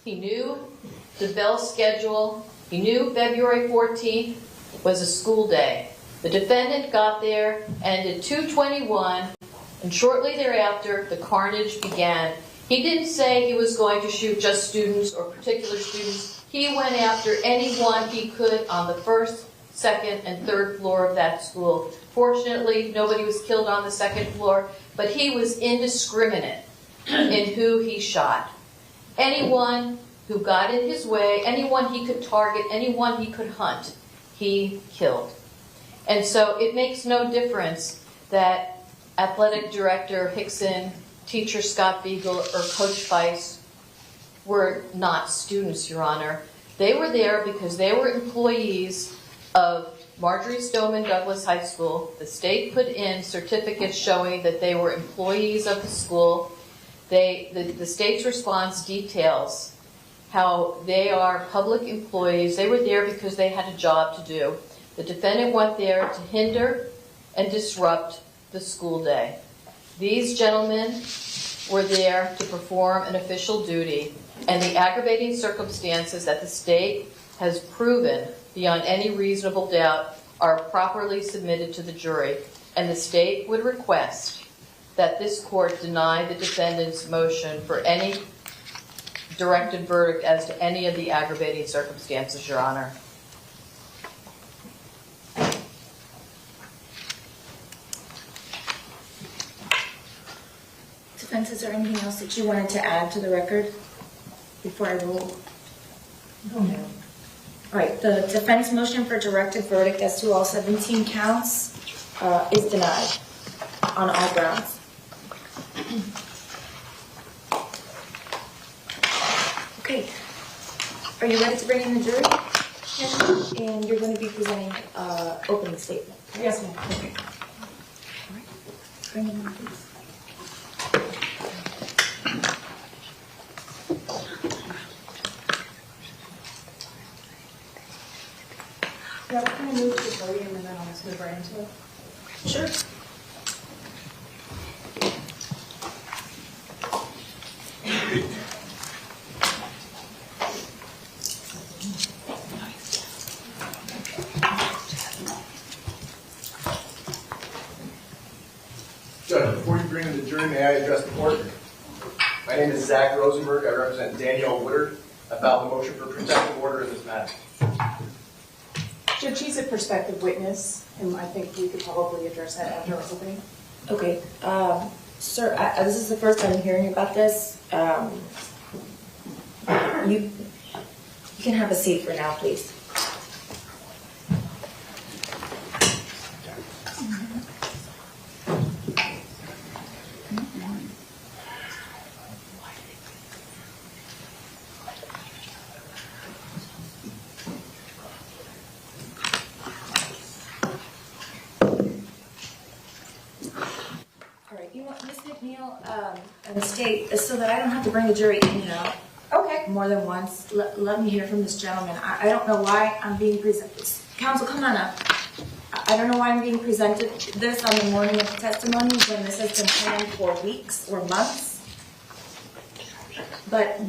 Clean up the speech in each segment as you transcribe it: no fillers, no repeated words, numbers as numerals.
He knew the bell schedule. He knew February 14th was a school day. The defendant got there and at 2:21, and shortly thereafter, the carnage began. He didn't say he was going to shoot just students or particular students. He went after anyone he could on the first, second, and third floor of that school. Fortunately, nobody was killed on the second floor, but he was indiscriminate in who he shot. Anyone who got in his way, anyone he could target, anyone he could hunt, he killed. And so it makes no difference that Athletic Director Hickson, Teacher Scott Beagle, or Coach Weiss were not students, Your Honor. They were there because they were employees of Marjorie Stoneman Douglas High School. The state put in certificates showing that they were employees of the school. The state's response details how they are public employees. They were there because they had a job to do. The defendant went there to hinder and disrupt the school day. These gentlemen were there to perform an official duty, and the aggravating circumstances that the state has proven beyond any reasonable doubt are properly submitted to the jury, and the state would request that this court deny the defendant's motion for any directed verdict as to any of the aggravating circumstances, Your Honor. Defense, is there anything else that you wanted to add to the record before I rule? No, ma'am. All right, the defense motion for directed verdict as to all 17 counts is denied on all grounds. Okay, are you ready to bring in the jury? Yes. And you're going to be presenting opening statement. Yes, ma'am. Okay. All right, bring in, please. Yeah, can I move to the podium and then I'll just move right into it? Sure. Judge, before you bring in the jury, may I address the court? My name is Zach Rosenberg. I represent Danielle Woodard. I filed a motion for protective order in this matter. Judge, she's a prospective witness, and I think we could probably address that after our opening. Okay, sir, this is the first time I'm hearing about this. You can have a seat for now, please. And the state, so that I don't have to bring the jury in and out. Okay. More than once. Let me hear from this gentleman. I don't know why I'm being presented. Counsel, come on up. I don't know why I'm being presented this on the morning of the testimony when this has been planned for weeks or months. But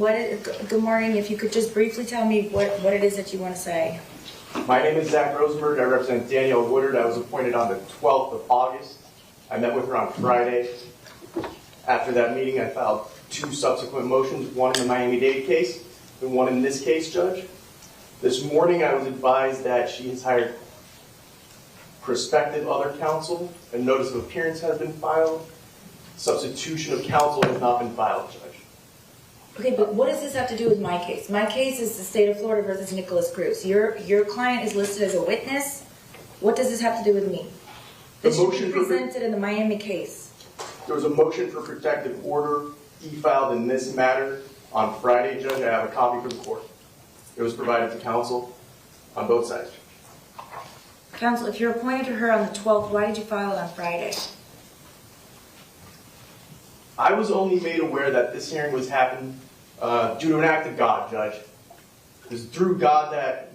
good morning. If you could just briefly tell me what it is that you want to say. My name is Zach Rosenberg. I represent Danielle Woodard. I was appointed on the 12th of August. I met with her on Friday. After that meeting, I filed 2 subsequent motions, one in the Miami-Dade case and one in this case, Judge. This morning, I was advised that she has hired prospective other counsel. A notice of appearance has been filed. Substitution of counsel has not been filed, Judge. Okay, but what does this have to do with my case? My case is the state of Florida versus Nikolas Cruz. Your client is listed as a witness. What does this have to do with me? This should be presented in the Miami case. There was a motion for protective order e-filed in this matter on Friday, Judge. I have a copy for the court. It was provided to counsel on both sides. Counsel, if you're appointed to her on the 12th, why did you file it on Friday? I was only made aware that this hearing was happening due to an act of God, Judge. It was through God that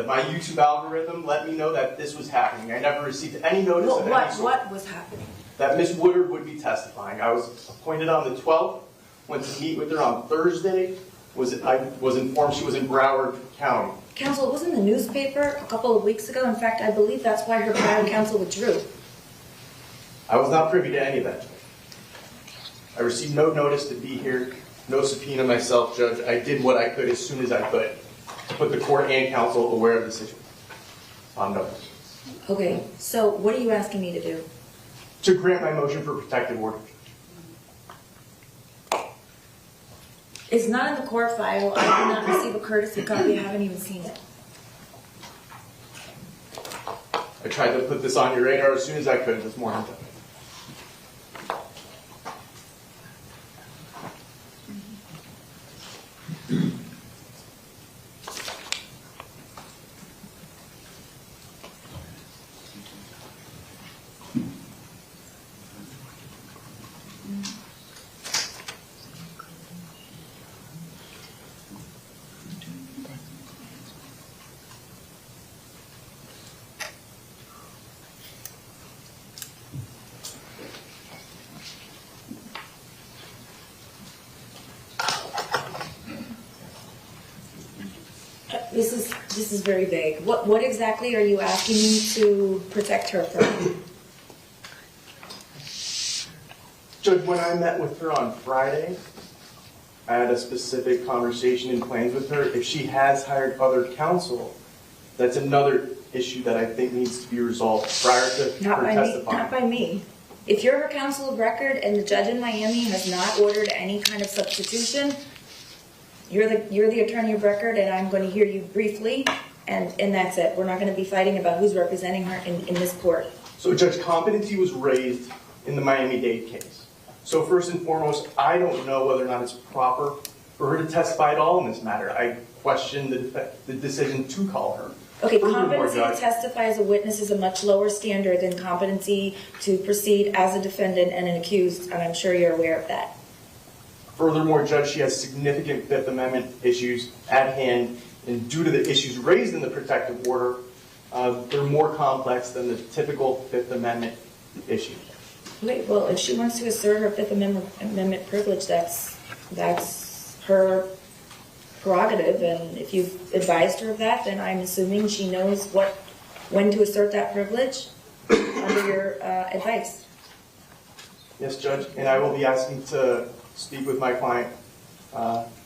my YouTube algorithm let me know that this was happening. I never received any notice of any sort. What was happening? That Ms. Woodard would be testifying. I was appointed on the 12th, went to meet with her on Thursday. I was informed she was in Broward County. Counsel, it was in the newspaper a couple of weeks ago. In fact, I believe that's why her prior counsel withdrew. I was not privy to any of that. I received no notice to be here, no subpoena myself, Judge. I did what I could as soon as I could to put the court and counsel aware of the situation. On notice. Okay, so what are you asking me to do? To grant my motion for protective order. It's not in the court file. I did not receive a courtesy copy. I haven't even seen it. I tried to put this on your radar as soon as I could this morning. This is very vague. What exactly are you asking me to protect her from? Judge, when I met with her on Friday, I had a specific conversation and plans with her. If she has hired other counsel, that's another issue that I think needs to be resolved prior to her testifying. Not by me. If you're her counsel of record and the judge in Miami has not ordered any kind of substitution, you're the attorney of record, and I'm going to hear you briefly, and that's it. We're not going to be fighting about who's representing her in this court. So, Judge, competency was raised in the Miami-Dade case. So first and foremost, I don't know whether or not it's proper for her to testify at all in this matter. I question the decision to call her. Okay, Furthermore, competency to testify as a witness is a much lower standard than competency to proceed as a defendant and an accused, and I'm sure you're aware of that. Furthermore, Judge, she has significant Fifth Amendment issues at hand, and due to the issues raised in the protective order, they're more complex than the typical Fifth Amendment issue. Wait, well, if she wants to assert her Fifth Amendment privilege, that's her prerogative, and if you've advised her of that, then I'm assuming she knows when to assert that privilege under your advice. Yes, Judge, and I will be asking to speak with my client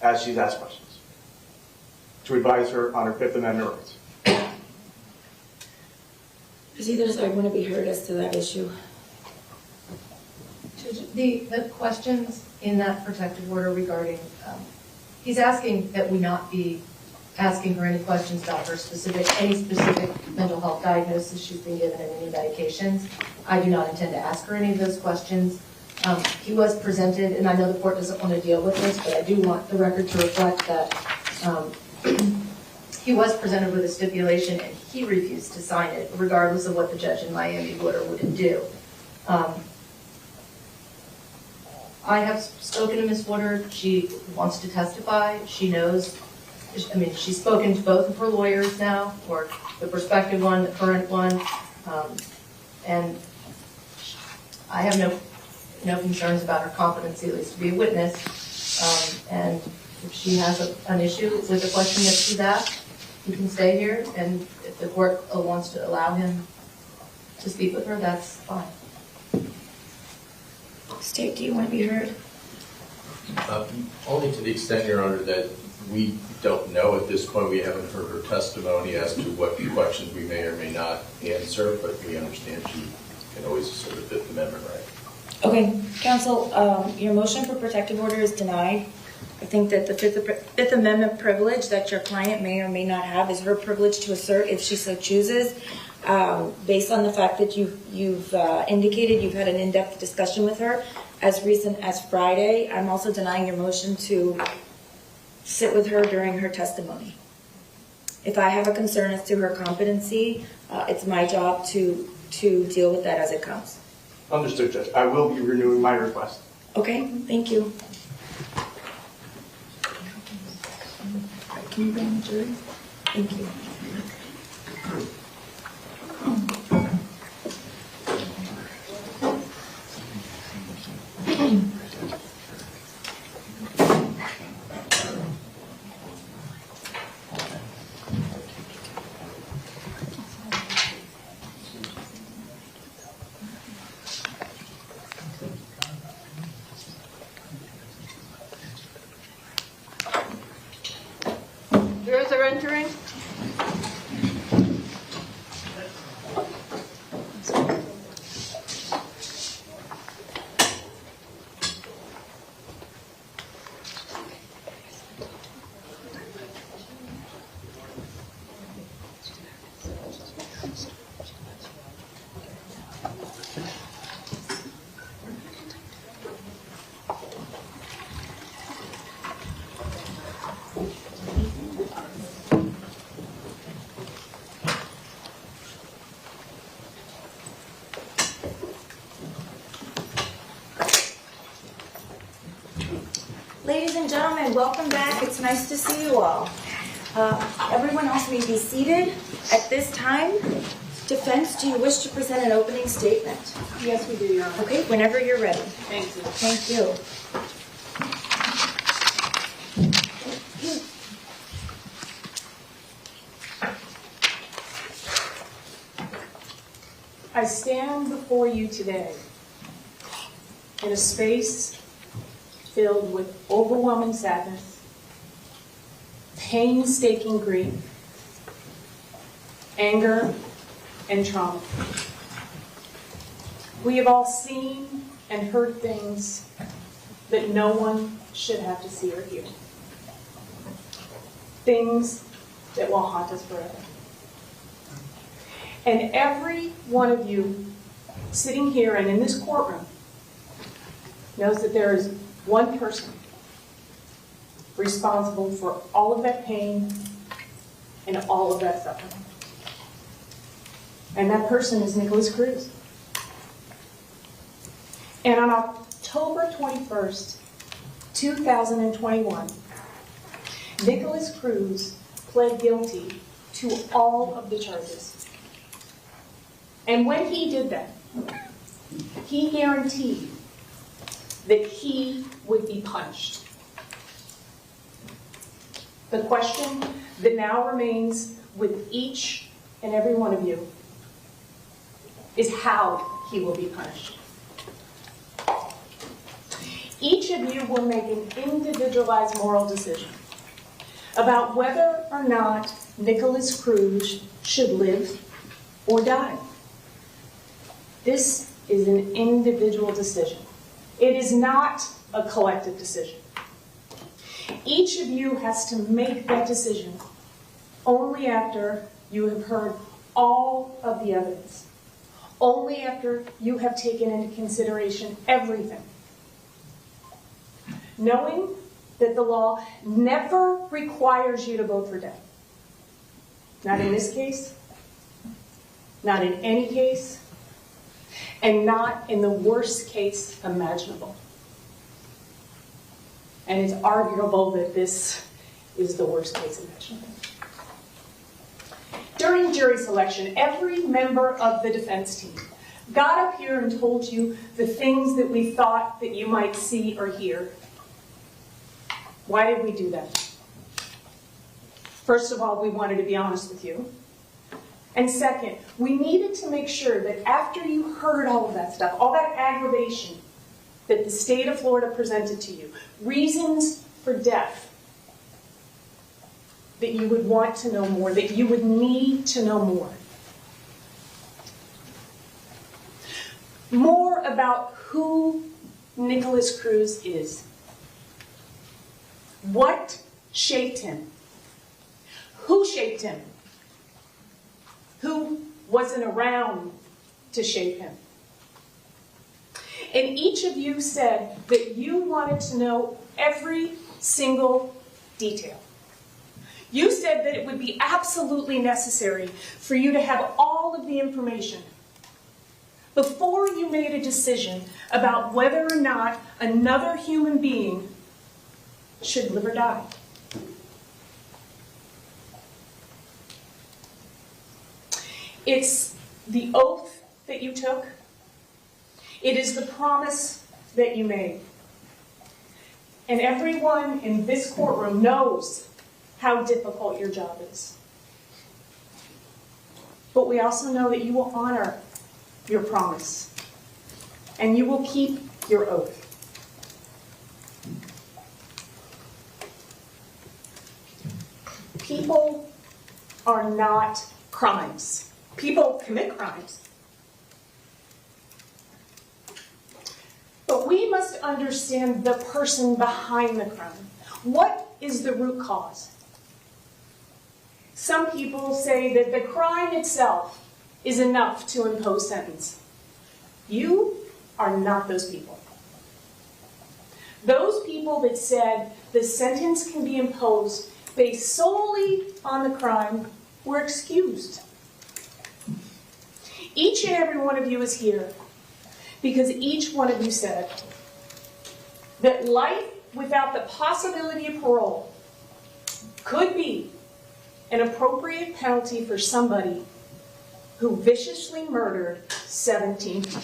as she's asked questions to advise her on her Fifth Amendment rights. Procedures are going to be heard as to that issue. The questions in that protective order regarding, he's asking that we not be asking her any questions about any specific mental health diagnosis she's been given and any medications. I do not intend to ask her any of those questions. He was presented, and I know the court doesn't want to deal with this, but I do want the record to reflect that he was presented with a stipulation and he refused to sign it, regardless of what the judge in Miami would or wouldn't do. I have spoken to Ms. Woodard. She wants to testify. She knows, she's spoken to both of her lawyers now, or the prospective one, the current one, and I have no concerns about her competency, at least to be a witness. And if she has an issue with the question that she's asked, he can stay here, and if the court wants to allow him to speak with her, that's fine. State, do you want to be heard? Only to the extent, Your Honor, that we don't know at this point. We haven't heard her testimony as to what questions we may or may not answer, but we understand she can always assert a Fifth Amendment right. Okay, counsel, your motion for protective order is denied. I think that the Fifth Amendment privilege that your client may or may not have is her privilege to assert if she so chooses. Based on the fact that you've indicated you've had an in-depth discussion with her as recent as Friday, I'm also denying your motion to sit with her during her testimony. If I have a concern as to her competency, it's my job to deal with that as it comes. Understood, Judge. I will be renewing my request. Okay, thank you. Can you bring the jury? Thank you. Ladies and gentlemen, welcome back. It's nice to see you all. Everyone else may be seated. At this time, defense, do you wish to present an opening statement? Yes, we do, Your Honor. Okay, whenever you're ready. Thank you. Thank you. I stand before you today in a space filled with overwhelming sadness, painstaking grief, anger, and trauma. We have all seen and heard things that no one should have to see or hear. Things that will haunt us forever. And every one of you sitting here and in this courtroom knows that there is one person responsible for all of that pain and all of that suffering. And that person is Nikolas Cruz. And on October 21st, 2021, Nikolas Cruz pled guilty to all of the charges. And when he did that, he guaranteed that he would be punished. The question that now remains with each and every one of you is how he will be punished. Each of you will make an individualized moral decision about whether or not Nikolas Cruz should live or die. This is an individual decision. It is not a collective decision. Each of you has to make that decision only after you have heard all of the evidence, only after you have taken into consideration everything. Knowing that the law never requires you to vote for death. Not in this case, not in any case, and not in the worst case imaginable. And it's arguable that this is the worst case imaginable. During jury selection, every member of the defense team got up here and told you the things that we thought that you might see or hear. Why did we do that? First of all, we wanted to be honest with you. And second, we needed to make sure that after you heard all of that stuff, all that aggravation that the state of Florida presented to you, reasons for death, that you would want to know more, that you would need to know more. More about who Nikolas Cruz is. What shaped him? Who shaped him? Who wasn't around to shape him? And each of you said that you wanted to know every single detail. You said that it would be absolutely necessary for you to have all of the information before you made a decision about whether or not another human being should live or die. It's the oath that you took. It is the promise that you made. And everyone in this courtroom knows how difficult your job is. But we also know that you will honor your promise and you will keep your oath. People are not crimes. People commit crimes. But we must understand the person behind the crime. What is the root cause? Some people say that the crime itself is enough to impose sentence. You are not those people. Those people that said the sentence can be imposed based solely on the crime were excused. Each and every one of you is here because each one of you said that life without the possibility of parole could be an appropriate penalty for somebody who viciously murdered 17 people.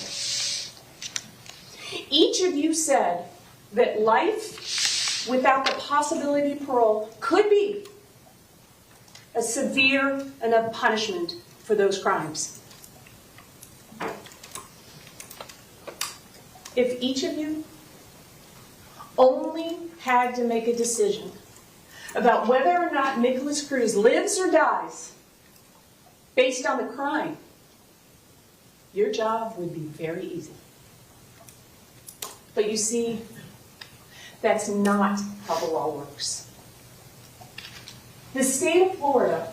Each of you said that life without the possibility of parole could be a severe enough punishment for those crimes. If each of you only had to make a decision about whether or not Nikolas Cruz lives or dies based on the crime, your job would be very easy. But you see, that's not how the law works. The state of Florida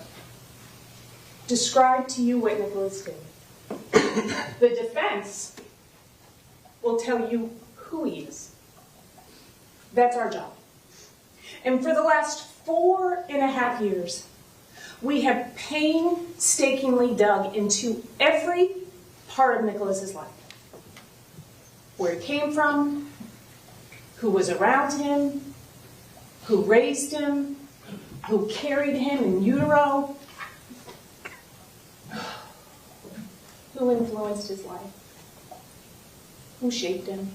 described to you what Nikolas did. The defense will tell you who he is. That's our job. And for the last 4.5 years, we have painstakingly dug into every part of Nikolas's life. Where he came from, who was around him, who raised him, who carried him in utero, who influenced his life, who shaped him,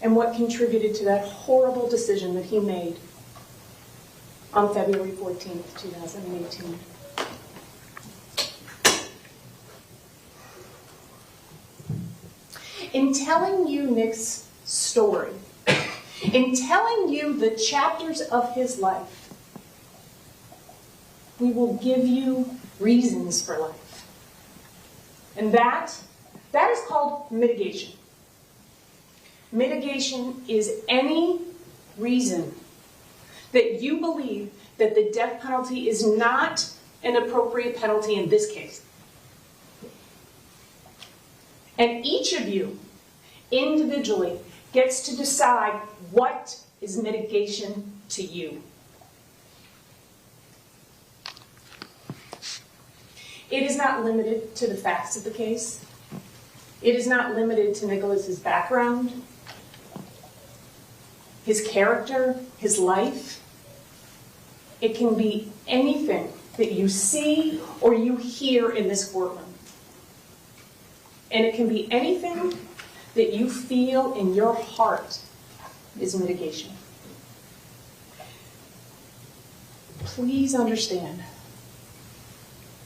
and what contributed to that horrible decision that he made on February 14th, 2018. In telling you Nick's story, in telling you the chapters of his life, we will give you reasons for life. And that is called mitigation. Mitigation is any reason that you believe that the death penalty is not an appropriate penalty in this case. And each of you, individually, gets to decide what is mitigation to you. It is not limited to the facts of the case. It is not limited to Nikolas's background, his character, his life. It can be anything that you see or you hear in this courtroom. And it can be anything that you feel in your heart is mitigation. Please understand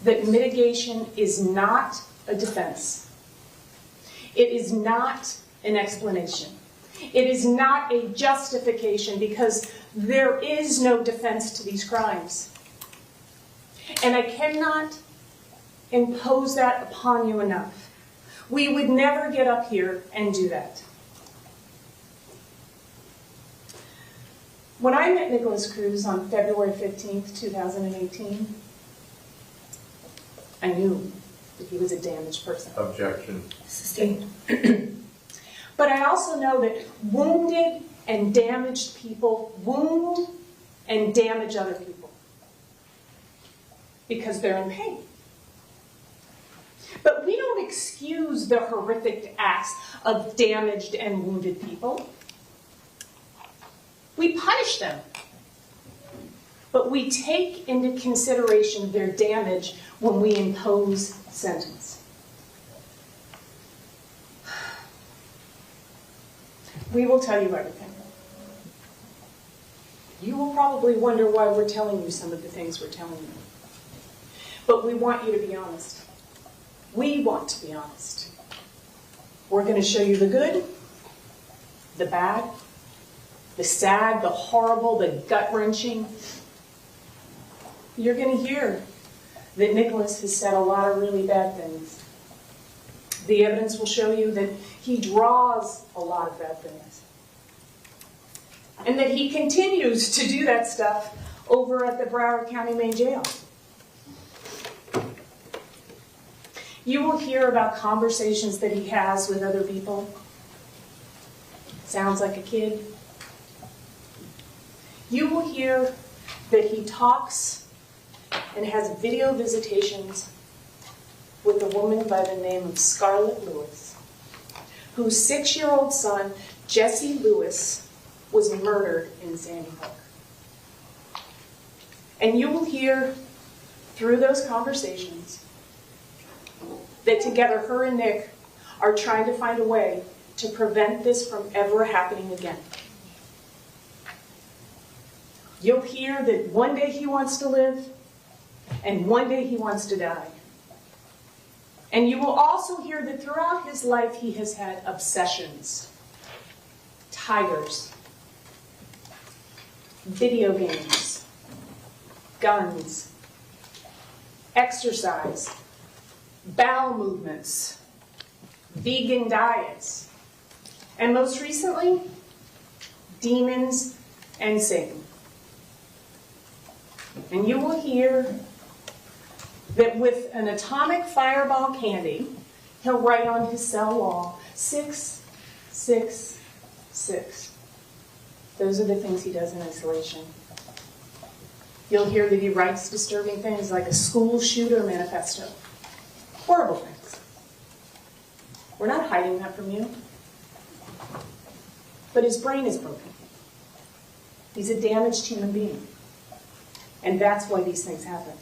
that mitigation is not a defense. It is not an explanation. It is not a justification, because there is no defense to these crimes. And I cannot impose that upon you enough. We would never get up here and do that. When I met Nikolas Cruz on February 15th, 2018, I knew that he was a damaged person. Objection. Sustained. But I also know that wounded and damaged people wound and damage other people because they're in pain. But we don't excuse the horrific acts of damaged and wounded people. We punish them. But we take into consideration their damage when we impose sentence. We will tell you everything. You will probably wonder why we're telling you some of the things we're telling you. But we want you to be honest. We want to be honest. We're going to show you the good, the bad, the sad, the horrible, the gut-wrenching. You're going to hear that Nikolas has said a lot of really bad things. The evidence will show you that he draws a lot of bad things. And that he continues to do that stuff over at the Broward County Main Jail. You will hear about conversations that he has with other people. Sounds like a kid. You will hear that he talks and has video visitations with a woman by the name of Scarlett Lewis, whose 6-year-old son Jesse Lewis was murdered in Sandy Hook. And you will hear through those conversations that together her and Nick are trying to find a way to prevent this from ever happening again. You'll hear that one day he wants to live and one day he wants to die. And you will also hear that throughout his life he has had obsessions, tigers, video games, guns, exercise, bowel movements, vegan diets, and most recently, demons and Satan. And you will hear that with an atomic fireball candy, he'll write on his cell wall, 666. Those are the things he does in isolation. You'll hear that he writes disturbing things like a school shooter manifesto. Horrible things. We're not hiding that from you. But his brain is broken. He's a damaged human being. And that's why these things happen.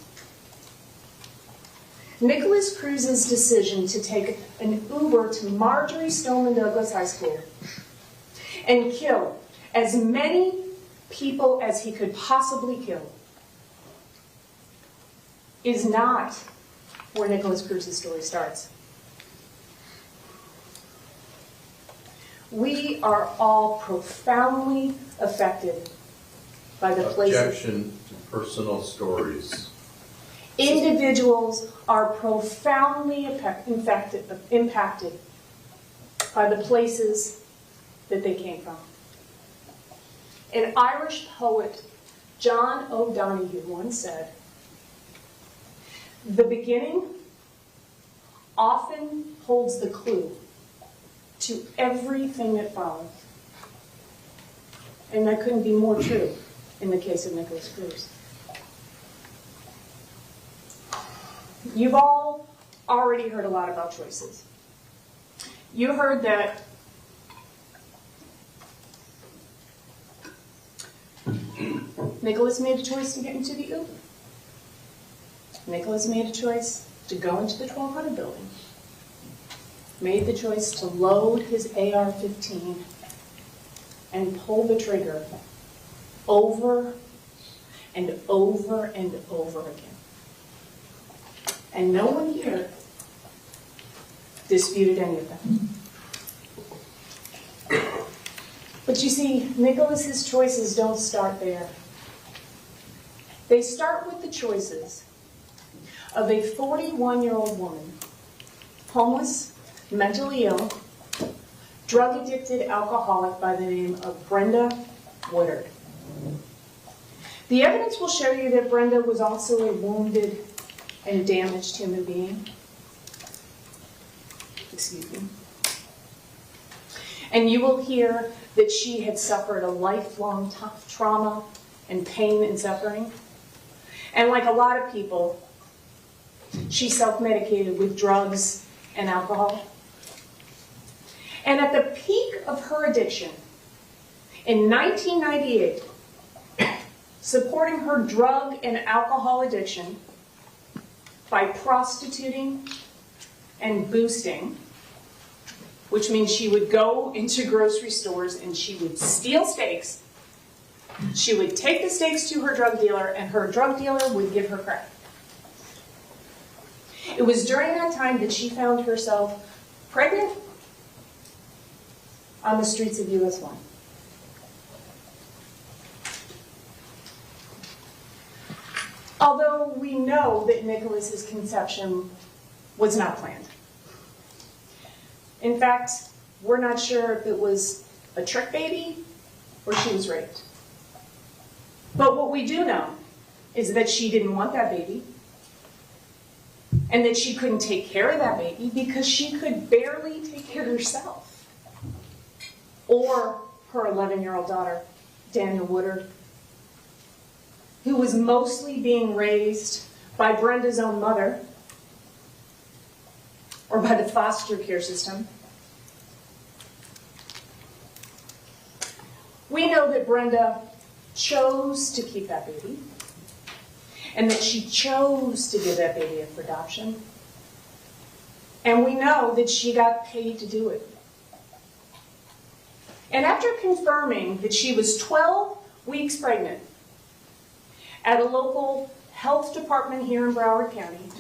Nikolas Cruz's decision to take an Uber to Marjorie Stoneman Douglas High School and kill as many people as he could possibly kill is not where Nikolas Cruz's story starts. We are all profoundly affected by the places. Objection to personal stories. Individuals are profoundly impacted by the places that they came from. An Irish poet, John O'Donoghue, once said, "The beginning often holds the clue to everything that follows." And that couldn't be more true in the case of Nikolas Cruz. You've all already heard a lot about choices. You heard that Nikolas made a choice to get into the Uber. Nikolas made a choice to go into the 1200 building. Made the choice to load his AR-15 and pull the trigger over and over and over again. And no one here disputed any of that. But you see, Nikolas's choices don't start there. They start with the choices of a 41-year-old woman, homeless, mentally ill, drug-addicted alcoholic by the name of Brenda Woodard. The evidence will show you that Brenda was also a wounded and damaged human being. Excuse me. And you will hear that she had suffered a lifelong trauma and pain and suffering. And like a lot of people, she self-medicated with drugs and alcohol. And at the peak of her addiction, in 1998, supporting her drug and alcohol addiction by prostituting and boosting, which means she would go into grocery stores and she would steal steaks. She would take the steaks to her drug dealer, and her drug dealer would give her crack. It was during that time that she found herself pregnant on the streets of US 1. Although we know that Nikolas's conception was not planned. In fact, we're not sure if it was a trick baby or she was raped. But what we do know is that she didn't want that baby, and that she couldn't take care of that baby because she could barely take care of herself. Or her 11-year-old daughter, Daniel Woodard, who was mostly being raised by Brenda's own mother or by the foster care system. We know that Brenda chose to keep that baby, and that she chose to give that baby up for adoption. And we know that she got paid to do it. And after confirming that she was 12 weeks pregnant at a local health department here in Broward County,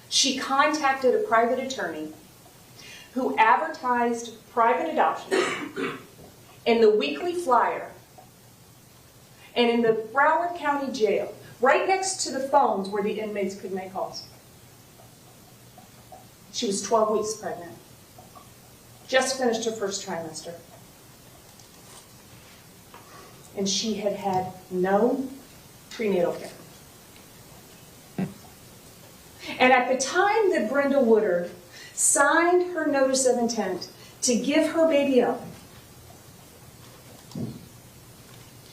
she contacted a private attorney who advertised private adoption in the weekly flyer and in the Broward County Jail, right next to the phones where the inmates could make calls. She was 12 weeks pregnant. Just finished her first trimester. And she had had no prenatal care. And at the time that Brenda Woodard signed her notice of intent to give her baby up,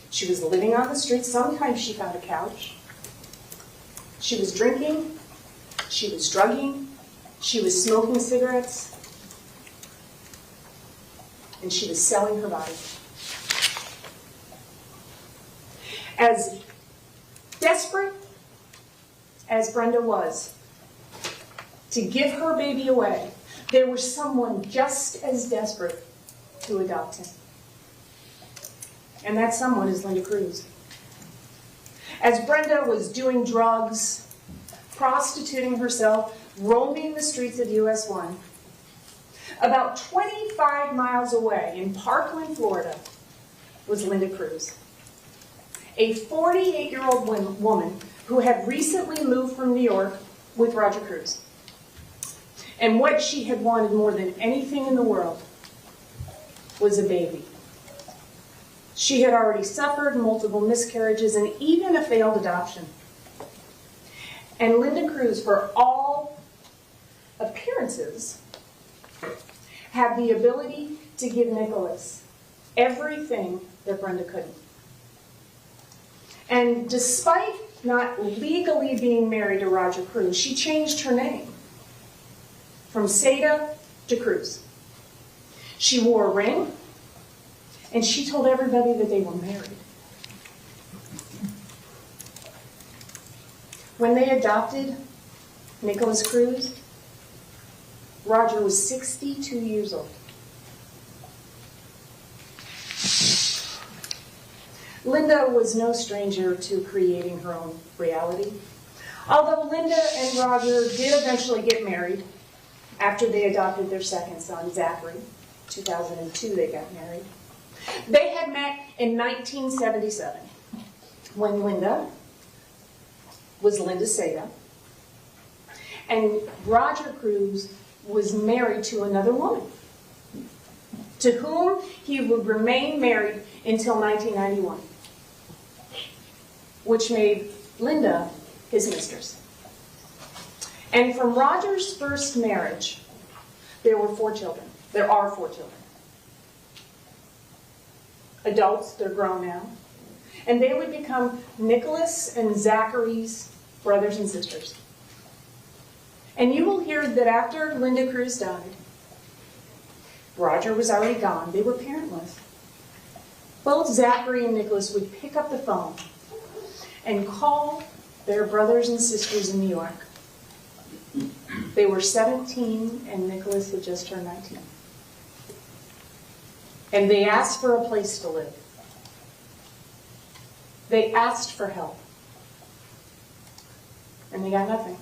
she was living on the streets. Sometimes she found a couch. She was drinking. She was drugging. She was smoking cigarettes. And she was selling her body. As desperate as Brenda was to give her baby away, there was someone just as desperate to adopt him. And that someone is Linda Cruz. As Brenda was doing drugs, prostituting herself, roaming the streets of US 1, about 25 miles away in Parkland, Florida, was Linda Cruz, a 48-year-old woman who had recently moved from New York with Roger Cruz. And what she had wanted more than anything in the world was a baby. She had already suffered multiple miscarriages and even a failed adoption. And Linda Cruz, for all appearances, had the ability to give Nikolas everything that Brenda couldn't. And despite not legally being married to Roger Cruz, she changed her name from Seda to Cruz. She wore a ring, and she told everybody that they were married. When they adopted Nikolas Cruz, Roger was 62 years old. Linda was no stranger to creating her own reality. Although Linda and Roger did eventually get married after they adopted their second son, Zachary. 2002 they got married. They had met in 1977 when Linda was Linda Seda and Roger Cruz was married to another woman to whom he would remain married until 1991, which made Linda his mistress. And from Roger's first marriage, there were 4 children. There are 4 children. Adults, they're grown now. And they would become Nikolas and Zachary's brothers and sisters. And you will hear that after Linda Cruz died, Roger was already gone. They were parentless. Both Zachary and Nikolas would pick up the phone and call their brothers and sisters in New York. They were 17 and Nikolas had just turned 19. And they asked for a place to live. They asked for help. And they got nothing.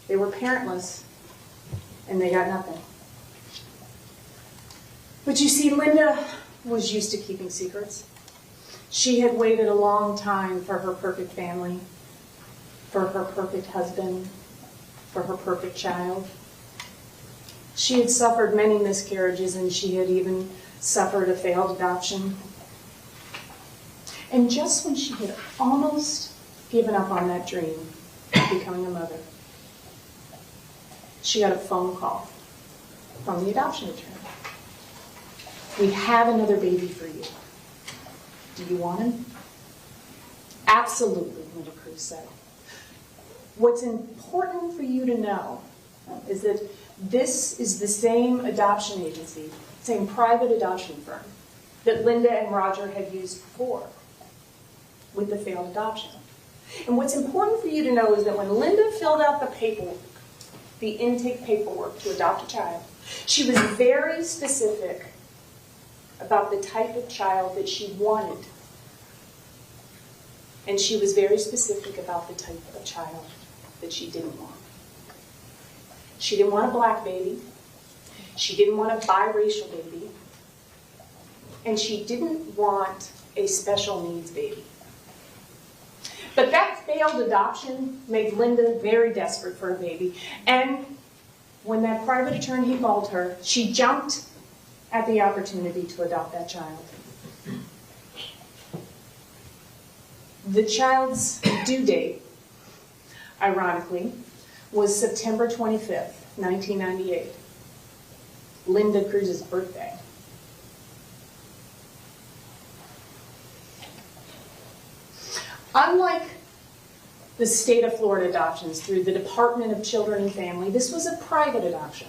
They were parentless and they got nothing. But you see, Linda was used to keeping secrets. She had waited a long time for her perfect family, for her perfect husband, for her perfect child. She had suffered many miscarriages and she had even suffered a failed adoption. And just when she had almost given up on that dream of becoming a mother, she got a phone call from the adoption attorney. We have another baby for you. Do you want him? Absolutely, Linda Cruz said. What's important for you to know is that this is the same adoption agency, same private adoption firm that Linda and Roger had used before with the failed adoption. And what's important for you to know is that when Linda filled out the paperwork, the intake paperwork to adopt a child, she was very specific about the type of child that she wanted. And she was very specific about the type of child that she didn't want. She didn't want a black baby. She didn't want a biracial baby. And she didn't want a special needs baby. But that failed adoption made Linda very desperate for a baby. And when that private attorney called her, she jumped at the opportunity to adopt that child. The child's due date, ironically, was September 25th, 1998, Linda Cruz's birthday. Unlike the state of Florida adoptions through the Department of Children and Family, this was a private adoption,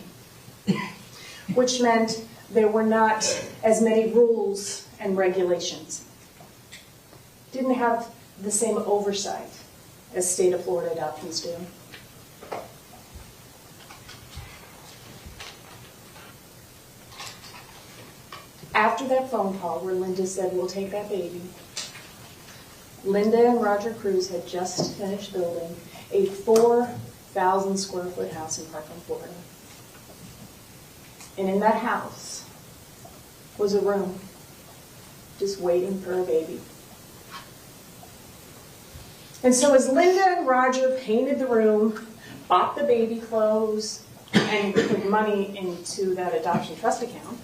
which meant there were not as many rules and regulations. Didn't have the same oversight as state of Florida adoptions do. After that phone call where Linda said, "We'll take that baby," Linda and Roger Cruz had just finished building a 4,000 square foot house in Parkland, Florida. And in that house was a room just waiting for a baby. And so as Linda and Roger painted the room, bought the baby clothes, and put money into that adoption trust account,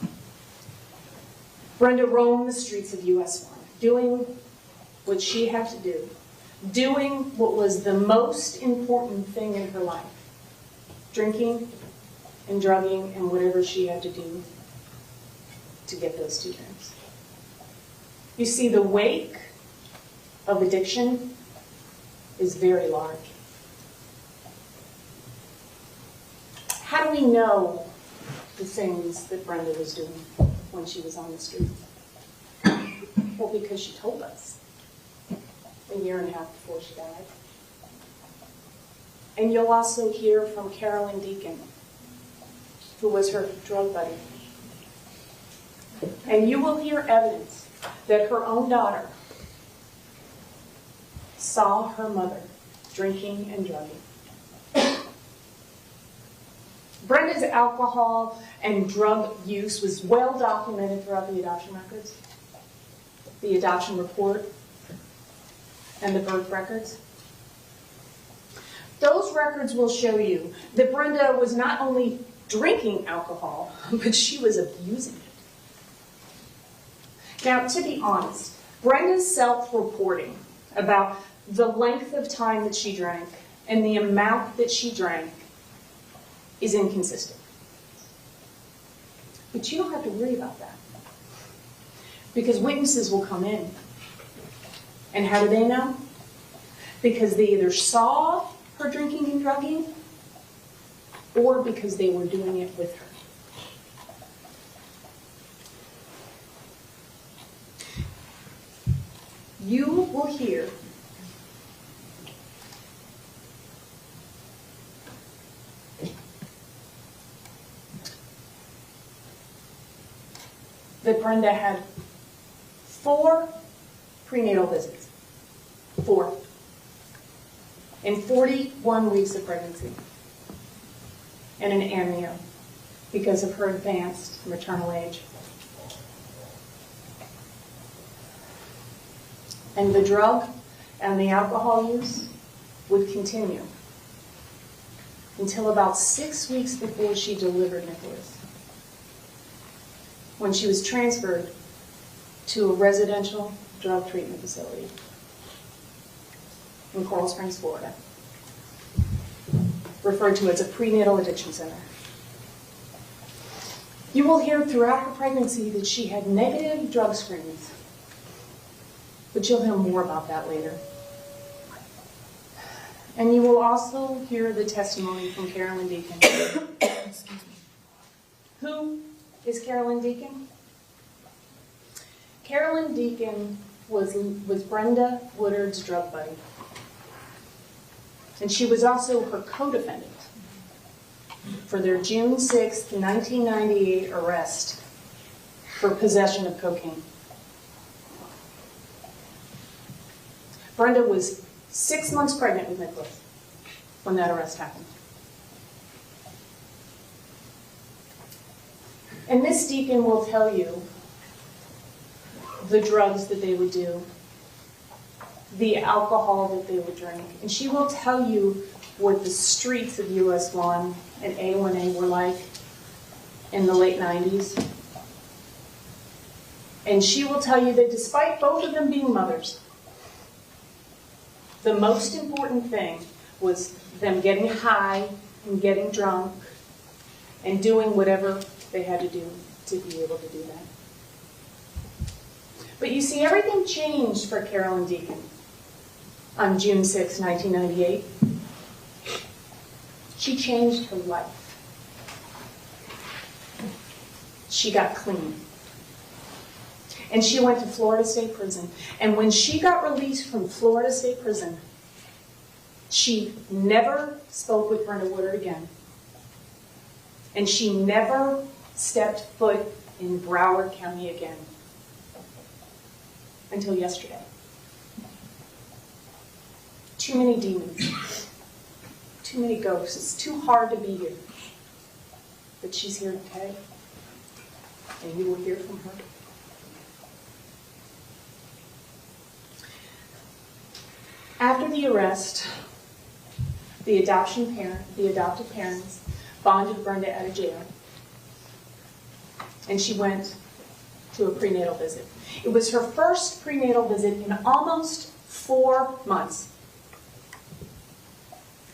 Brenda roamed the streets of US 1, doing what she had to do, doing what was the most important thing in her life, drinking and drugging and whatever she had to do to get those 2 things. You see, the wake of addiction is very large. How do we know the things that Brenda was doing when she was on the street? Well, because she told us a year and a half before she died. And you'll also hear from Carolyn Deacon, who was her drug buddy. And you will hear evidence that her own daughter saw her mother drinking and drugging. Brenda's alcohol and drug use was well documented throughout the adoption records, the adoption report, and the birth records. Those records will show you that Brenda was not only drinking alcohol, but she was abusing it. Now, to be honest, Brenda's self-reporting about the length of time that she drank and the amount that she drank is inconsistent. But you don't have to worry about that, because witnesses will come in. And how do they know? Because they either saw her drinking and drugging, or because they were doing it with her. You will hear that Brenda had 4 prenatal visits. 4. In 41 weeks of pregnancy. And an amnio because of her advanced maternal age. And the drug and the alcohol use would continue until about 6 weeks before she delivered Nikolas, when she was transferred to a residential drug treatment facility in Coral Springs, Florida, referred to as a prenatal addiction center. You will hear throughout her pregnancy that she had negative drug screens, but you'll hear more about that later. And you will also hear the testimony from Carolyn Deacon, who is Carolyn Deacon? Carolyn Deacon was Brenda Woodard's drug buddy. And she was also her co-defendant for their June 6, 1998 arrest for possession of cocaine. Brenda was 6 months pregnant with Nikolas when that arrest happened. And Miss Deacon will tell you the drugs that they would do, the alcohol that they would drink, and she will tell you what the streets of US 1 and A1A were like in the late 90s. And she will tell you that despite both of them being mothers, the most important thing was them getting high and getting drunk and doing whatever they had to do to be able to do that. But you see, everything changed for Carolyn Deacon on June 6, 1998. She changed her life. She got clean. And she went to Florida State Prison. And when she got released from Florida State Prison, she never spoke with Brenda Woodard again. And she never stepped foot in Broward County again until yesterday. Too many demons, too many ghosts. It's too hard to be here. But she's here today, and you will hear from her. After the arrest, the adoptive parents bonded Brenda out of jail, and she went to a prenatal visit. It was her first prenatal visit in almost 4 months.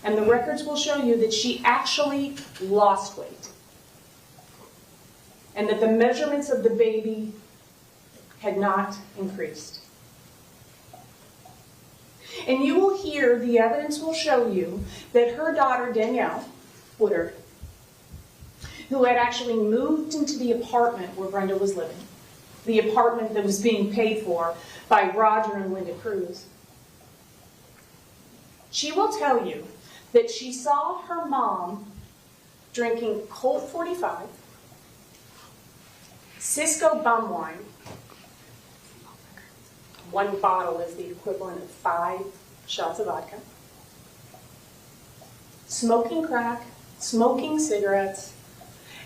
And the records will show you that she actually lost weight, and that the measurements of the baby had not increased. And you will hear, the evidence will show you, that her daughter, Danielle Woodard, who had actually moved into the apartment where Brenda was living, the apartment that was being paid for by Roger and Linda Cruz, she will tell you that she saw her mom drinking Colt 45, Cisco bum wine. One bottle is the equivalent of 5 shots of vodka. Smoking crack, smoking cigarettes,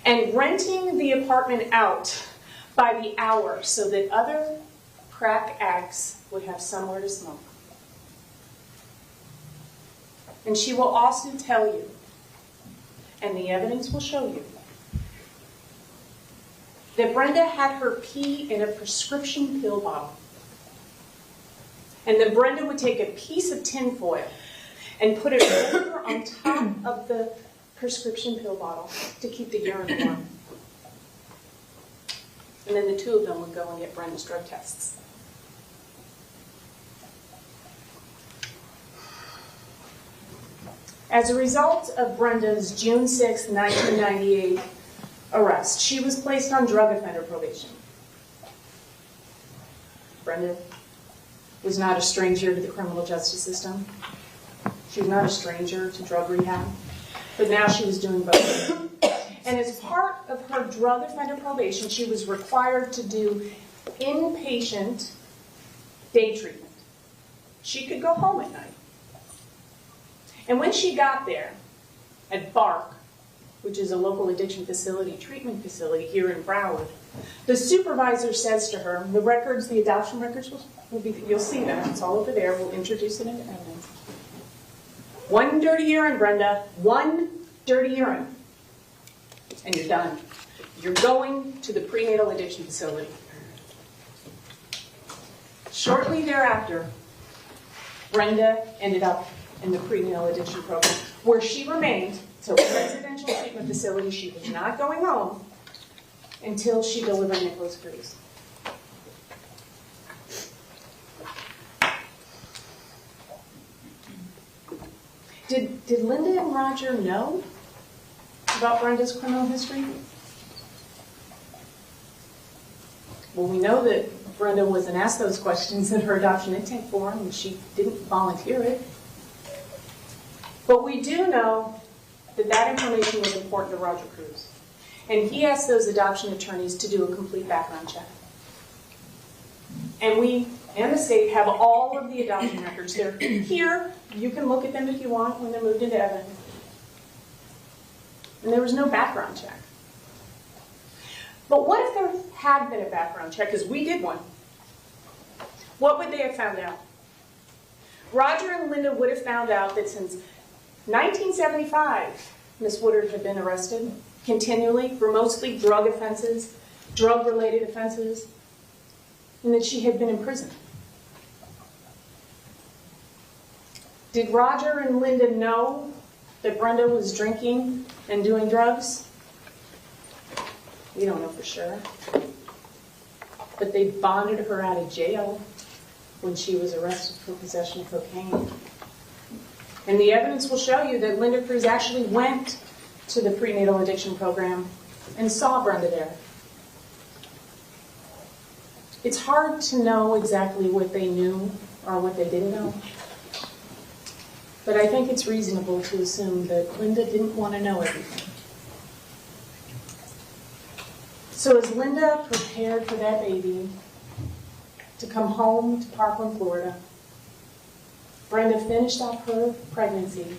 and renting the apartment out by the hour so that other crack addicts would have somewhere to smoke. And she will also tell you, and the evidence will show you, that Brenda had her pee in a prescription pill bottle. And then Brenda would take a piece of tin foil and put it over on top of the prescription pill bottle to keep the urine warm. And then the two of them would go and get Brenda's drug tests. As a result of Brenda's June 6, 1998 arrest, she was placed on drug offender probation. Brenda was not a stranger to the criminal justice system. She was not a stranger to drug rehab, but now she was doing both. And as part of her drug offender probation, she was required to do inpatient day treatment. She could go home at night. And when she got there at BARC, which is a local addiction facility, treatment facility here in Broward, the supervisor says to her, the records, the adoption records, will be, you'll see them, it's all over there, we'll introduce it into evidence. 1 dirty urine, Brenda, 1 dirty urine, and you're done. You're going to the prenatal addiction facility. Shortly thereafter, Brenda ended up in the prenatal addiction program, where she remained to a residential treatment facility. She was not going home until she delivered Nikolas Cruz. Did Linda and Roger know about Brenda's criminal history? Well, we know that Brenda wasn't asked those questions in her adoption intake form, and she didn't volunteer it. But we do know that that information was important to Roger Cruz. And he asked those adoption attorneys to do a complete background check. And we and the state have all of the adoption records. They're here. You can look at them if you want when they're moved into evidence. And there was no background check. But what if there had been a background check, because we did one? What would they have found out? Roger and Linda would have found out that since 1975, Miss Woodard had been arrested continually for mostly drug offenses, drug-related offenses, and that she had been in prison. Did Roger and Linda know that Brenda was drinking and doing drugs? We don't know for sure. But they bonded her out of jail when she was arrested for possession of cocaine. And the evidence will show you that Linda Cruz actually went to the prenatal addiction program and saw Brenda there. It's hard to know exactly what they knew or what they didn't know. But I think it's reasonable to assume that Linda didn't want to know everything. So as Linda prepared for that baby to come home to Parkland, Florida, Brenda finished off her pregnancy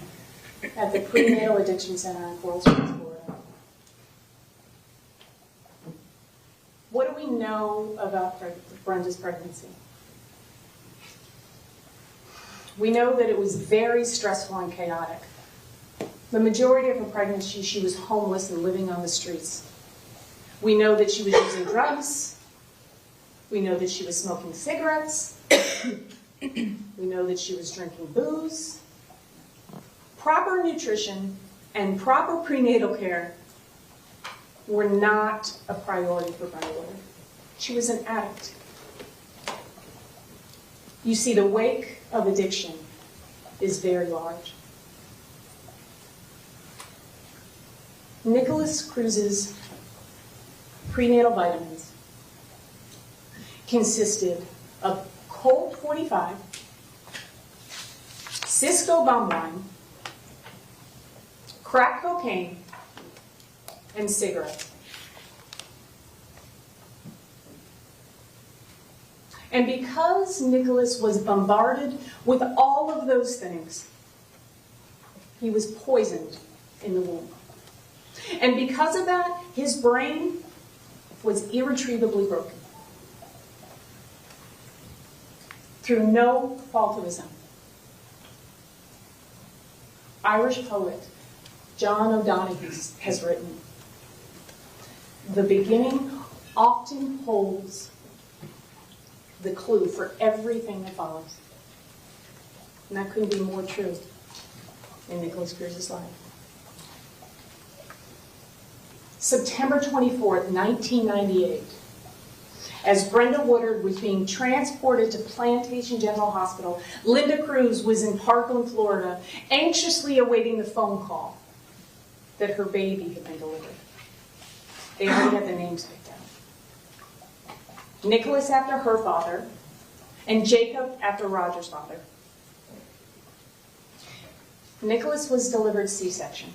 at the Prenatal Addiction Center in Coral Springs, Florida. What do we know about Brenda's pregnancy? We know that it was very stressful and chaotic. The majority of her pregnancy, she was homeless and living on the streets. We know that she was using drugs. We know that she was smoking cigarettes. We know that she was drinking booze. Proper nutrition and proper prenatal care were not a priority for Brenda Woodard. She was an addict. You see, the wake of addiction is very large. Nikolas Cruz's prenatal vitamins consisted of Colt 45, Cisco bomb wine, crack cocaine, and cigarettes. And because Nikolas was bombarded with all of those things, he was poisoned in the womb. And because of that, his brain was irretrievably broken through no fault of his own. Irish poet John O'Donoghue has written, "The beginning often holds the clue for everything that follows." And that couldn't be more true in Nikolas Cruz's life. September 24th, 1998, as Brenda Woodard was being transported to Plantation General Hospital, Linda Cruz was in Parkland, Florida, anxiously awaiting the phone call that her baby had been delivered. They already had the names picked out. Nikolas after her father, and Jacob after Roger's father. Nikolas was delivered C-section.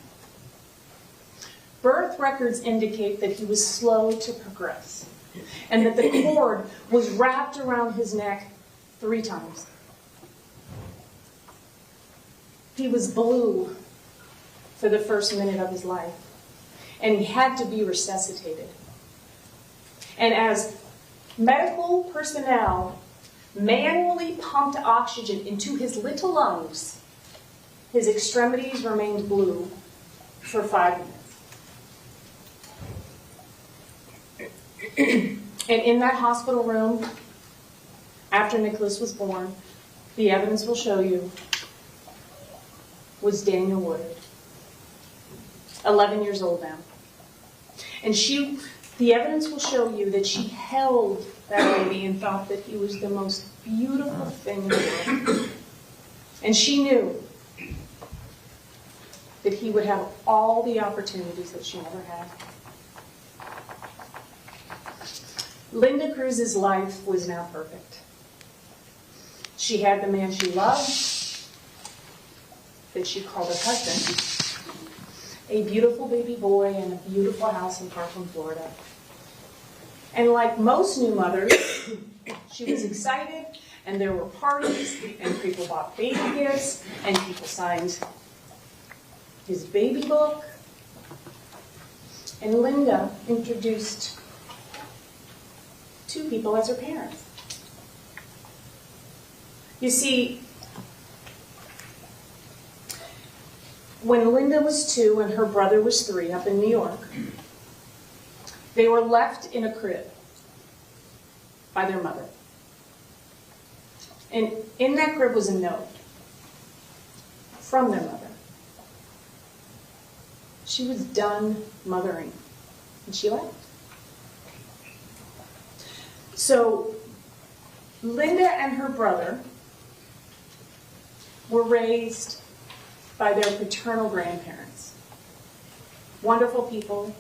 Birth records indicate that he was slow to progress, and that the cord was wrapped around his neck 3 times. He was blue for the first minute of his life, and he had to be resuscitated. And as medical personnel manually pumped oxygen into his little lungs, his extremities remained blue for 5 minutes. And in that hospital room, after Nikolas was born, the evidence will show you, was Daniel Woodard, 11 years old now. And the evidence will show you that she held that baby and thought that he was the most beautiful thing in the world. And she knew that he would have all the opportunities that she never had. Linda Cruz's life was now perfect. She had the man she loved, that she called her husband, a beautiful baby boy, and a beautiful house in Parkland, Florida. And like most new mothers, she was excited, and there were parties, and people bought baby gifts, and people signed his baby book. And Linda introduced 2 people as her parents. You see, when Linda was 2 and her brother was 3 up in New York, they were left in a crib by their mother. And in that crib was a note from their mother. She was done mothering, and she left. So Linda and her brother were raised by their paternal grandparents. Wonderful people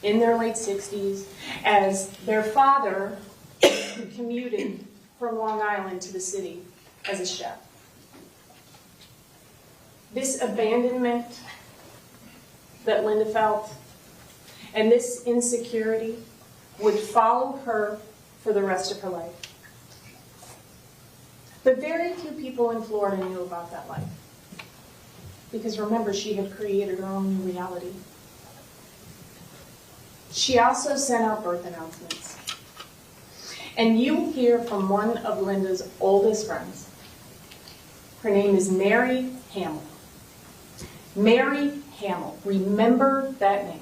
in their late 60s, as their father commuted from Long Island to the city as a chef. This abandonment that Linda felt and this insecurity would follow her for the rest of her life. But very few people in Florida knew about that life. Because remember, she had created her own new reality. She also sent out birth announcements. And you hear from one of Linda's oldest friends. Her name is Mary Hamill. Mary Hamill. Remember that name.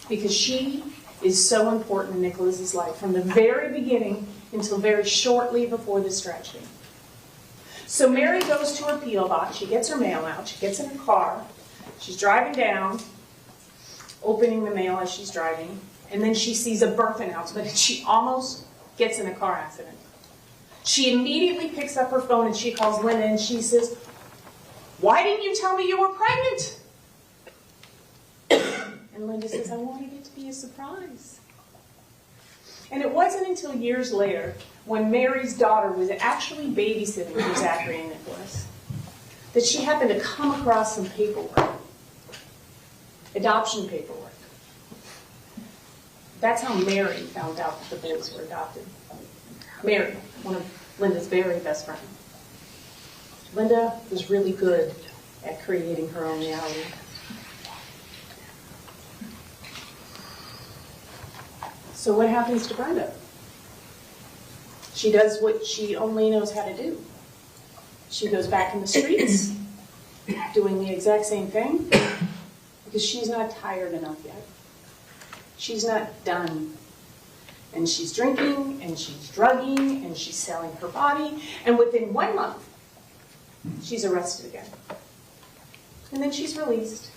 Because she is so important in Nikolas's life from the very beginning until very shortly before this tragedy. So Mary goes to her P.O. box, she gets her mail out, she gets in her car, she's driving down, opening the mail as she's driving, and then she sees a birth announcement and she almost gets in a car accident. She immediately picks up her phone and she calls Linda and she says, "Why didn't you tell me you were pregnant?" And Linda says, "I wanted it to be a surprise." And it wasn't until years later, when Mary's daughter was actually babysitting for Zachary and Nikolas, that she happened to come across some paperwork, adoption paperwork. That's how Mary found out that the boys were adopted. Mary, one of Linda's very best friends. Linda was really good at creating her own reality. So what happens to Brenda? She does what she only knows how to do. She goes back in the streets, doing the exact same thing, because she's not tired enough yet. She's not done. And she's drinking, and she's drugging, and she's selling her body, and within 1 month, she's arrested again. And then she's released.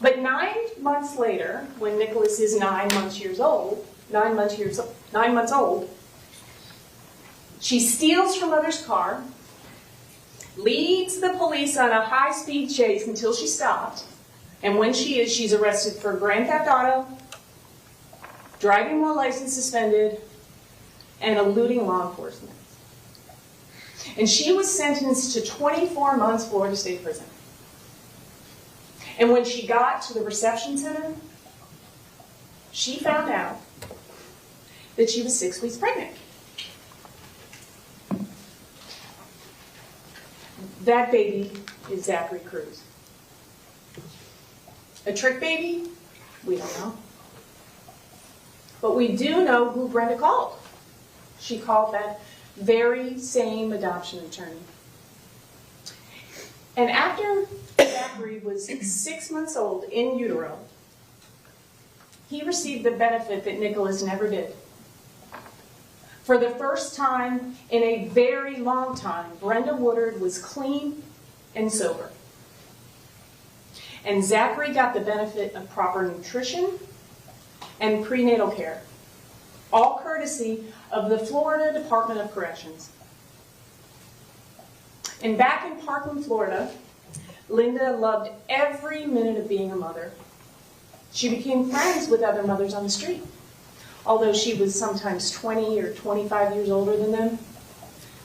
But 9 months later, when Nikolas is 9 months old, she steals her mother's car, leads the police on a high-speed chase until she stopped, and when she's arrested for grand theft auto, driving while license suspended, and eluding law enforcement. And she was sentenced to 24 months Florida State Prison. And when she got to the reception center, she found out that she was 6 weeks pregnant. That baby is Zachary Cruz. A trick baby? We don't know. But we do know who Brenda called. She called that very same adoption attorney. And after Zachary was 6 months old in utero, he received the benefit that Nikolas never did. For the first time in a very long time, Brenda Woodard was clean and sober. And Zachary got the benefit of proper nutrition and prenatal care, all courtesy of the Florida Department of Corrections. And back in Parkland, Florida, Linda loved every minute of being a mother. She became friends with other mothers on the street. Although she was sometimes 20 or 25 years older than them,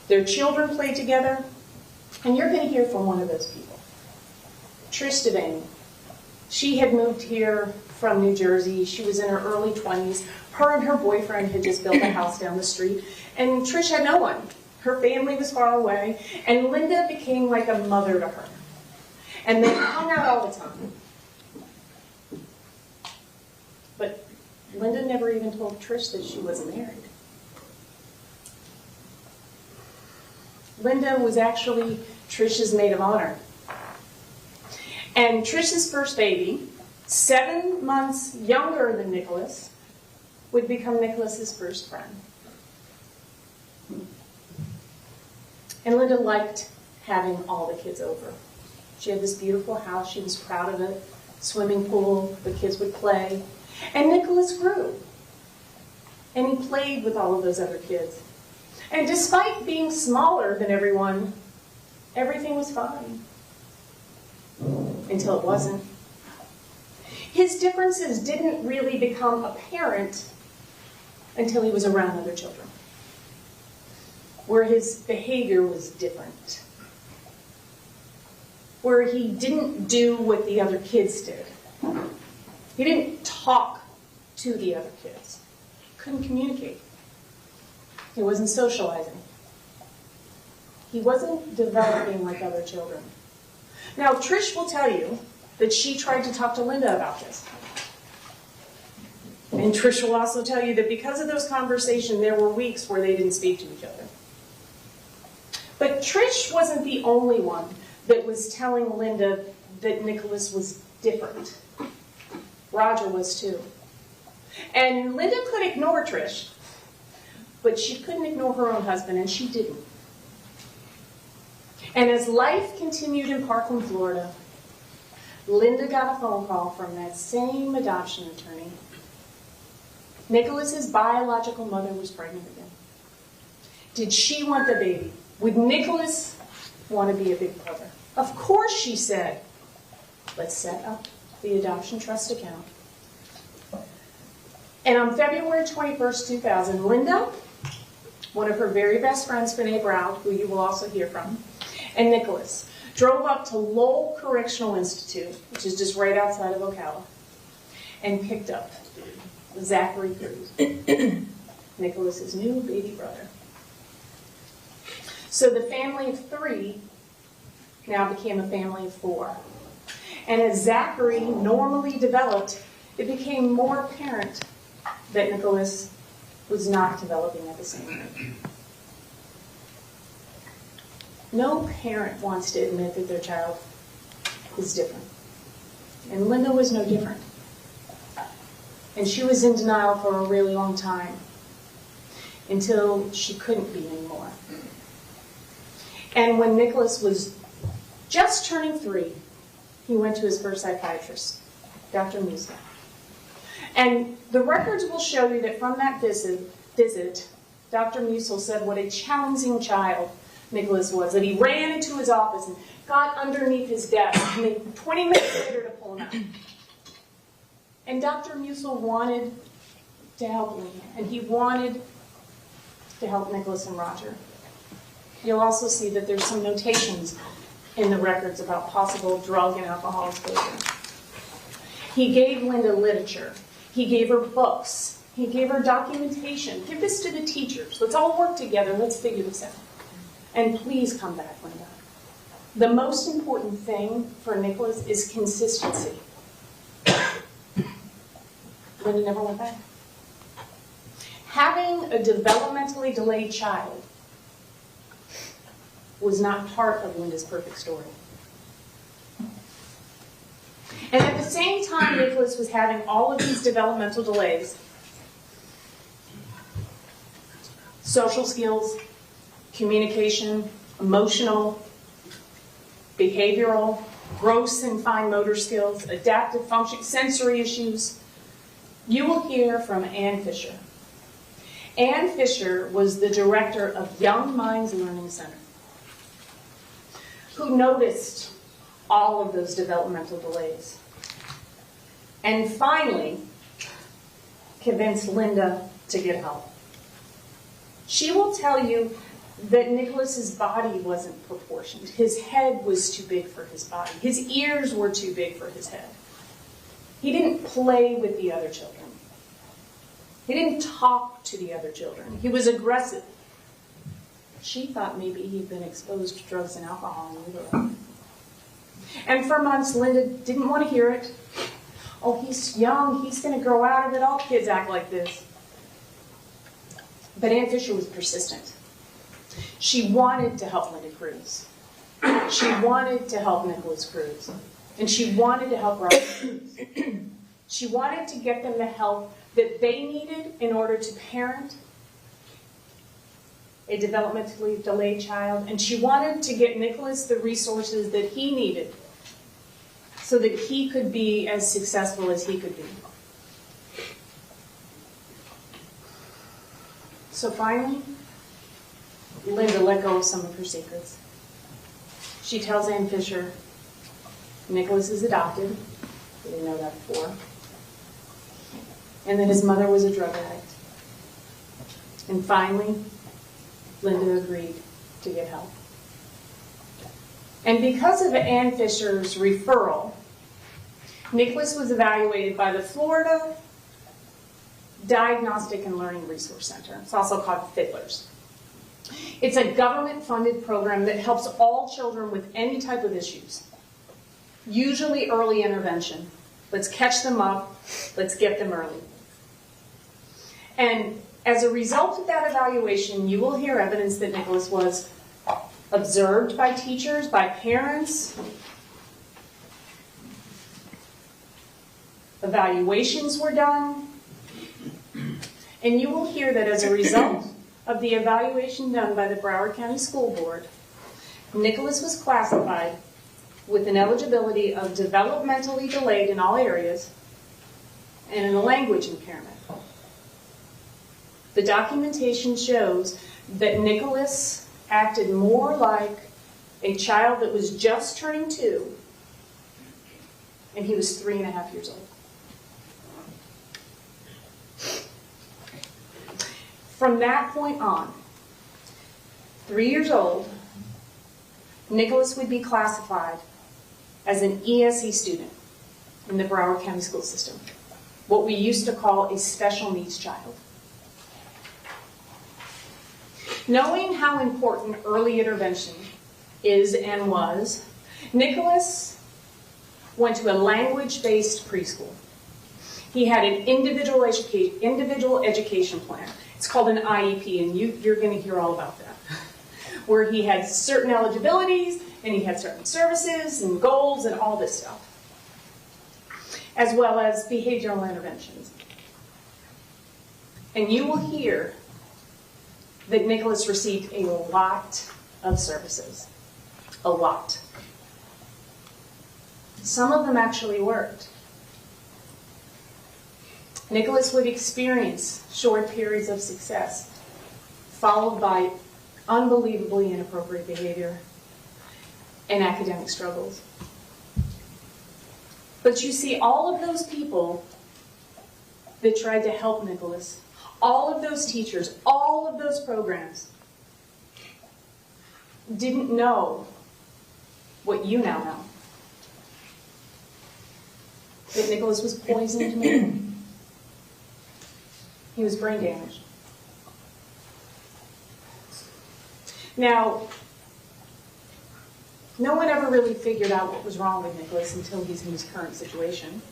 their children played together, and you're going to hear from one of those people. Trish Devaney. She had moved here from New Jersey. She was in her early 20s. Her and her boyfriend had just built a house down the street, and Trish had no one. Her family was far away, and Linda became like a mother to her. And they hung out all the time. But Linda never even told Trish that she wasn't married. Linda was actually Trish's maid of honor. And Trish's first baby, 7 months younger than Nikolas, would become Nikolas's first friend. And Linda liked having all the kids over. She had this beautiful house. She was proud of it. Swimming pool. The kids would play. And Nikolas grew. And he played with all of those other kids. And despite being smaller than everyone, everything was fine. Until it wasn't. His differences didn't really become apparent until he was around other children, where his behavior was different, where he didn't do what the other kids did. He didn't talk to the other kids, couldn't communicate. He wasn't socializing. He wasn't developing like other children. Now, Trish will tell you that she tried to talk to Linda about this. And Trish will also tell you that because of those conversations, there were weeks where they didn't speak to each other. But Trish wasn't the only one that was telling Linda that Nikolas was different. Roger was too. And Linda could ignore Trish, but she couldn't ignore her own husband, and she didn't. And as life continued in Parkland, Florida, Linda got a phone call from that same adoption attorney. Nikolas's biological mother was pregnant again. Did she want the baby? Would Nikolas want to be a big brother? Of course, she said. Let's set up the adoption trust account. And on February 21st, 2000, Linda, one of her very best friends, Renee Brown, who you will also hear from, and Nikolas drove up to Lowell Correctional Institute, which is just right outside of Ocala, and picked up Zachary Cruz, Nikolas's new baby brother. So the family of 3 now became a family of 4. And as Zachary normally developed, it became more apparent that Nikolas was not developing at the same rate. No parent wants to admit that their child is different. And Linda was no different. And she was in denial for a really long time, until she couldn't be anymore. And when Nikolas was just turning 3, he went to his first psychiatrist, Dr. Musil. And the records will show you that from that visit, Dr. Musil said what a challenging child Nikolas was, that he ran into his office and got underneath his desk, and then 20 minutes later to pull him out. And Dr. Musil wanted to help Linda, and he wanted to help Nikolas and Roger. You'll also see that there's some notations in the records about possible drug and alcohol exposure. He gave Linda literature. He gave her books. He gave her documentation. Give this to the teachers. Let's all work together. Let's figure this out. And please come back, Linda. The most important thing for Nikolas is consistency. Linda never went back. Having a developmentally delayed child was not part of Linda's perfect story. And at the same time Nikolas was having all of these developmental delays, social skills, communication, emotional, behavioral, gross and fine motor skills, adaptive function, sensory issues, you will hear from Ann Fisher. Ann Fisher was the director of Young Minds Learning Center, who noticed all of those developmental delays. and finally convinced Linda to get help. She will tell you that Nikolas's body wasn't proportioned. His head was too big for his body. His ears were too big for his head. He didn't play with the other children. He didn't talk to the other children. He was aggressive. She thought maybe he'd been exposed to drugs and alcohol in utero. And for months, Linda didn't want to hear it. Oh, he's young. He's going to grow out of it. All kids act like this. But Aunt Fisher was persistent. She wanted to help Linda Cruz. She wanted to help Nikolas Cruz. And she wanted to help Robert Cruz. She wanted to get them the help that they needed in order to parent a developmentally delayed child. And she wanted to get Nikolas the resources that he needed so that he could be as successful as he could be. So finally, Linda let go of some of her secrets. She tells Aunt Fisher Nikolas is adopted. We didn't know that before. And that his mother was a drug addict. And finally, Linda agreed to get help. And because of Aunt Fisher's referral, Nikolas was evaluated by the Florida Diagnostic and Learning Resource Center. It's also called Fiddlers. It's a government-funded program that helps all children with any type of issues. Usually early intervention. Let's catch them up. Let's get them early. And as a result of that evaluation, you will hear evidence that Nikolas was observed by teachers, by parents. Evaluations were done. And you will hear that as a result of the evaluation done by the Broward County School Board, Nikolas was classified with an eligibility of developmentally delayed in all areas and a language impairment. The documentation shows that Nikolas acted more like a child that was just turning 2, and he was 3.5 years old. From that point on, 3 years old, Nikolas would be classified as an ESE student in the Broward County school system, what we used to call a special needs child. Knowing how important early intervention is and was, Nikolas went to a language-based preschool. He had an individual education plan. It's called an IEP, and you're going to hear all about that, where he had certain eligibilities, and he had certain services and goals and all this stuff, as well as behavioral interventions. And you will hear that Nikolas received a lot of services. A lot. Some of them actually worked. Nikolas would experience short periods of success, followed by unbelievably inappropriate behavior and academic struggles. But you see, all of those people that tried to help Nikolas, all of those teachers, all of those programs, didn't know what you now know. That Nikolas was poisoned. He was brain damaged. Now, no one ever really figured out what was wrong with Nikolas until he's in his current situation.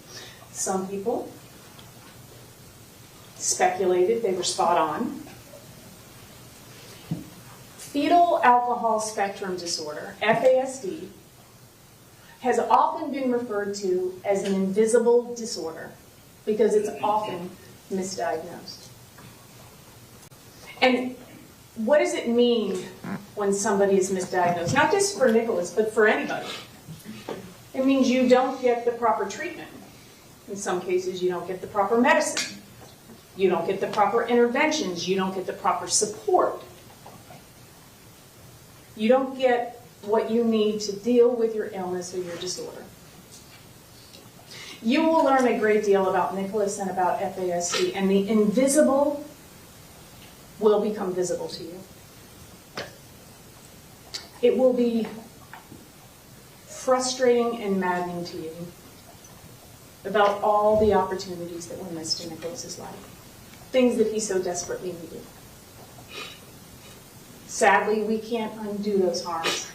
Some people speculated they were spot on. Fetal alcohol spectrum disorder, FASD, has often been referred to as an invisible disorder because it's often misdiagnosed. And what does it mean when somebody is misdiagnosed? Not just for Nikolas, but for anybody. It means you don't get the proper treatment. In some cases, you don't get the proper medicine. You don't get the proper interventions. You don't get the proper support. You don't get what you need to deal with your illness or your disorder. You will learn a great deal about Nikolas and about FASD, and the invisible will become visible to you. It will be frustrating and maddening to you about all the opportunities that were missed in Nikolas's life, things that he so desperately needed. Sadly, we can't undo those harms,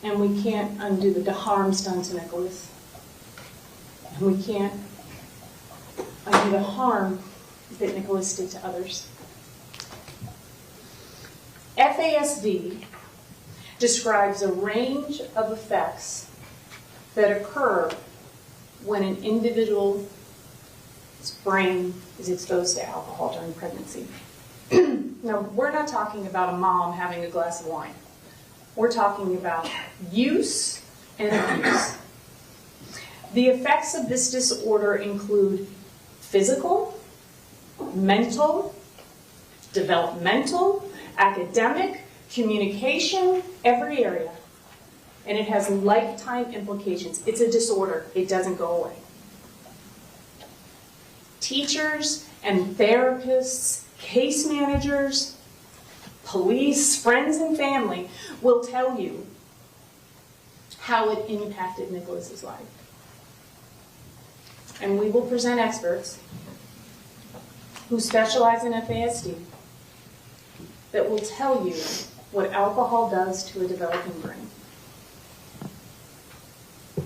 and we can't undo the harms done to Nikolas, and we can't undo the harm that Nikolas did to others. FASD describes a range of effects that occur when an individual's brain is exposed to alcohol during pregnancy. Now, we're not talking about a mom having a glass of wine. We're talking about use and abuse. The effects of this disorder include physical, mental, developmental, academic, communication, every area. And it has lifetime implications. It's a disorder. It doesn't go away. Teachers and therapists, case managers, police, friends and family will tell you how it impacted Nikolas's life. And we will present experts who specialize in FASD that will tell you what alcohol does to a developing brain.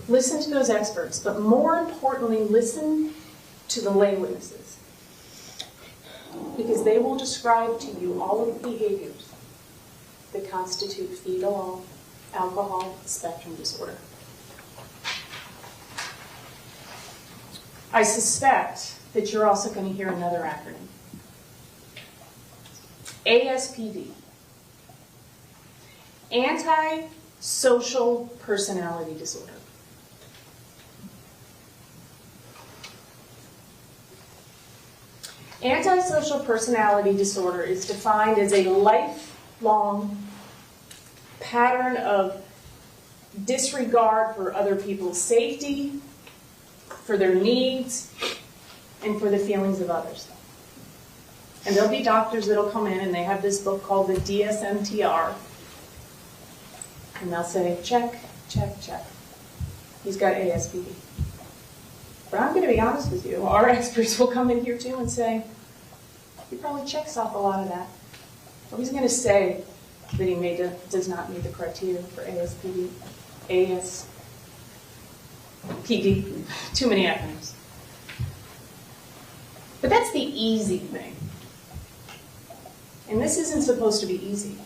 Listen to those experts, but more importantly, listen to the lay witnesses, because they will describe to you all of the behaviors that constitute fetal alcohol spectrum disorder. I suspect that you're also going to hear another acronym. ASPD. Antisocial personality disorder. Antisocial personality disorder is defined as a lifelong pattern of disregard for other people's safety, for their needs, and for the feelings of others. And there'll be doctors that'll come in and they have this book called the DSM-TR. And they'll say, check, check, check. He's got ASPD. But I'm going to be honest with you, our experts will come in here too and say, he probably checks off a lot of that. Or he's going to say that he does not meet the criteria for ASPD. ASPD. Too many acronyms. But that's the easy thing. And this isn't supposed to be easy.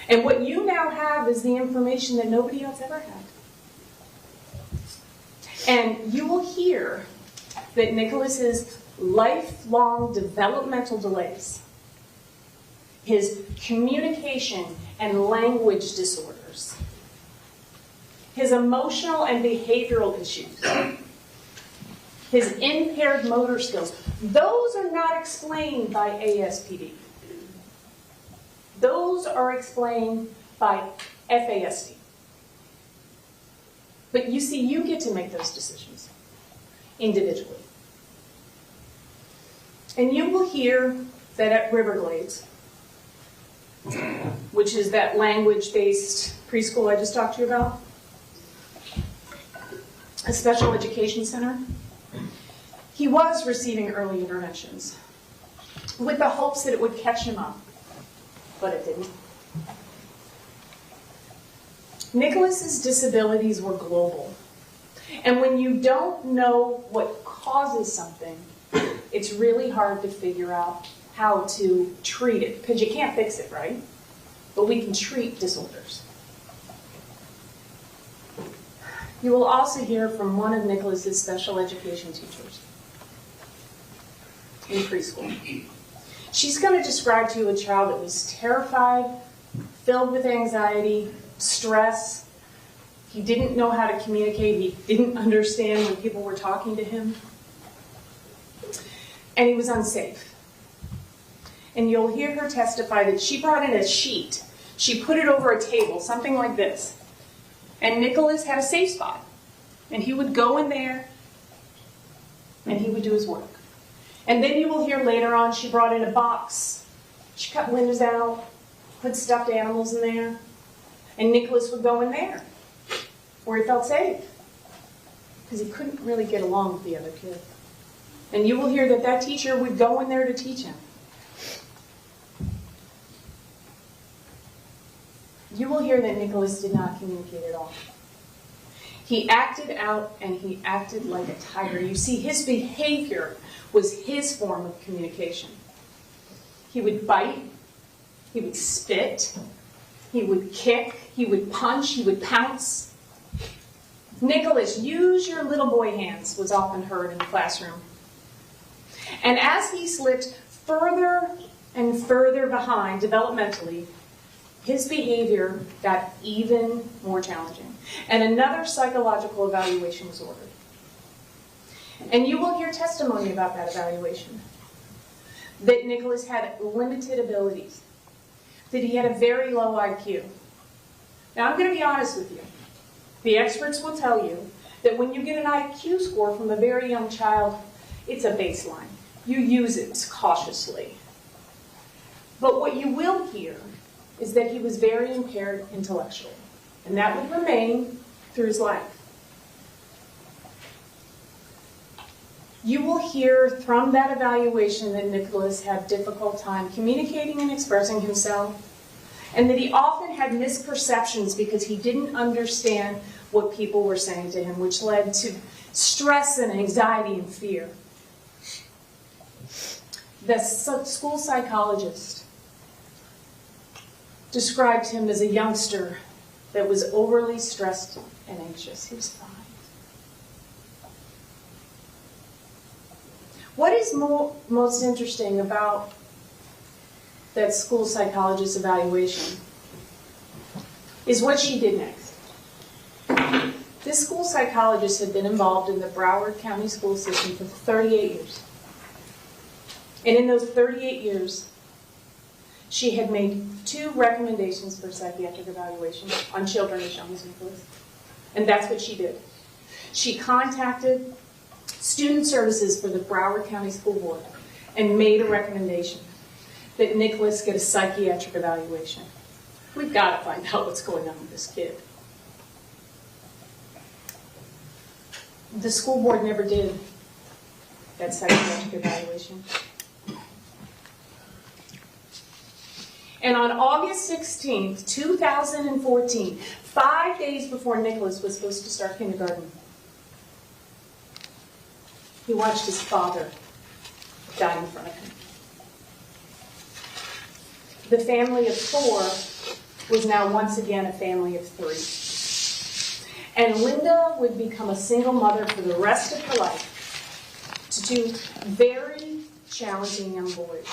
And what you now have is the information that nobody else ever had. And you will hear that Nikolas's lifelong developmental delays, his communication and language disorders, his emotional and behavioral issues, his impaired motor skills, those are not explained by ASPD. Those are explained by FASD. But you see, you get to make those decisions individually. And you will hear that at Riverglades, which is that language-based preschool I just talked to you about, a special education center, he was receiving early interventions with the hopes that it would catch him up, but it didn't. Nikolas's disabilities were global. And when you don't know what causes something, it's really hard to figure out how to treat it, because you can't fix it, right? But we can treat disorders. You will also hear from one of Nikolas's special education teachers in preschool. She's going to describe to you a child that was terrified, filled with anxiety, stress. He didn't know how to communicate. He didn't understand when people were talking to him. And he was unsafe. And you'll hear her testify that she brought in a sheet. She put it over a table, something like this. And Nikolas had a safe spot. And he would go in there and he would do his work. And then you will hear later on she brought in a box. She cut windows out, put stuffed animals in there, and Nikolas would go in there where he felt safe because he couldn't really get along with the other kids. And you will hear that that teacher would go in there to teach him. You will hear that Nikolas did not communicate at all. He acted out and he acted like a tiger. You see, his behavior was his form of communication. He would bite, he would spit, he would kick, he would punch, he would pounce. Nikolas, use your little boy hands, was often heard in the classroom. And as he slipped further and further behind developmentally, his behavior got even more challenging. And another psychological evaluation was ordered. And you will hear testimony about that evaluation. That Nikolas had limited abilities. That he had a very low IQ. Now I'm going to be honest with you. The experts will tell you that when you get an IQ score from a very young child, it's a baseline. You use it cautiously. But what you will hear is that he was very impaired intellectually. And that would remain through his life. You will hear from that evaluation that Nikolas had a difficult time communicating and expressing himself, and that he often had misperceptions because he didn't understand what people were saying to him, which led to stress and anxiety and fear. The school psychologist described him as a youngster that was overly stressed and anxious. He was fine. What is most interesting about that school psychologist's evaluation is what she did next. This school psychologist had been involved in the Broward County school system for 38 years. And in those 38 years, she had made 2 recommendations for psychiatric evaluation on children as young as Nikolas. And that's what she did. She contacted Student Services for the Broward County School Board and made a recommendation that Nikolas get a psychiatric evaluation. We've got to find out what's going on with this kid. The school board never did that psychiatric evaluation. And on August 16th, 2014, 5 days before Nikolas was supposed to start kindergarten, he watched his father die in front of him. The family of 4 was now once again a family of 3. And Linda would become a single mother for the rest of her life to 2 very challenging young boys.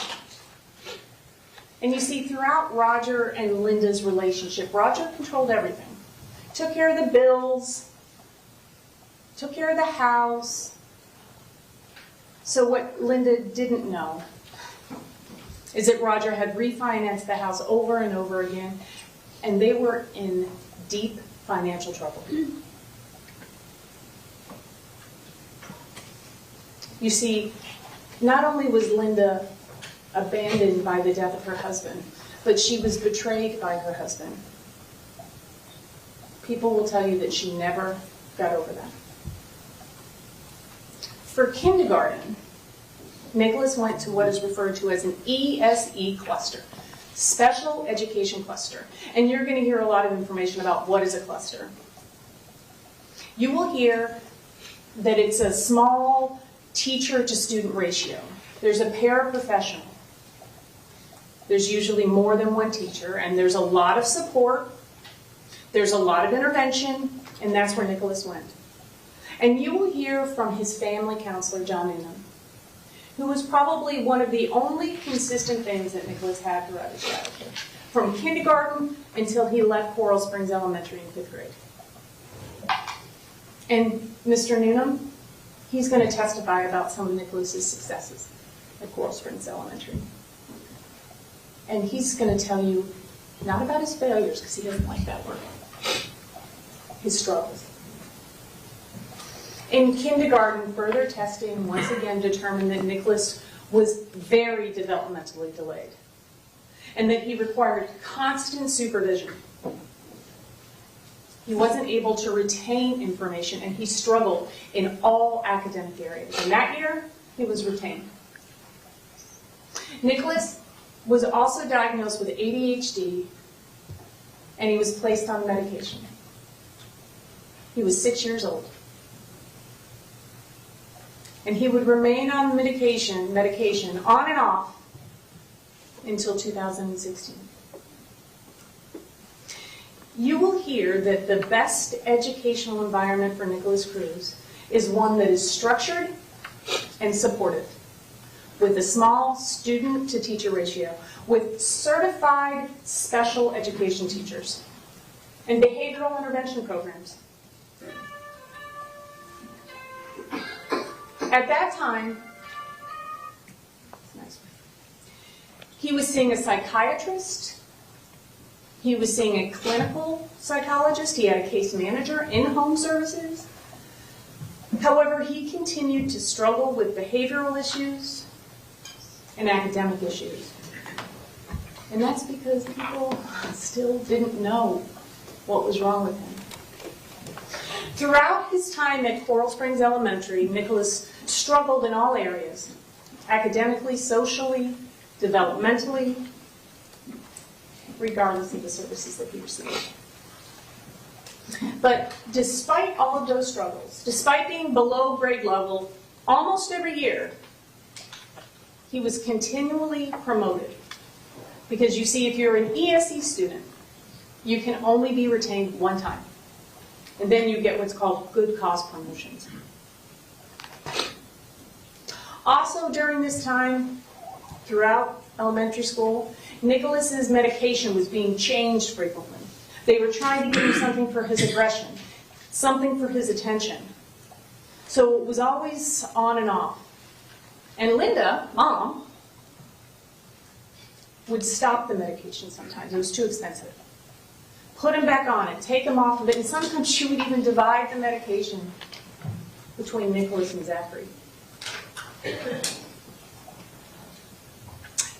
And you see, throughout Roger and Linda's relationship, Roger controlled everything. Took care of the bills, took care of the house. So what Linda didn't know is that Roger had refinanced the house over and over again, and they were in deep financial trouble. You see, not only was Linda abandoned by the death of her husband, but she was betrayed by her husband. People will tell you that she never got over that. For kindergarten, Nikolas went to what is referred to as an ESE cluster, Special Education Cluster. And you're going to hear a lot of information about what is a cluster. You will hear that it's a small teacher-to-student ratio. There's a paraprofessional. There's usually more than one teacher, and there's a lot of support. There's a lot of intervention, and that's where Nikolas went. And you will hear from his family counselor, John Noonan, who was probably one of the only consistent things that Nikolas had throughout his childhood, from kindergarten until he left Coral Springs Elementary in 5th grade. And Mr. Noonan, he's going to testify about some of Nikolas's successes at Coral Springs Elementary. And he's going to tell you not about his failures, because he doesn't like that word, his struggles. In kindergarten, further testing once again determined that Nikolas was very developmentally delayed and that he required constant supervision. He wasn't able to retain information and he struggled in all academic areas. And that year, he was retained. Nikolas was also diagnosed with ADHD and he was placed on medication. He was 6 years old. And he would remain on medication on and off until 2016. You will hear that the best educational environment for Nikolas Cruz is one that is structured and supportive, with a small student-to-teacher ratio, with certified special education teachers, and behavioral intervention programs. At that time, he was seeing a psychiatrist, he was seeing a clinical psychologist, he had a case manager in home services. However, he continued to struggle with behavioral issues and academic issues. And that's because people still didn't know what was wrong with him. Throughout his time at Coral Springs Elementary, Nikolas struggled in all areas, academically, socially, developmentally, regardless of the services that he received. But despite all of those struggles, despite being below grade level almost every year, he was continually promoted. Because you see, if you're an ESE student, you can only be retained one time. And then you get what's called good cause promotions. Also during this time, throughout elementary school, Nikolas's medication was being changed frequently. They were trying to give him something for his aggression, something for his attention. So it was always on and off. And Linda, mom, would stop the medication sometimes. It was too expensive. Put him back on it, take him off of it, and sometimes she would even divide the medication between Nikolas and Zachary.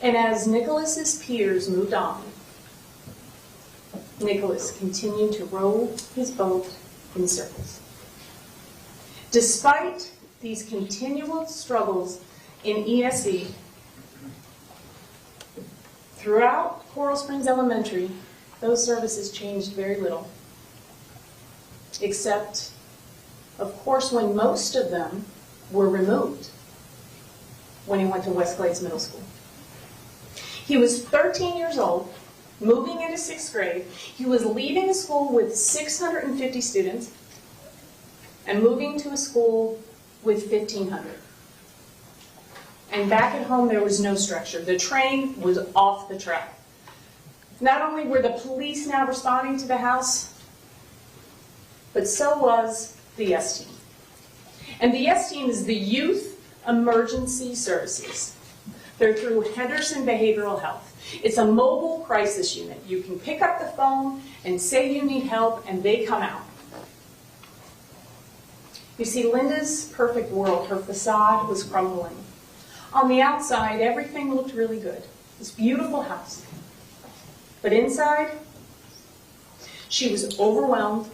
And as Nikolas's peers moved on, Nikolas continued to row his boat in circles. Despite these continual struggles in ESE, throughout Coral Springs Elementary, those services changed very little. Except, of course, when most of them were removed when he went to West Glades Middle School. He was 13 years old, moving into 6th grade. He was leaving a school with 650 students and moving to a school with 1,500. And back at home, there was no structure. The train was off the track. Not only were the police now responding to the house, but so was the YES team. And the YES team is the Youth Emergency Services. They're through Henderson Behavioral Health. It's a mobile crisis unit. You can pick up the phone and say you need help, and they come out. You see, Linda's perfect world, her facade was crumbling. On the outside, everything looked really good. This beautiful house. But inside, she was overwhelmed,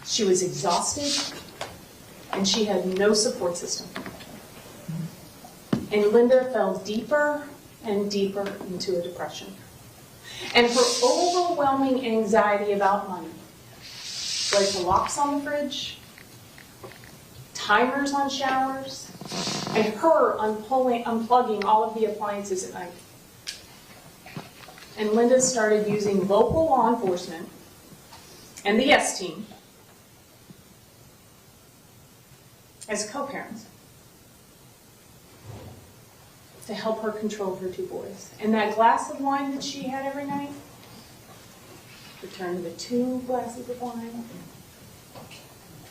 she was exhausted, and she had no support system. And Linda fell deeper and deeper into a depression. And her overwhelming anxiety about money led to locks on the fridge, timers on showers, and her unplugging all of the appliances at night. And Linda started using local law enforcement and the YES team as co-parents to help her control her 2 boys. And that glass of wine that she had every night would turn into 2 glasses of wine,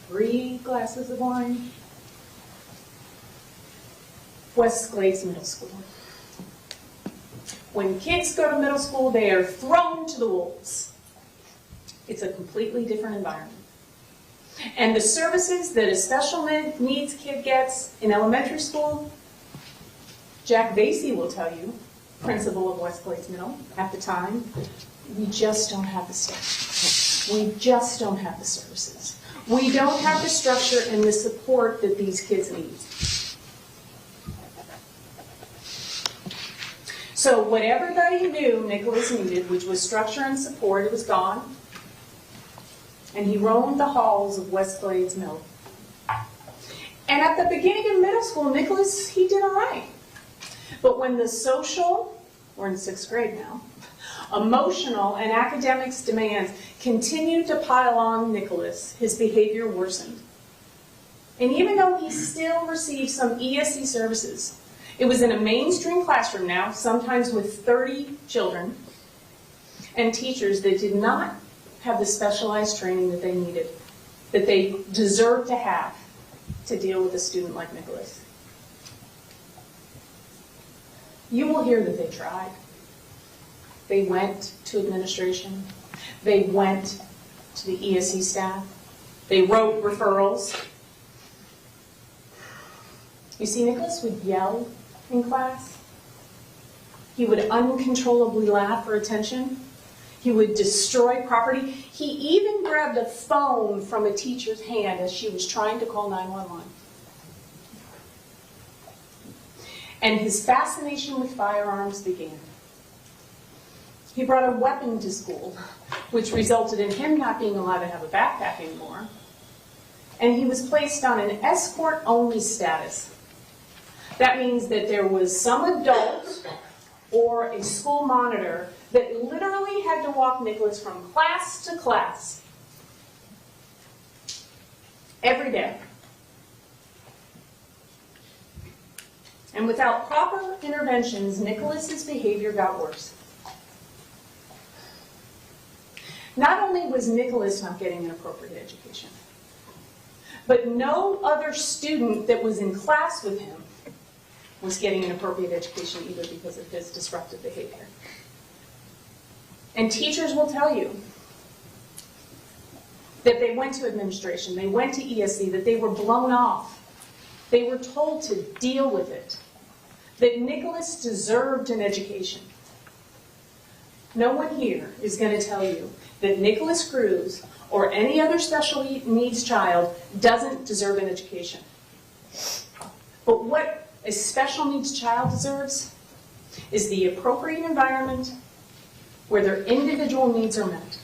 3 glasses of wine. West Glades Middle School. When kids go to middle school, they are thrown to the wolves. It's a completely different environment. And the services that a special needs kid gets in elementary school, Jack Vasey will tell you, principal of West Glades Middle at the time, we just don't have the staff. We just don't have the services. We don't have the structure and the support that these kids need. So what everybody knew Nikolas needed, which was structure and support, it was gone. And he roamed the halls of West Glades Middle. And at the beginning of middle school, Nikolas, he did all right. But when the social, we're in 6th grade now, emotional and academics demands continued to pile on Nikolas, his behavior worsened. And even though he still received some ESC services, it was in a mainstream classroom now, sometimes with 30 children, and teachers that did not have the specialized training that they needed, that they deserved to have to deal with a student like Nikolas. You will hear that they tried. They went to administration. They went to the ESC staff. They wrote referrals. You see, Nikolas would yell in class. He would uncontrollably laugh for attention. He would destroy property. He even grabbed a phone from a teacher's hand as she was trying to call 911. And his fascination with firearms began. He brought a weapon to school, which resulted in him not being allowed to have a backpack anymore. And he was placed on an escort-only status. That means that there was some adult or a school monitor that literally had to walk Nikolas from class to class every day. And without proper interventions, Nikolas's behavior got worse. Not only was Nikolas not getting an appropriate education, but no other student that was in class with him was getting an appropriate education either because of his disruptive behavior. And teachers will tell you that they went to administration, they went to ESC, that they were blown off. They were told to deal with it, that Nikolas deserved an education. No one here is going to tell you that Nikolas Cruz or any other special needs child doesn't deserve an education. But what a special needs child deserves is the appropriate environment where their individual needs are met.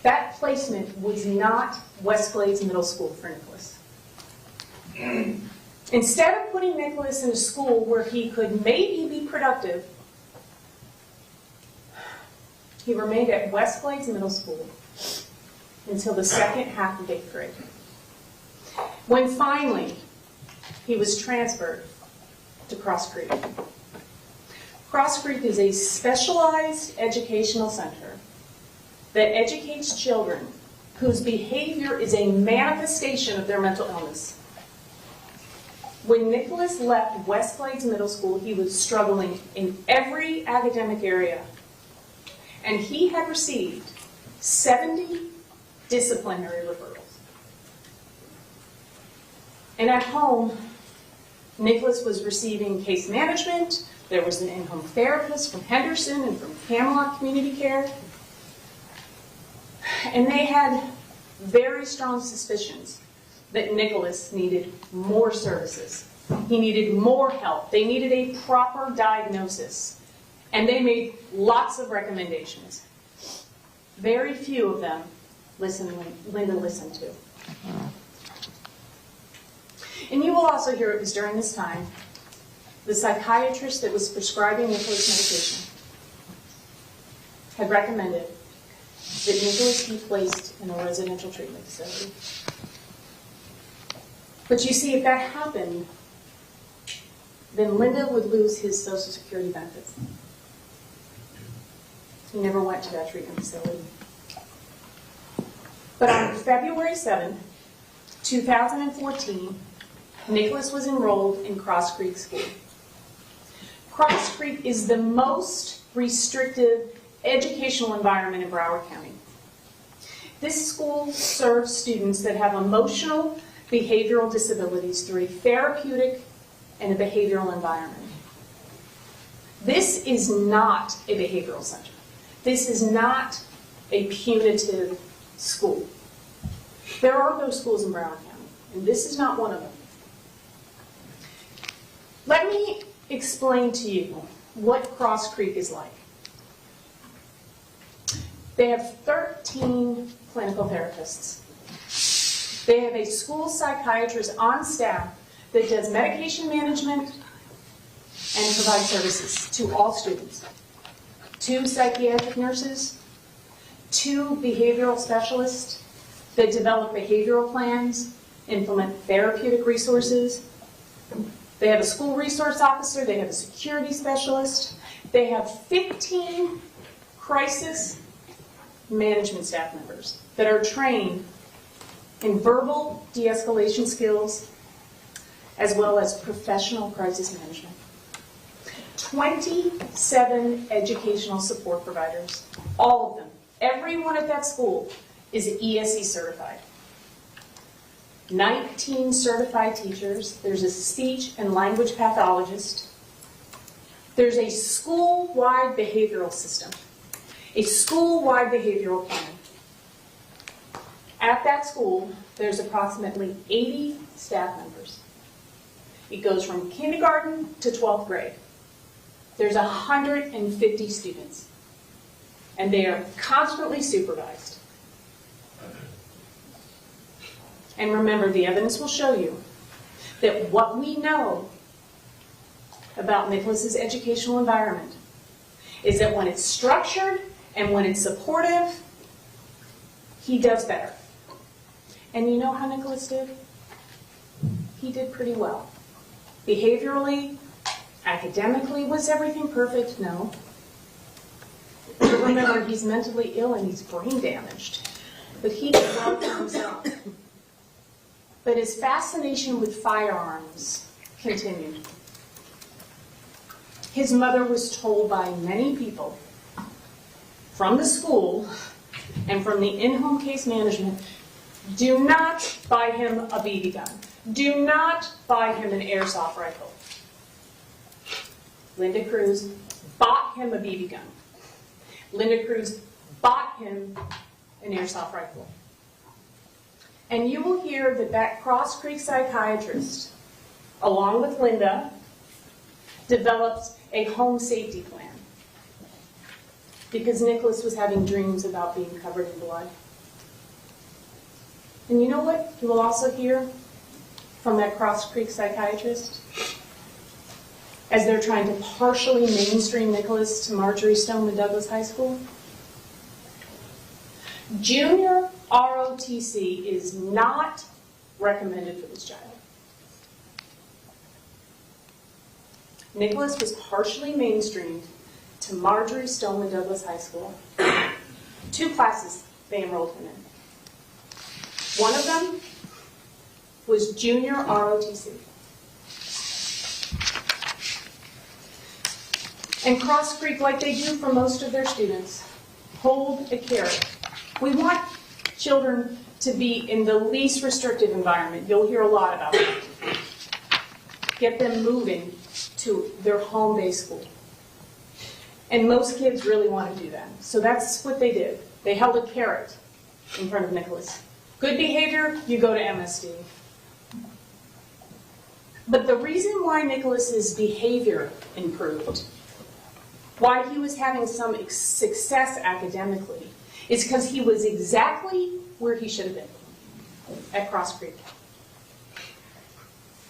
That placement was not West Glades Middle School for Nikolas. Instead of putting Nikolas in a school where he could maybe be productive, he remained at West Glades Middle School until the second half of 8th grade. When finally he was transferred to Cross Creek. Cross Creek is a specialized educational center that educates children whose behavior is a manifestation of their mental illness. When Nikolas left West Glades Middle School, he was struggling in every academic area. And he had received 70 disciplinary referrals. And at home, Nikolas was receiving case management. There was an in-home therapist from Henderson and from Camelot Community Care. And they had very strong suspicions that Nikolas needed more services. He needed more help. They needed a proper diagnosis. And they made lots of recommendations. Very few of them Linda listened to. And you will also hear it was during this time, the psychiatrist that was prescribing Nikolas medication had recommended that Nikolas be placed in a residential treatment facility. But you see, if that happened, then Linda would lose his Social Security benefits. He never went to that treatment facility. But on February 7th, 2014, Nikolas was enrolled in Cross Creek School. Cross Creek is the most restrictive educational environment in Broward County. This school serves students that have emotional, behavioral disabilities through a therapeutic and a behavioral environment. This is not a behavioral center. This is not a punitive school. There are those schools in Broward County, and this is not one of them. Let me explain to you what Cross Creek is like. They have 13 clinical therapists. They have a school psychiatrist on staff that does medication management and provides services to all students. 2 psychiatric nurses, 2 behavioral specialists that develop behavioral plans, implement therapeutic resources. They have a school resource officer, they have a security specialist, they have 15 crisis management staff members that are trained in verbal de-escalation skills as well as professional crisis management. 27 educational support providers, all of them. Everyone at that school is ESE certified. 19 certified teachers. There's a speech and language pathologist. There's a school-wide behavioral system, a school-wide behavioral plan. At that school, there's approximately 80 staff members. It goes from kindergarten to 12th grade. There's 150 students, and they are constantly supervised. And remember, the evidence will show you that what we know about Nikolas's educational environment is that when it's structured and when it's supportive, he does better. And you know how Nikolas did? He did pretty well. Behaviorally, academically, was everything perfect? No. But remember, he's mentally ill and he's brain damaged. But he did well for himself. But his fascination with firearms continued. His mother was told by many people from the school and from the in-home case management, do not buy him a BB gun. Do not buy him an airsoft rifle. Linda Cruz bought him a BB gun. Linda Cruz bought him an airsoft rifle. And you will hear that Cross Creek psychiatrist, along with Linda, developed a home safety plan because Nikolas was having dreams about being covered in blood. And you know what you will also hear from that Cross Creek psychiatrist? As they're trying to partially mainstream Nikolas to Marjorie Stoneman Douglas High School. Junior ROTC is not recommended for this child. Nikolas was partially mainstreamed to Marjorie Stoneman Douglas High School. 2 classes they enrolled him in. One of them was junior ROTC. And Cross Creek, like they do for most of their students, hold a carrot. We want children to be in the least restrictive environment. You'll hear a lot about that. Get them moving to their home-based school. And most kids really want to do that. So that's what they did. They held a carrot in front of Nikolas. Good behavior, you go to MSD. But the reason why Nikolas's behavior improved, why he was having some success academically, is because he was exactly where he should have been, at Cross Creek.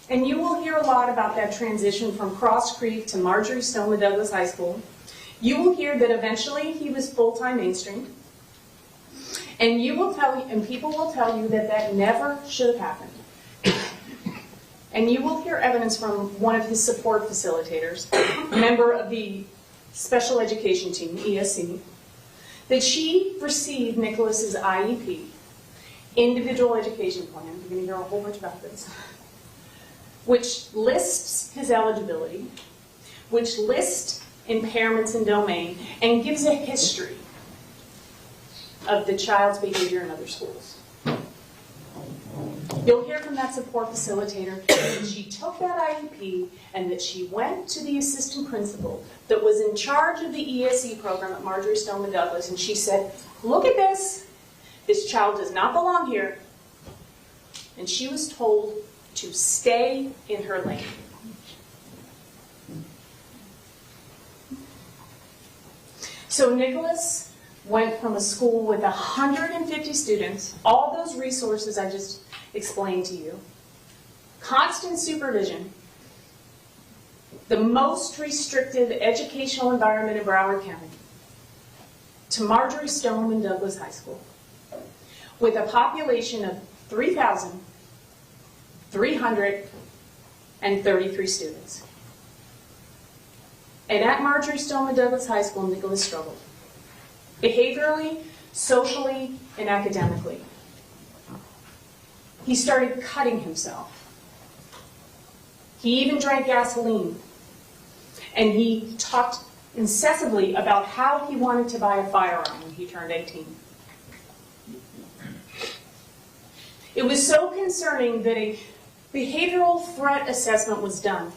And you will hear a lot about that transition from Cross Creek to Marjorie Stoneman Douglas High School. You will hear that eventually he was full-time mainstream. And you will tell, and people will tell you that that never should have happened. And you will hear evidence from one of his support facilitators, a member of the special education team, ESE, that she received Nikolas's IEP, individual education plan. You're going to hear a whole bunch about this, which lists his eligibility, which lists impairments in domain, and gives a history of the child's behavior in other schools. You'll hear from that support facilitator that she took that IEP and that she went to the assistant principal that was in charge of the ESE program at Marjorie Stoneman Douglas, and she said, look at this. This child does not belong here. And she was told to stay in her lane. So Nikolas went from a school with 150 students, all those resources I just explained to you, constant supervision, the most restrictive educational environment in Broward County, to Marjorie Stoneman Douglas High School, with a population of 3,333 students. And at Marjorie Stoneman Douglas High School, Nikolas struggled. Behaviorally, socially, and academically. He started cutting himself. He even drank gasoline. And he talked incessantly about how he wanted to buy a firearm when he turned 18. It was so concerning that a behavioral threat assessment was done,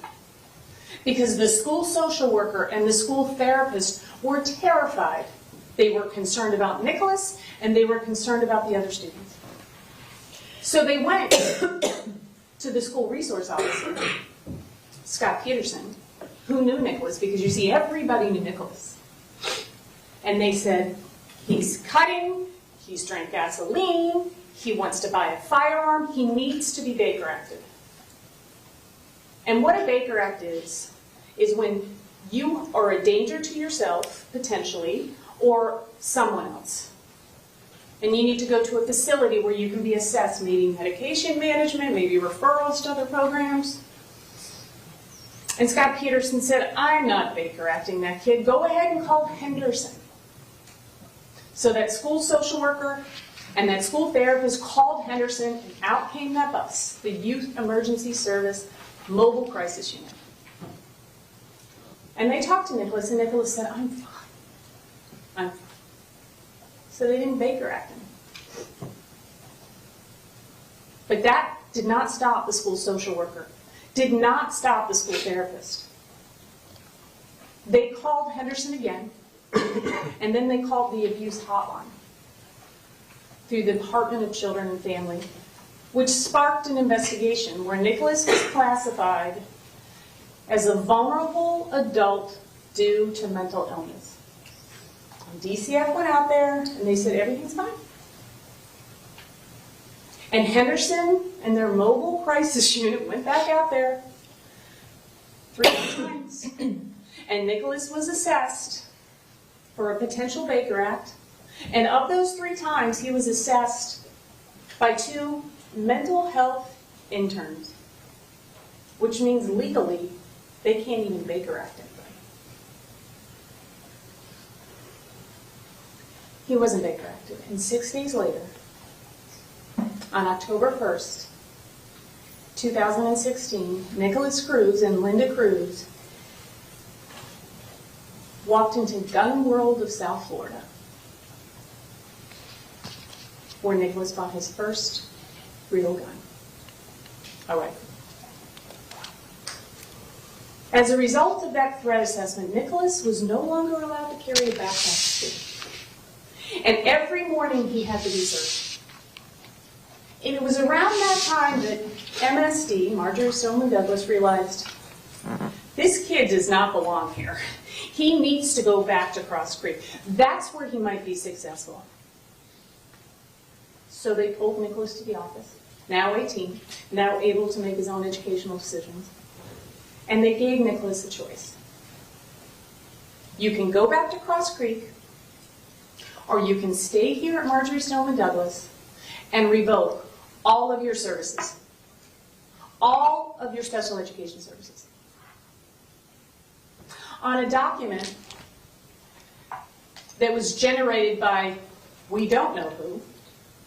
because the school social worker and the school therapist were terrified. They were concerned about Nikolas, and they were concerned about the other students. So they went to the school resource officer, Scott Peterson, who knew Nikolas, because you see, everybody knew Nikolas. And they said, he's cutting, he's drank gasoline, he wants to buy a firearm, he needs to be Baker Acted. And what a Baker Act is when you are a danger to yourself, potentially, or someone else. And you need to go to a facility where you can be assessed, maybe medication management, maybe referrals to other programs. And Scott Peterson said, I'm not Baker Acting that kid. Go ahead and call Henderson. So that school social worker and that school therapist called Henderson, and out came that bus, the Youth Emergency Service Mobile Crisis Unit. And they talked to Nikolas, and Nikolas said, I'm fine. I'm fine. So they didn't Baker Act him. But that did not stop the school social worker, did not stop the school therapist. They called Henderson again, and then they called the abuse hotline through the Department of Children and Family, which sparked an investigation where Nikolas was classified as a vulnerable adult due to mental illness. And DCF went out there and they said everything's fine. And Henderson and their mobile crisis unit went back out there 3 times. And Nikolas was assessed for a potential Baker Act. And of those 3 times, he was assessed by 2 mental health interns, which means legally they can't even Baker Act anybody. He wasn't Baker Acted. And 6 days later, on October 1st, 2016, Nikolas Cruz and Linda Cruz walked into Gun World of South Florida, where Nikolas bought his first real gun, a rifle. As a result of that threat assessment, Nikolas was no longer allowed to carry a backpack to school. And every morning he had to be searched. And it was around that time that MSD, Marjorie Stoneman Douglas, realized this kid does not belong here. He needs to go back to Cross Creek. That's where he might be successful. So they pulled Nikolas to the office, now 18, now able to make his own educational decisions. And they gave Nikolas a choice. You can go back to Cross Creek, or you can stay here at Marjorie Stoneman Douglas and revoke all of your services, all of your special education services. On a document that was generated by we don't know who,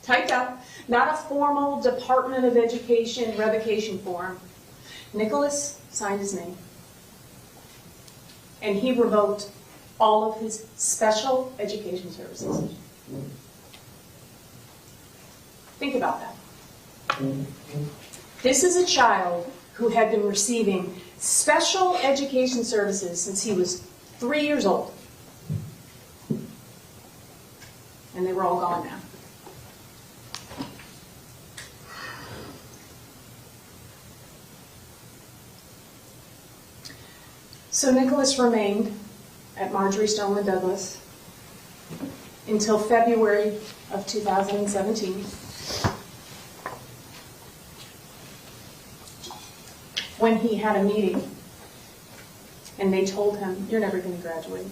typed up, not a formal Department of Education revocation form, Nikolas signed his name. And he revoked all of his special education services. Think about that. This is a child who had been receiving special education services since he was 3 years old. And they were all gone now. So Nikolas remained at Marjorie Stoneman Douglas until February of 2017, when he had a meeting and they told him, "You're never going to graduate.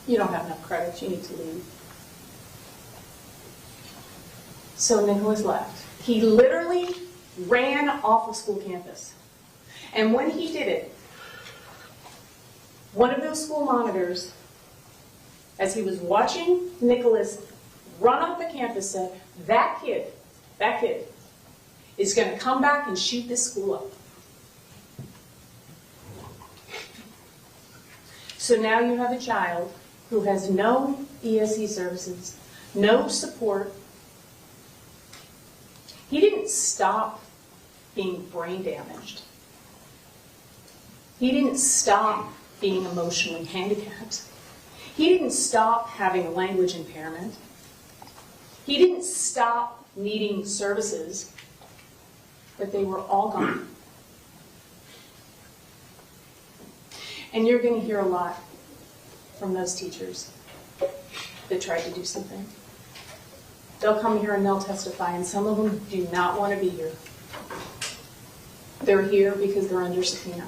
You don't have enough credits. You need to leave." So Nikolas left. He literally ran off of school campus. And when he did it, one of those school monitors, as he was watching Nikolas run off the campus, said, that kid is going to come back and shoot this school up. So now you have a child who has no ESE services, no support. He didn't stop being brain damaged. He didn't stop being emotionally handicapped. He didn't stop having a language impairment. He didn't stop needing services, but they were all gone. And you're going to hear a lot from those teachers that tried to do something. They'll come here and they'll testify, and some of them do not want to be here. They're here because they're under subpoena.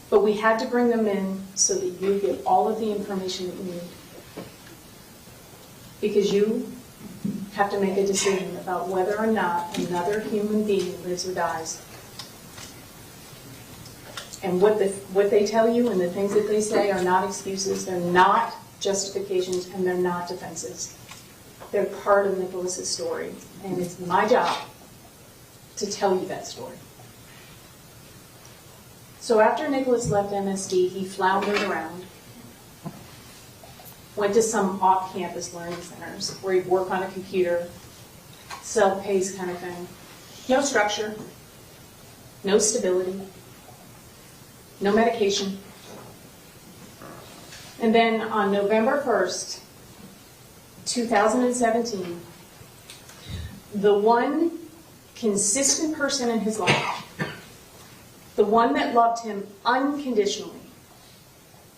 But we had to bring them in so that you get all of the information that you need. Because you have to make a decision about whether or not another human being lives or dies. And what they tell you and the things that they say are not excuses, they're not justifications, and they're not defenses. They're part of Nikolas's story, and it's my job to tell you that story. So after Nikolas left MSD, he floundered around, went to some off-campus learning centers where he'd work on a computer, self-paced kind of thing. No structure, no stability, no medication. And then on November 1st, 2017, the one consistent person in his life, the one that loved him unconditionally,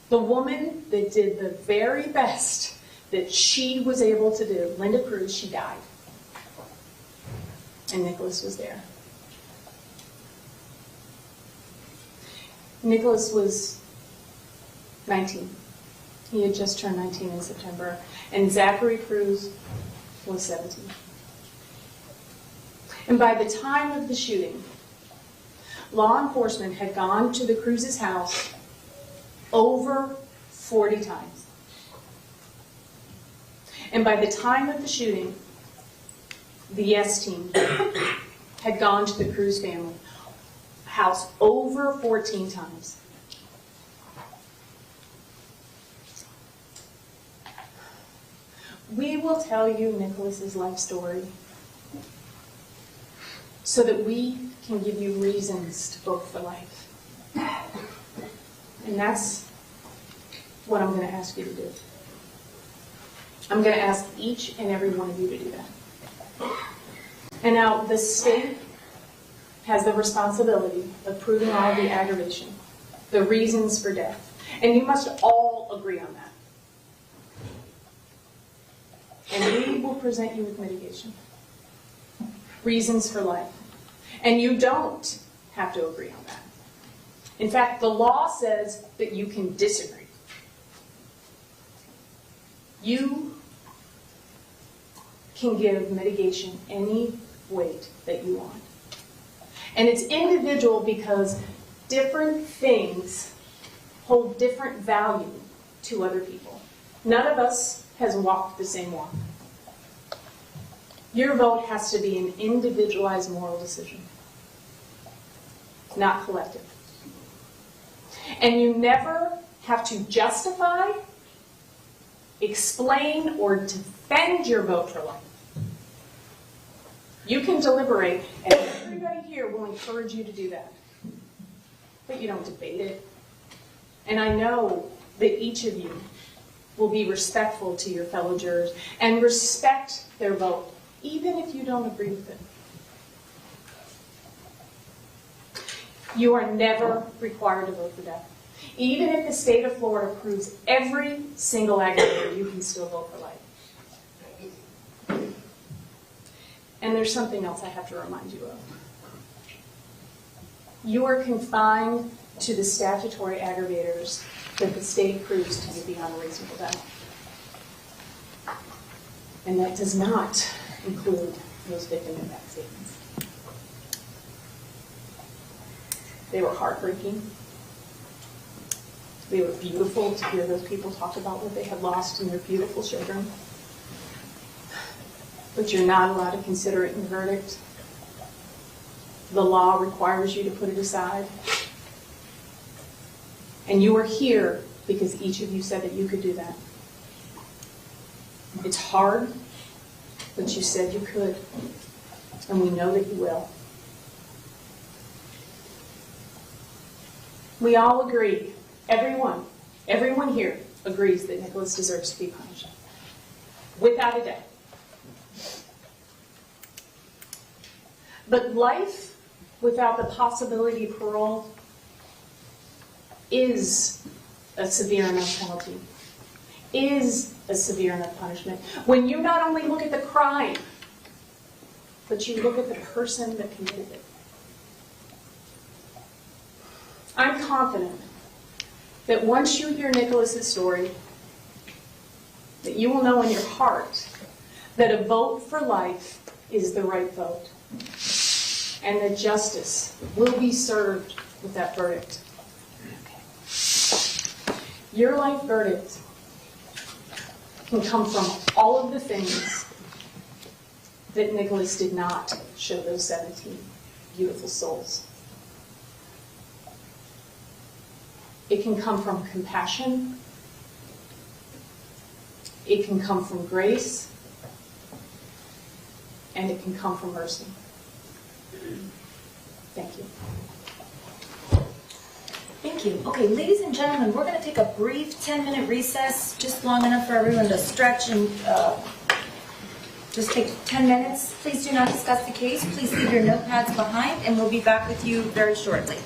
the woman that did the very best that she was able to do, Linda Cruz, she died. And Nikolas was there. Nikolas was 19. He had just turned 19 in September. And Zachary Cruz was 17. And by the time of the shooting, law enforcement had gone to the Cruz's house over 40 times. And by the time of the shooting, the YES team had gone to the Cruz family house over 14 times. We will tell you Nikolas's life story so that we can give you reasons to vote for life. And that's what I'm going to ask you to do. I'm going to ask each and every one of you to do that. And now the state has the responsibility of proving all the aggravation, the reasons for death. And you must all agree on that. And we will present you with mitigation. Reasons for life. And you don't have to agree on that. In fact, the law says that you can disagree. You can give mitigation any weight that you want. And it's individual because different things hold different value to other people. None of us has walked the same walk. Your vote has to be an individualized moral decision, not collective. And you never have to justify, explain, or defend your vote for life. You can deliberate, and everybody here will encourage you to do that. But you don't debate it. And I know that each of you will be respectful to your fellow jurors and respect their vote, even if you don't agree with it. You are never required to vote for death. Even if the state of Florida approves every single aggravator, you can still vote for life. And there's something else I have to remind you of. You are confined to the statutory aggravators that the state approves to you beyond a reasonable doubt. And that does not include those victim impact statements. They were heartbreaking. They were beautiful to hear those people talk about what they had lost in their beautiful children. But you're not allowed to consider it in the verdict. The law requires you to put it aside. And you are here because each of you said that you could do that. It's hard, but you said you could. And we know that you will. We all agree, everyone here agrees that Nikolas deserves to be punished. Without a doubt. But life without the possibility of parole is a severe enough penalty, is a severe enough punishment. When you not only look at the crime, but you look at the person that committed it. I'm confident that once you hear Nikolas's story, that you will know in your heart that a vote for life is the right vote, and that justice will be served with that verdict. Your life verdict can come from all of the things that Nikolas did not show those 17 beautiful souls. It can come from compassion. It can come from grace. And it can come from mercy. Thank you. Thank you. Okay, ladies and gentlemen, we're going to take a brief 10-minute recess, just long enough for everyone to stretch and just take 10 minutes. Please do not discuss the case. Please leave your notepads behind, and we'll be back with you very shortly.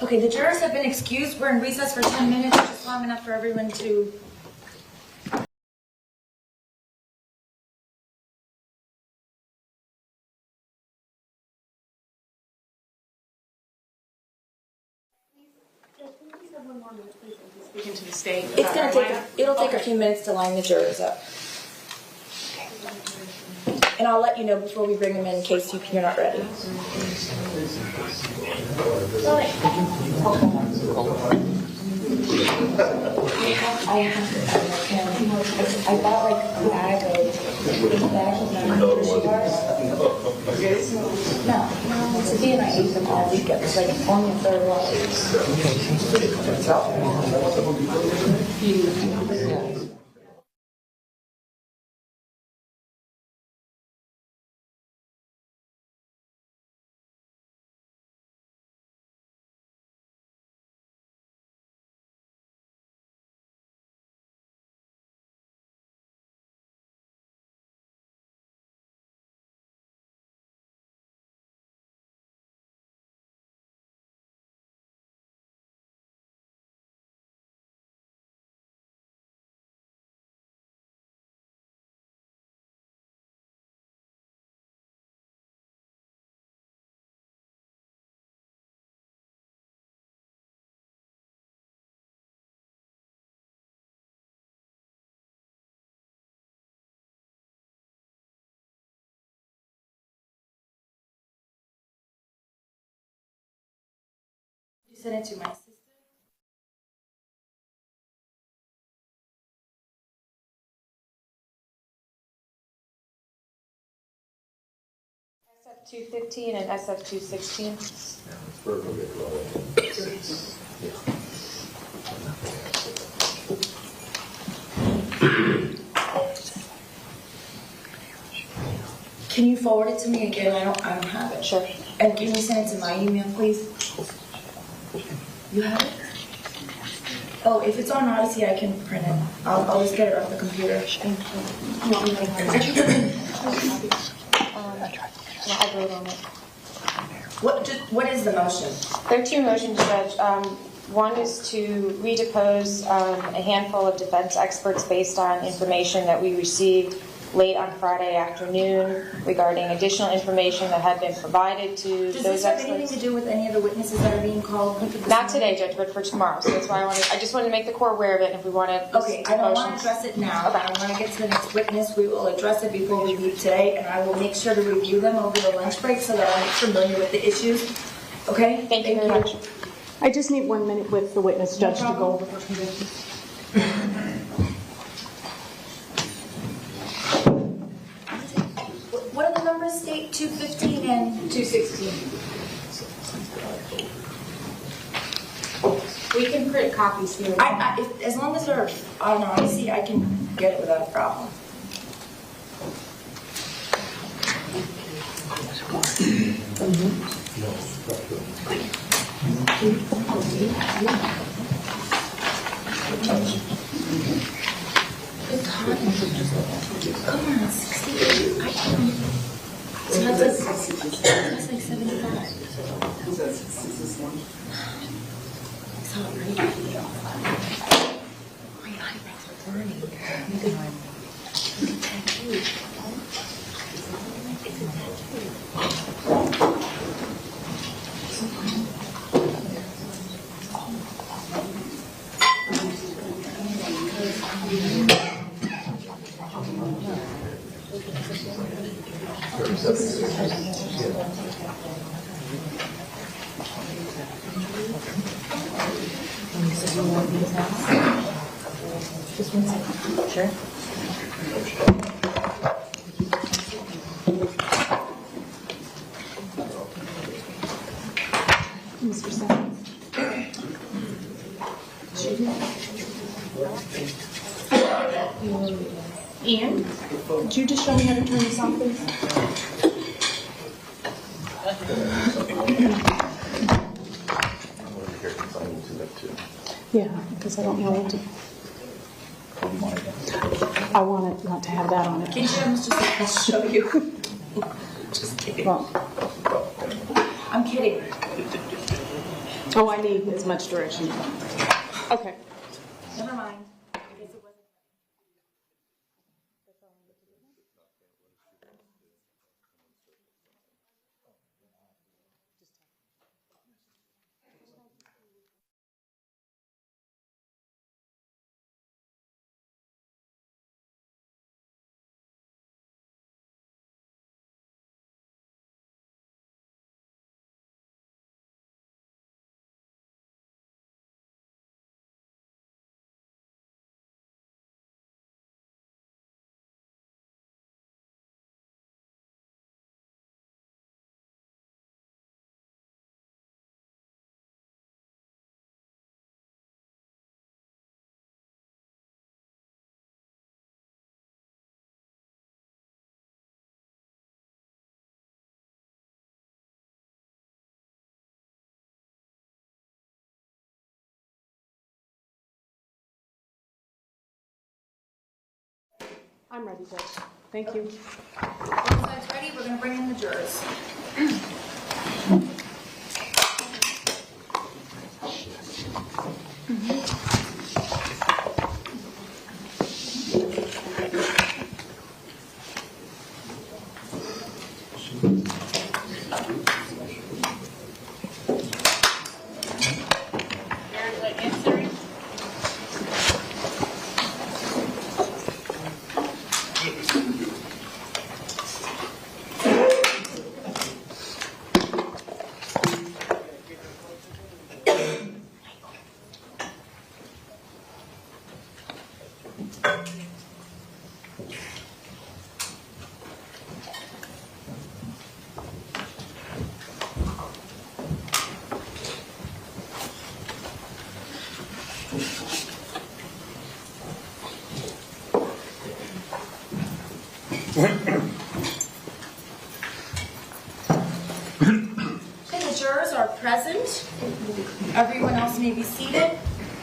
Okay, the jurors have been excused. We're in recess for 10 minutes, just long enough for everyone to Speaking to the state. It's going to it'll take a few minutes to line the jurors up. And I'll let you know before we bring them in case you're not ready. I bought like a bag of No, it's a D and I ate them all weekend. It's like on the third one. Send it to my sister. SF-215 and SF-216. Can you forward it to me again? I don't have it. Sure. And can you send it to my email, please? You have it? Oh, if it's on Odyssey, I can print it. I'll just get it off the computer. Thank you. I wrote on it. What is the motion? There are two motions, Judge. One is to redepose a handful of defense experts based on information that we received late on Friday afternoon regarding additional information that had been provided to Does those this have anything experts. to do with any of the witnesses that are being called? Not today, Judge, but for tomorrow. So that's why I just wanted to make the court aware of it. And if we want to, Okay, I don't want to address it now. Okay. I want to get to the next witness. We will address it before we leave today, and I will make sure to review them over the lunch break so that I'm familiar with the issues. Okay? Thank you very much. I just need 1 minute with the witness judge to go over her conditions. What are the numbers state? 215 and 216. We can print copies here. as long as they're on Odyssey, I can get it without a problem. Come on, 68. I can. So that's like 75. It's hot, right? My eyebrows are burning. Look at that tattoo. It's a tattoo. Sure. Mr. Simmons. Ian? Could you just show me how to turn this on, please? Yeah, because I don't know what to. I want to have that on it. Can you just show you? Just kidding. Well, I'm kidding. oh, I need as much direction. Okay. Never mind. I guess it wasn't. I'm ready, Judge. Thank you. Both sides ready? We're going to bring in the jurors. Okay, the jurors are present. Everyone else may be seated.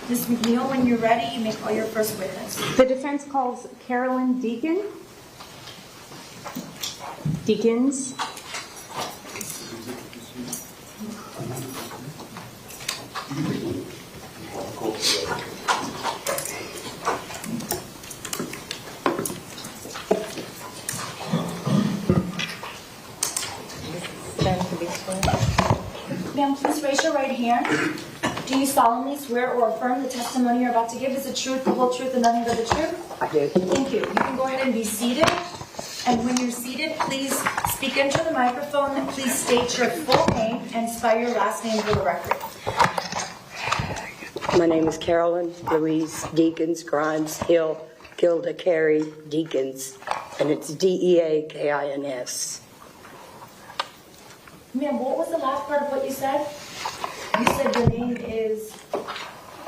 Ms. McNeil, when you're ready, you may call your first witness. The defense calls Carolyn Deacons. Ma'am, please raise your right hand. Do you solemnly swear or affirm the testimony you're about to give is the truth, the whole truth, and nothing but the truth? I do. Thank you. You can go ahead and be seated. And when you're seated, please speak into the microphone. Please state your full name and spell your last name for the record. My name is Carolyn Louise Deacons, Grimes Hill, Gilda Carey Deacons, and it's Deakins. Ma'am, what was the last part of what you said? You said your name is...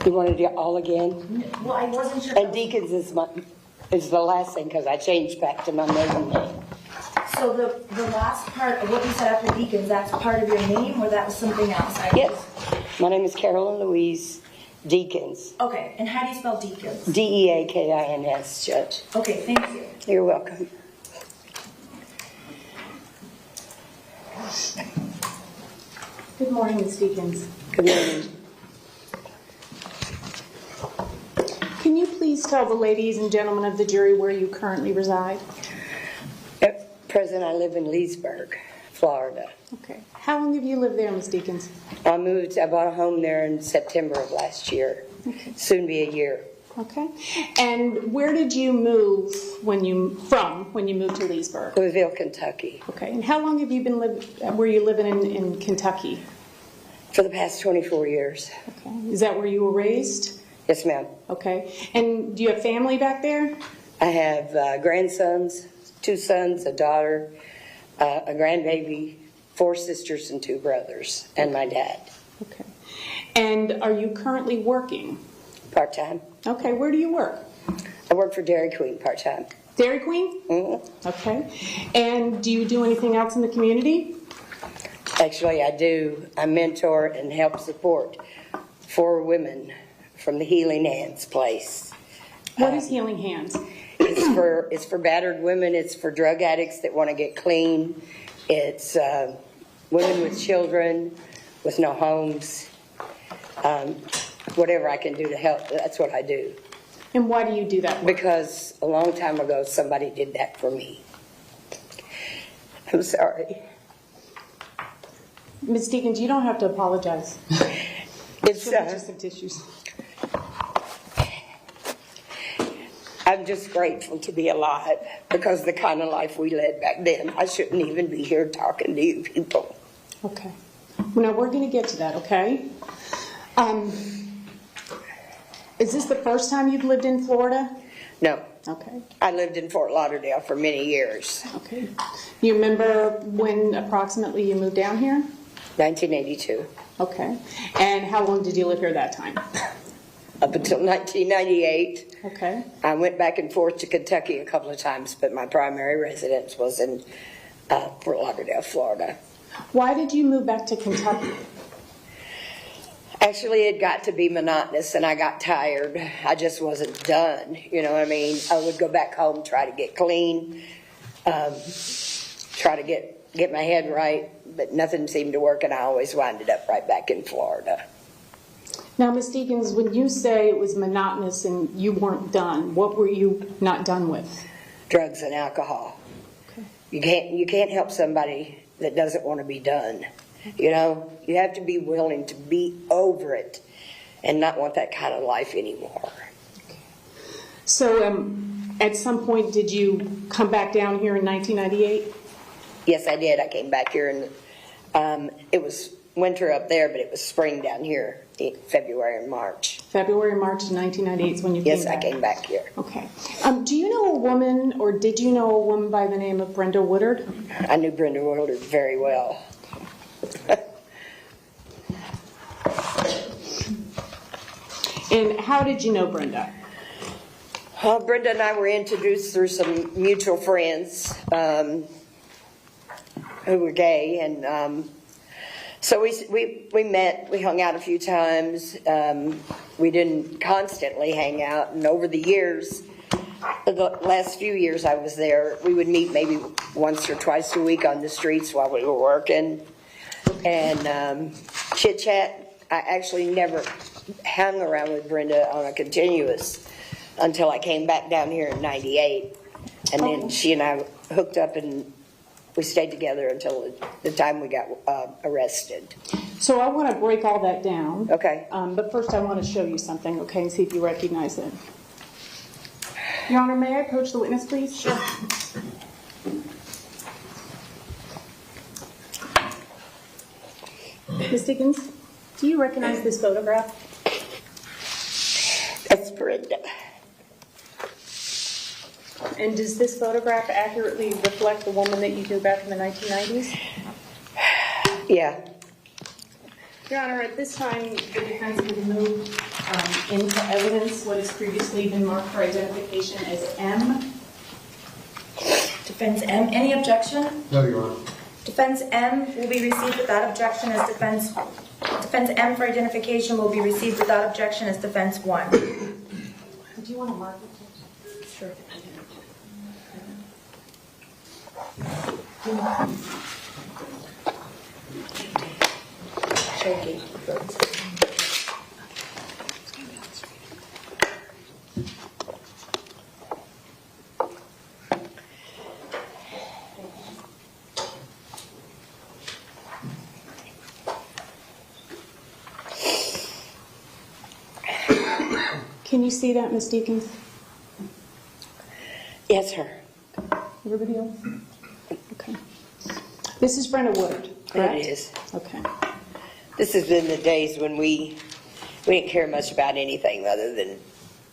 You wanted it all again? Well, I wasn't sure. And Deacons is the last thing because I changed back to my maiden name. So the last part of what you said after Deacons, that's part of your name, or that was something else? Yes. My name is Carolyn Louise Deacons. Okay, and how do you spell Deacons? Deakins, Judge. Okay, thank you. You're welcome. Good morning, Ms. Deacons. Good morning. Can you please tell the ladies and gentlemen of the jury where you currently reside? At present, I live in Leesburg, Florida. Okay. How long have you lived there, Ms. Deacons? I bought a home there in September of last year. Okay. Soon be a year. Okay. And where did you move when you moved to Leesburg? Louisville, Kentucky. Okay. And how long have you were you living in Kentucky? For the past 24 years. Okay. Is that where you were raised? Yes, ma'am. Okay. And do you have family back there? I have grandsons, 2 sons, a daughter, a grandbaby, 4 sisters and 2 brothers, and my dad. Okay. And are you currently working? Part-time. Okay. Where do you work? I work for Dairy Queen part-time. Dairy Queen? Mm-hmm. Okay. And do you do anything else in the community? Actually, I do. I mentor and help support 4 women from the Healing Hands place. What is Healing Hands? It's for battered women. It's for drug addicts that want to get clean. It's women with children with no homes. Whatever I can do to help, that's what I do. And why do you do that work? Because a long time ago, somebody did that for me. I'm sorry. Ms. Deacons, you don't have to apologize. It's Just some tissues. I'm just grateful to be alive because the kind of life we led back then, I shouldn't even be here talking to you people. Okay. Well, now we're going to get to that, okay? Is this the first time you've lived in Florida? No. Okay. I lived in Fort Lauderdale for many years. Okay. You remember when approximately you moved down here? 1982. Okay. And how long did you live here that time? Up until 1998. Okay. I went back and forth to Kentucky a couple of times, but my primary residence was in Fort Lauderdale, Florida. Why did you move back to Kentucky? Actually, it got to be monotonous, and I got tired. I just wasn't done, you know what I mean? I would go back home, try to get clean, try to get my head right, but nothing seemed to work, and I always winded up right back in Florida. Now, Ms. Deacons, when you say it was monotonous and you weren't done, what were you not done with? Drugs and alcohol. Okay. You can't help somebody that doesn't want to be done. You know, you have to be willing to be over it and not want that kind of life anymore. Okay. So, at some point, did you come back down here in 1998? Yes, I did. I came back here, and it was winter up there, but it was spring down here in February and March. February and March of 1998 is when you came back? Yes, I came back here. Okay. Do you know a woman, or did you know a woman by the name of Brenda Woodard? I knew Brenda Woodard very well. And how did you know Brenda? Brenda and I were introduced through some mutual friends who were gay, and so we met, we hung out a few times. We didn't constantly hang out, and over the years, the last few years I was there, we would meet maybe once or twice a week on the streets while we were working, and chit-chat. I actually never hung around with Brenda on a continuous until I came back down here in '98, and then she and I hooked up, and we stayed together until the time we got arrested. So I want to break all that down. Okay. But first I want to show you something, okay, and see if you recognize it. Your Honor, may I approach the witness, please? Sure. Ms. Dickens, do you recognize this photograph? That's Brenda. And does this photograph accurately reflect the woman that you knew back in the 1990s? Yeah. Your Honor, at this time, the defense would move into evidence what has previously been marked for identification as M. Defense M, any objection? No, Your Honor. Defense M will be received without objection as defense M for identification will be received without objection as defense 1. Do you want to mark it? Sure. Shaky. Can you see that, Ms. Deakins? Yes, sir. Everybody else? Okay. This is Brenda Woodard, correct? It is. Okay. This has been the days when we didn't care much about anything other than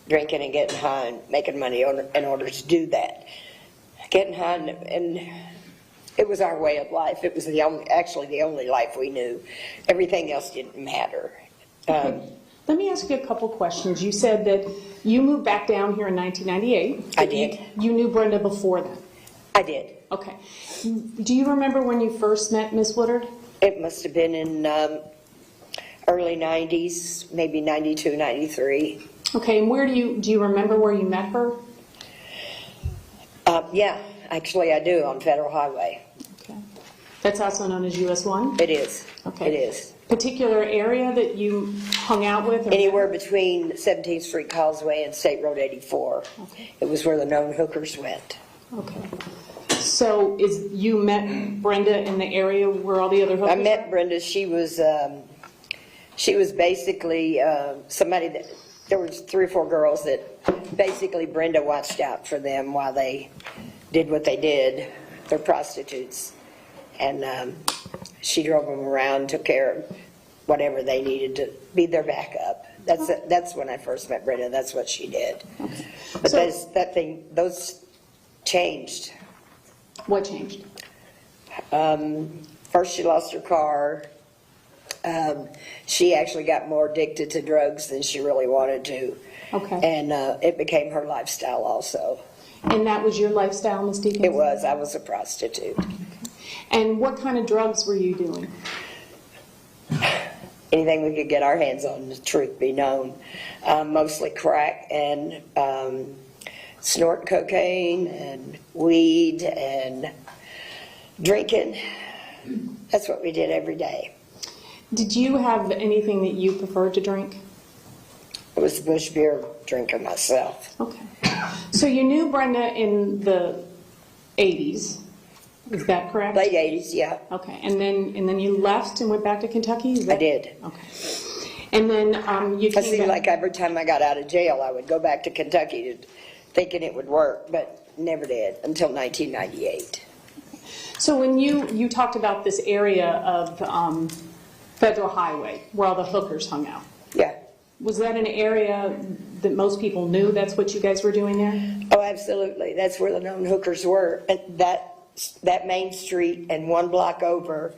drinking and getting high and making money in order to do that. Getting high, and it was our way of life. It was actually the only life we knew. Everything else didn't matter. Let me ask you a couple questions. You said that you moved back down here in 1998. I did. You knew Brenda before then? I did. Okay. Do you remember when you first met Miss Woodard? It must have been in early 90s, maybe 92, 93. Okay, and do you remember where you met her? Yeah, actually I do, on Federal Highway. Okay. That's also known as US 1? It is. Okay. It is. Particular area that you hung out with? Or Anywhere between 17th Street Causeway and State Road 84. Okay. It was where the known hookers went. Okay. So you met Brenda in the area where all the other hookers I met Brenda. She was basically somebody that, there was 3 or 4 girls that basically Brenda watched out for them while they did what they did. They're prostitutes. And she drove them around, took care of whatever they needed to be their backup. That's when I first met Brenda. That's what she did. Okay. But those changed. What changed? First she lost her car. She actually got more addicted to drugs than she really wanted to. Okay. And it became her lifestyle also. And that was your lifestyle, Ms. Deakins? It was. I was a prostitute. Okay. And what kind of drugs were you doing? Anything we could get our hands on, the truth be known. Mostly crack and snort cocaine and weed and drinking. That's what we did every day. Did you have anything that you preferred to drink? I was a bush beer drinker myself. Okay. So you knew Brenda in the 80s, is that correct? Late 80s, yeah. Okay, and then you left and went back to Kentucky? I did. Okay. And then you came I seemed back. like every time I got out of jail, I would go back to Kentucky thinking it would work, but never did until 1998. So when you talked about this area of Federal Highway, where all the hookers hung out. Yeah. Was that an area that most people knew that's what you guys were doing there? Oh, absolutely. That's where the known hookers were. And that main street and 1 block over,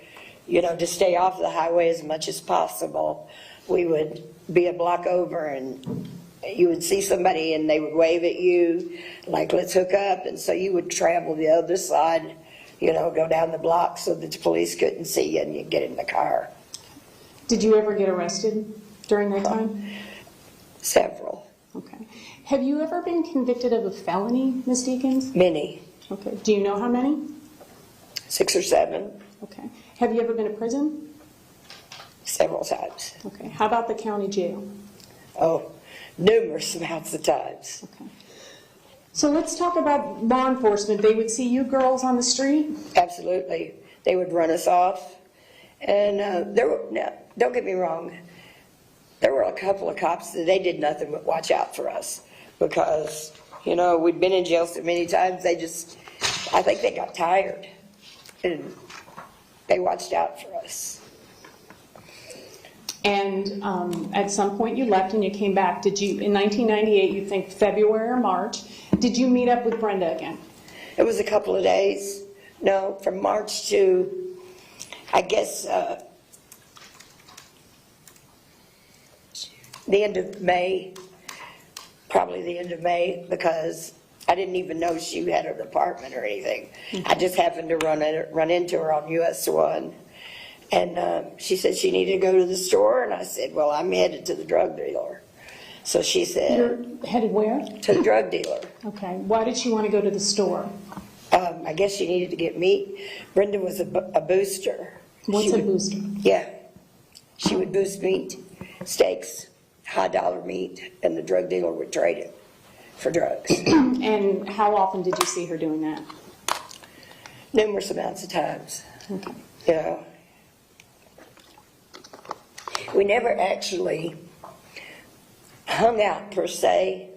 to stay off the highway as much as possible. we would be a block over and you would see somebody and they would wave at you, like, let's hook up. And so you would travel the other side, you know, go down the block so that the police couldn't see you and you'd get in the car. Did you ever get arrested during that time? Several. Okay. Have you ever been convicted of a felony, Ms. Deakins? Many. Okay. Do you know how many? 6 or 7. Okay. Have you ever been to prison? Several times. Okay. How about the county jail? Oh, numerous amounts of times. Okay. So let's talk about law enforcement. They would see you girls on the street? Absolutely. They would run us off. And now, don't get me wrong, there were a couple of cops that they did nothing but watch out for us because, you know, we'd been in jail so many times, I think they got tired and they watched out for us. And at some point you left and you came back. Did you, in 1998, you think February or March, did you meet up with Brenda again? It was a couple of days. No, from March to, I guess, the end of May, probably the end of May, because I didn't even know she had an apartment or anything. I just happened to run into her on US 1. And she said she needed to go to the store, and I said, well, I'm headed to the drug dealer. So she said... You're headed where? To the drug dealer. Okay. Why did she want to go to the store? I guess she needed to get meat. Brenda was a booster. What's a booster? Yeah. She would boost meat, steaks, high-dollar meat, and the drug dealer would trade it for drugs. And how often did you see her doing that? Numerous amounts of times. Okay. You know. We never actually hung out, per se,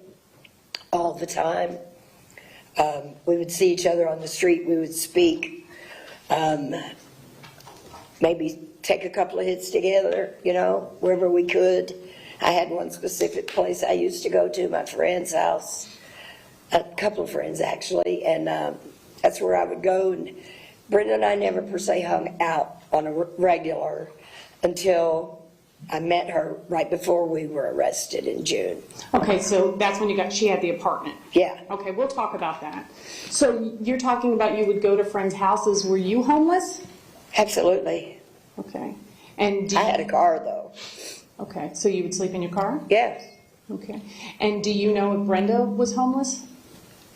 all the time. We would see each other on the street. We would speak. Maybe take a couple of hits together, you know, wherever we could. I had one specific place I used to go to, my friend's house, a couple of friends actually, and that's where I would go. And Brenda and I never per se hung out on a regular until I met her right before we were arrested in June. Okay, so that's when she had the apartment. Yeah. Okay, we'll talk about that. So you're talking about you would go to friends' houses. Were you homeless? Absolutely. Okay. And I had a car though. Okay, so you would sleep in your car? Yeah. Okay. And do you know if Brenda was homeless?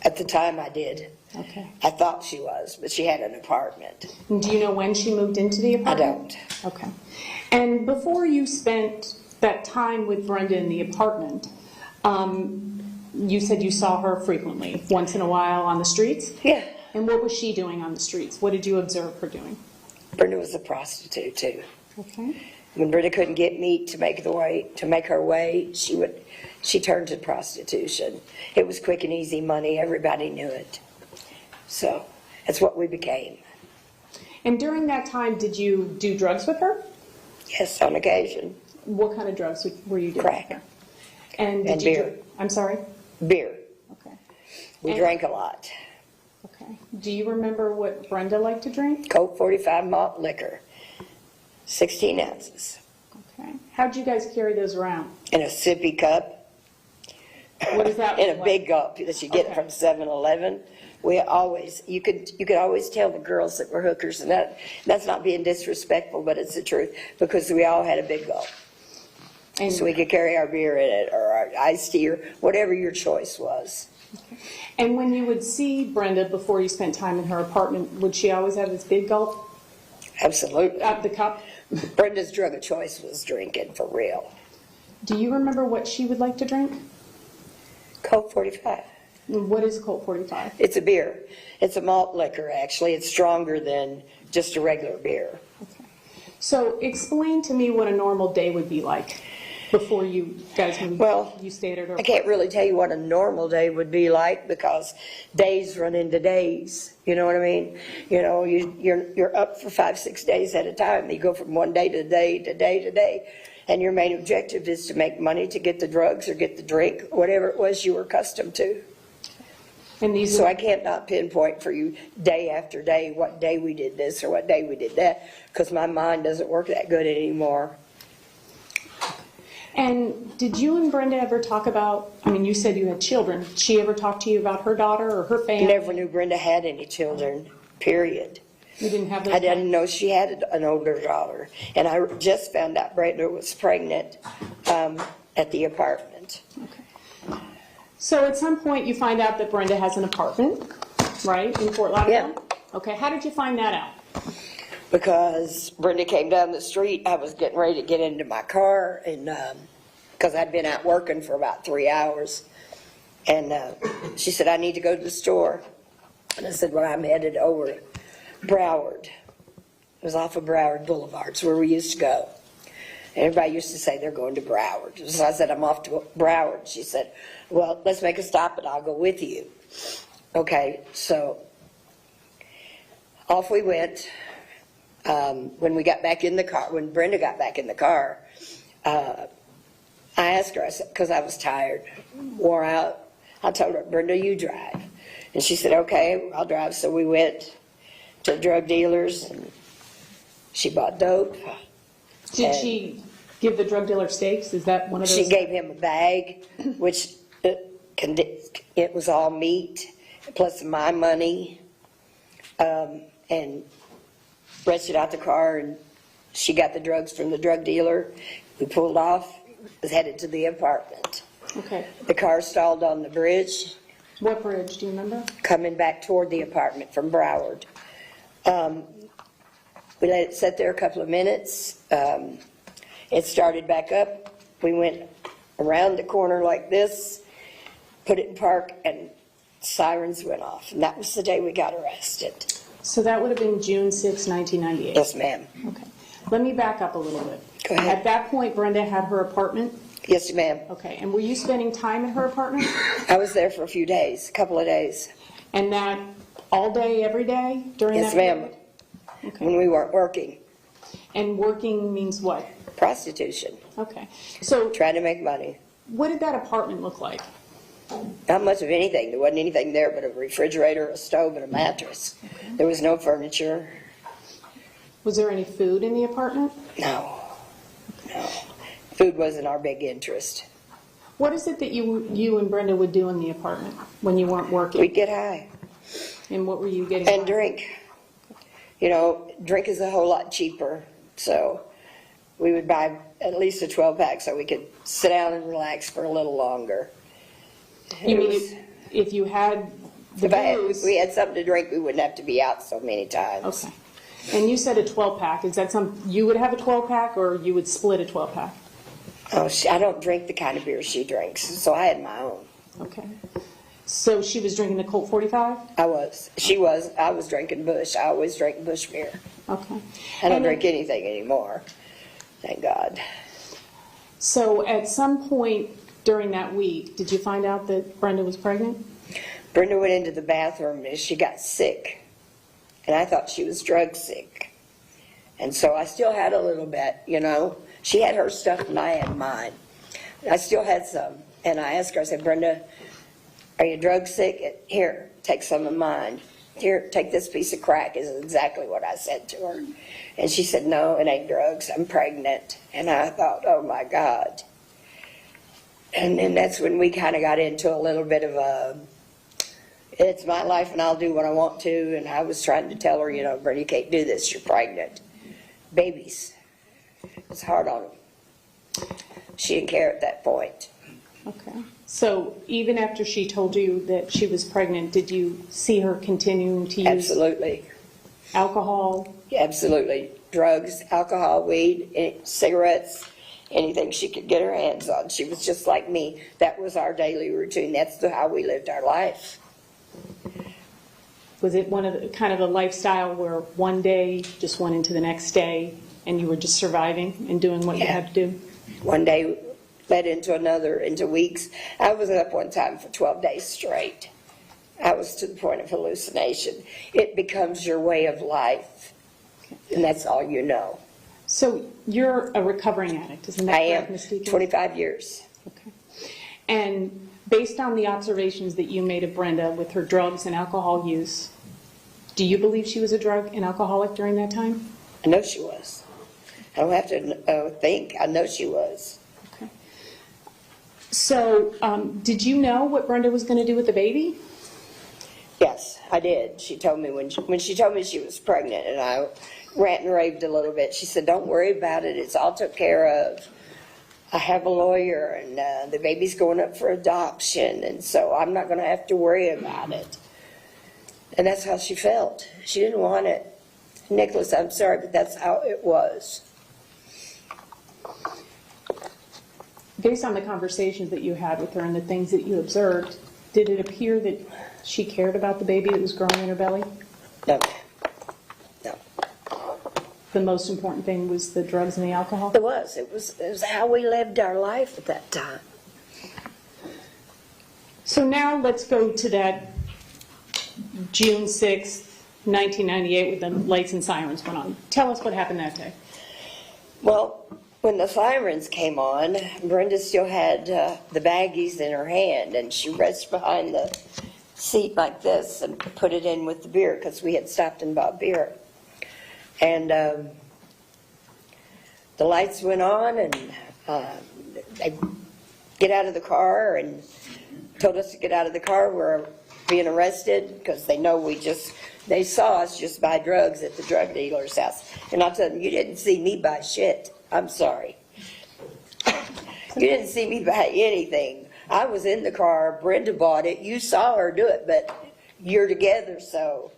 At the time I did. Okay. I thought she was, but she had an apartment. And do you know when she moved into the I apartment? don't. Okay. And before you spent that time with Brenda in the apartment, you said you saw her frequently, once in a while on the streets? Yeah. And what was she doing on the streets? What did you observe her doing? Brenda was a prostitute too. Okay. When Brenda couldn't get meat to make her way, she turned to prostitution. It was quick and easy money. Everybody knew it. So that's what we became. And during that time, did you do drugs with her? Yes, on occasion. What kind of drugs were you doing? Crack. With her? And And did you beer. I'm sorry? Beer. Okay. We And- drank a lot. Okay. Do you remember what Brenda liked to drink? Coke 45 malt liquor, 16 ounces, Okay. How'd you guys carry those around? in a sippy cup, What is that? in a like? big gulp that you get Okay. from 7-Eleven. You could always tell the girls that were hookers, and that's not being disrespectful, but it's the truth, because we all had a big gulp. And, So we could carry our beer in it, or our iced tea, or whatever your choice was. and when you would see Brenda before you spent time in her apartment, would she always have this big gulp Absolutely. out the cup? Brenda's drug of choice was drinking, for real. Do you remember what she would like to drink? Coke 45. What is Colt 45? It's a beer. It's a malt liquor, actually. It's stronger than just a regular beer. Okay. So explain to me what a normal day would be like before you guys moved. Well, you stayed at her. I can't really tell you what a normal day would be like because days run into days. You know what I mean? You know, you're up for 5-6 days at a time. You go from one day to day to day to day. And your main objective is to make money to get the drugs or get the drink, whatever it was you were accustomed to. And these So I can't not pinpoint for you day after day what day we did this or what day we did that because my mind doesn't work that good anymore. And did you and Brenda ever talk about, I mean, you said you had children. Did she ever talk to you about her daughter or her family? Never knew Brenda had any children, period. You didn't have those? I didn't know she had an older daughter. And I just found out Brenda was pregnant at the apartment. Okay. So at some point you find out that Brenda has an apartment, right, in Fort Lauderdale? Yeah. Okay, how did you find that out? Because Brenda came down the street, I was getting ready to get into my car, and because I'd been out working for about 3 hours, and she said, I need to go to the store. And I said, well, I'm headed over to Broward. It was off of Broward Boulevard. It's where we used to go. And everybody used to say they're going to Broward. So I said, I'm off to Broward. She said, well, let's make a stop and I'll go with you. Okay, so off we went. When we got back in the car, when Brenda got back in the car, I asked her, I said, because I was tired, wore out, I told her, Brenda, you drive. And she said, okay, I'll drive. So we went to drug dealers, and she bought dope. Did she give the drug dealer steaks? Is that one of those? She gave him a bag, which it was all meat, plus my money, and wrenched it out the car, and she got the drugs from the drug dealer. We pulled off, was headed to the apartment. Okay. The car stalled on the bridge, What bridge, do you remember? coming back toward the apartment from Broward. We let it sit there a couple of minutes. It started back up. We went around the corner like this, put it in park, and sirens went off. And that was the day we got arrested. So that would have been June 6, 1998. Yes, ma'am. Okay. Let me back up a little bit. Go ahead. At that point, Brenda had her apartment? Yes, ma'am. Okay. And were you spending time in her apartment? I was there for a few days, a couple of days. And that all day, every day during Yes, that ma'am. period? Okay. When we weren't working. And working means what? Prostitution. Okay. So Trying to make money. what did that apartment look like? Not much of anything. There wasn't anything there but a refrigerator, a stove, and a mattress. There was no furniture. Was there any food in the apartment? No. No. Food wasn't our big interest. What is it that you and Brenda would do in the apartment when you weren't working? We'd get high And what were you getting? and high? drink. You know, drink is a whole lot cheaper. So we would buy at least a 12-pack so we could sit down and relax for a little longer. You It mean was- if you had the if booze? we had something to drink, we wouldn't have to be out so many times. Okay. And you said a 12-pack. Is that you would have a 12-pack or you would split a 12-pack? Oh, I don't drink the kind of beer she drinks, so I had my own. Okay. So she was drinking the Colt 45? I was drinking Bush. I always drank Bush beer. Okay. I don't And drink anything anymore. Thank God. So at some point during that week, did you find out that Brenda was pregnant? Brenda went into the bathroom and she got sick. And I thought she was drug sick. And so I still had a little bit, you know. She had her stuff and I had mine. I still had some. And I asked her, I said, Brenda, are you drug sick? Here, take some of mine. Here, take this piece of crack, is exactly what I said to her. And she said, no, it ain't drugs, I'm pregnant. And I thought, oh my God. And then that's when we kind of got into a little bit of a, it's my life and I'll do what I want to. And I was trying to tell her, you know, Brenda, you can't do this, you're pregnant. Babies, it's hard on them. She didn't care at that point. Okay. So even after she told you that she was pregnant, did you see her continuing to use Absolutely. alcohol? Absolutely. Drugs, alcohol, weed, cigarettes, anything she could get her hands on. She was just like me. That was our daily routine. That's how we lived our life. Was it one of the, kind of a lifestyle where one day just went into the next day and you were just surviving and doing what you Yeah. had to do? One day led into another, into weeks. I was up one time for 12 days straight. I was to the point of hallucination. It becomes your way of life, and that's all you know. So you're a recovering addict, isn't that I correct, am, Ms. Deacon? 25 years. Okay. And based on the observations that you made of Brenda with her drugs and alcohol use, do you believe she was a drug and alcoholic during that time? I know she was. I don't have to think. I know she was. Okay. So, did you know what Brenda was going to do with the baby? Yes, I did. She told me when she told me she was pregnant, and I rant and raved a little bit. She said, "Don't worry about it. It's all took care of. I have a lawyer, and the baby's going up for adoption, and so I'm not going to have to worry about it." And that's how she felt. She didn't want it. Nikolas, I'm sorry, but that's how it was. Based on the conversations that you had with her and the things that you observed, did it appear that she cared about the baby that was growing in her belly? No. No. The most important thing was the drugs and the alcohol? It was. It was how we lived our life at that time. So now let's go to that June 6th, 1998, when the lights and sirens went on. Tell us what happened that day. Well, when the sirens came on, Brenda still had the baggies in her hand, and she reached behind the seat like this and put it in with the beer, because we had stopped and bought beer. And the lights went on, and they get out of the car and told us to get out of the car. We're being arrested because they know they saw us just buy drugs at the drug dealer's house. And I told them, "You didn't see me buy shit. I'm sorry. You didn't see me buy anything. I was in the car. Brenda bought it. You saw her do it, but you're together, so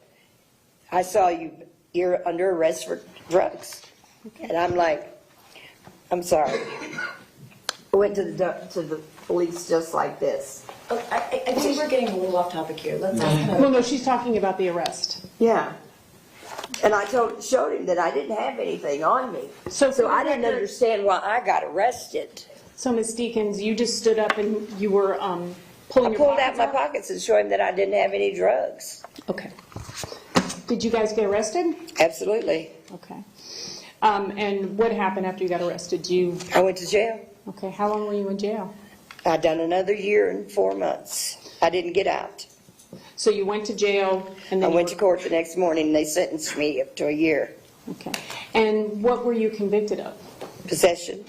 I saw you. You're under arrest for drugs." And I'm like, "I'm sorry." I went to the police just like this. Oh, I think we're getting a little off topic here. Let's ask her. Well, no, she's talking about the arrest. Yeah. And I showed him that I didn't have anything on me. So I didn't understand why I got arrested. So, Ms. Deakins, you just stood up and you were pulling I your pulled out pockets my pockets and showed him that I didn't have any drugs. Okay. Did you guys get arrested? Absolutely. Okay. And what happened after you got arrested? I went to jail. Okay, how long were you in jail? I'd done another year and 4 months. I didn't get out. So you went to jail and I then went to court the next morning and they sentenced me up to a year. Okay. And what were you convicted of? Possession,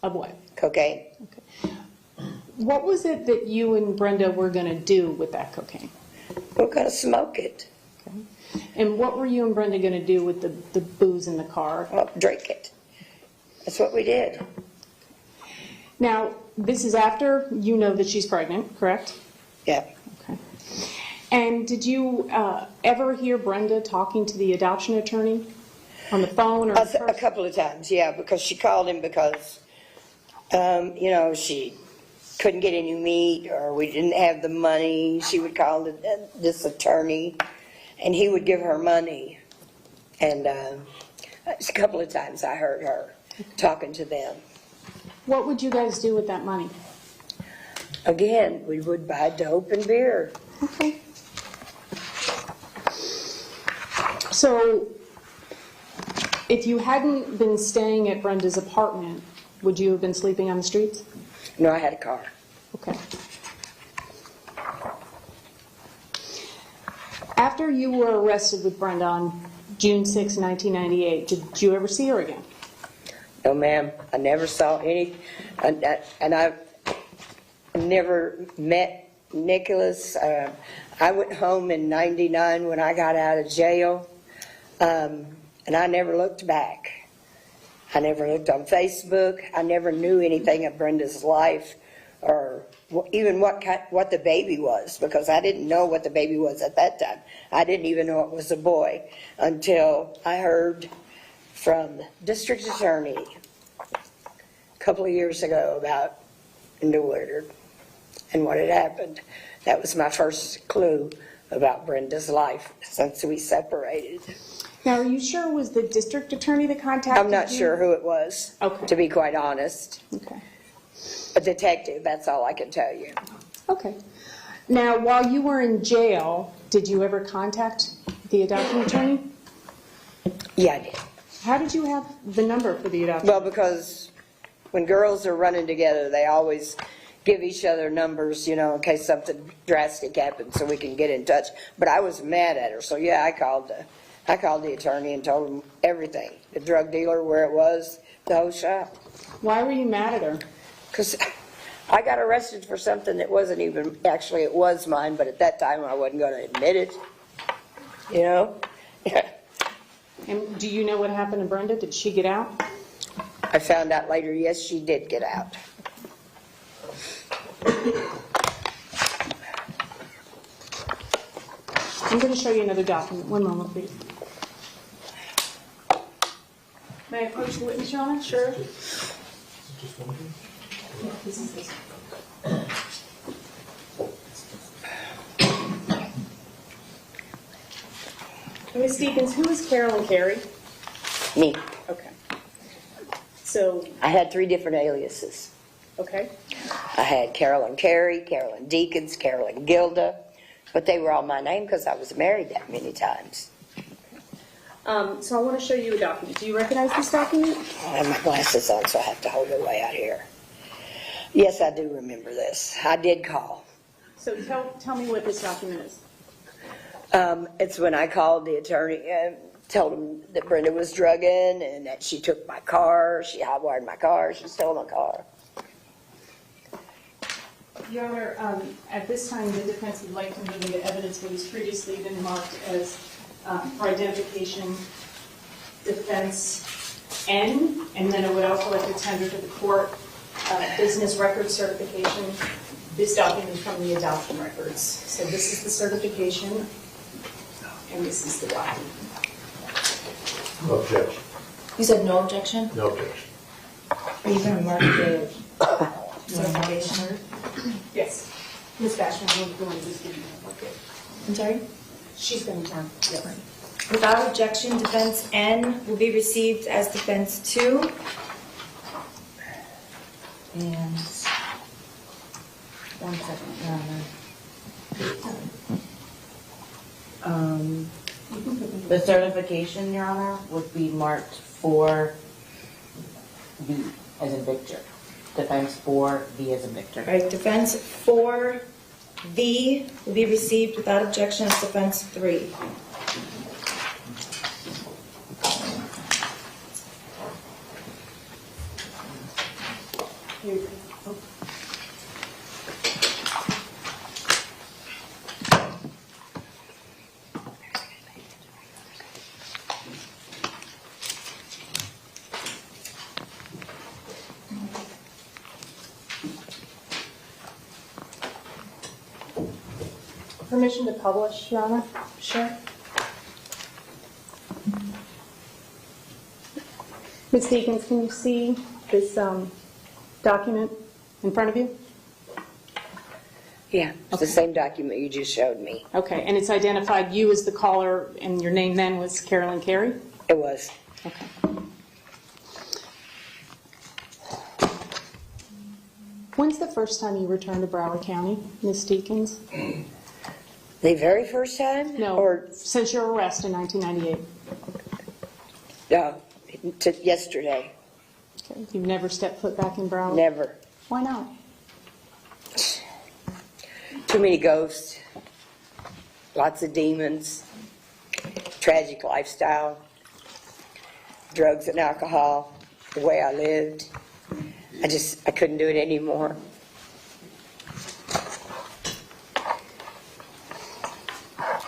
Of what? cocaine. Okay. What was it that you and Brenda were going to do with that cocaine? We're going to smoke it. Okay. And what were you and Brenda going to do with the booze in the car? Well, drink it. That's what we did. Now, this is after you know that she's pregnant, correct? Yeah. Okay. And did you ever hear Brenda talking to the adoption attorney on the phone or in A person? couple of times, yeah, because she called him because, she couldn't get any meat or we didn't have the money. She would call this attorney and he would give her money. And a couple of times I heard her talking to them. What would you guys do with that money? Again, we would buy dope and beer. Okay. So, if you hadn't been staying at Brenda's apartment, would you have been sleeping on the streets? No, I had a car. Okay. After you were arrested with Brenda on June 6, 1998, did you ever see her again? No, ma'am, I never saw any, and I never met Nikolas. I went home in '99 when I got out of jail, and I never looked back. I never looked on Facebook. I never knew anything of Brenda's life or even what the baby was, because I didn't know what the baby was at that time. I didn't even know it was a boy until I heard from the district attorney a couple of years ago about Woodard and what had happened. That was my first clue about Brenda's life since we separated. Now, are you sure it was the district attorney that contacted you? I'm not sure who it was, Okay. to be quite honest. Okay. A detective, that's all I can tell you. Okay. Now, while you were in jail, did you ever contact the adoption attorney? Yeah, I did. How did you have the number for the adoption? Well, because when girls are running together, they always give each other numbers, in case something drastic happens so we can get in touch. But I was mad at her, so yeah, I called the attorney and told him everything. The drug dealer, where it was, the whole shop. Why were you mad at her? Because I got arrested for something that wasn't even, actually it was mine, but at that time I wasn't going to admit it. You know? And do you know what happened to Brenda? Did she get out? I found out later, yes, she did get out. I'm going to show you another document. One moment, please. May I approach the witness, Your Honor? Sure. Ms. Deakins, who is Carolyn Carey? Me. Okay. So, I had 3 different aliases. okay. I had Carolyn Carey, Carolyn Deakins, Carolyn Gilda, but they were all my name because I was married that many times. So I want to show you a document. Do you recognize this document? I have my glasses on, so I have to hold it way out here. Yes, I do remember this. I did call. So tell me what this document is. It's when I called the attorney and told him that Brenda was drugging and that she took my car, she hotwired my car, she stole my car. Your Honor, at this time, the defense would like to move into evidence that has previously been marked as for identification, defense N, and then I would also like to tender to the court business record certification. This document is from the adoption records. So this is the certification, and this is the document. No objection. You said no objection? No objection. Are you going to mark the certification? Yes. Ms. Bashman, we're going to just give you one. I'm sorry? She's going to turn. Yes. Without objection, defense N will be received as defense 2. And 1 second, Your Honor. The certification, Your Honor, would be marked for V as in Victor. Defense 4, V as in Victor. All right, defense 4V will be received without objection as defense 3. Here you go. Permission to publish, Your Honor? Sure. Ms. Deakins, can you see this document in front of you? Yeah, it's the same document you just showed me. Okay, and it's identified you as the caller, and your name then was Carolyn Carey? It was. Okay. When's the first time you returned to Broward County, Ms. Deakins? The very first time? No, Or since your arrest in 1998. yesterday? Okay. You've never stepped foot back in Broward? Never. Why not? Too many ghosts, lots of demons, tragic lifestyle, drugs and alcohol, the way I lived. I couldn't do it anymore.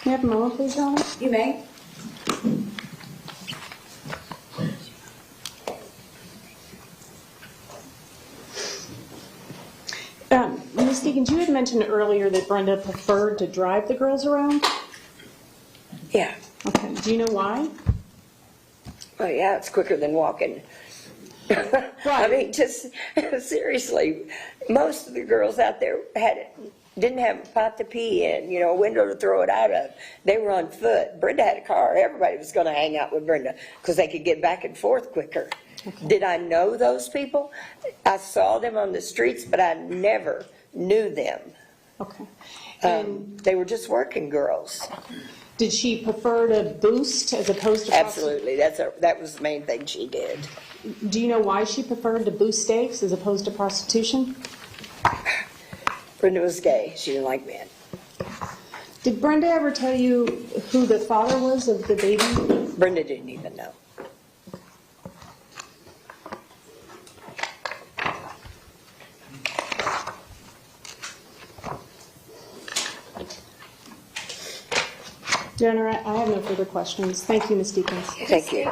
Can you have a moment, please, Your Honor? You may. Ms. Deakins, you had mentioned earlier that Brenda preferred to drive the girls around? Yeah. Okay. Do you know why? Oh, yeah, it's quicker than walking. I mean, just seriously, most of the girls out there didn't have a pot to pee in, a window to throw it out of. They were on foot. Brenda had a car. Everybody was going to hang out with Brenda because they could get back and forth quicker. Okay. Did I know those people? I saw them on the streets, but I never knew them. Okay. And they were just working girls. did she prefer to boost as opposed to Absolutely. That was the main thing she did. Do you know why she preferred to boost stakes as opposed to prostitution? Brenda was gay. She didn't like men. Did Brenda ever tell you who the father was of the baby? Brenda didn't even know. Your Honor, I have no further questions. Thank you, Ms. Deacons. Thank you.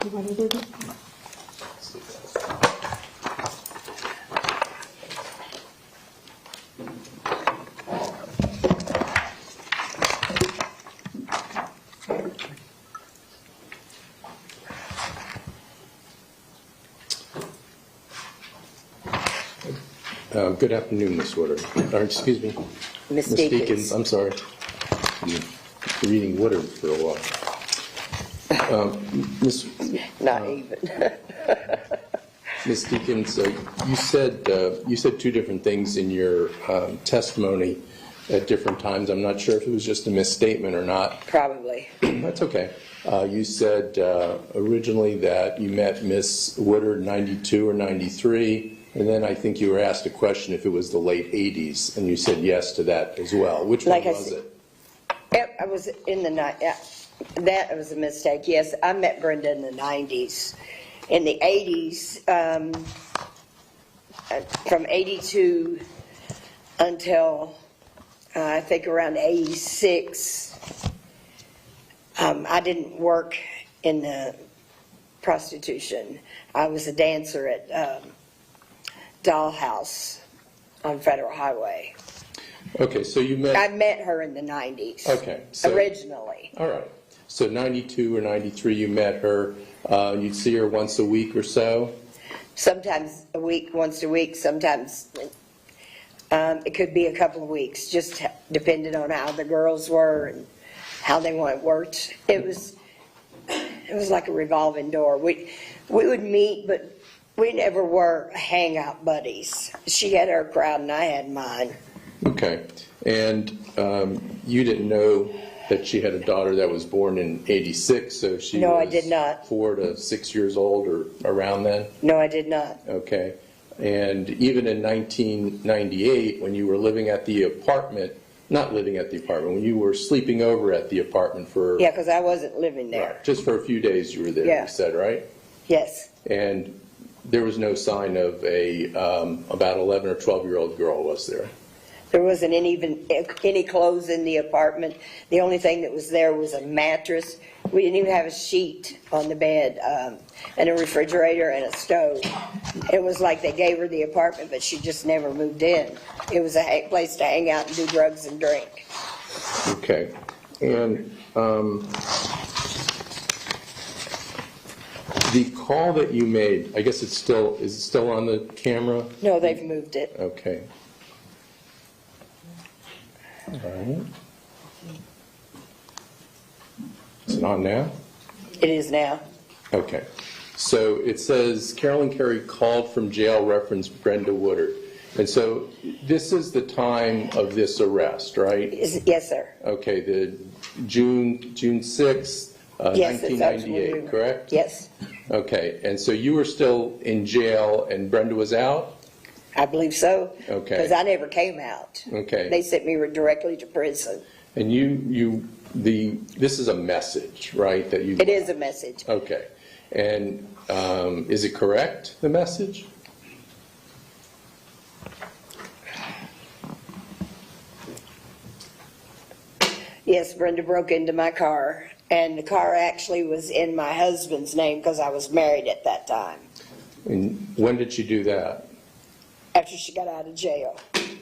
You want to do that? Good afternoon, Ms. Woodard. Or, excuse me, Ms. Ms. Deacons. Deacons. I'm sorry. I'm reading Woodard for a while. Ms. Not even. Ms. Deacons, you said two different things in your testimony at different times. I'm not sure if it was just a misstatement or not. Probably. That's okay. You said originally that you met Miss Woodard in 92 or 93, and then I think you were asked a question if it was the late 80s, and you said yes to that as well. Which Like one I was said- it? Yep, I was in the night. Yeah, that was a mistake. Yes, I met Brenda in the 90s. In the 80s, from 82 until I think around 86, I didn't work in the prostitution. I was a dancer at Dollhouse on Federal Highway. Okay, so you met... I met her in the 90s. Okay. So, Originally. all right. So 92 or 93, you met her. You'd see her once a week or so? Sometimes a week, once a week, sometimes it could be a couple of weeks, just depending on how the girls were and how they worked. It was like a revolving door. We would meet, but we never were hangout buddies. She had her crowd and I had mine. Okay. And you didn't know that she had a daughter that was born in 86, so she No, was I did not. 4 to 6 years old or around then? No, I did not. Okay. And even in 1998, when you were living at the apartment, not living at the apartment, when you were sleeping over at the apartment for... Yeah, because I wasn't living there. Right, just for a few days you were there, Yeah. you said, right? Yes. And there was no sign of a about 11 or 12-year-old girl, was there? There wasn't any clothes in the apartment. The only thing that was there was a mattress. We didn't even have a sheet on the bed, and a refrigerator and a stove. It was like they gave her the apartment, but she just never moved in. It was a place to hang out and do drugs and drink. Okay. And the call that you made, I guess is it still on the camera? No, they've moved it. Okay. All right. Is it on now? It is now. Okay. So it says Carolyn Carey called from jail, referenced Brenda Woodard. And so this is the time of this arrest, right? Yes, sir. Okay, the June 6th, Yes, it's actually 1998, correct? Yes, Okay, and so you were still in jail and Brenda was out? I believe so. Okay. Because I never came out. Okay. They sent me directly to prison. And this is a message, right? That you. It is a message. Okay. And is it correct, the message? Yes, Brenda broke into my car, and the car actually was in my husband's name because I was married at that time, And when did she do that? after she got out of jail.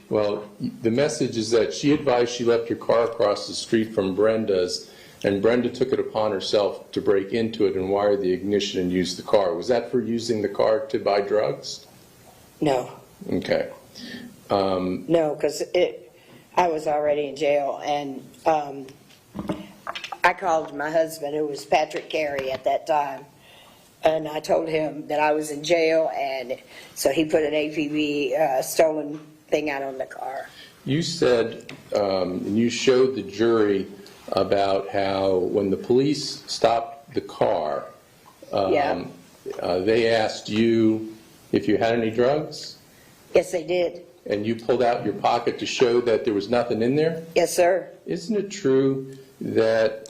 Well, the message is that she advised she left her car across the street from Brenda's, and Brenda took it upon herself to break into it and wire the ignition and use the car. Was that for using the car to buy drugs? No, Okay. no, because I was already in jail, and I called my husband, who was Patrick Carey at that time, and I told him that I was in jail, and so he put an APB stolen thing out on the car. You said, and you showed the jury about how when the police stopped the car, Yeah. They asked you if you had any drugs, Yes, they did. and you pulled out your pocket to show that there was nothing in there? Yes, sir. Isn't it true that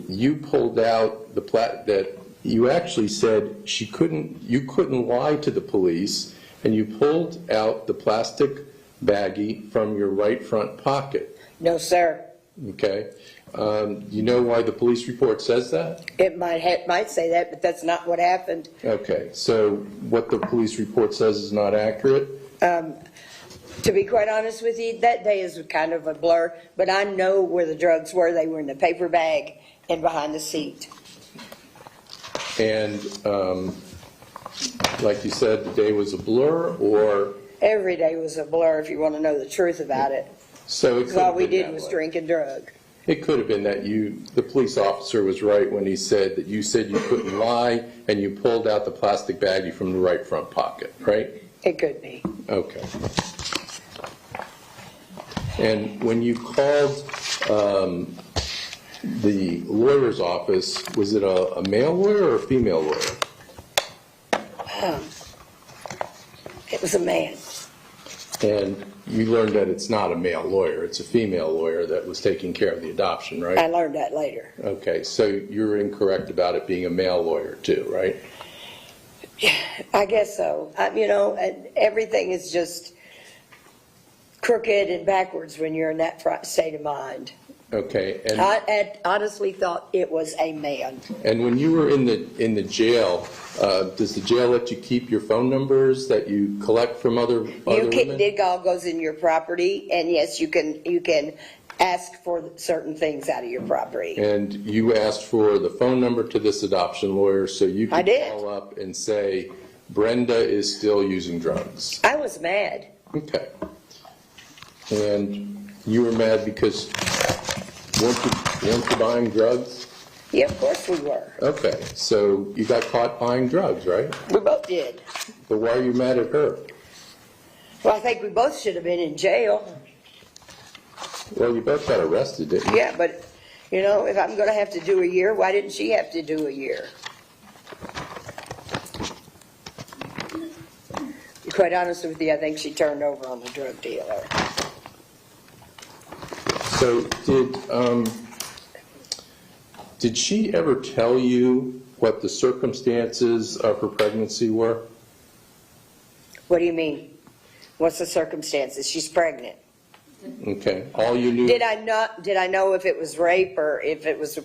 you pulled out that you actually said you couldn't lie to the police, and you pulled out the plastic baggie from your right front pocket. No, sir. Okay. You know why the police report says that? It might say that, but that's not what happened. Okay. So what the police report says is not accurate? To be quite honest with you, that day is kind of a blur, but I know where the drugs were. They were in the paper bag and behind the seat. And like you said, the day was a blur, or? Every day was a blur, if you want to know the truth about it. So it could All have we been did that was way. drink and drug. It could have been that the police officer was right when he said that you said you couldn't lie, and you pulled out the plastic baggie from the right front pocket, right? It could be. Okay. And when you called the lawyer's office, was it a male lawyer or a female lawyer? It was a man. And you learned that it's not a male lawyer, it's a female lawyer that was taking care of the adoption, right? I learned that later. Okay, so you're incorrect about it being a male lawyer too, right? I guess so. Everything is just crooked and backwards when you're in that state of mind. Okay, and I honestly thought it was a man. when you were in the jail, does the jail let you keep your phone numbers that you collect from other women? It all goes in your property, and yes, you can ask for certain things out of your property. And you asked for the phone number to this adoption lawyer so you I could did. call up and say, Brenda is still using drugs. I was mad. Okay. And you were mad because weren't you buying drugs? Yeah, of course we were. Okay, so you got caught buying drugs, right? We both did. But why are you mad at her? Well, I think we both should have been in jail. Well, you both got arrested, didn't you? Yeah, but, if I'm going to have to do a year, why didn't she have to do a year? To be quite honest with you, I think she turned over on the drug dealer. So did she ever tell you what the circumstances of her pregnancy were? What do you mean? What's the circumstances? She's pregnant. Okay, all you knew. Did I know if it was rape or if it was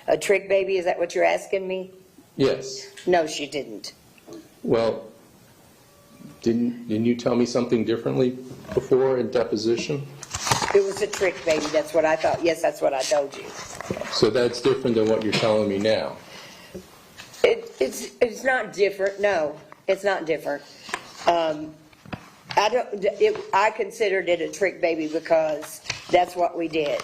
a trick baby? Is that what you're asking me? Yes. No, she didn't. Well, didn't you tell me something differently before in deposition? It was a trick baby. That's what I thought. Yes, that's what I told you. So that's different than what you're telling me now. It's not different. No, it's not different. I considered it a trick baby because that's what we did.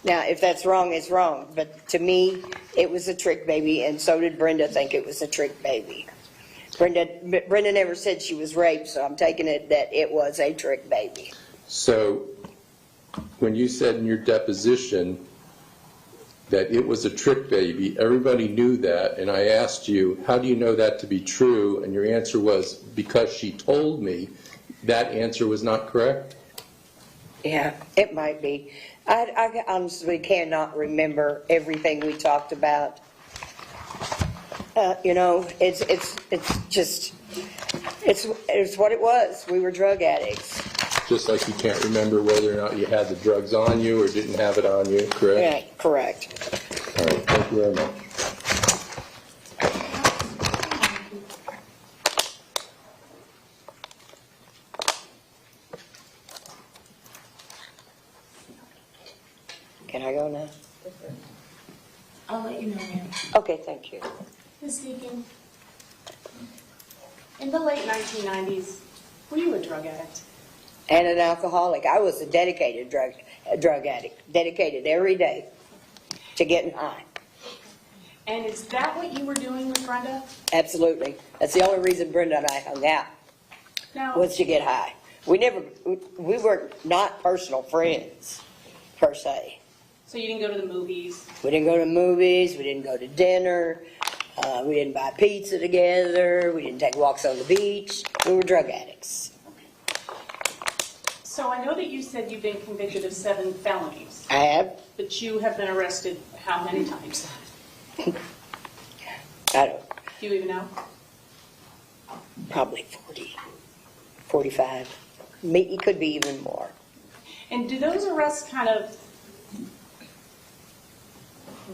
Now, if that's wrong, it's wrong. But to me, it was a trick baby, and so did Brenda think it was a trick baby. Brenda never said she was raped, so I'm taking it that it was a trick baby. So when you said in your deposition that it was a trick baby, everybody knew that, and I asked you, how do you know that to be true? And your answer was, because she told me. That answer was not correct? Yeah, it might be. I honestly cannot remember everything we talked about. It's what it was. We were drug addicts. Just like you can't remember whether or not you had the drugs on you or didn't have it on you, correct? Right, correct. All right, thank you very much. Can I go now? I'll let you know, ma'am. Okay, thank you. Ms. Deacon, in the late 1990s, were you a drug addict? And an alcoholic. I was a dedicated drug addict, dedicated every day to getting high. And is that what you were doing with Brenda? Absolutely. That's the only reason Brenda and I hung out, Now, was to get high. We were not personal friends, per se. so you didn't go to the movies? We didn't go to movies, we didn't go to dinner, we didn't buy pizza together, we didn't take walks on the beach. We were drug addicts. So I know that you said you've been convicted of 7 felonies, I have. but you have been arrested how many times? I don't, Do you even know? probably 40, 45. It could be even more. And do those arrests kind of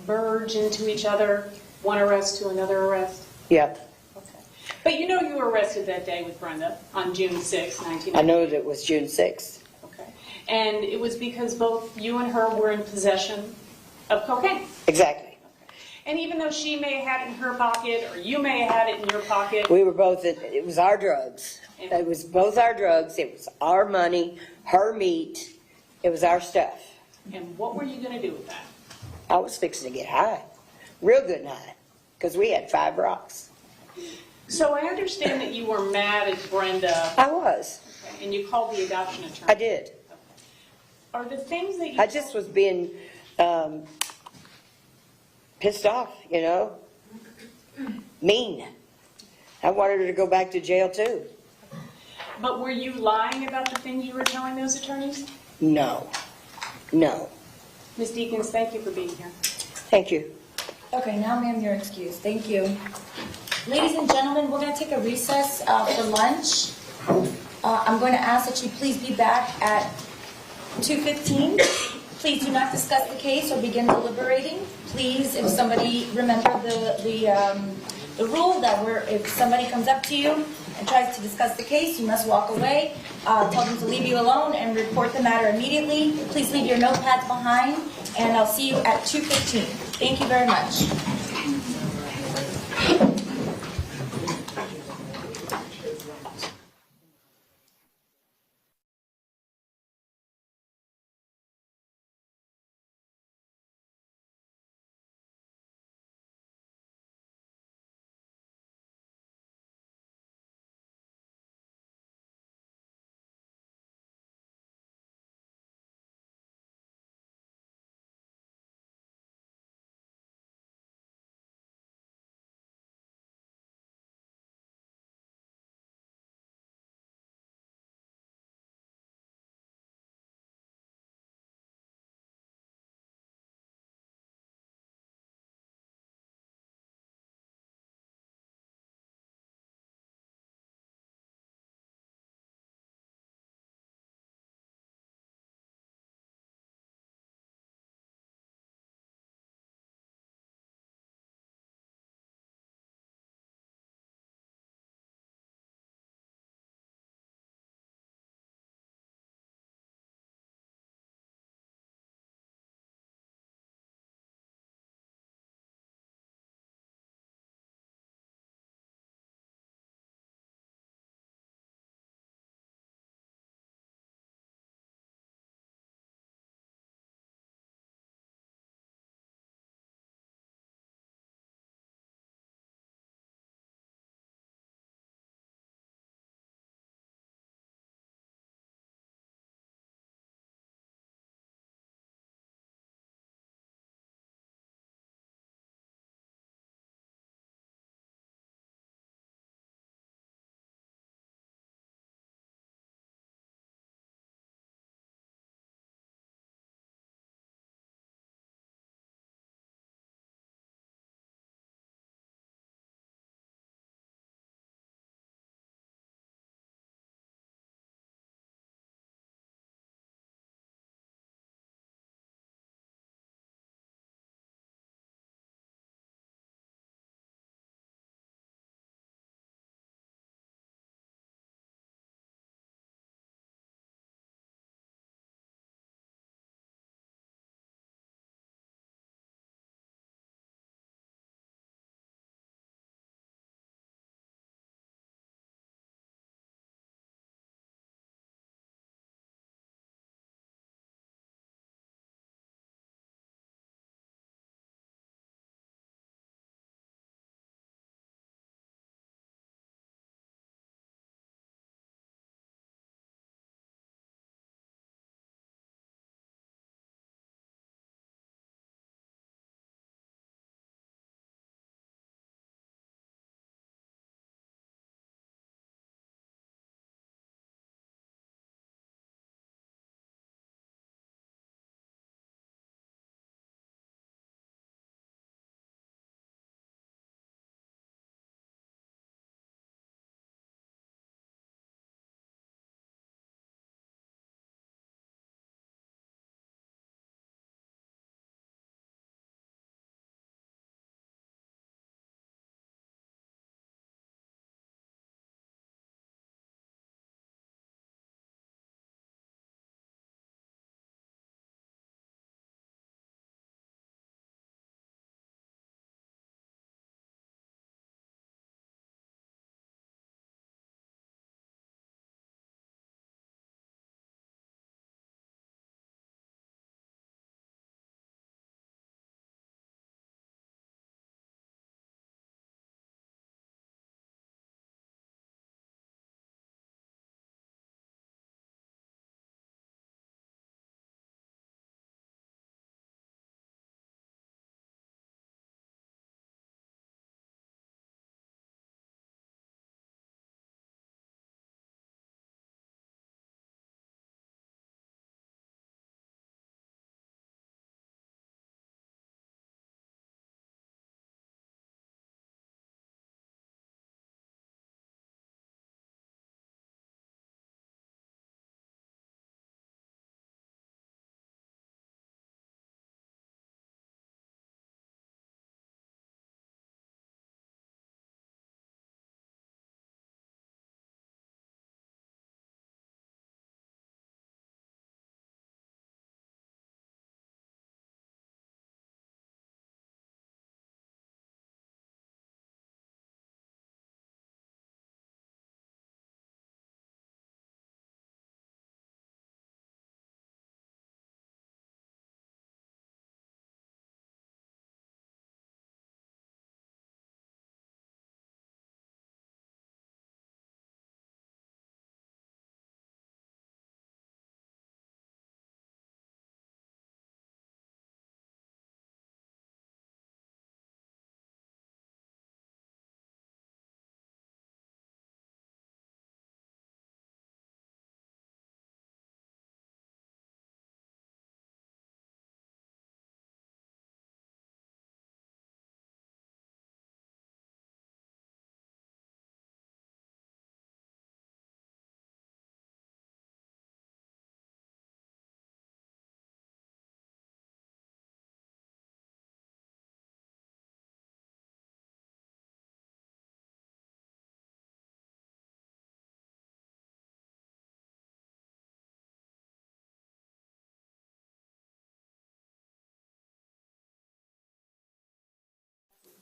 verge into each other, one arrest to another arrest? Yep. Okay. But you know you were arrested that day with Brenda on June 6, 1998. I know that it was June 6th. Okay. And it was because both you and her were in possession of cocaine. Exactly. And even though she may have had it in her pocket, or you may have had it in your pocket, We were both, it was our drugs. It was both our drugs. It was our money, her meat. It was our stuff. and what were you going to do with that? I was fixing to get high, real good and high, because we had 5 rocks. So I understand that you were mad at Brenda, I was. okay, and you called the adoption attorney. I did. Are the things that you... I just was being pissed off, you know, mean. I wanted her to go back to jail too. But were you lying about the things you were telling those attorneys? No, no. Ms. Deakins, thank you for being here. Thank you. Okay, now ma'am, you're excused. Thank you. Ladies and gentlemen, we're going to take a recess for lunch. I'm going to ask that you please be back at 2:15. Please do not discuss the case or begin deliberating. Please, if somebody, remember the rule that if somebody comes up to you and tries to discuss the case, you must walk away. Tell them to leave you alone and report the matter immediately. Please leave your notepads behind, and I'll see you at 2:15. Thank you very much.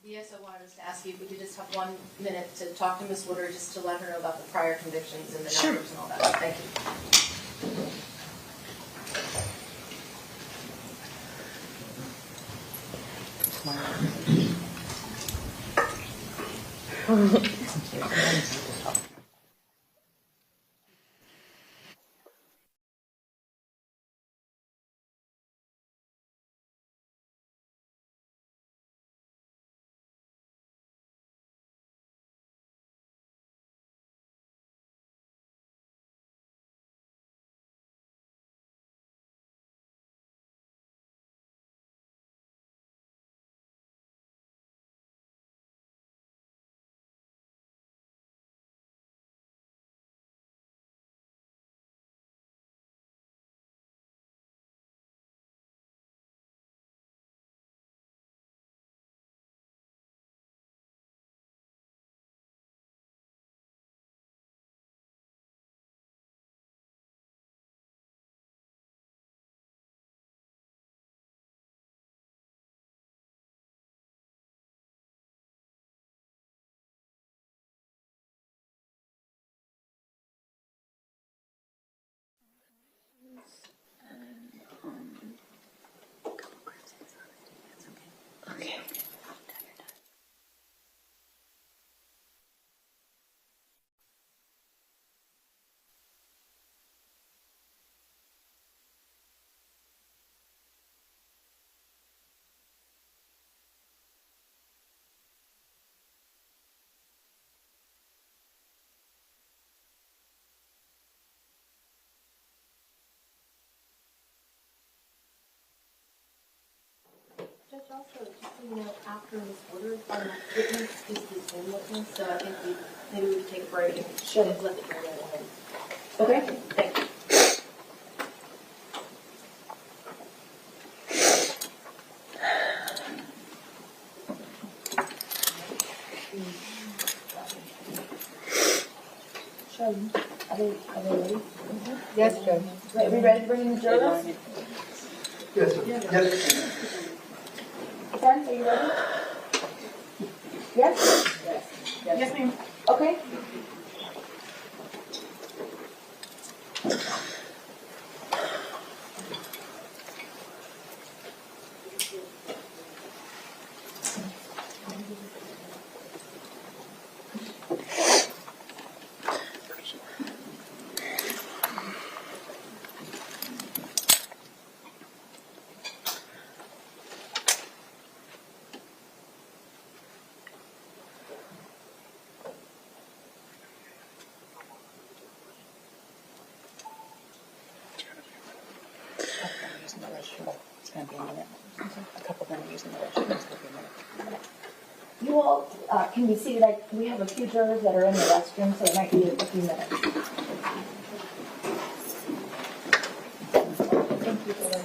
Yes, I wanted us to ask you if we could just have 1 minute to talk to Ms. Woodard, just to let her know about the prior convictions and the numbers and all that. Thank you. Judge, also, just so you know, after Ms. Woodard, witness is the Zoom witness, so I think maybe we take a break and let the jury know. Okay. Thank you. Are they ready? Yes, Judge. Are we ready to bring in the jurors? Yes, sir. Yes. Defense, are you ready? Yes? Yes, ma'am. Okay. It's going to be a minute. A couple of them are using the restroom. It's going to be a minute. You all can be seated. We have a few jurors that are in the restroom, so it might be a few minutes. Thank you for that.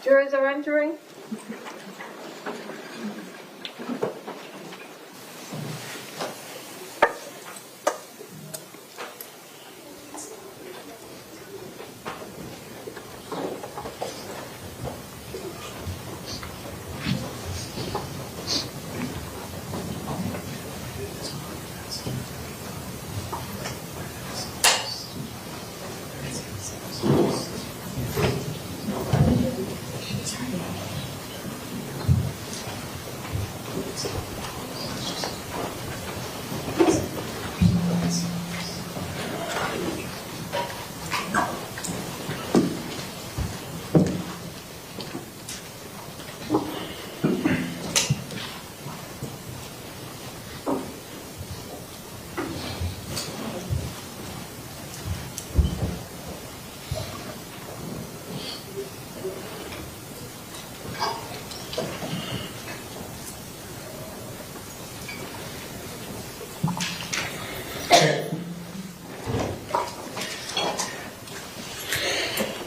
Jurors are entering.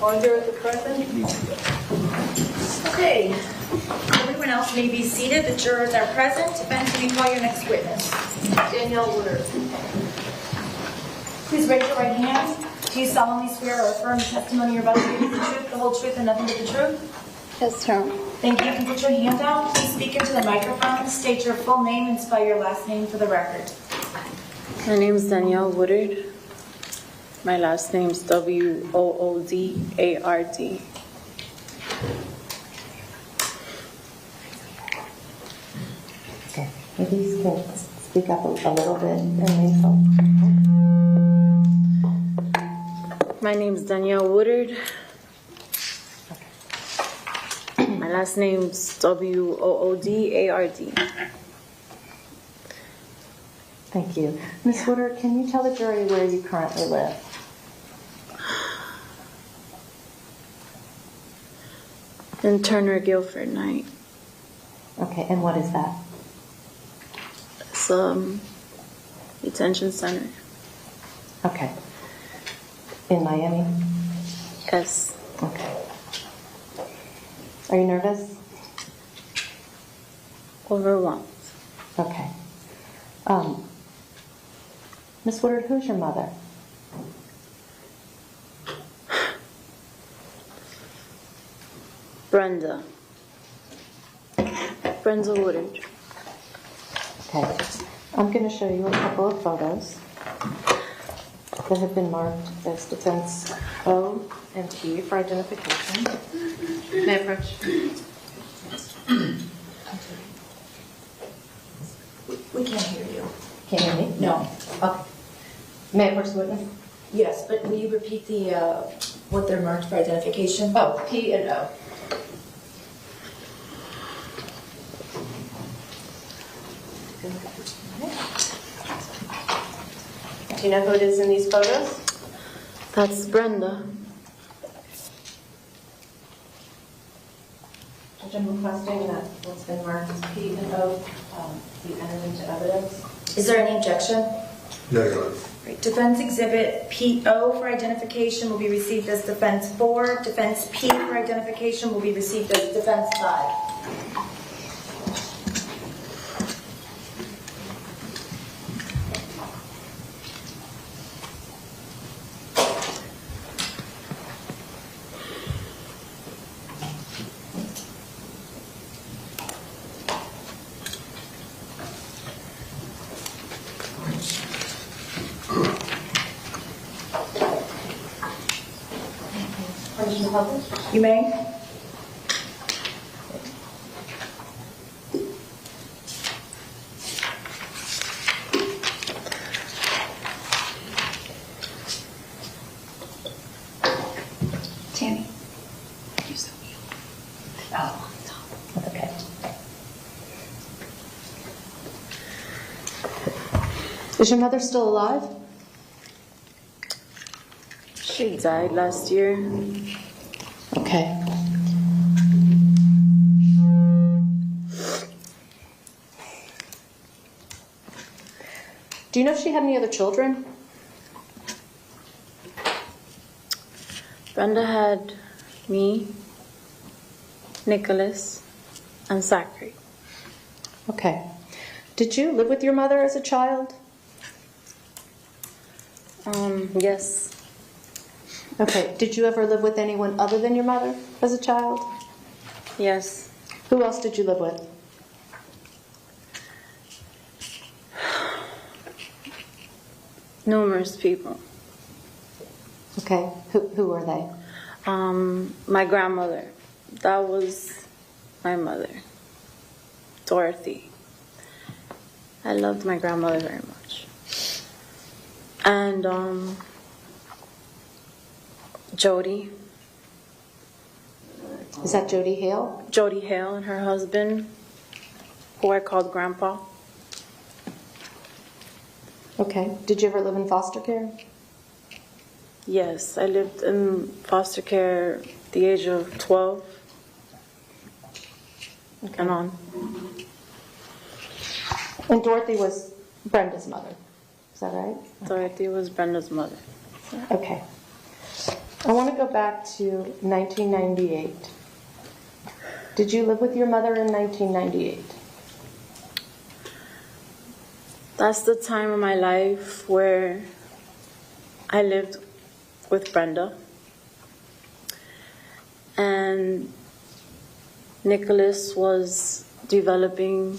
All jurors are present. Okay. Everyone else may be seated. The jurors are present. Ben, can you call your next witness? Danielle Woodard. Please raise your right hand. Do you solemnly swear or affirm the testimony you're about to give is the truth, the whole truth, and nothing but the truth? Yes, sir. Thank you. You can put your hand down. Please speak into the microphone. State your full name and spell your last name for the record. My name is Danielle Woodard. My last name is Woodard. Okay, maybe you can speak up a little bit and info. My name is Danielle Woodard. My last name is Woodard. Thank you. Ms. Woodard, can you tell the jury where you currently live? In Turner Guilford Night. Okay, and what is that? It's detention center. Okay. In Miami? Yes. Okay. Are you nervous? Overwhelmed. Okay. Ms. Woodard, who's your mother? Brenda Woodard. Okay. I'm going to show you a couple of photos that have been marked as defense O and T for identification. May I approach? We can't hear you. Can't hear me? No. Okay. May I approach the witness? Yes, but will you repeat the what they're marked for identification? Oh, P and O. Do you know who it is in these photos? That's Brenda. Judge, I'm requesting that what's been marked as P and O be entered into evidence. Is there any objection? No, Your Honor. Right. Defense Exhibit PO for identification will be received as Defense 4. Defense P for identification will be received as Defense 5. public? You may. Tammy. Use the wheel. Oh, that's okay. Is your mother still alive? She died last year. Okay. Do you know if she had any other children? Brenda had me, Nikolas, and Zachary. Okay. Did you live with your mother as a child? Yes. Okay. Did you ever live with anyone other than your mother as a child? Yes. Who else did you live with? Numerous people. Okay. Who were they? My grandmother. That was my mother. Dorothy. I loved my grandmother very much. And Jody. Is that Jody Hale? Jody Hale and her husband, who I called Grandpa. Okay. Did you ever live in foster care? Yes, I lived in foster care at the age of 12 and on. And Dorothy was Brenda's mother. Is that right? Dorothy was Brenda's mother. Okay. I want to go back to 1998. Did you live with your mother in 1998? That's the time of my life where I lived with Brenda. And Nikolas was developing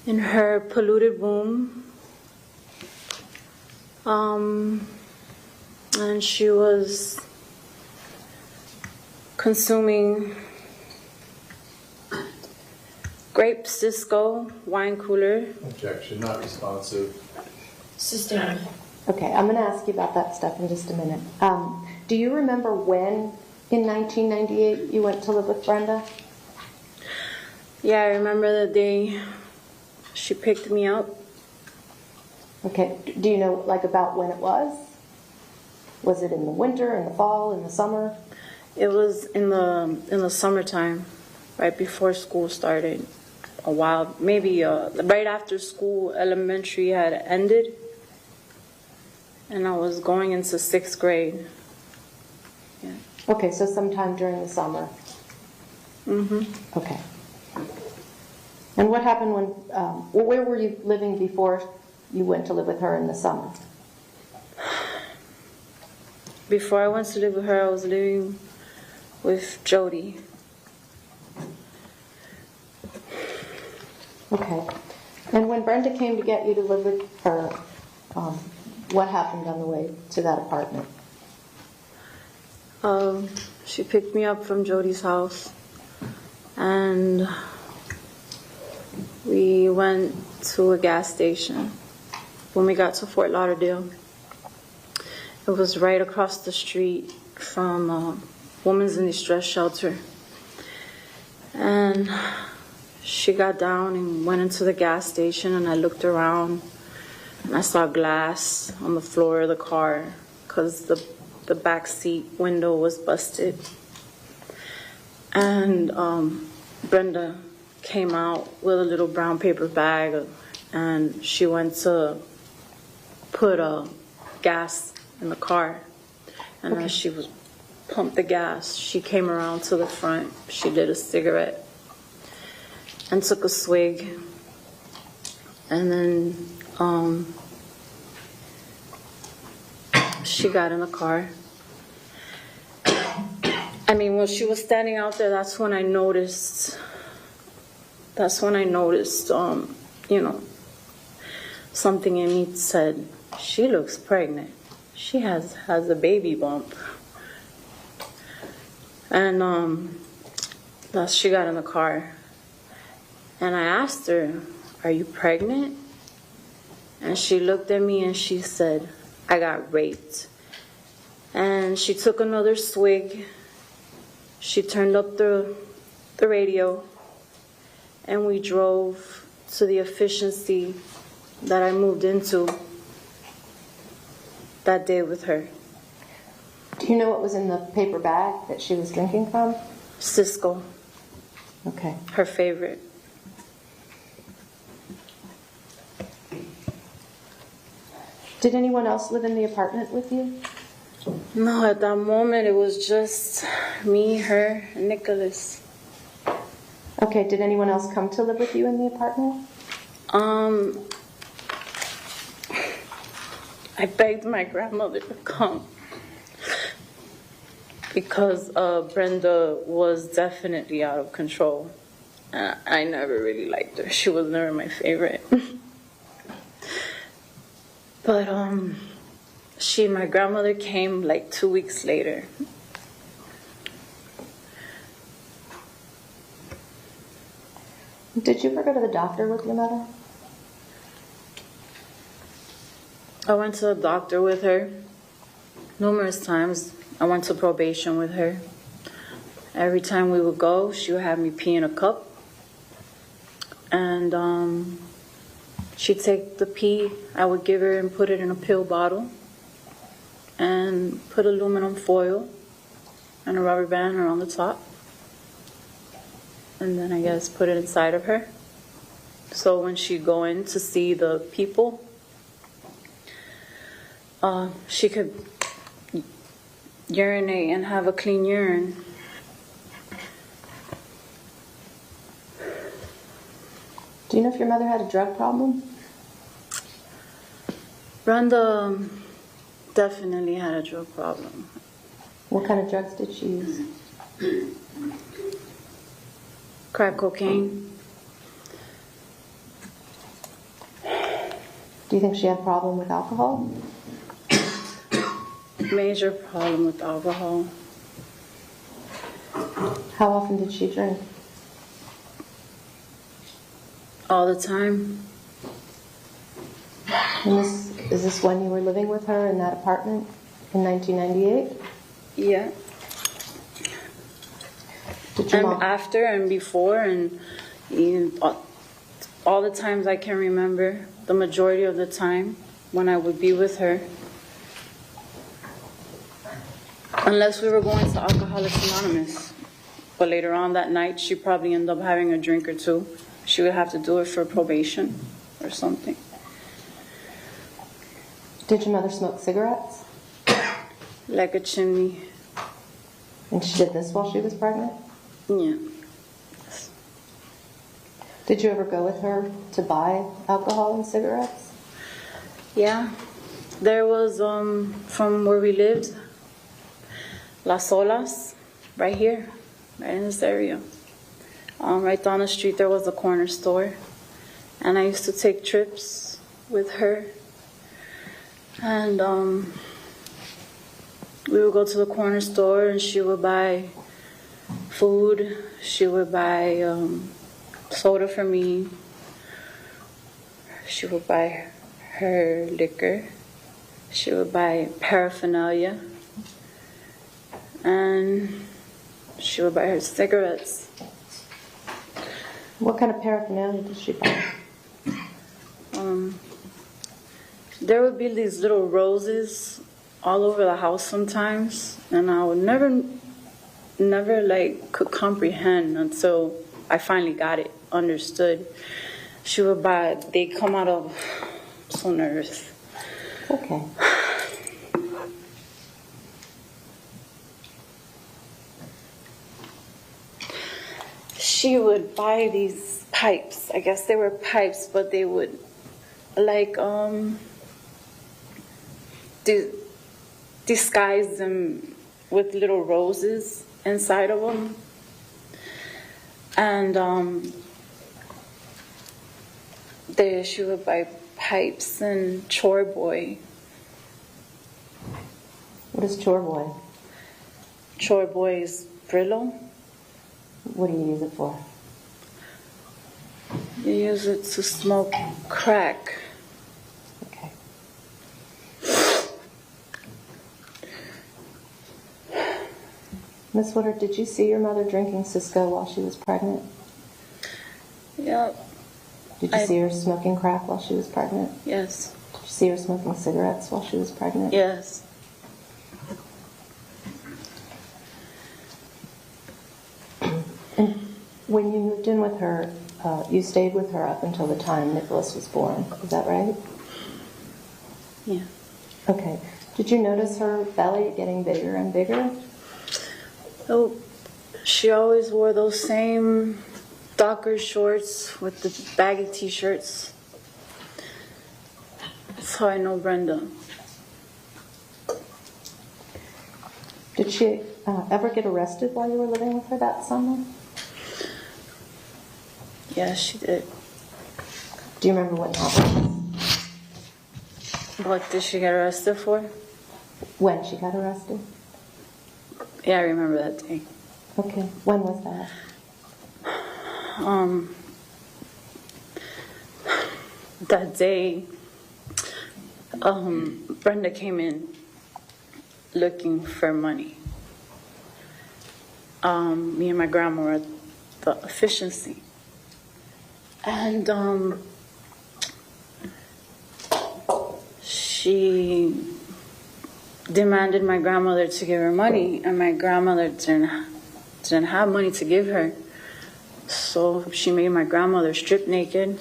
in her polluted womb. And she was consuming grape Cisco wine cooler. Objection, not responsive. Sustained. Okay, I'm going to ask you about that stuff in just a minute. Do you remember when in 1998 you went to live with Brenda? Yeah, I remember the day she picked me up. Okay, do you know like about when it was? Was it in the winter, in the fall, in the summer? It was in the summertime, right before school started. A while, maybe right after school, elementary had ended, and I was going into 6th grade. Yeah. Okay, so sometime during the summer. Mm-hmm. Okay. And what happened when, where were you living before you went to live with her in the summer? Before I went to live with her, I was living with Jody. Okay. And when Brenda came to get you to live with her, what happened on the way to that apartment? She picked me up from Jody's house, and we went to a gas station. When we got to Fort Lauderdale, it was right across the street from a women's in distress shelter. And she got down and went into the gas station, and I looked around, and I saw glass on the floor of the car because the back seat window was busted. And Brenda came out with a little brown paper bag, and she went to put gas in the car. And as she was pumped the gas, she came around to the front. She lit a cigarette and took a swig. And then she got in the car. I mean, when she was standing out there, that's when I noticed, you know, something in me said, she looks pregnant. She has a baby bump. And thus she got in the car. And I asked her, "Are you pregnant?" And she looked at me and she said, "I got raped." And she took another swig. She turned up the radio, and we drove to the efficiency that I moved into that day with her. Do you know what was in the paper bag that she was drinking from? Cisco, Okay. her favorite. Did anyone else live in the apartment with you? No, at that moment it was just me, her, and Nikolas. Okay, did anyone else come to live with you in the apartment? I begged my grandmother to come because Brenda was definitely out of control. I never really liked her. She was never my favorite. But my grandmother came like 2 weeks later. Did you ever go to the doctor with your mother? I went to the doctor with her numerous times. I went to probation with her. Every time we would go, she would have me pee in a cup. And she'd take the pee I would give her and put it in a pill bottle and put aluminum foil and a rubber band around the top. And then I guess put it inside of her. So when she'd go in to see the people, she could urinate and have a clean urine. Do you know if your mother had a drug problem? Brenda definitely had a drug problem. What kind of drugs did she use? Crack cocaine. Do you think she had a problem with alcohol? Major problem with alcohol. How often did she drink? All the time. And is this when you were living with her in that apartment in 1998? Yeah. Did your And mom? after and before and all the times I can remember, the majority of the time when I would be with her. Unless we were going to Alcoholics Anonymous. But later on that night, she probably ended up having a drink or two. She would have to do it for probation or something. Did your mother smoke cigarettes? Like a chimney. And she did this while she was pregnant? Yeah. Did you ever go with her to buy alcohol and cigarettes? Yeah. There was, from where we lived, Las Olas, right here, right in this area. Right down the street there was a corner store. And I used to take trips with her. And we would go to the corner store and she would buy food. She would buy soda for me. She would buy her liquor. She would buy paraphernalia. And she would buy her cigarettes. What kind of paraphernalia did she buy? There would be these little roses all over the house sometimes, and I would never like could comprehend until I finally got it, understood. She would buy, they come out of some earth. Okay. She would buy these pipes. I guess they were pipes, but they would like disguise them with little roses inside of them. And she would buy pipes and chore boy. What is chore boy? Chore boy is Brillo. What do you use it for? You use it to smoke crack. Okay. Miss Woodard, did you see your mother drinking Cisco while she was pregnant? Yeah, Did you see her smoking crack while she was pregnant? yes, Did you see her smoking cigarettes while she was pregnant? yes. And when you moved in with her, you stayed with her up until the time Nikolas was born. Is that right? Yeah. Okay. Did you notice her belly getting bigger and bigger? Oh, she always wore those same darker shorts with the baggy t-shirts. That's how I know Brenda. Did she ever get arrested while you were living with her that summer? Yeah, she did. Do you remember what happened? What did she get arrested for? When she got arrested? Yeah, I remember that day. Okay. When was that? That day, Brenda came in looking for money. Me and my grandma were at the efficiency. And she demanded my grandmother to give her money, and my grandmother didn't have money to give her. So she made my grandmother strip naked,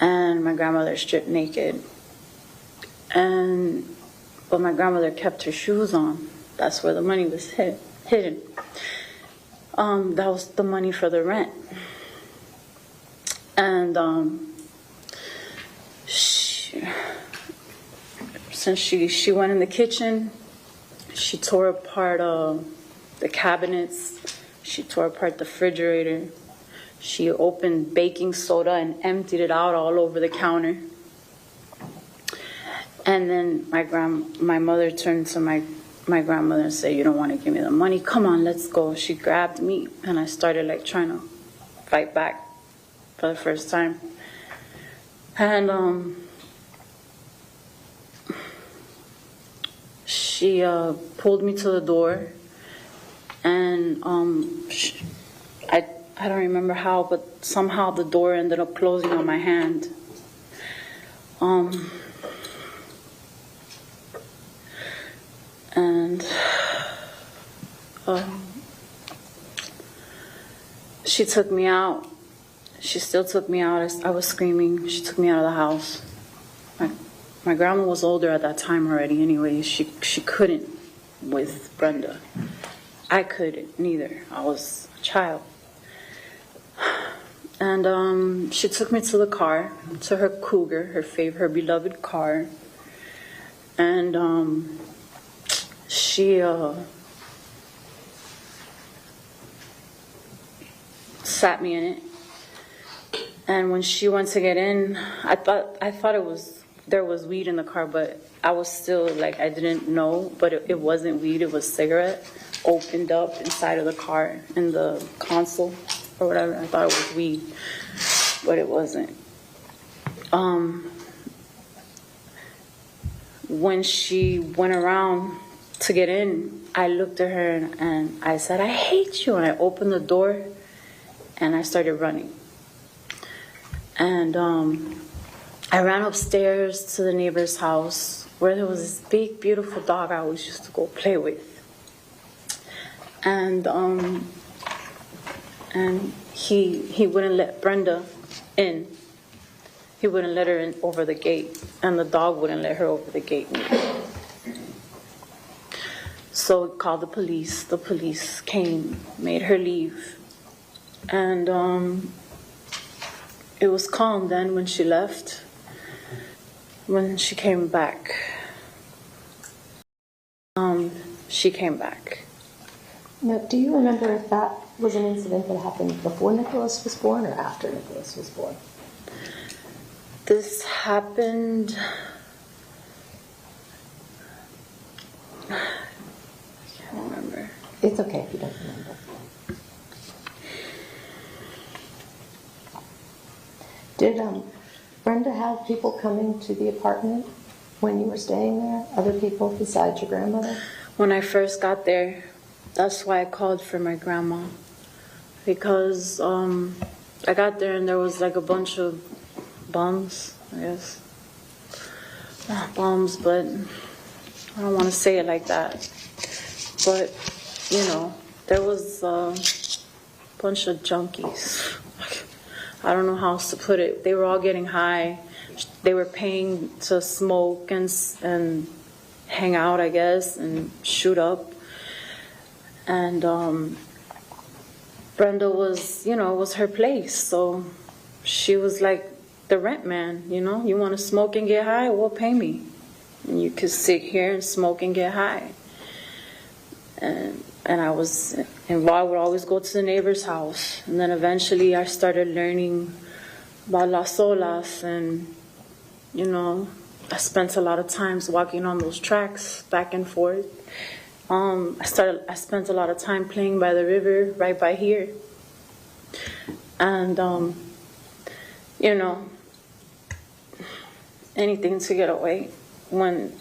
and my grandmother stripped naked. But my grandmother kept her shoes on. That's where the money was hidden. That was the money for the rent. And since she went in the kitchen, she tore apart the cabinets, she tore apart the refrigerator, she opened baking soda and emptied it out all over the counter. And then my mother turned to my grandmother and said, "You don't want to give me the money? Come on, let's go." She grabbed me, and I started like trying to fight back for the first time. And she pulled me to the door, and I don't remember how, but somehow the door ended up closing on my hand. And she took me out. She still took me out. I was screaming. She took me out of the house. My grandma was older at that time already anyway. She couldn't with Brenda. I couldn't neither. I was a child. And she took me to the car, to her Cougar, her beloved car. And she sat me in it. And when she went to get in, I thought there was weed in the car, but I was still like, I didn't know, but it wasn't weed, it was cigarette opened up inside of the car in the console or whatever. I thought it was weed, but it wasn't. When she went around to get in, I looked at her and I said, "I hate you." And I opened the door and I started running. And I ran upstairs to the neighbor's house where there was this big, beautiful dog I always used to go play with. And he wouldn't let Brenda in. He wouldn't let her in over the gate, and the dog wouldn't let her over the gate either. So we called the police. The police came, made her leave. And it was calm then when she left. When she came back, she came back. Now, do you remember if that was an incident that happened before Nikolas was born or after Nikolas was born? This happened, I can't remember. It's okay if you don't remember. Did Brenda have people coming to the apartment when you were staying there? Other people besides your grandmother? When I first got there, that's why I called for my grandma. Because I got there and there was like a bunch of bums, I guess. Not bums, but I don't want to say it like that. But, you know, there was a bunch of junkies. I don't know how else to put it. They were all getting high. They were paying to smoke and hang out, I guess, and shoot up. And Brenda was, you know, it was her place. So she was like the rent man, you know. You want to smoke and get high? Well, pay me. And you could sit here and smoke and get high. And I was involved. I would always go to the neighbor's house. And then eventually I started learning about Las Olas. And, you know, I spent a lot of times walking on those tracks back and forth. I spent a lot of time playing by the river right by here. And, you know, anything to get away when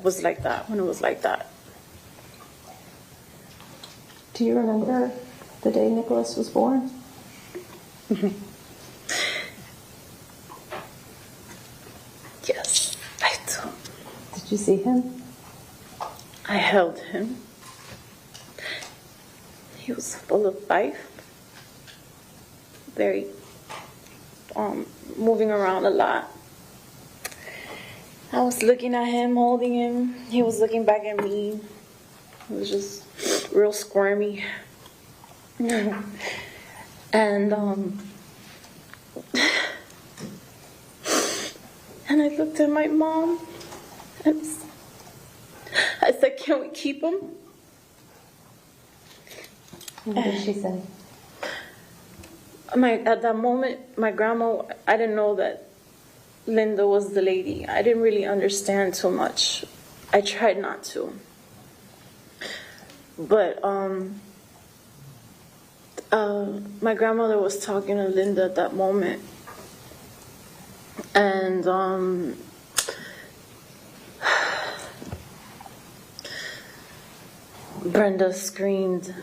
was like that, when it was like that. Do you remember the day Nikolas was born? Yes, I do. Did you see him? I held him. He was full of life. Very, moving around a lot. I was looking at him, holding him. He was looking back at me. It was just real squirmy. And I looked at my mom and I said, "Can we keep him?" What did she say? At that moment, my grandma, I didn't know that Linda was the lady. I didn't really understand too much. I tried not to. But my grandmother was talking to Linda at that moment. And Brenda screamed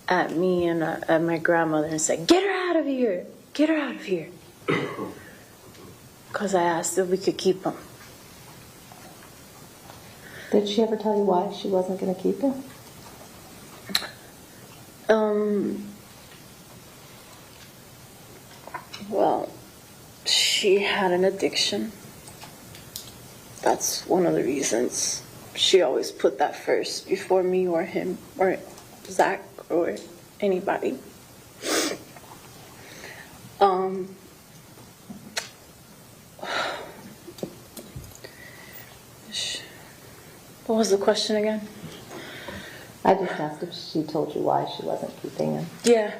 at me and at my grandmother and said, "Get her out of here! Get her out of here!" Because I asked if we could keep him. Did she ever tell you why she wasn't going to keep him? Well, she had an addiction. That's one of the reasons. She always put that first before me or him or Zach or anybody. What was the question again? I just asked if she told you why she wasn't keeping him. Yeah.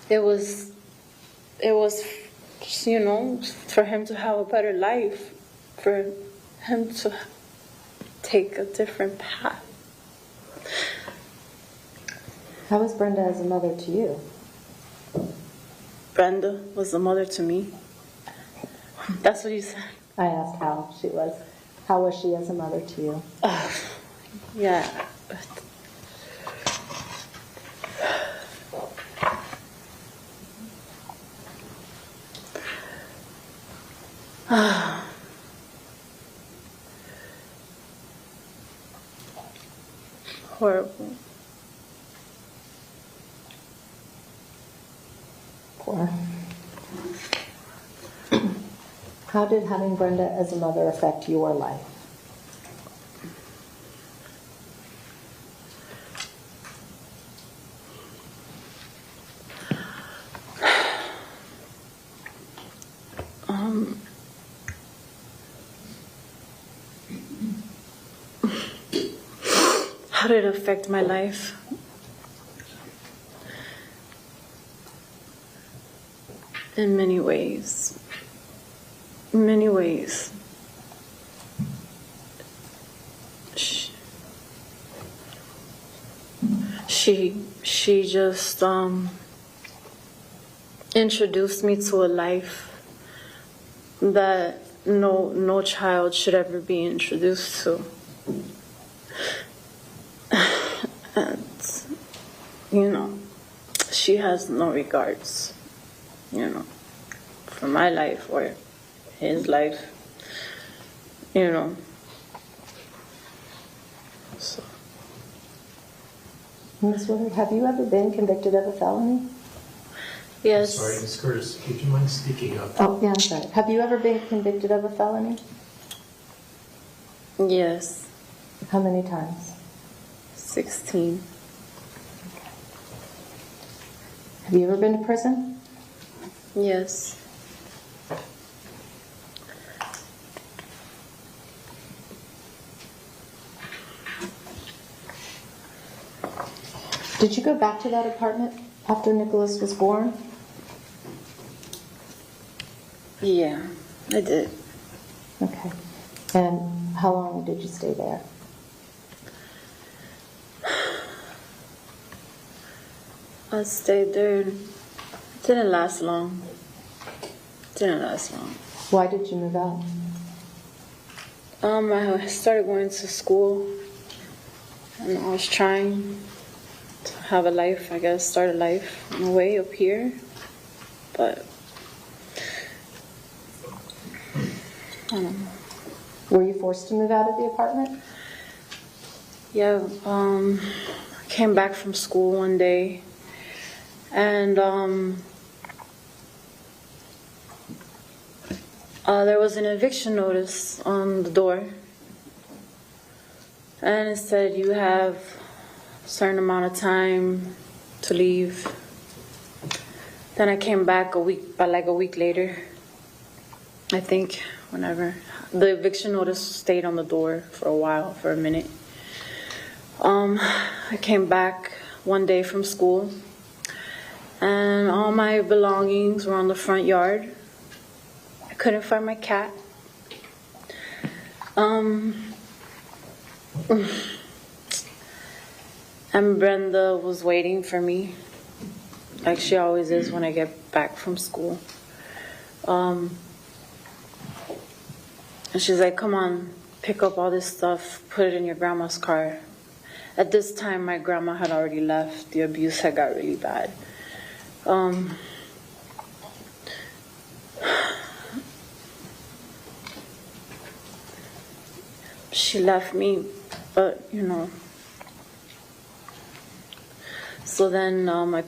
It was, you know, for him to have a better life, for him to take a different path. How was Brenda as a mother to you? Brenda was a mother to me. That's what you said. I asked how she was. How was she as a mother to you? Yeah. Horrible. Poor. How did having Brenda as a mother affect your life? How did it affect my life? In many ways. In many ways. she just introduced me to a life that no child should ever be introduced to. And, you know, she has no regards, you know, for my life or his life, you know. So. Ms. Willard, have you ever been convicted of a felony? Yes. Sorry, Ms. Curtis, would you mind speaking up? Oh, yeah, I'm sorry. Have you ever been convicted of a felony? Yes. How many times? 16. Have you ever been to prison? Yes. Did you go back to that apartment after Nikolas was born? Yeah, I did. Okay. And how long did you stay there? I stayed there. It didn't last long. Why did you move out? I started going to school, and I was trying to have a life, I guess, start a life in a way up here, but I don't know. Were you forced to move out of the apartment? Yeah, I came back from school one day, and there was an eviction notice on the door, and it said you have a certain amount of time to leave. Then I came back a week later, I think, whenever. The eviction notice stayed on the door for a while, for a minute. I came back one day from school, and all my belongings were on the front yard. I couldn't find my cat. And Brenda was waiting for me, like she always is when I get back from school. And she's like, come on, pick up all this stuff, put it in your grandma's car. At this time, my grandma had already left. The abuse had got really bad. She left me, but you know. So then I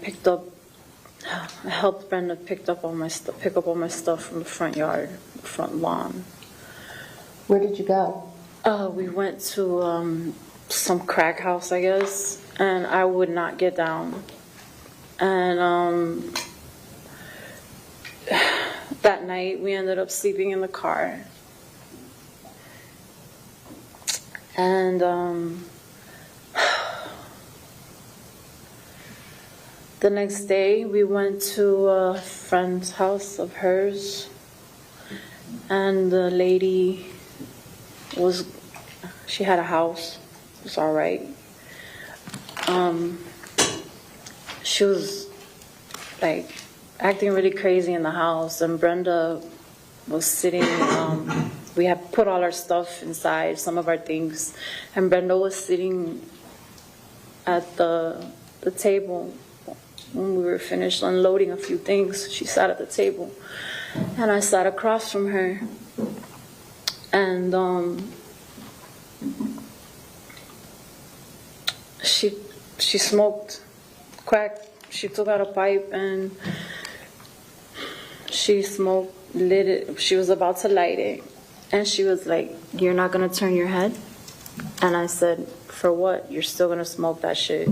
helped Brenda pick up all my stuff from the front yard, the front lawn. Where did you go? We went to some crack house, I guess, and I would not get down. And that night we ended up sleeping in the car. And the next day we went to a friend's house of hers, and the lady she had a house. It was all right. She was like acting really crazy in the house, and Brenda was sitting, we had put all our stuff inside, some of our things, and Brenda was sitting at the table when we were finished unloading a few things. She sat at the table, and I sat across from her, and she smoked crack. She took out a pipe and she lit it. She was about to light it, and she was like, "You're not gonna turn your head?" And I said, "For what? You're still gonna smoke that shit."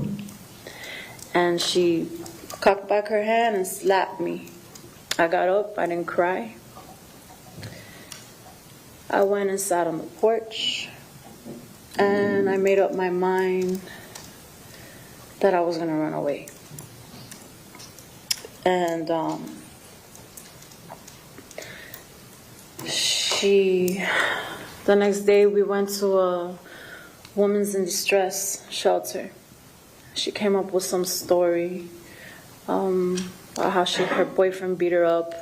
And she cocked back her hand and slapped me. I got up. I didn't cry. I went and sat on the porch, and I made up my mind that I was gonna run away. And the next day we went to a women's in distress shelter, she came up with some story about how her boyfriend beat her up,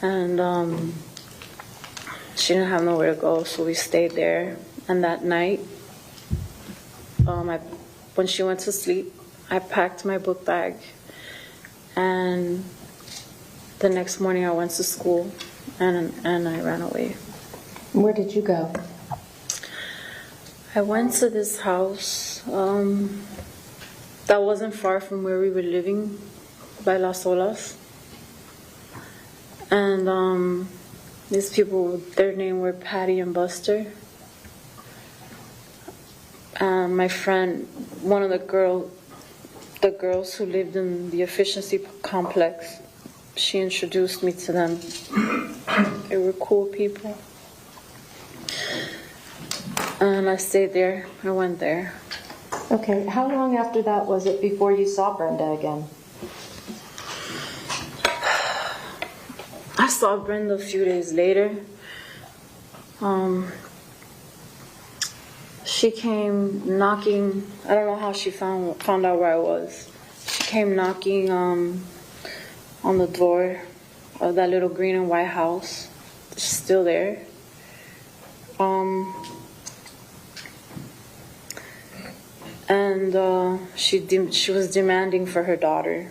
and she didn't have nowhere to go, so we stayed there. And that night, when she went to sleep, I packed my book bag, and the next morning I went to school, and I ran away. Where did you go? I went to this house that wasn't far from where we were living, by Las Olas. And these people, their name were Patty and Buster. My friend, one of the girls who lived in the efficiency complex, she introduced me to them. They were cool people. And I stayed there. I went there. Okay, how long after that was it before you saw Brenda again? I saw Brenda a few days later. She came knocking. I don't know how she found out where I was. She came knocking on the door of that little green and white house. She's still there. And she was demanding for her daughter,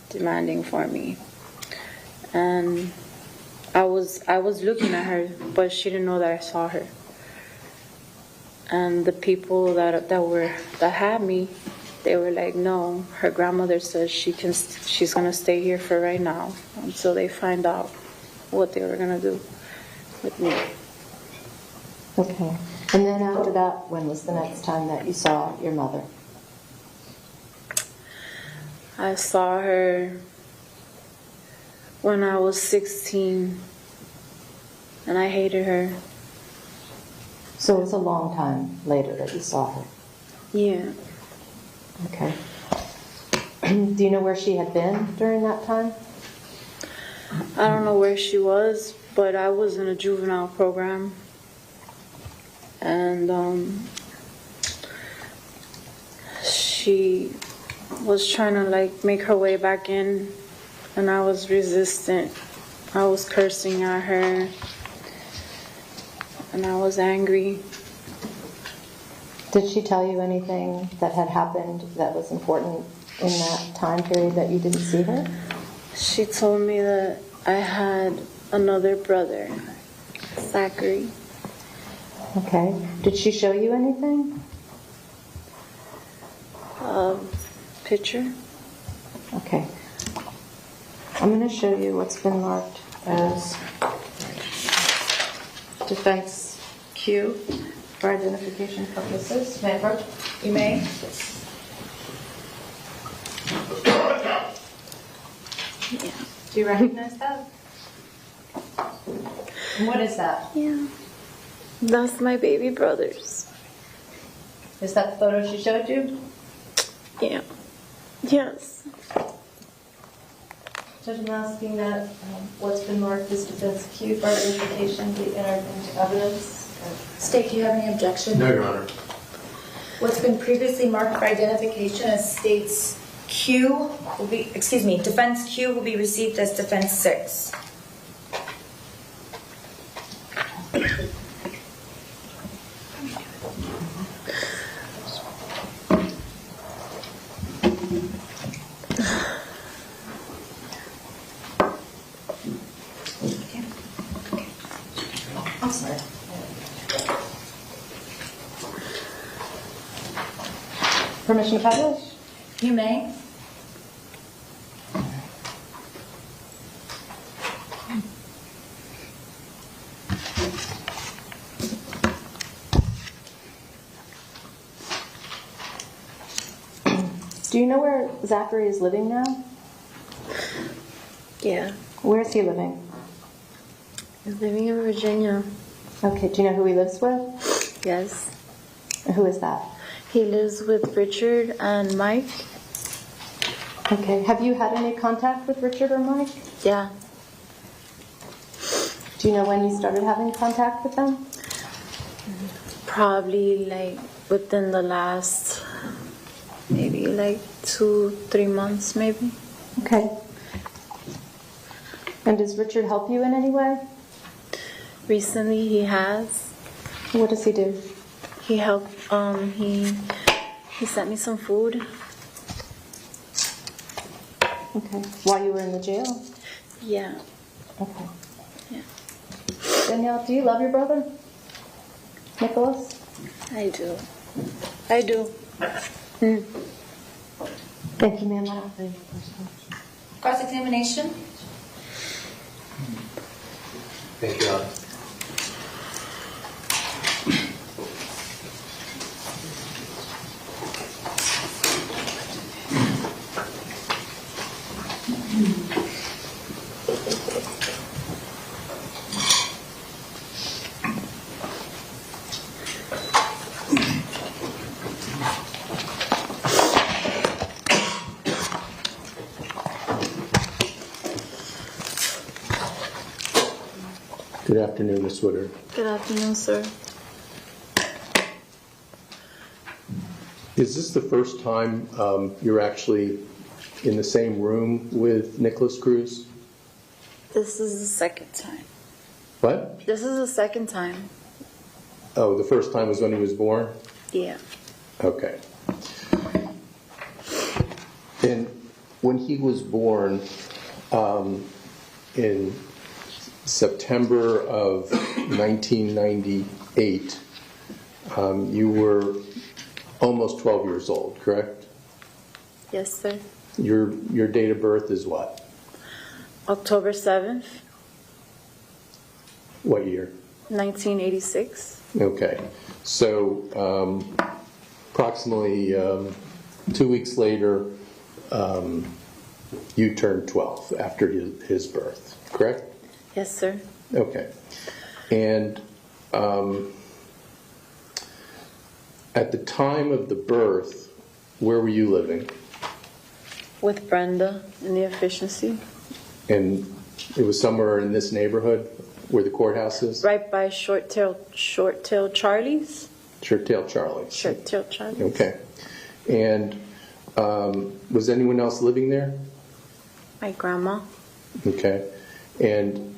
demanding for me. And I was looking at her, but she didn't know that I saw her. And the people that had me, they were like, no, her grandmother says she's gonna stay here for right now until they find out what they were gonna do with me. Okay. And then after that, when was the next time that you saw your mother? I saw her when I was 16, and I hated her. So it was a long time later that you saw her? Yeah. Okay. Do you know where she had been during that time? I don't know where she was, but I was in a juvenile program. And she was trying to make her way back in, and I was resistant. I was cursing at her, and I was angry. Did she tell you anything that had happened that was important in that time period that you didn't see her? She told me that I had another brother, Zachary. Okay. Did she show you anything? Picture. Okay. I'm going to show you what's been marked as defense Q for identification purposes. May I approach? You may. Yeah. Do you recognize that? And what is that? Yeah. That's my baby brothers. Is that the photo she showed you? Yeah. Yes. Judge, I'm asking that what's been marked as defense Q for identification be entered into evidence. State, do you have any objection? No, Your Honor. What's been previously marked for identification as states defense Q will be received as defense 6. I'm sorry. Permission to publish? You may. Do you know where Zachary is living now? Yeah. Where is he living? He's living in Virginia. Okay, do you know who he lives with? Yes. Who is that? He lives with Richard and Mike. Okay, have you had any contact with Richard or Mike? Yeah. Do you know when you started having contact with them? Probably within the last maybe like 2-3 months, maybe. Okay. And does Richard help you in any way? Recently, he has. What does he do? He helped. He sent me some food. Okay. While you were in the jail? Yeah. Okay. Yeah. Danielle, do you love your brother? Nikolas? I do. I do. Thank you, ma'am. Cross-examination? Thank you, Your Honor. Good afternoon, Ms. Woodard. Good afternoon, sir. Is this the first time you're actually in the same room with Nikolas Cruz? This is the second time. What? This is the second time. Oh, the first time was when he was born? Yeah. Okay. And when he was born in September of 1998, you were almost 12 years old, correct? Yes, sir. Your date of birth is what? October 7th, What year? 1986. Okay. So approximately 2 weeks later, you turned 12 after his birth, correct? Yes, sir. Okay. And at the time of the birth, where were you living? With Brenda in the efficiency. And it was somewhere in this neighborhood where the courthouse is? Right by Short Tail Charlie's. Short-tailed Charlie's. Short Tail Charlie's. Okay. And was anyone else living there? My grandma. Okay. And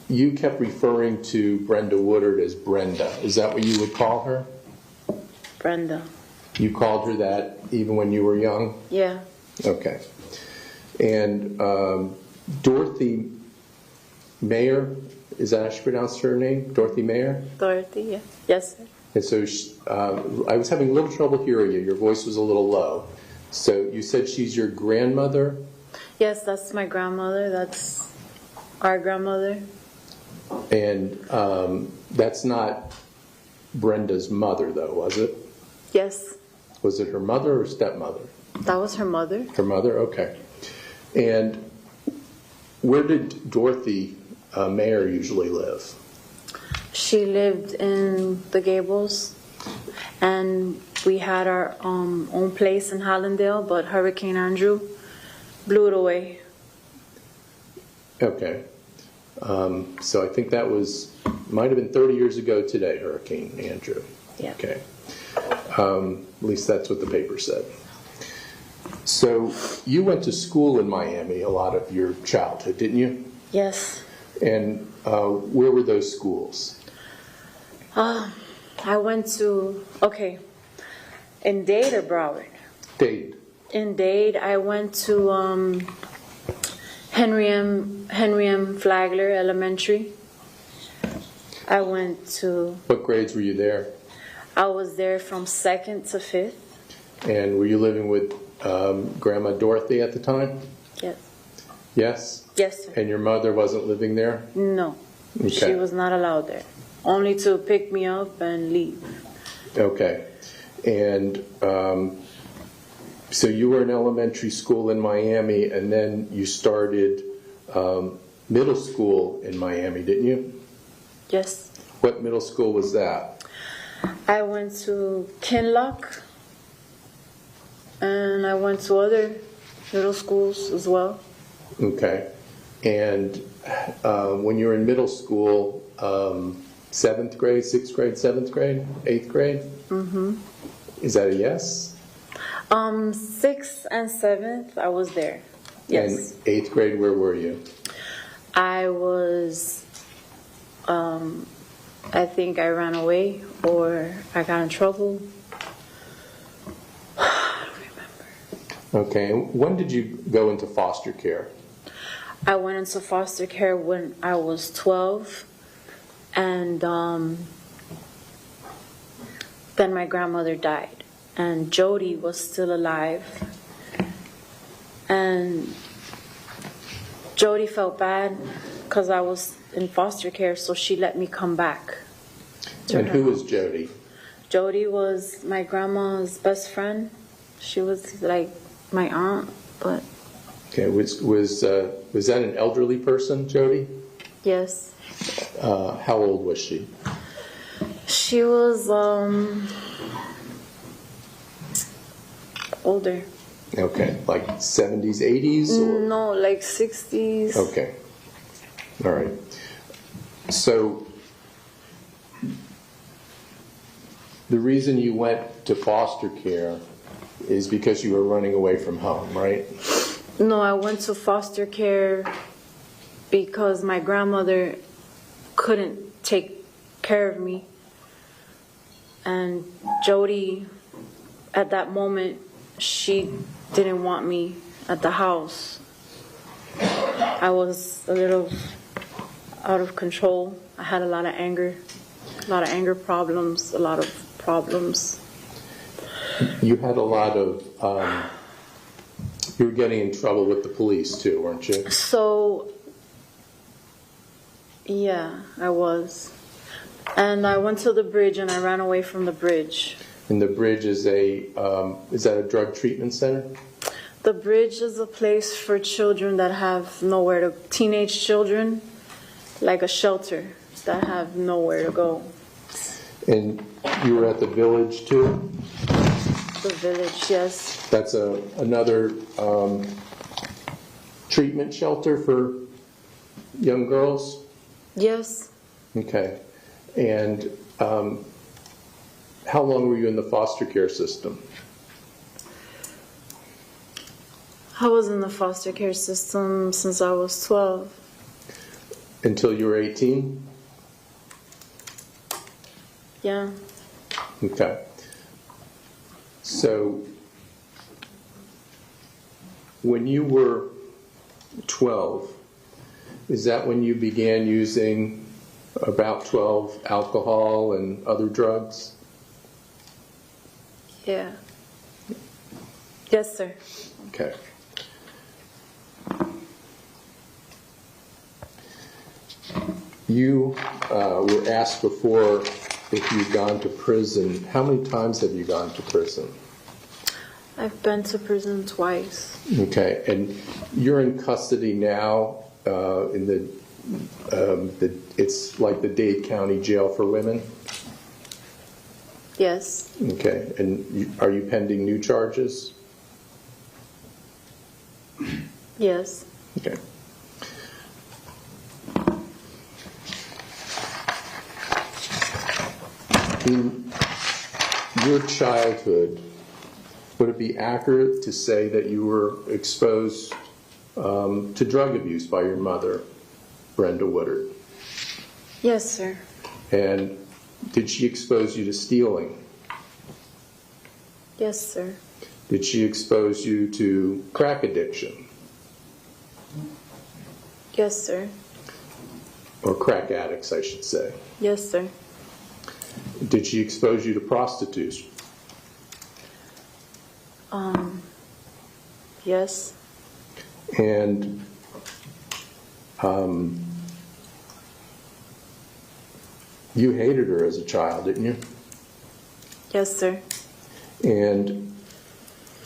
you kept referring to Brenda Woodard as Brenda. Is that what you would call her? Brenda. You called her that even when you were young? Yeah. Okay. And Dorothy Mayer, is that how she pronounced her name? Dorothy Mayer? Dorothy, yeah. Yes, sir. And so I was having a little trouble hearing you. Your voice was a little low. So you said she's your grandmother? Yes, that's my grandmother. That's our grandmother. And that's not Brenda's mother, though, was it? Yes, Was it her mother or stepmother? that was her mother. Her mother? Okay. And where did Dorothy Mayer usually live? She lived in the Gables, and we had our own place in Hallandale, but Hurricane Andrew blew it away. Okay. So I think that might have been 30 years ago today, Hurricane Andrew. Yeah. Okay. At least that's what the paper said. So you went to school in Miami a lot of your childhood, didn't you? Yes. And where were those schools? I went to, in Dade or Broward? Dade. In Dade, I went to Henry M. Flagler Elementary. I went to, What grades were you there? I was there from 2nd to 5th. And were you living with Grandma Dorothy at the time? Yes. Yes? Yes, sir. And your mother wasn't living there? No, she Okay. was not allowed there. Only to pick me up and leave. Okay. And so you were in elementary school in Miami, and then you started middle school in Miami, didn't you? Yes. What middle school was that? I went to Kinlock, and I went to other middle schools as well. Okay. And when you were in middle school, 7th grade, 6th grade, 7th grade, 8th grade? Mm-hmm. Is that a yes? 6th and 7th, I was there. Yes. And 8th grade, where were you? I was, I think I ran away or I got in trouble. I don't remember. Okay, and when did you go into foster care? I went into foster care when I was 12, and then my grandmother died, and Jody was still alive, and Jody felt bad because I was in foster care, so she let me come back. And who was Jody? Jody was my grandma's best friend. She was like my aunt, but Okay, was that an elderly person, Jody? yes. How old was she? She was older. Okay, like 70s, 80s? Or? No, like 60s. Okay, all right. So the reason you went to foster care is because you were running away from home, right? No, I went to foster care because my grandmother couldn't take care of me. And Jody, at that moment, she didn't want me at the house. I was a little out of control. I had a lot of anger problems, a lot of problems. You had a lot of, you were getting in trouble with the police too, weren't you? So, yeah, I was. And I went to the bridge and I ran away from the bridge. And the bridge is is that a drug treatment center? The bridge is a place for children that have nowhere to, teenage children, like a shelter that have nowhere to go. And you were at the village too? The village, yes. That's another treatment shelter for young girls? Yes. Okay. And how long were you in the foster care system? I was in the foster care system since I was 12. Until you were 18? Yeah. Okay. So when you were 12, is that when you began using about 12 alcohol and other drugs? Yeah. Yes, sir. Okay. You were asked before if you'd gone to prison. How many times have you gone to prison? I've been to prison twice. Okay, and you're in custody now in it's like the Dade County Jail for Women? Yes. Okay, and are you pending new charges? Yes. Okay. In your childhood, would it be accurate to say that you were exposed to drug abuse by your mother, Brenda Woodard? Yes, sir. And did she expose you to stealing? Yes, sir. Did she expose you to crack addiction? Yes, sir. Or crack addicts, I should say. Yes, sir. Did she expose you to prostitution? Yes. And you hated her as a child, didn't you? Yes, sir. And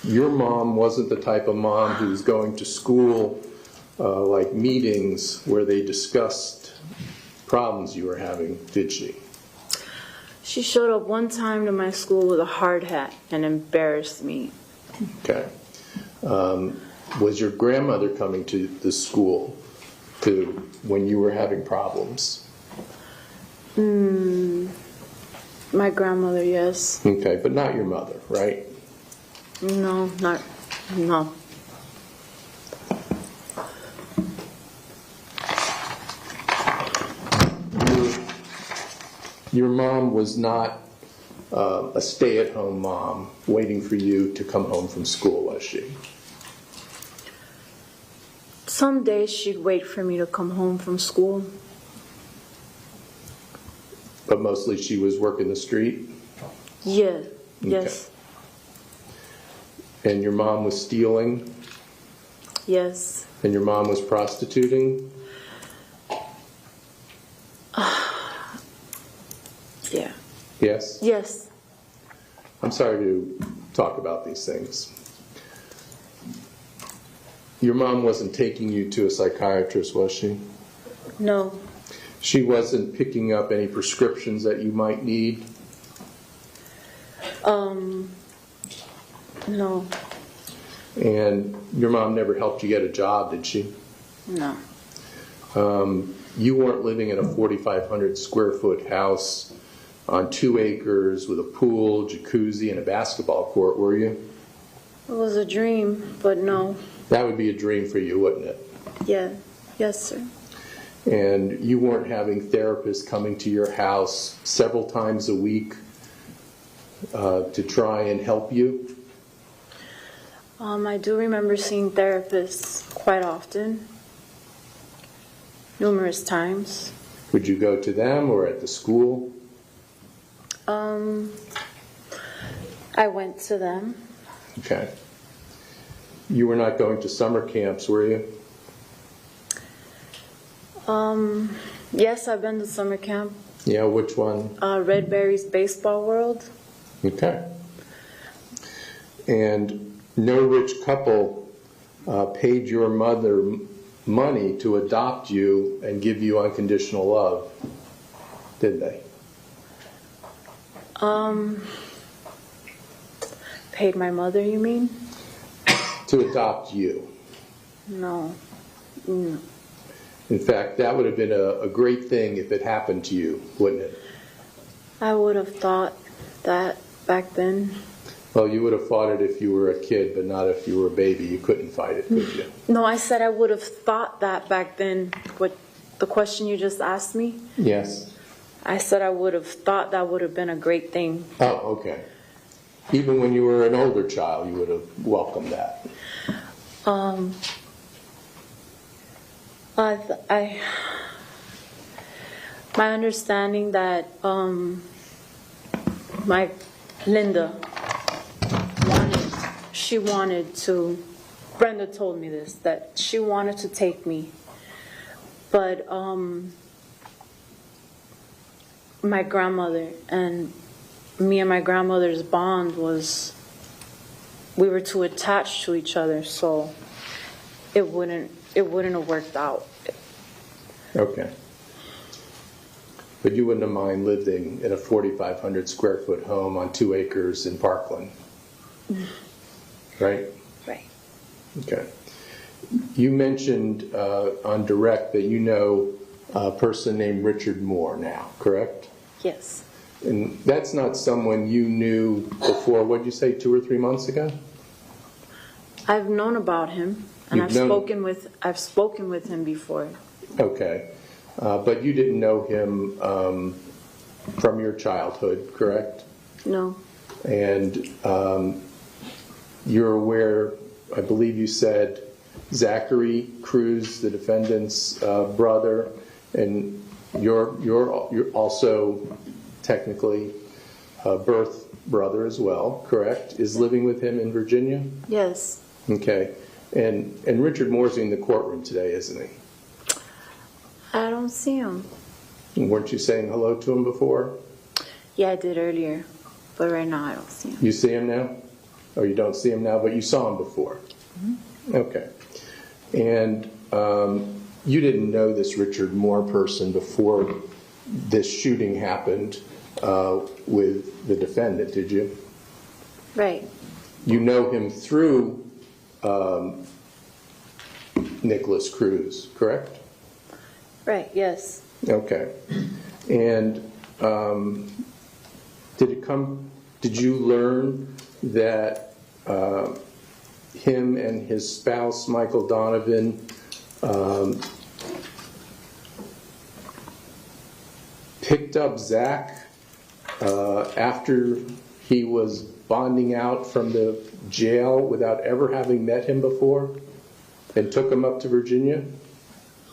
your mom wasn't the type of mom who was going to school like meetings where they discussed problems you were having, did she? She showed up one time to my school with a hard hat and embarrassed me. Okay. Was your grandmother coming to the school when you were having problems? My grandmother, yes. Okay, but not your mother, right? No, no. Your mom was not a stay-at-home mom waiting for you to come home from school, was she? Some days she'd wait for me to come home from school. But mostly she was working the street? Yeah, yes, And your mom was stealing? yes. And your mom was prostituting? Yeah. Yes? Yes. I'm sorry to talk about these things. Your mom wasn't taking you to a psychiatrist, was she? No. She wasn't picking up any prescriptions that you might need? No. And your mom never helped you get a job, did she? No. You weren't living in a 4,500 square foot house on 2 acres with a pool, jacuzzi, and a basketball court, were you? It was a dream, but no. That would be a dream for you, wouldn't it? Yeah. Yes, sir. And you weren't having therapists coming to your house several times a week to try and help you? I do remember seeing therapists quite often, numerous times. Would you go to them or at the school? I went to them. Okay. You were not going to summer camps, were you? Yes, I've been to summer camp. Yeah, which one? Red Berry's Baseball World. Okay. And no rich couple paid your mother money to adopt you and give you unconditional love, did they? Paid my mother, you mean? To adopt you. No. No. In fact, that would have been a great thing if it happened to you, wouldn't it? I would have thought that back then. Well, you would have fought it if you were a kid, but not if you were a baby. You couldn't fight it, could you? No, I said I would have thought that back then. What the question you just asked me? Yes. I said I would have thought that would have been a great thing. Oh, okay. Even when you were an older child, you would have welcomed that. My understanding that my Linda wanted to, Brenda told me this, that she wanted to take me, but my grandmother and my grandmother's bond was, we were too attached to each other, so it wouldn't have worked out. Okay. But you wouldn't have mind living in a 4,500 square foot home on 2 acres in Parkland, right? Right. Okay. You mentioned on direct that you know a person named Richard Moore now, correct? Yes. And that's not someone you knew before, what did you say, 2 or 3 months ago? I've known about him, and You've I've spoken with him before. Okay. But you didn't know him from your childhood, correct? No. And you're aware, I believe you said, Zachary Cruz, the defendant's brother, and you're also technically a birth brother as well, correct? Is living with him in Virginia? Yes. Okay. And Richard Moore's in the courtroom today, isn't he? I don't see him. Weren't you saying hello to him before? Yeah, I did earlier, but right now I don't see him. You see him now? Or you don't see him now, but you saw him before? Mm-hmm. Okay. And you didn't know this Richard Moore person before this shooting happened with the defendant, did you? Right. You know him through Nikolas Cruz, correct? Right, yes. Okay. And did you learn that him and his spouse, Michael Donovan, picked up Zach after he was bonding out from the jail without ever having met him before, and took him up to Virginia?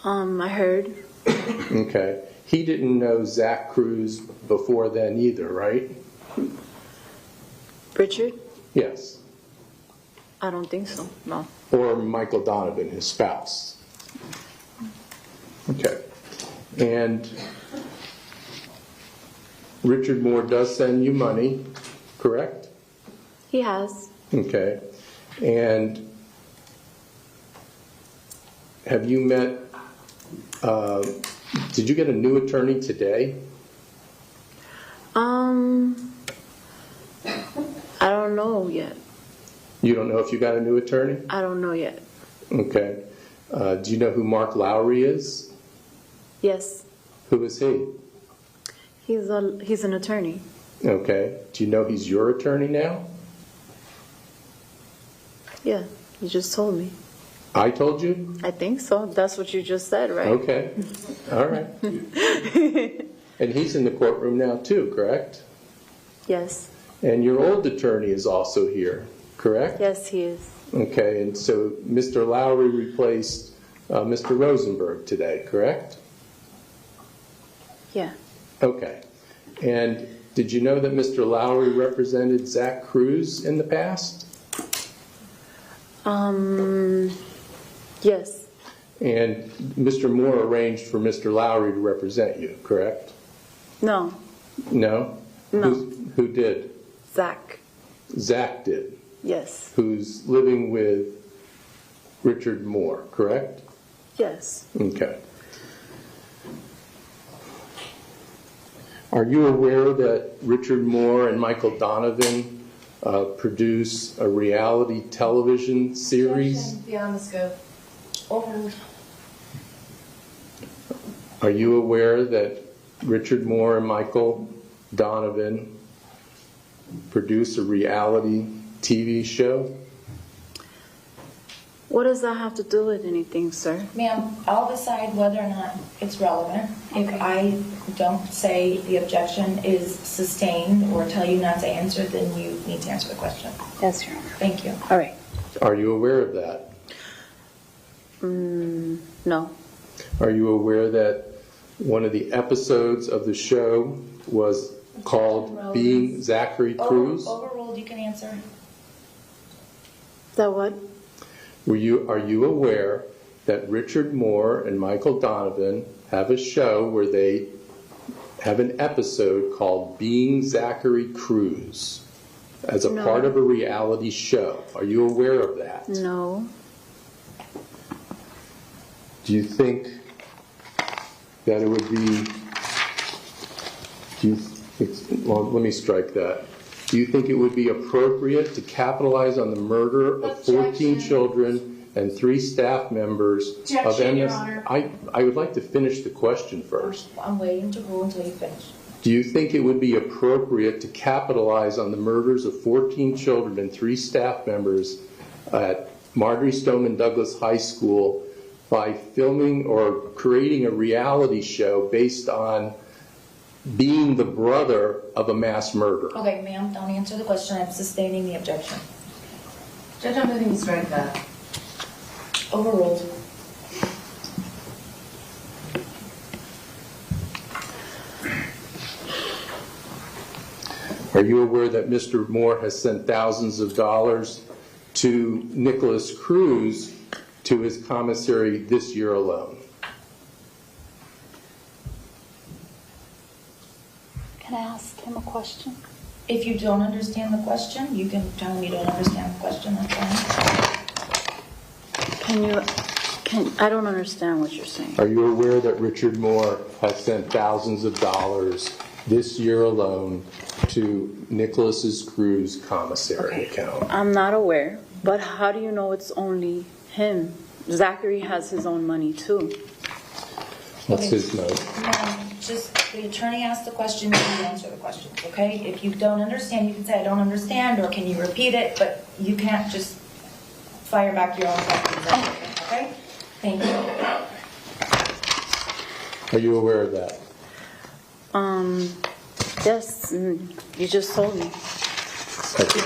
I heard. Okay. He didn't know Zach Cruz before then either, right? Richard? Yes. I don't think so, no. Or Michael Donovan, his spouse. Okay. And Richard Moore does send you money, correct? He has. Okay. And have you met, did you get a new attorney today? I don't know yet. You don't know if you got a new attorney? I don't know yet. Okay. Do you know who Mark Lowry is? Yes, Who is he? he's an attorney. Okay. Do you know he's your attorney now? Yeah, you just told me. I told you? I think so. That's what you just said, right? Okay. All right. And he's in the courtroom now too, correct? Yes. And your old attorney is also here, correct? Yes, he is. Okay, and so Mr. Lowry replaced Mr. Rosenberg today, correct? Yeah. Okay. And did you know that Mr. Lowry represented Zach Cruz in the past? Yes. And Mr. Moore arranged for Mr. Lowry to represent you, correct? No. No? No. Who did? Zach. Zach did. Yes. Who's living with Richard Moore, correct? Yes. Okay. Are you aware that Richard Moore and Michael Donovan produce a reality television series? Beyond the scope. Overruled. Are you aware that Richard Moore and Michael Donovan produce a reality TV show? What does that have to do with anything, sir? Ma'am, I'll decide whether or not it's relevant. If I don't say the objection is sustained or tell you not to answer, then you need to answer the question. Yes, Your Honor. Thank you. All right. Are you aware of that? No. Are you aware that one of the episodes of the show was called Being Zachary Cruz? Overruled, you can answer. That what? Are you aware that Richard Moore and Michael Donovan have a show where they have an episode called Being Zachary Cruz as a No. part of a reality show? Are you aware of that? No. Do you think that it would be, well, let me strike that. Do you think it would be appropriate to capitalize on the murder of 14 children and 3 staff members of Objection, Your MS? Honor. I would like to finish the question first. I'm waiting to rule until you finish. Do you think it would be appropriate to capitalize on the murders of 14 children and 3 staff members at Marjorie Stoneman Douglas High School by filming or creating a reality show based on being the brother of a mass murderer? Okay, ma'am, don't answer the question. I'm sustaining the objection. Judge, I'm moving to strike that. Overruled. Are you aware that Mr. Moore has sent thousands of dollars to Nikolas Cruz to his commissary this year alone? Can I ask him a question? If you don't understand the question, you can tell me you don't understand the question. That's fine. I don't understand what you're saying. Are you aware that Richard Moore has sent thousands of dollars this year alone to Nikolas Cruz commissary account? I'm not aware, but how do you know it's only him? Zachary has his own money too. What's his note? Ma'am, just the attorney asked the question, you answer the question, okay? If you don't understand, you can say, I don't understand, or can you repeat it? But you can't just fire back your own questions, okay? Thank you. Are you aware of that? Yes, you just told me. Okay.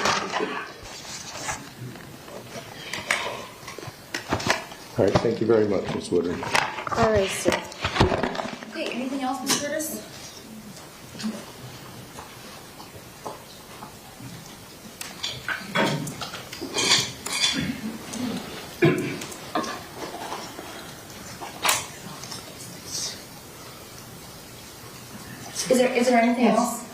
All right, thank you very much, Ms. Woodard. All right, sir. Okay, anything else, Ms. Curtis? Is there anything else?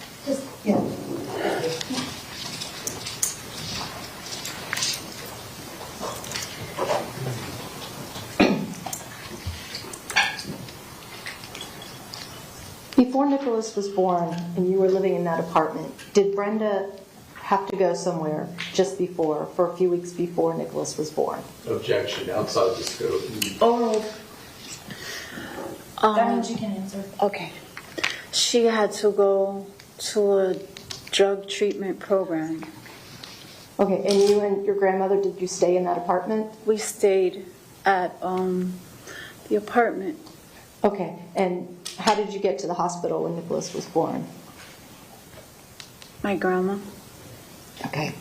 Before Nikolas was born and you were living in that apartment, did Brenda have to go somewhere just before, for a few weeks before Nikolas was born? Objection, outside the scope. Overruled. That means you can answer. Okay. She had to go to a drug treatment program. Okay, and you and your grandmother, did you stay in that apartment? We stayed at the apartment. Okay, and how did you get to the hospital when Nikolas was born? My grandma. Okay.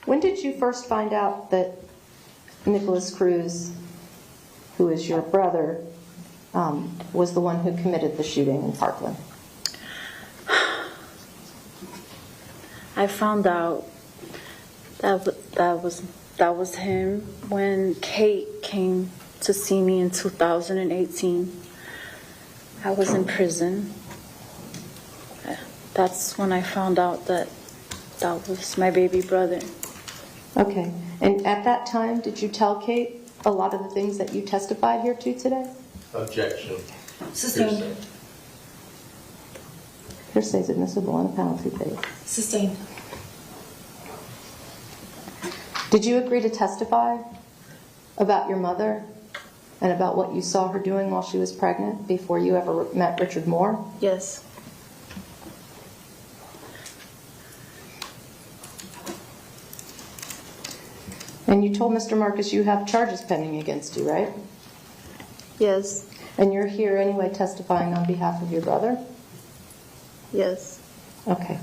When did you first find out that Nikolas Cruz, who is your brother, was the one who committed the shooting in Parkland? I found out that was him when Kate came to see me in 2018. I was in prison. That's when I found out that was my baby brother. Okay, and at that time, did you tell Kate a lot of the things that you testified here to today? Objection. Sustained. Hearsay is admissible on a penalty phase. Sustained. Did you agree to testify about your mother and about what you saw her doing while she was pregnant before you ever met Richard Moore? Yes. And you told Mr. Marcus you have charges pending against you, right? Yes. And you're here anyway testifying on behalf of your brother? Yes. Okay.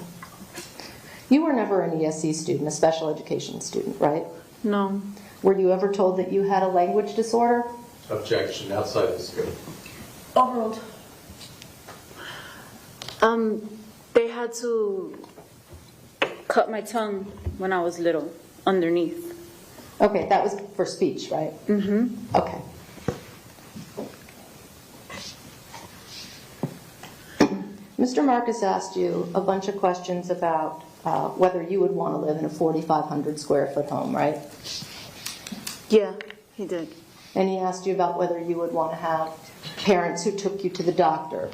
You were never an ESE student, a special education student, right? No. Were you ever told that you had a language disorder? Objection, outside the scope. Overruled. They had to cut my tongue when I was little, underneath. Okay, that was for speech, right? Mm-hmm. Okay. Mr. Marcus asked you a bunch of questions about whether you would want to live in a 4,500 square foot home, right? Yeah, he did. And he asked you about whether you would want to have parents who took you to the doctor,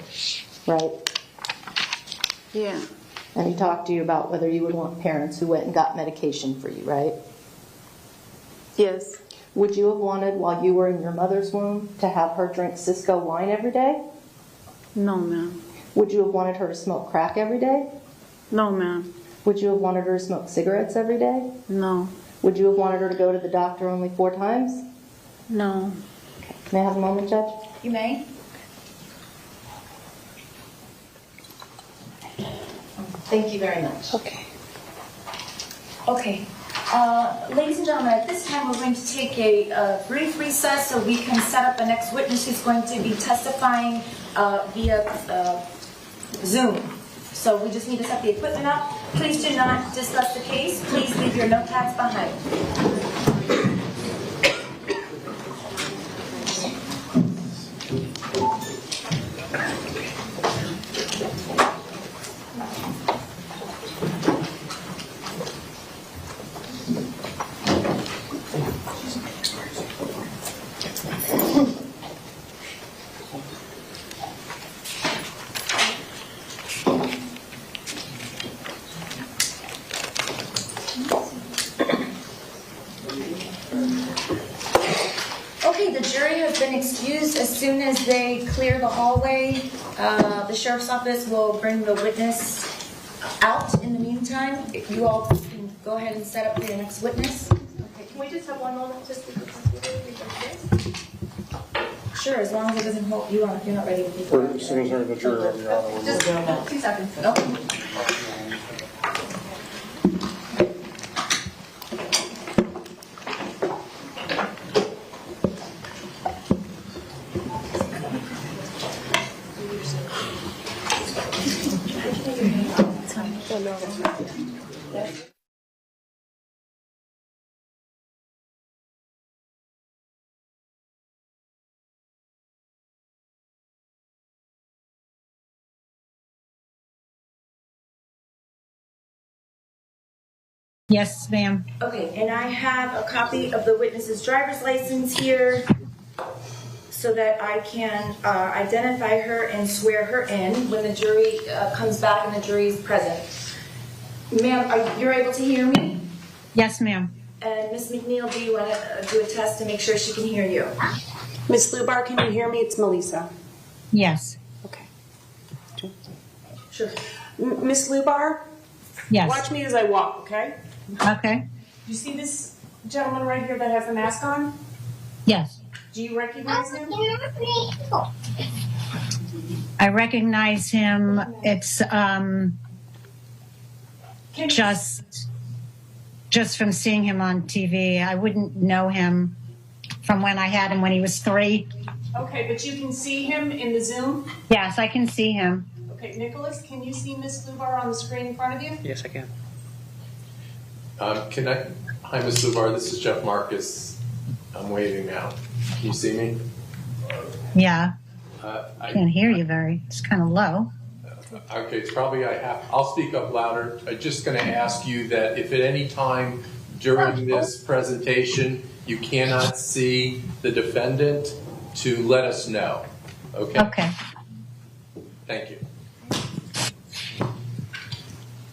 right? Yeah. And he talked to you about whether you would want parents who went and got medication for you, right? Yes. Would you have wanted, while you were in your mother's womb, to have her drink Cisco wine every day? No, ma'am. Would you have wanted her to smoke crack every day? No, ma'am. Would you have wanted her to smoke cigarettes every day? No. Would you have wanted her to go to the doctor only 4 times? No. Okay. May I have a moment, Judge? You may. Thank you very much. Okay. Okay. Ladies and gentlemen, at this time we're going to take a brief recess so we can set up the next witness who's going to be testifying via Zoom. So we just need to set the equipment up. Please do not discuss the case. Please leave your notepads behind. Okay, the jury has been excused. As soon as they clear the hallway, the sheriff's office will bring the witness out. In the meantime, if you all can go ahead and set up for your next witness. Okay, can we just have one moment just to Sure, as long as it doesn't hold you on if you're not ready to be. As soon as they're in the jury, Your Honor, we'll Just move. 2 seconds. Yes, ma'am. Okay, and I have a copy of the witness's driver's license here so that I can identify her and swear her in when the jury comes back and the jury is present. Ma'am, you're able to hear me? Yes, ma'am. And Ms. McNeil, do you want to do a test to make sure she can hear you? Ms. Lubar, can you hear me? It's Melissa. Yes. Okay. Sure. Ms. Lubar? Yes. Watch me as I walk, okay? Okay. You see this gentleman right here that has a mask on? Yes. Do you recognize him? I recognize him. It's just from seeing him on TV. I wouldn't know him from when I had him when he was 3. Okay, but you can see him in the Zoom? Yes, I can see him. Okay, Nicholas, can you see Ms. Lubar on the screen in front of you? Yes, I can. Hi, Ms. Lubar, this is Jeff Marcus. I'm waving now. Can you see me? Yeah. I Can't hear you very. It's kind of low. Okay, it's probably I'll speak up louder. I'm just going to ask you that if at any time during this presentation you cannot see the defendant, to let us know. Okay? Okay. Thank you.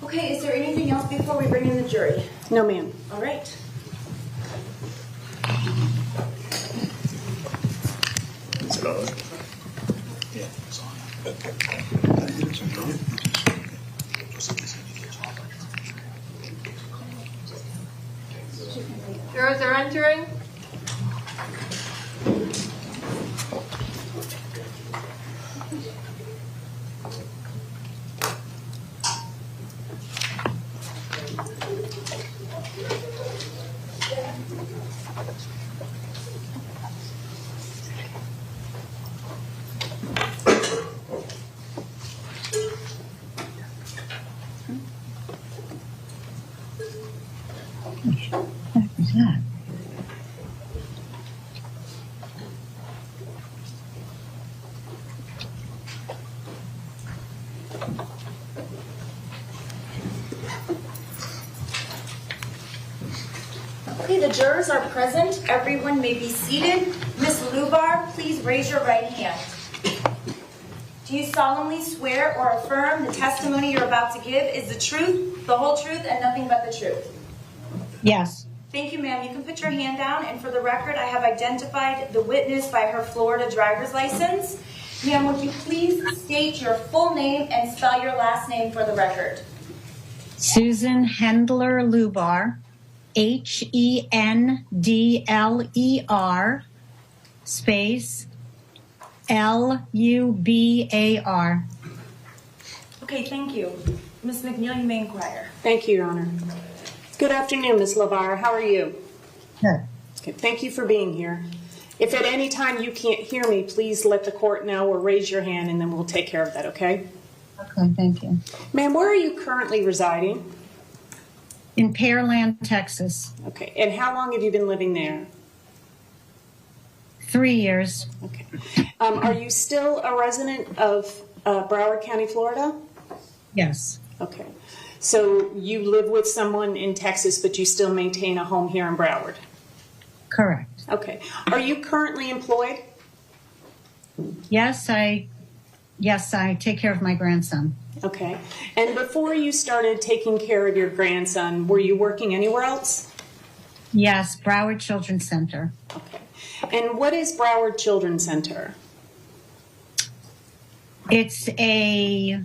Okay, is there anything else before we bring in the jury? No, ma'am. All right. Is it on? Yeah, it's on. Jurors are entering. What was that? Okay, the jurors are present. Everyone may be seated. Ms. Lubar, please raise your right hand. Do you solemnly swear or affirm the testimony you're about to give is the truth, the whole truth, and nothing but the truth? Yes. Thank you, ma'am. You can put your hand down, and for the record, I have identified the witness by her Florida driver's license. Ma'am, would you please state your full name and spell your last name for the record? Susan Hendler Lubar, HENDLER, space LUBAR. Okay, thank you. Ms. McNeil, you may inquire. Thank you, Your Honor. Good afternoon, Ms. Lubar. How are you? Good. Okay, thank you for being here. If at any time you can't hear me, please let the court know or raise your hand, and then we'll take care of that, okay? Okay, thank you. Ma'am, where are you currently residing? In Pearland, Texas. Okay, and how long have you been living there? 3 years. Okay. Are you still a resident of Broward County, Florida? Yes. Okay. So you live with someone in Texas, but you still maintain a home here in Broward? Correct. Okay. Are you currently employed? Yes, I take care of my grandson. Okay. And before you started taking care of your grandson, were you working anywhere else? Yes, Broward Children's Center. Okay. And what is Broward Children's Center? It's a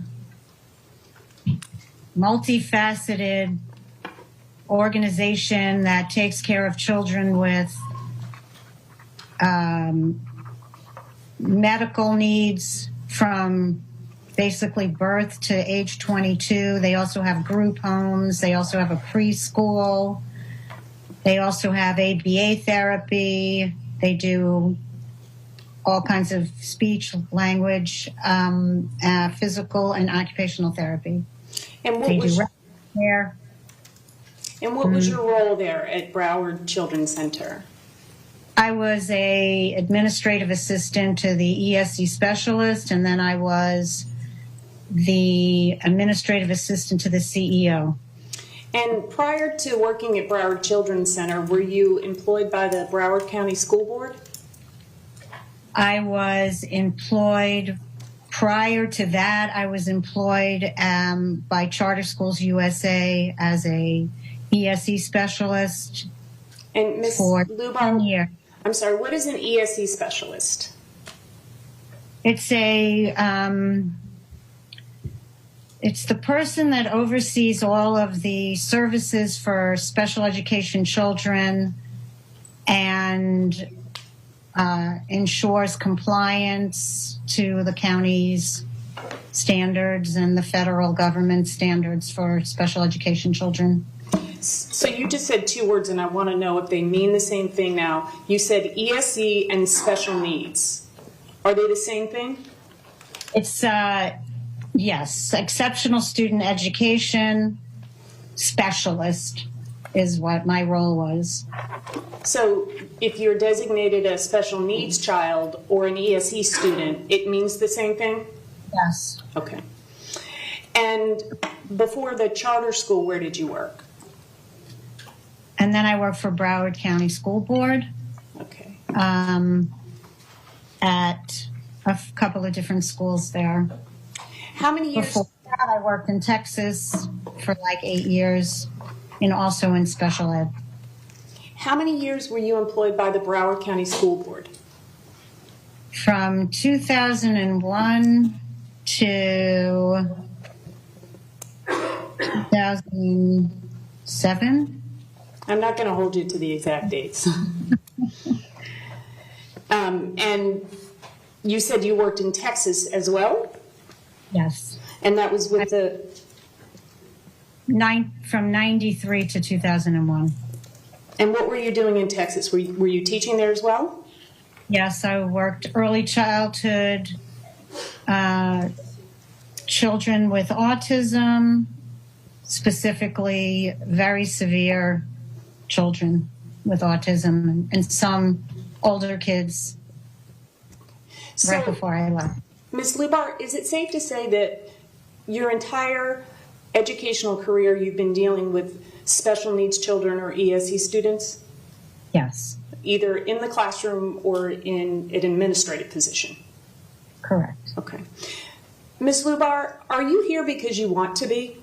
multifaceted organization that takes care of children with medical needs from basically birth to age 22. They also have group homes. They also have a preschool. They also have ABA therapy. They do all kinds of speech, language, physical, and occupational therapy. And They do care. And what was your role there at Broward Children's Center? I was a administrative assistant to the ESE specialist, and then I was the administrative assistant to the CEO. And prior to working at Broward Children's Center, were you employed by the Broward County School Board? I was employed, prior to that, I was employed by Charter Schools USA as a ESE specialist And Ms. for Lubar, 10 years. I'm sorry, what is an ESE specialist? It's it's the person that oversees all of the services for special education children and ensures compliance to the county's standards and the federal government standards for special education children. So you just said two words, and I want to know if they mean the same thing now. You said ESE and special needs. Are they the same thing? It's, yes, exceptional student education specialist is what my role was. So if you're designated a special needs child or an ESE student, it means the same thing? Yes. Okay. And before the charter school, where did you work? And then I worked for Broward County School Board. Okay. At a couple of different schools there. How many years? Before that, I worked in Texas for like 8 years, and also in special ed. How many years were you employed by the Broward County School Board? From 2001 to 2007. I'm not going to hold you to the exact dates. And you said you worked in Texas as well? Yes. And that was with the... From 93 to 2001. And what were you doing in Texas? Were you teaching there as well? Yes, I worked early childhood, children with autism, specifically very severe children with autism, and some older kids right before I left. Ms. Lubar, is it safe to say that your entire educational career you've been dealing with special needs children or ESE students? Yes. Either in the classroom or in an administrative position? Correct. Okay. Ms. Lubar, are you here because you want to be?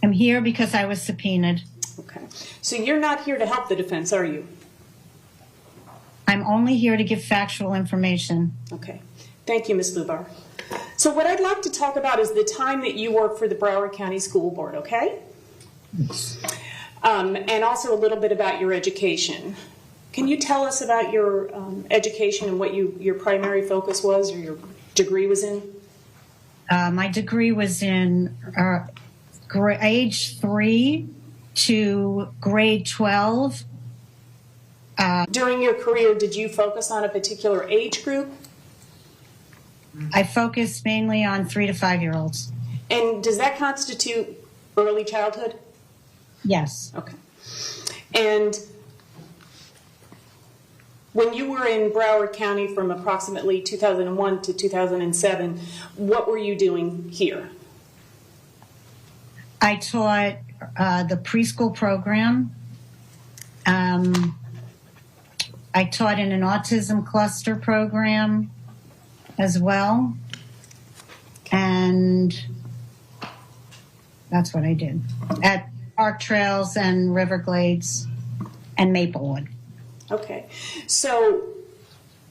I'm here because I was subpoenaed. Okay. So you're not here to help the defense, are you? I'm only here to give factual information. Okay. Thank you, Ms. Lubar. So what I'd like to talk about is the time that you work for the Broward County School Board, okay? And also a little bit about your education. Can you tell us about your education and what your primary focus was or your degree was in? My degree was in age 3 to grade 12. During your career, did you focus on a particular age group? I focused mainly on 3 to 5-year-olds. And does that constitute early childhood? Yes. Okay. And when you were in Broward County from approximately 2001 to 2007, what were you doing here? I taught the preschool program. I taught in an autism cluster program as well. And that's what I did at Park Trails and Riverglades and Maplewood. Okay. So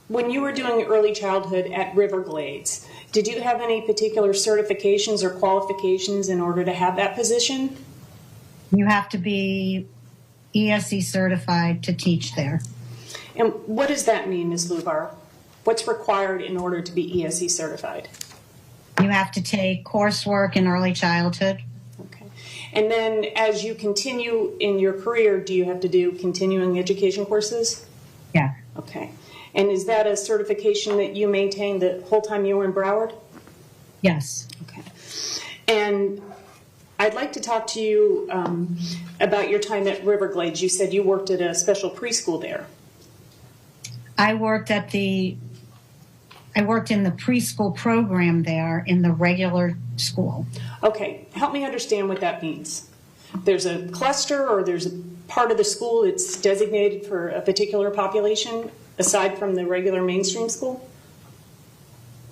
when you were doing early childhood at Riverglades, did you have any particular certifications or qualifications in order to have that position? You have to be ESE certified to teach there. And what does that mean, Ms. Lubar? What's required in order to be ESE certified? You have to take coursework in early childhood. Okay. And then as you continue in your career, do you have to do continuing education courses? Yeah. Okay. And is that a certification that you maintained the whole time you were in Broward? Yes. Okay. And I'd like to talk to you about your time at Riverglades. You said you worked at a special preschool there. I worked in the preschool program there in the regular school. Okay. Help me understand what that means. There's a cluster or there's a part of the school that's designated for a particular population aside from the regular mainstream school?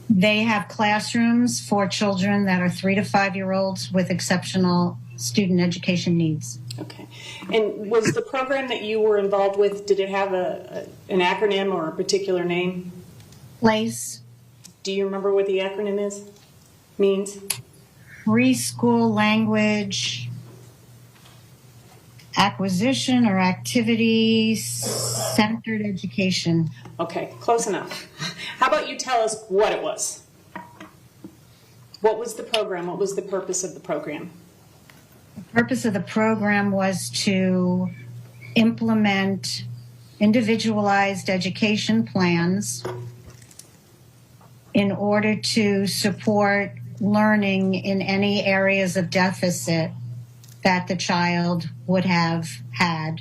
They have classrooms for children that are 3 to 5 year olds with exceptional student education needs. Okay. And was the program that you were involved with, did it have an acronym or a particular name? PLACE. Do you remember what the acronym means? Preschool language acquisition or activity centered education. Okay, close enough. How about you tell us what it was? What was the program? What was the purpose of the program? The purpose of the program was to implement individualized education plans in order to support learning in any areas of deficit that the child would have had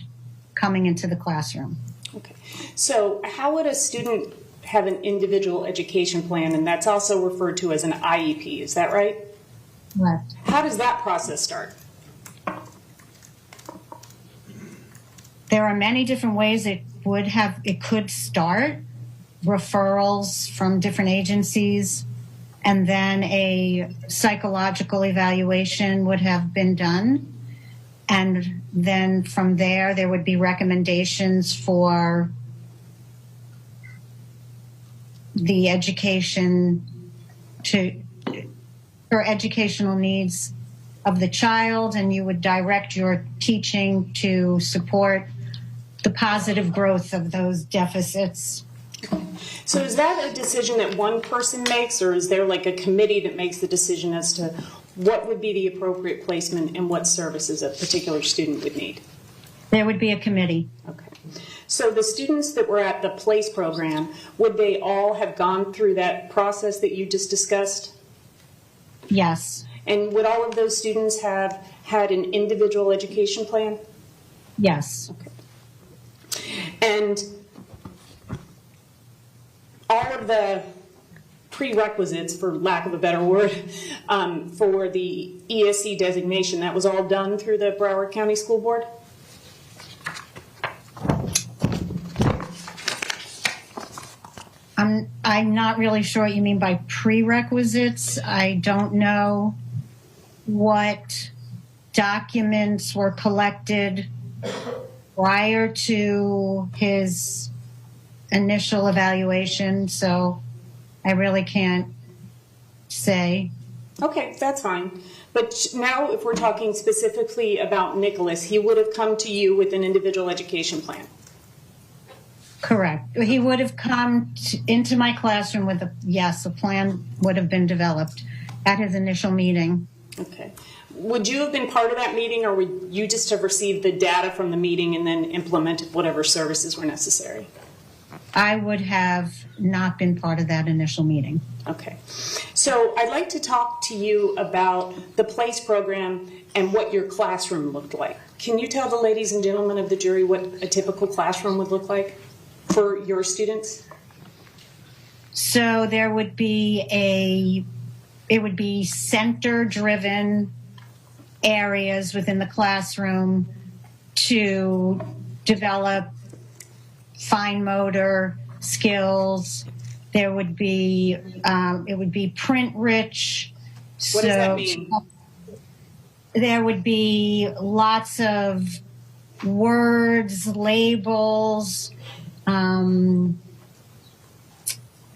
coming into the classroom. Okay. So how would a student have an individual education plan, and that's also referred to as an IEP, is that right? Correct. How does that process start? There are many different ways it could start. Referrals from different agencies, and then a psychological evaluation would have been done. And then from there would be recommendations for the for educational needs of the child, and you would direct your teaching to support the positive growth of those deficits. So is that a decision that one person makes, or is there like a committee that makes the decision as to what would be the appropriate placement and what services a particular student would need? There would be a committee. Okay. So the students that were at the PLACE program, would they all have gone through that process that you just discussed? Yes. And would all of those students have had an individual education plan? Yes. Okay. And all of the prerequisites, for lack of a better word, for the ESE designation, that was all done through the Broward County School Board? I'm not really sure what you mean by prerequisites. I don't know what documents were collected prior to his initial evaluation, so I really can't say. Okay, that's fine. But now if we're talking specifically about Nikolas, he would have come to you with an individual education plan. Correct. He would have come into my classroom with a plan would have been developed at his initial meeting. Okay. Would you have been part of that meeting, or would you just have received the data from the meeting and then implemented whatever services were necessary? I would have not been part of that initial meeting. Okay. So I'd like to talk to you about the PLACE program and what your classroom looked like. Can you tell the ladies and gentlemen of the jury what a typical classroom would look like for your students? So there would be it would be center-driven areas within the classroom to develop fine motor skills. There would be it would be print rich. What does that mean? There would be lots of words, labels,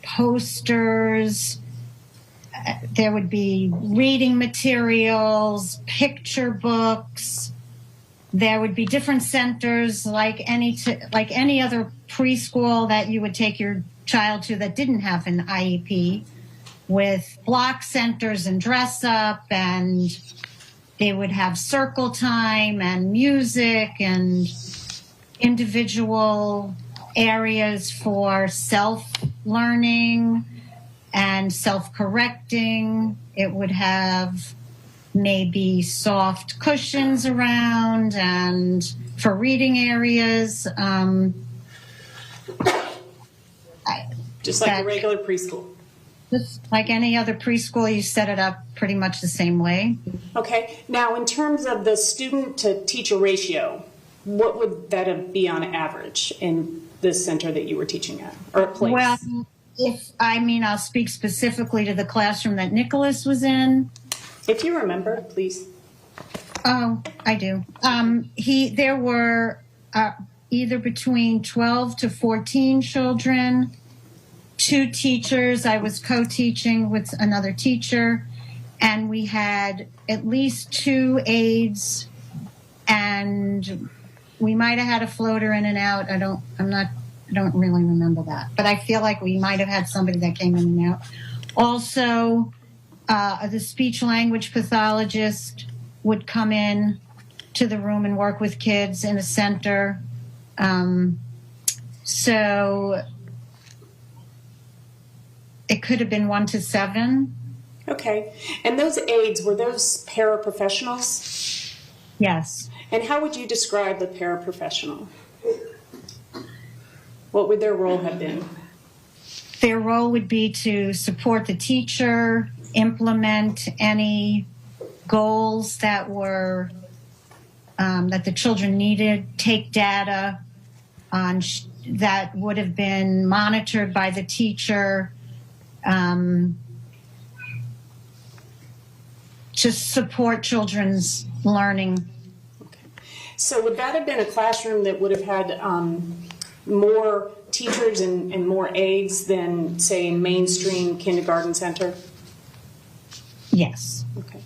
posters. There would be reading materials, picture books, There would be different centers like any other preschool that you would take your child to that didn't have an IEP, with block centers and dress up, and they would have circle time and music and individual areas for self-learning and self-correcting. It would have maybe soft cushions around and for reading areas. Just like a regular preschool. Just like any other preschool, you set it up pretty much the same way. Okay. Now, in terms of the student to teacher ratio, what would that be on average in this center that you were teaching at, or a place? Well, I'll speak specifically to the classroom that Nikolas was in. If you remember, please. Oh, I do. There were either between 12 to 14 children, 2 teachers. I was co-teaching with another teacher, and we had at least 2 aides, and we might have had a floater in and out. I don't really remember that, but I feel like we might have had somebody that came in and out. Also, the speech language pathologist would come in to the room and work with kids in a center. So it could have been 1 to 7. Okay. And those aides, were those paraprofessionals? Yes. And how would you describe the paraprofessional? What would their role have been? Their role would be to support the teacher, implement any goals that were that the children needed, take data on that would have been monitored by the teacher, to support children's learning. Okay. So would that have been a classroom that would have had more teachers and more aides than, say, a mainstream kindergarten center? Yes. Okay.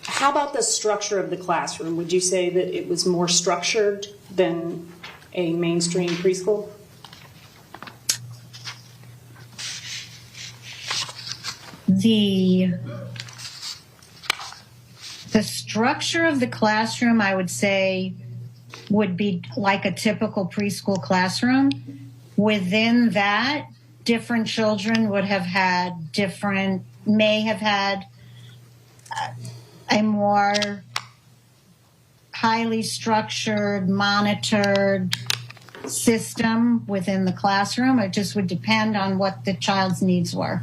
How about the structure of the classroom? Would you say that it was more structured than a mainstream preschool? The structure of the classroom, I would say, would be like a typical preschool classroom. Within that, different children would have had may have had a more highly structured, monitored system within the classroom. It just would depend on what the child's needs were.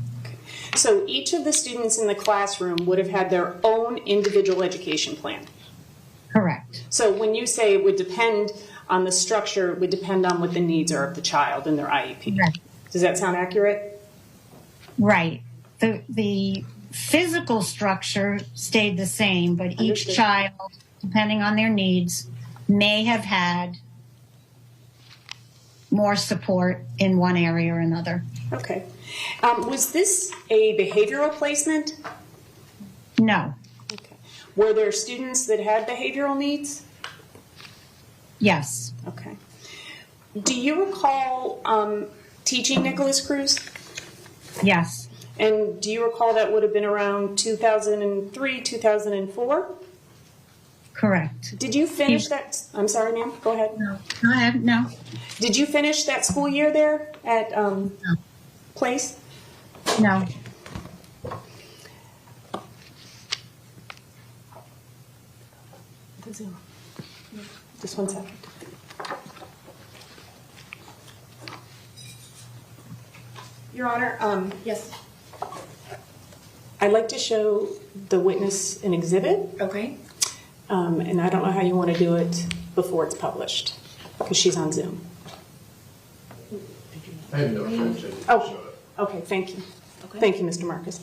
So each of the students in the classroom would have had their own individual education plan? Correct. So when you say it would depend on the structure, it would depend on what the needs are of the child and their IEP. Right. Does that sound accurate? Right. The physical structure stayed the same, but each Understood. child, depending on their needs, may have had more support in one area or another. Okay. Was this a behavioral placement? No. Okay. Were there students that had behavioral needs? Yes. Okay. Do you recall teaching Nikolas Cruz? Yes. And do you recall that would have been around 2003, 2004? Correct. Did you finish that? I'm sorry, ma'am. Go ahead. No. Go ahead. No. Did you finish that school year there at Place? No. Just 1 second. Your Honor, Yes. I'd like to show the witness an exhibit. Okay. And I don't know how you want to do it before it's published, because she's on Zoom. I have no objection. Oh, okay, thank you. Thank you, Mr. Marcus.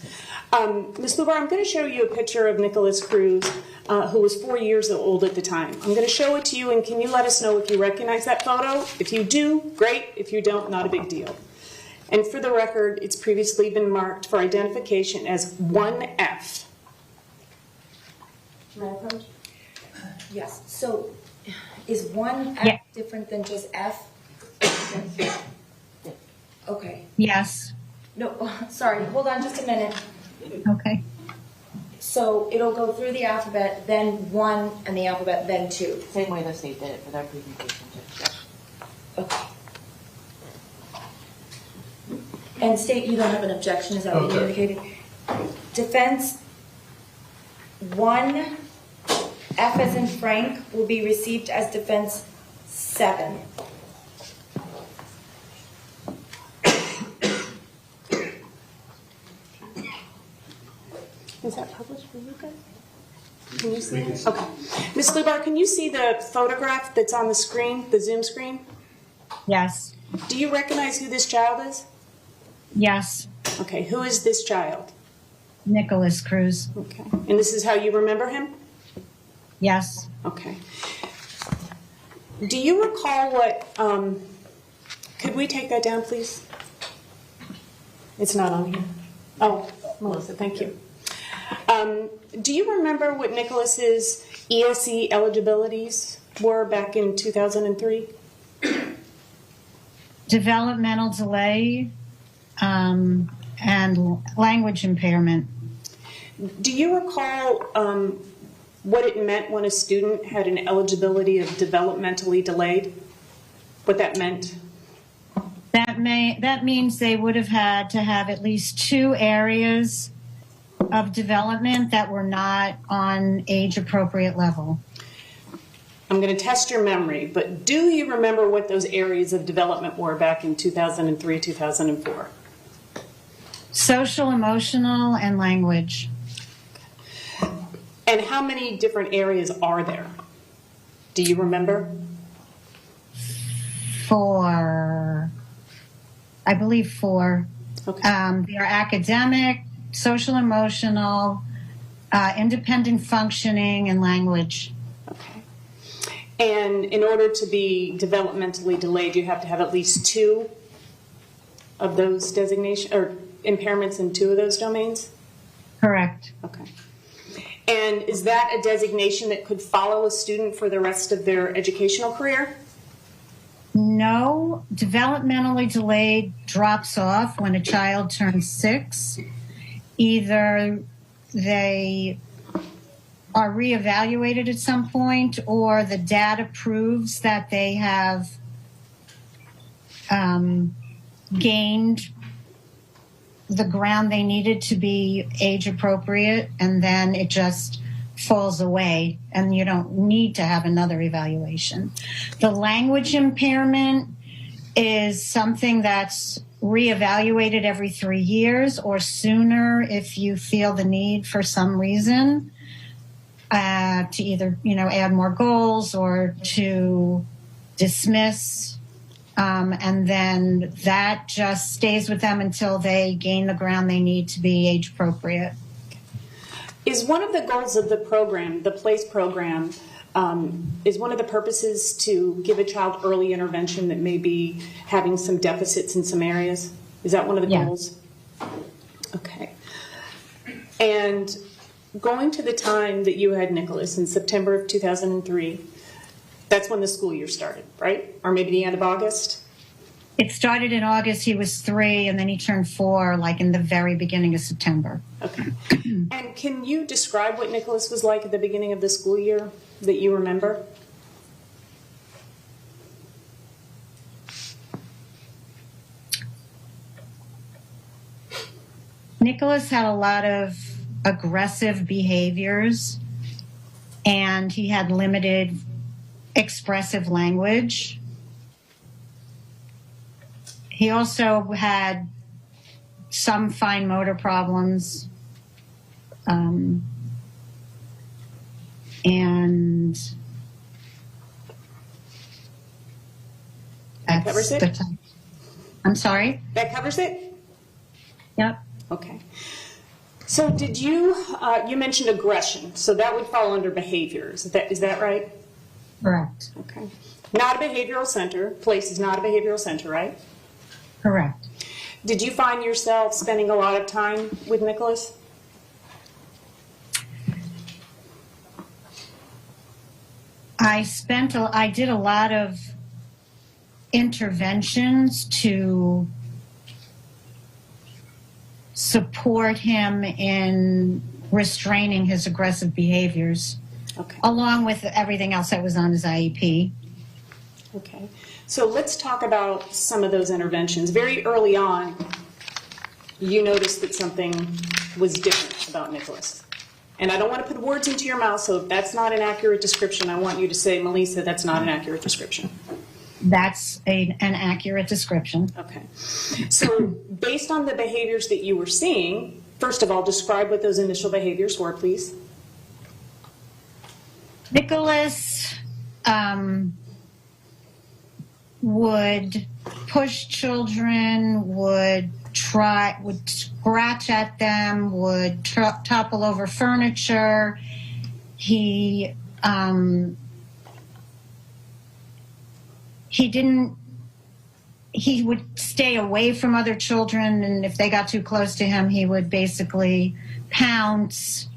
Ms. Lubar, I'm going to show you a picture of Nikolas Cruz, who was 4 years old at the time. I'm going to show it to you, and can you let us know if you recognize that photo? If you do, great. If you don't, not a big deal. And for the record, it's previously been marked for identification as 1F. Yes. So Is one F Yeah. different than just F? Okay. Yes. No, sorry, hold on just a minute. Okay. So it'll go through the alphabet, then one, and the alphabet, then two. Same way the state did it for their presentation too. Okay. And state, you don't have an objection, is that what you Okay. indicated? Defense, one, F as in Frank, will be received as defense 7. Is that published for you guys? Can you see it? Okay. Ms. Lubar, can you see the photograph that's on the screen, the Zoom screen? Yes. Do you recognize who this child is? Yes. Okay, who is this child? Nikolas Cruz. Okay. And this is how you remember him? Yes. Okay. Do you recall what, could we take that down, please? It's not on here. Oh, Melissa, thank you. Do you remember what Nicholas's ESE eligibilities were back in 2003? Developmental delay and language impairment. Do you recall what it meant when a student had an eligibility of developmentally delayed? What that meant? That means they would have had to have at least 2 areas of development that were not on age-appropriate level. I'm going to test your memory, but do you remember what those areas of development were back in 2003, 2004? Social, emotional, and language. And how many different areas are there? Do you remember? 4. I believe 4. Okay. They are academic, social, emotional, independent functioning, and language. Okay. And in order to be developmentally delayed, you have to have at least 2 of those designation or impairments in 2 of those domains? Correct. Okay. And is that a designation that could follow a student for the rest of their educational career? No, developmentally delayed drops off when a child turns 6. Either they are reevaluated at some point, or the data proves that they have gained the ground they needed to be age appropriate, and then it just falls away and you don't need to have another evaluation. The language impairment is something that's reevaluated every 3 years or sooner if you feel the need for some reason to either, add more goals or to dismiss. And then that just stays with them until they gain the ground they need to be age appropriate. Is one of the goals of the program, the PLACE program, is one of the purposes to give a child early intervention that may be having some deficits in some areas? Is that one of the goals? Okay. And going to the time that you had Nicholas in September of 2003, that's when the school year started, right? Or maybe the end of August? It started in August. He was 3, and then he turned 4, like in the very beginning of September. Okay. And can you describe what Nicholas was like at the beginning of the school year that you remember? Nicholas had a lot of aggressive behaviors, and he had limited expressive language. He also had some fine motor problems, and That covers it? I'm sorry? That covers it? Yep. Okay. So did you, you mentioned aggression, so that would fall under behaviors. Is that right? Correct. Okay. Not a behavioral center. PLACE is not a behavioral center, right? Correct. Did you find yourself spending a lot of time with Nicholas? I did a lot of interventions to support him in restraining his aggressive behaviors, along with everything else that was on his IEP. Okay. So let's talk about some of those interventions. Very early on, you noticed that something was different about Nikolas. And I don't want to put words into your mouth, so if that's not an accurate description, I want you to say, Melissa, that's not an accurate description. That's an accurate description. Okay. So based on the behaviors that you were seeing, first of all, describe what those initial behaviors were, please. Nikolas would push children, would scratch at them, would topple over furniture. He would stay away from other children, and if they got too close to him, he would basically pounce.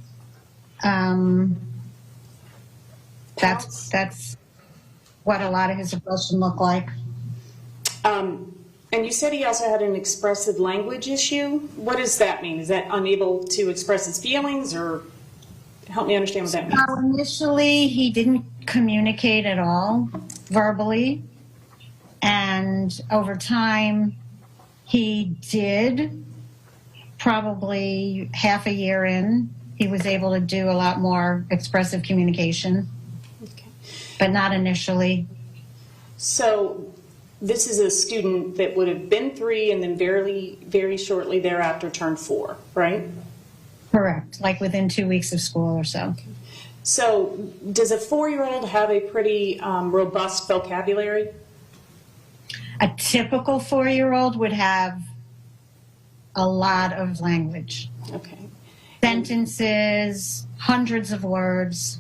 That's what a lot of his aggression looked like. And you said he also had an expressive language issue. What does that mean? Is that unable to express his feelings, or help me understand what that means? Initially, he didn't communicate at all verbally. And over time, he did. Probably half a year in, he was able to do a lot more expressive communication, but not initially. So this is a student that would have been 3 and then very, very shortly thereafter turned 4, right? Correct, like within 2 weeks of school or so. So does a 4-year-old have a pretty robust vocabulary? A typical 4-year-old would have a lot of language. Okay. Sentences, hundreds of words.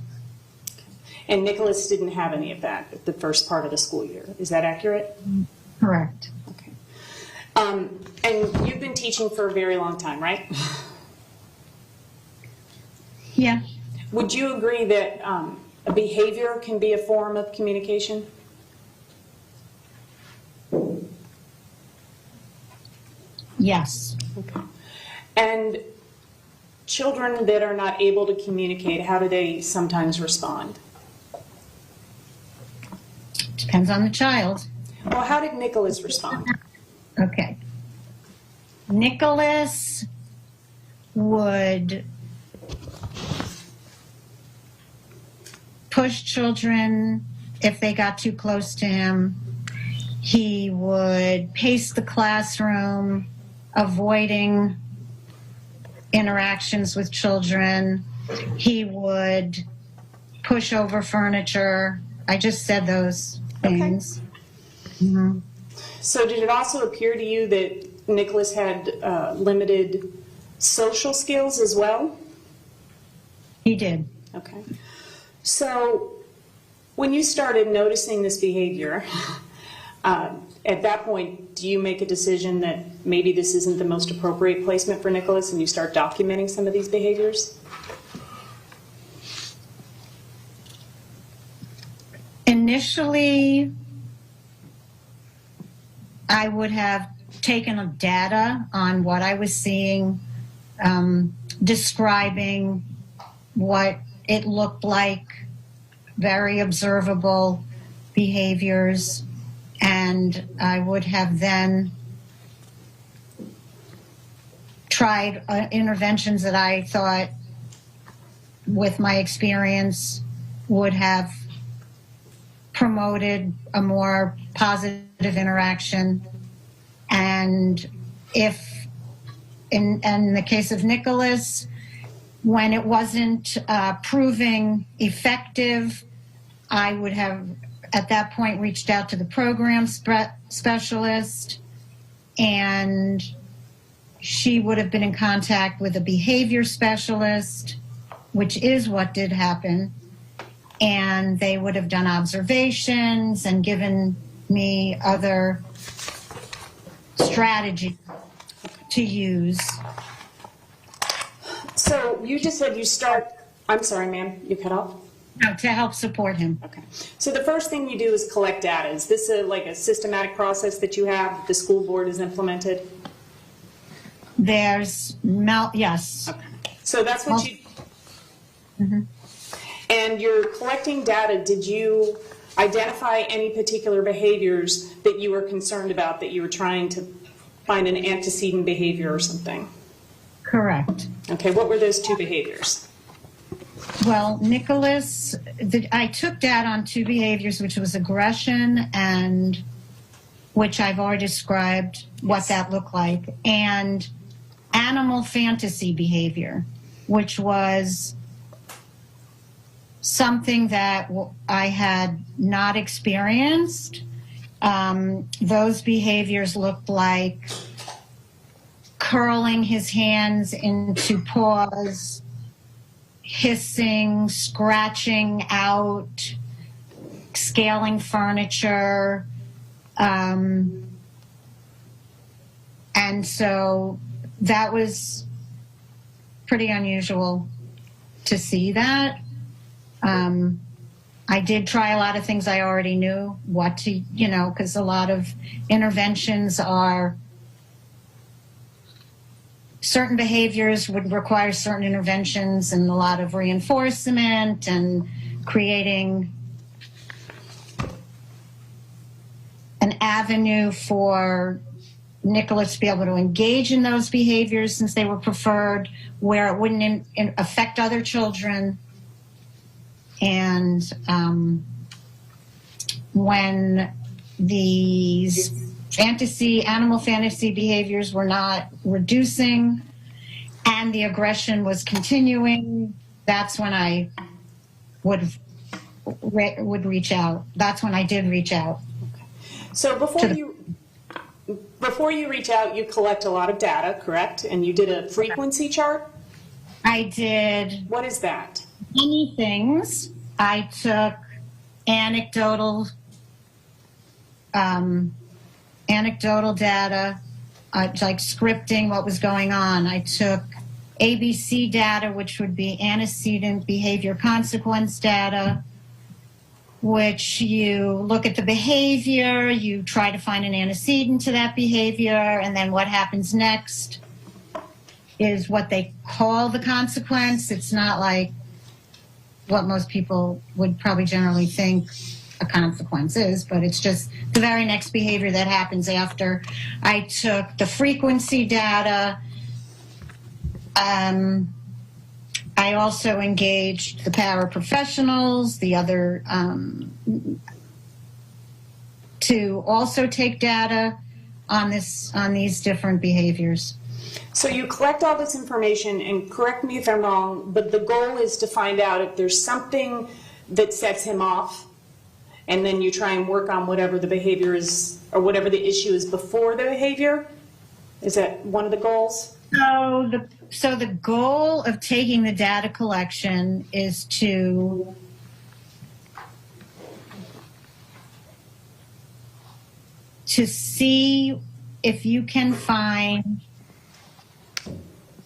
And Nikolas didn't have any of that at the first part of the school year. Is that accurate? Correct. Okay. And you've been teaching for a very long time, right? Yeah. Would you agree that a behavior can be a form of communication? Yes. Okay. And children that are not able to communicate, how do they sometimes respond? Depends on the child. Well, how did Nikolas respond? Okay. Nikolas would push children if they got too close to him. He would pace the classroom, avoiding interactions with children. He would push over furniture. I just said those things. Okay. Mm-hmm. So did it also appear to you that Nikolas had limited social skills as well? He did. Okay. So when you started noticing this behavior, at that point, do you make a decision that maybe this isn't the most appropriate placement for Nikolas and you start documenting some of these behaviors? Initially, I would have taken data on what I was seeing, describing what it looked like, very observable behaviors, and I would have then tried interventions that I thought, with my experience, would have promoted a more positive interaction. And if, in the case of Nikolas, when it wasn't proving effective, I would have at that point reached out to the program specialist, and she would have been in contact with a behavior specialist, which is what did happen. And they would have done observations and given me other strategies to use. So you just said you start, I'm sorry, ma'am, you cut off? No, to help support him. Okay. So the first thing you do is collect data. Is this like a systematic process that you have that the school board has implemented? Yes. Okay. So that's what you... Mm-hmm. And you're collecting data. Did you identify any particular behaviors that you were concerned about, that you were trying to find an antecedent behavior or something? Correct. Okay, what were those two behaviors? Well, Nikolas, I took data on two behaviors, which was aggression, and which I've already described what that looked like, and animal fantasy behavior, which was something that I had not experienced. Those behaviors looked like curling his hands into paws, hissing, scratching out, scaling furniture. And so that was pretty unusual to see that. I did try a lot of things I already knew what to, because a lot of interventions are certain behaviors would require certain interventions and a lot of reinforcement and creating an avenue for Nikolas to be able to engage in those behaviors since they were preferred, where it wouldn't affect other children. And when these animal fantasy behaviors were not reducing and the aggression was continuing, that's when I would reach out. That's when I did reach out. So before you reach out, you collect a lot of data, correct? And you did a frequency chart? I did. What is that? Many things. I took anecdotal data, like scripting what was going on. I took ABC data, which would be antecedent behavior consequence data, which you look at the behavior, you try to find an antecedent to that behavior, and then what happens next is what they call the consequence. It's not like what most people would probably generally think a consequence is, but it's just the very next behavior that happens after. I took the frequency data. I also engaged the paraprofessionals, the other, to also take data on these different behaviors. So you collect all this information, and correct me if I'm wrong, but the goal is to find out if there's something that sets him off, and then you try and work on whatever the behavior is, or whatever the issue is before the behavior? Is that one of the goals? So the goal of taking the data collection is to see if you can find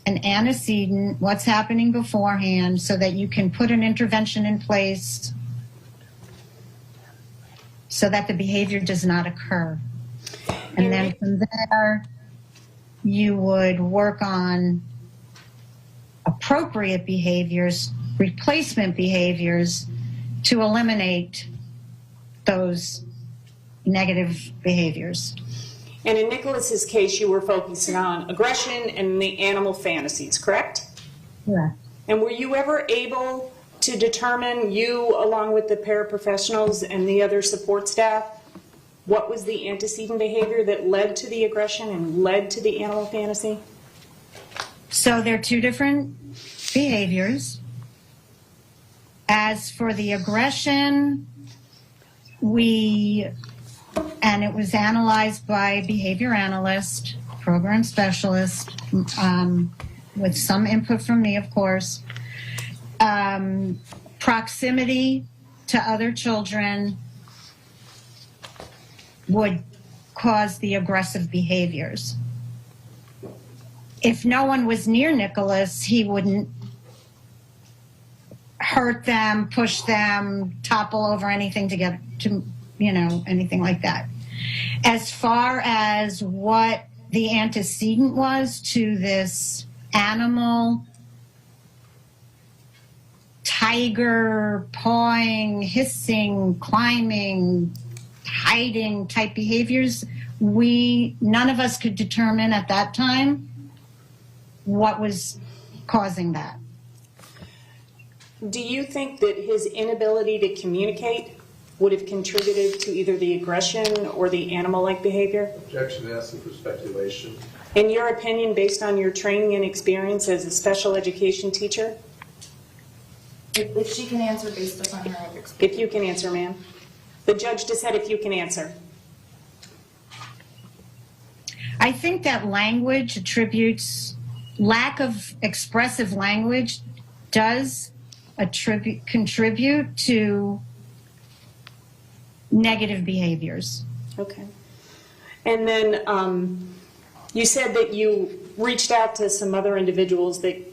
an antecedent, what's happening beforehand, so that you can put an intervention in place so that the behavior does not occur. And then from there, you would work on appropriate behaviors, replacement behaviors, to eliminate those negative behaviors. And in Nikolas's case, you were focusing on aggression and the animal fantasies, correct? Yeah. And were you ever able to determine, you along with the paraprofessionals and the other support staff, what was the antecedent behavior that led to the aggression and led to the animal fantasy? So they're two different behaviors. As for the aggression, and it was analyzed by a behavior analyst, program specialist, with some input from me, of course. Proximity to other children would cause the aggressive behaviors. If no one was near Nikolas, he wouldn't hurt them, push them, topple over anything to get to, anything like that. As far as what the antecedent was to this animal, tiger, pawing, hissing, climbing, hiding type behaviors, none of us could determine at that time what was causing that. Do you think that his inability to communicate would have contributed to either the aggression or the animal-like behavior? Objection, asking for speculation. In your opinion, based on your training and experience as a special education teacher? If she can answer based upon her experience. If you can answer, ma'am. The judge just said if you can answer. I think that language lack of expressive language does contribute to negative behaviors. Okay. And then you said that you reached out to some other individuals that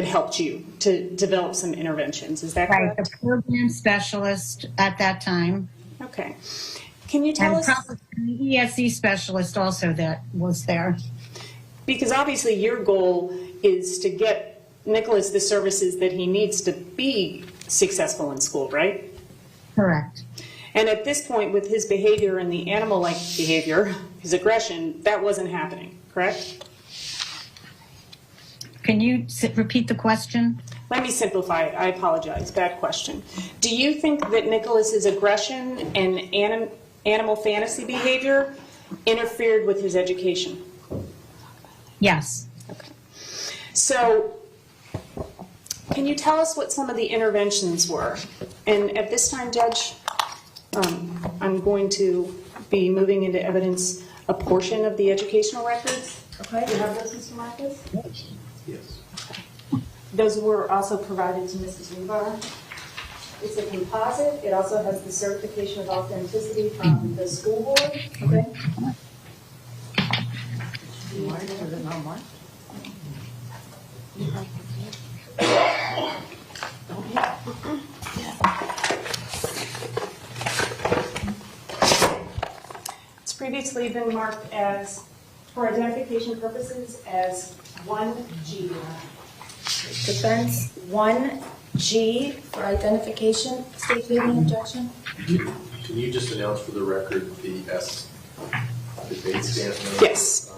helped you to develop some interventions. Is that correct? Right, the program specialist at that time. Okay. Can you tell us? And probably the ESE specialist also that was there. Because obviously your goal is to get Nikolas the services that he needs to be successful in school, right? Correct. And at this point, with his behavior and the animal-like behavior, his aggression, that wasn't happening, correct? Can you repeat the question? Let me simplify it. I apologize. Bad question. Do you think that Nikolas's aggression and animal fantasy behavior interfered with his education? Yes. Okay. So, can you tell us what some of the interventions were? And at this time, Judge, I'm going to be moving into evidence a portion of the educational records. Okay. Do you have those, Mr. Marcus? Yes. Those were also provided to Mrs. Rebar. It's a composite. It also has the certification of authenticity from the school board. Okay. It's previously been marked as, for identification purposes, as 1G. Defense 1G for identification. State pleading objection. Can you just announce for the record the debate stand number? Yes.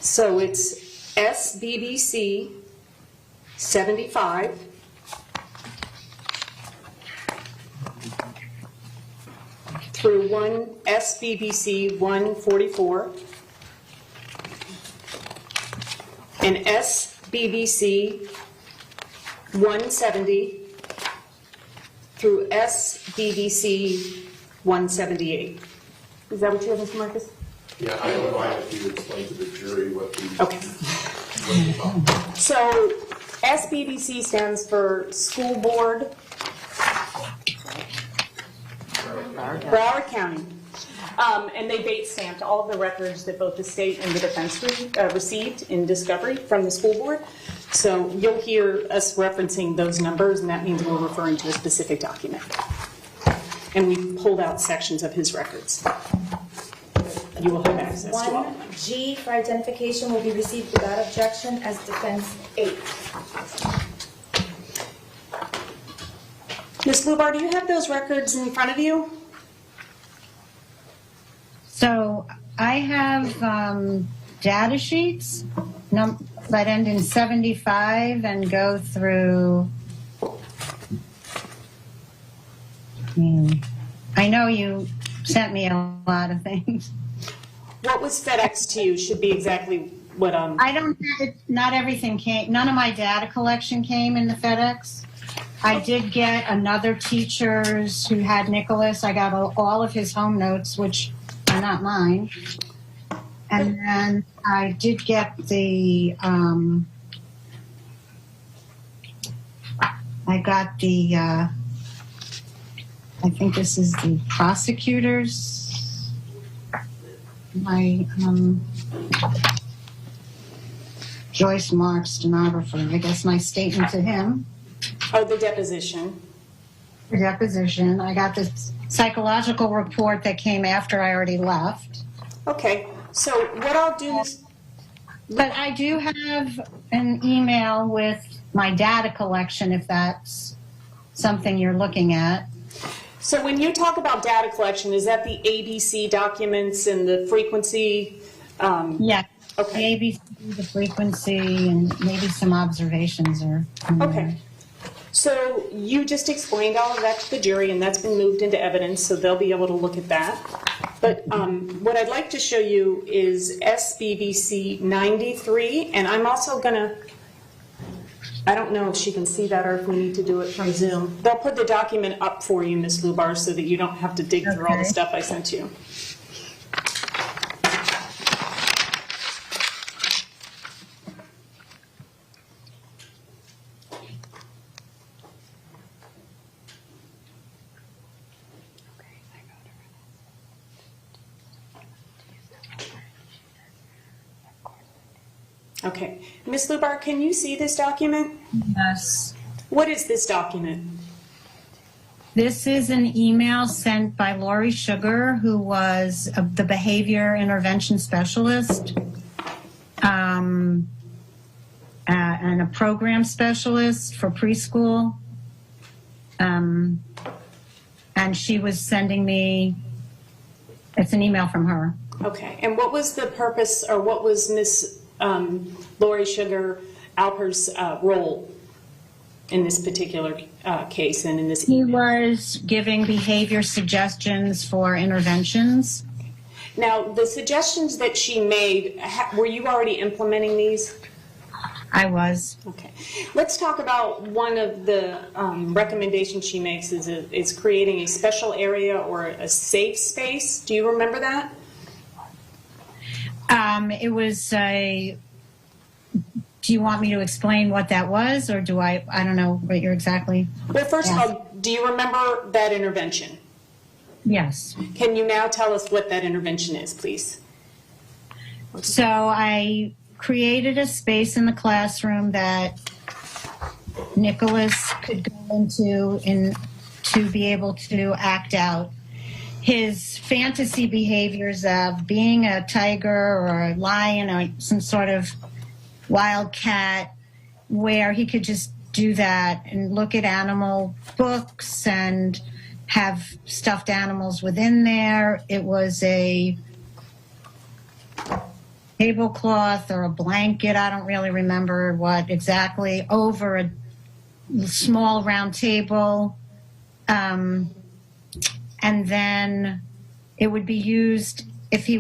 So it's SBBC 75 through SBBC 144 and SBBC 170 through SBBC 178. Is that what you have, Mr. Marcus? Yeah, I don't mind if you explain to the jury what the... Okay. So SBBC stands for School Board, Broward County. And they date stamped all of the records that both the state and the defense received in discovery from the school board. So you'll hear us referencing those numbers, and that means we're referring to a specific document. And we pulled out sections of his records. You will have access to all. 1G for identification will be received without objection as defense 8. Ms. Lubar, do you have those records in front of you? So I have data sheets that end in 75 and go through. I know you sent me a lot of things. What was FedEx to you should be exactly what I don't have it, not everything came, none of my data collection came in the FedEx. I did get another teacher's who had Nikolas. I got all of his home notes, which are not mine. And then I did get the, I got the, I think this is the prosecutor's, my Joyce Mark stenographer, I guess my statement to him. Oh, the deposition. The deposition. I got this psychological report that came after I already left. Okay, so what I'll do is, But I do have an email with my data collection, if that's something you're looking at. so when you talk about data collection, is that the ABC documents and the frequency? Yeah. Okay. The ABC, the frequency, and maybe some observations are. Okay. So you just explained all of that to the jury, and that's been moved into evidence, so they'll be able to look at that. But what I'd like to show you is SBVC 93, and I'm also going to, I don't know if she can see that or if we need to do it from Zoom. They'll put the document up for you, Ms. Lubar, so that you don't have to dig through all the stuff I sent you. Okay. Ms. Lubar, can you see this document? Yes. What is this document? This is an email sent by Lori Sugar, who was the behavior intervention specialist and a program specialist for preschool. And she was sending me, it's an email from her. Okay. And what was the purpose, or what was Ms. Lori Sugar Alper's role in this particular case and in this He email? was giving behavior suggestions for interventions. Now, the suggestions that she made, were you already implementing these? I was. Okay. Let's talk about one of the recommendations she makes is creating a special area or a safe space. Do you remember that? It was a, do you want me to explain what that was, or do I don't know what you're exactly. Well, first of all, do you remember that intervention? Yes. Can you now tell us what that intervention is, please? So I created a space in the classroom that Nikolas could go into to be able to act out his fantasy behaviors of being a tiger or a lion or some sort of wild cat, where he could just do that and look at animal books and have stuffed animals within there. It was a tablecloth or a blanket, I don't really remember what exactly, over a small round table. And then it would be used if he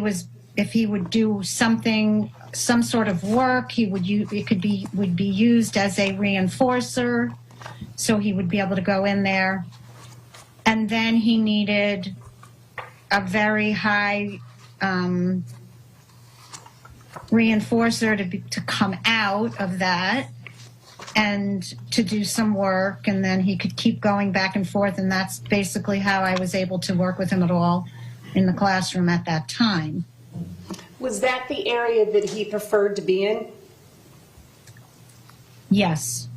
would do something, some sort of work, would be used as a reinforcer, so he would be able to go in there. And then he needed a very high reinforcer to come out of that and to do some work, and then he could keep going back and forth, and that's basically how I was able to work with him at all in the classroom at that time. Was that the area that he preferred to be in? Yes.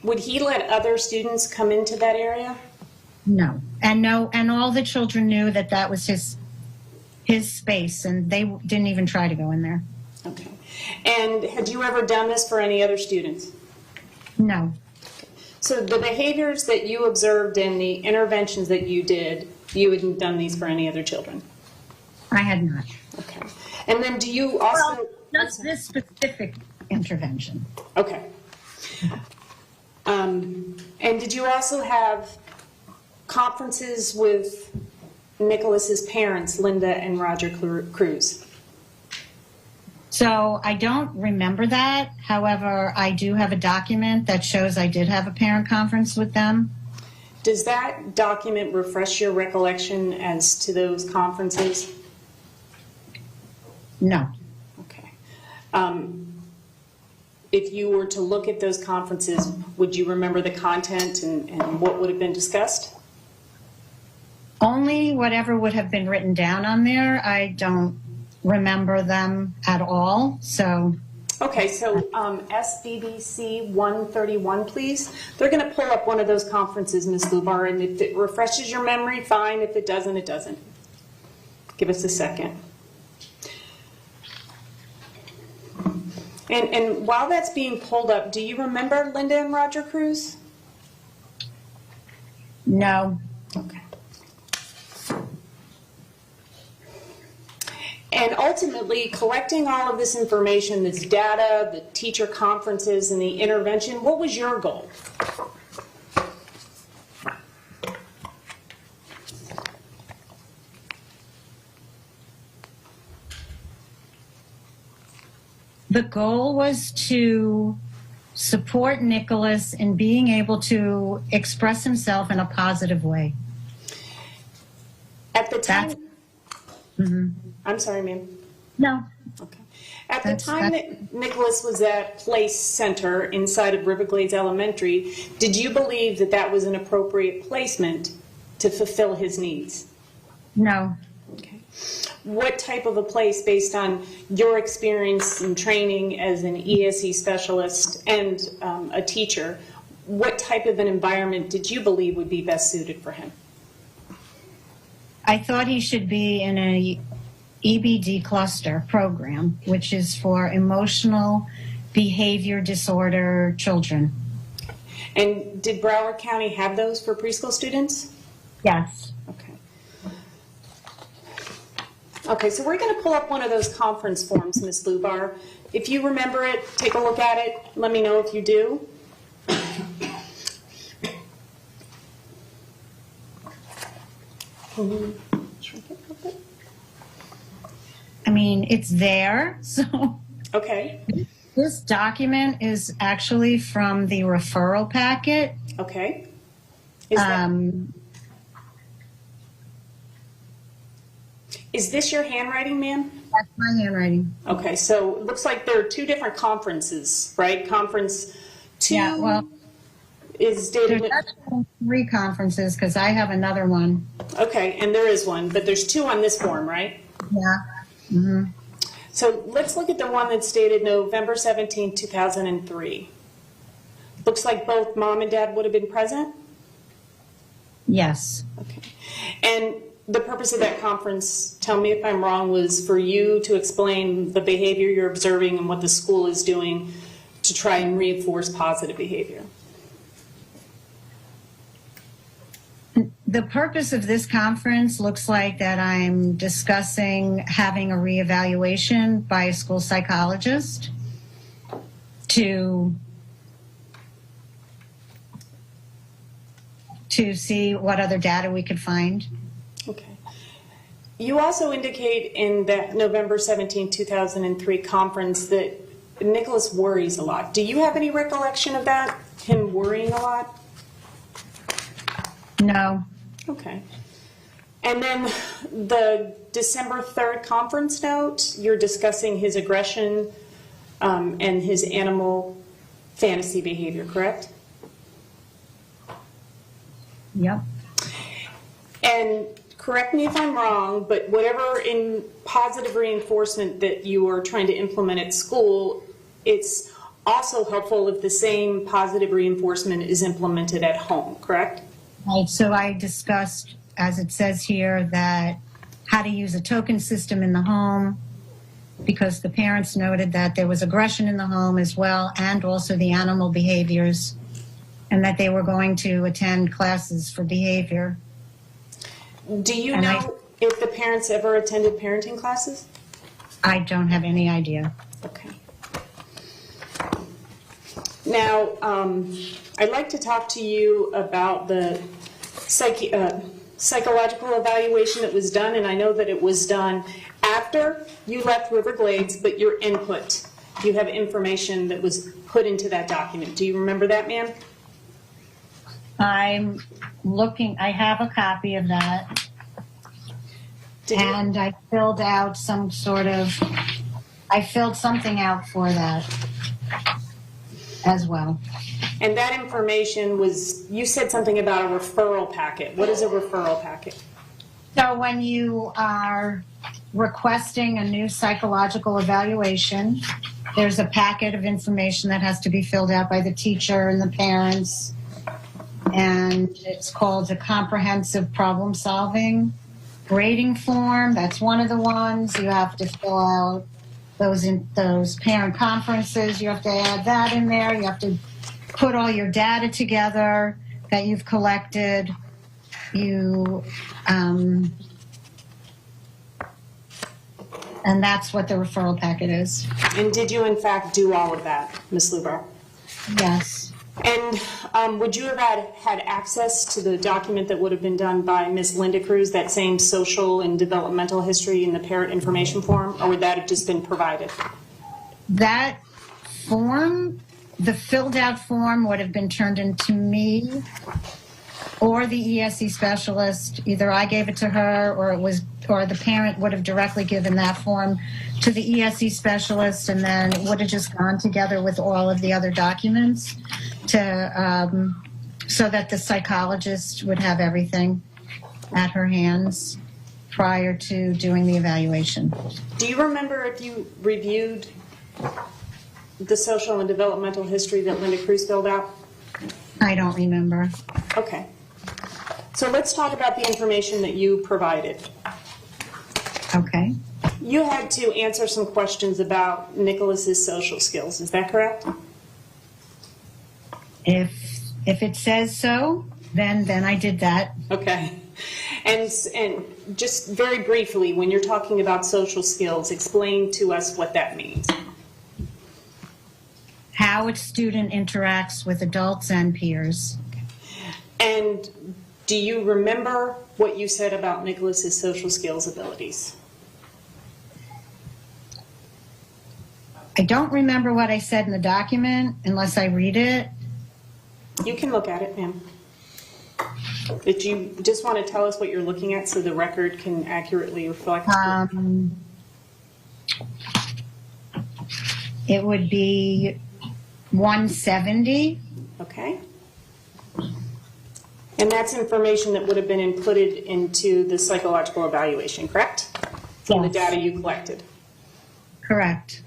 Would he let other students come into that area? No, and all the children knew that that was his space, and they didn't even try to go in there. Okay. And had you ever done this for any other students? No. So the behaviors that you observed and the interventions that you did, you hadn't done these for any other children? I had not. Okay. And then do you also... Well, just this specific intervention. Okay. And did you also have conferences with Nikolas's parents, Linda and Roger Cruz? So I don't remember that. However, I do have a document that shows I did have a parent conference with them. Does that document refresh your recollection as to those conferences? No. Okay. If you were to look at those conferences, would you remember the content and what would have been discussed? Only whatever would have been written down on there. I don't remember them at all. So Okay, so SBDC 131, please. They're going to pull up one of those conferences, Ms. Lubar, and if it refreshes your memory, fine. If it doesn't, it doesn't. Give us a second. And while that's being pulled up, do you remember Linda and Roger Cruz? No. Okay. And ultimately, collecting all of this information, this data, the teacher conferences, and the intervention, what was your goal? The goal was to support Nikolas in being able to express himself in a positive way. At the time, I'm sorry, ma'am. No. Okay. At the time that Nikolas was at Place Center inside of Riverglades Elementary, did you believe that that was an appropriate placement to fulfill his needs? No. Okay. What type of a place, based on your experience and training as an ESE specialist and a teacher, what type of an environment did you believe would be best suited for him? I thought he should be in a EBD cluster program, which is for emotional behavior disorder children. And did Broward County have those for preschool students? Yes. Okay. Okay, so we're going to pull up one of those conference forms, Ms. Lubar. If you remember it, take a look at it. Let me know if you do. I mean, it's there, so. Okay. This document is actually from the referral packet. Okay. Is this your handwriting, ma'am? That's my handwriting. Okay, so it looks like there are two different conferences, right? Conference 2 is dated... There's actually 3 conferences, because I have another one. Okay, and there is one, but there's 2 on this form, right? Yeah. Mm-hmm. So let's look at the one that's dated November 17, 2003. Looks like both mom and dad would have been present? Yes. Okay. And the purpose of that conference, tell me if I'm wrong, was for you to explain the behavior you're observing and what the school is doing to try and reinforce positive behavior. The purpose of this conference looks like that I'm discussing having a reevaluation by a school psychologist to see what other data we could find. Okay. You also indicate in that November 17, 2003 conference that Nikolas worries a lot. Do you have any recollection of that, him worrying a lot? No. Okay. And then the December 3rd conference note, you're discussing his aggression and his animal fantasy behavior, correct? Yep. And correct me if I'm wrong, but whatever in positive reinforcement that you are trying to implement at school, it's also helpful if the same positive reinforcement is implemented at home, correct? Right, so I discussed, as it says here, that how to use a token system in the home, because the parents noted that there was aggression in the home as well, and also the animal behaviors, and that they were going to attend classes for behavior. Do you know if the parents ever attended parenting classes? I don't have any idea. Okay. Now, I'd like to talk to you about the psychological evaluation that was done, and I know that it was done after you left Riverglades, but your input. You have information that was put into that document. Do you remember that, ma'am? I'm looking, I have a copy of that. And I filled out I filled something out for that as well. And that information was, you said something about a referral packet. What is a referral packet? So when you are requesting a new psychological evaluation, There's a packet of information that has to be filled out by the teacher and the parents. And it's called a comprehensive problem solving grading form. That's one of the ones. You have to fill out those parent conferences. You have to add that in there. You have to put all your data together that you've collected. And that's what the referral packet is. And did you in fact do all of that, Ms. Lubar? Yes. And would you have had access to the document that would have been done by Ms. Linda Cruz, that same social and developmental history in the parent information form, or would that have just been provided? That form, the filled out form, would have been turned into me or the ESE specialist. Either I gave it to her, or the parent would have directly given that form to the ESE specialist, and then it would have just gone together with all of the other documents so that the psychologist would have everything at her hands prior to doing the evaluation. Do you remember if you reviewed the social and developmental history that Linda Cruz filled out? I don't remember. Okay. So let's talk about the information that you provided. Okay. You had to answer some questions about Nikolas's social skills. Is that correct? If it says so, then I did that. Okay. And just very briefly, when you're talking about social skills, explain to us what that means. How a student interacts with adults and peers. And do you remember what you said about Nikolas's social skills abilities? I don't remember what I said in the document unless I read it. You can look at it, ma'am. If you just want to tell us what you're looking at so the record can accurately reflect. It would be 170. Okay. And that's information that would have been inputted into the psychological evaluation, correct? From the data you collected. Correct.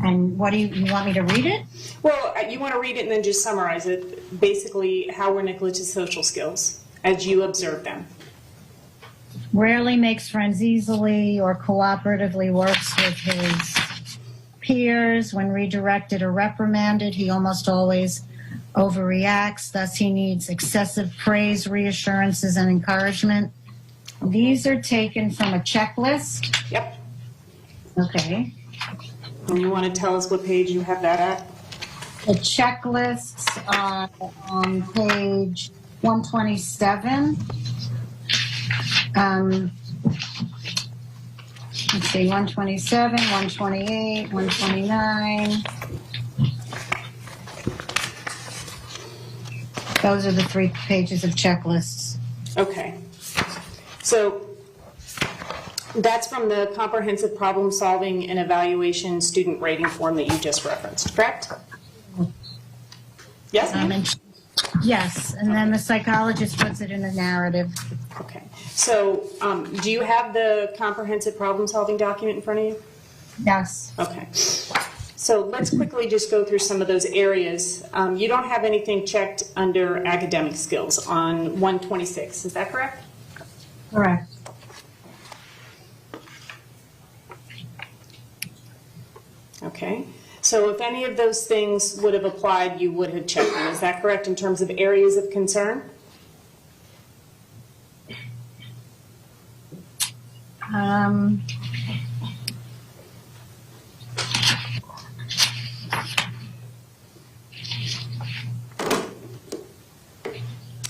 And what do you want me to read it? Well, you want to read it and then just summarize it. Basically, how were Nikolas's social skills as you observed them? Rarely makes friends easily or cooperatively works with his peers. When redirected or reprimanded, he almost always overreacts. Thus, he needs excessive praise, reassurances, and encouragement. These are taken from a checklist. Yep. Okay. And you want to tell us what page you have that at? The checklists are on page 127. Let's see, 127, 128, 129. Those are the 3 pages of checklists. Okay. So that's from the comprehensive problem solving and evaluation student rating form that you just referenced, correct? Yes? Yes, and then the psychologist puts it in a narrative. Okay. So do you have the comprehensive problem solving document in front of you? Yes. Okay. So let's quickly just go through some of those areas. You don't have anything checked under academic skills on 126, is that correct? Correct. Okay. So if any of those things would have applied, you would have checked them. Is that correct in terms of areas of concern?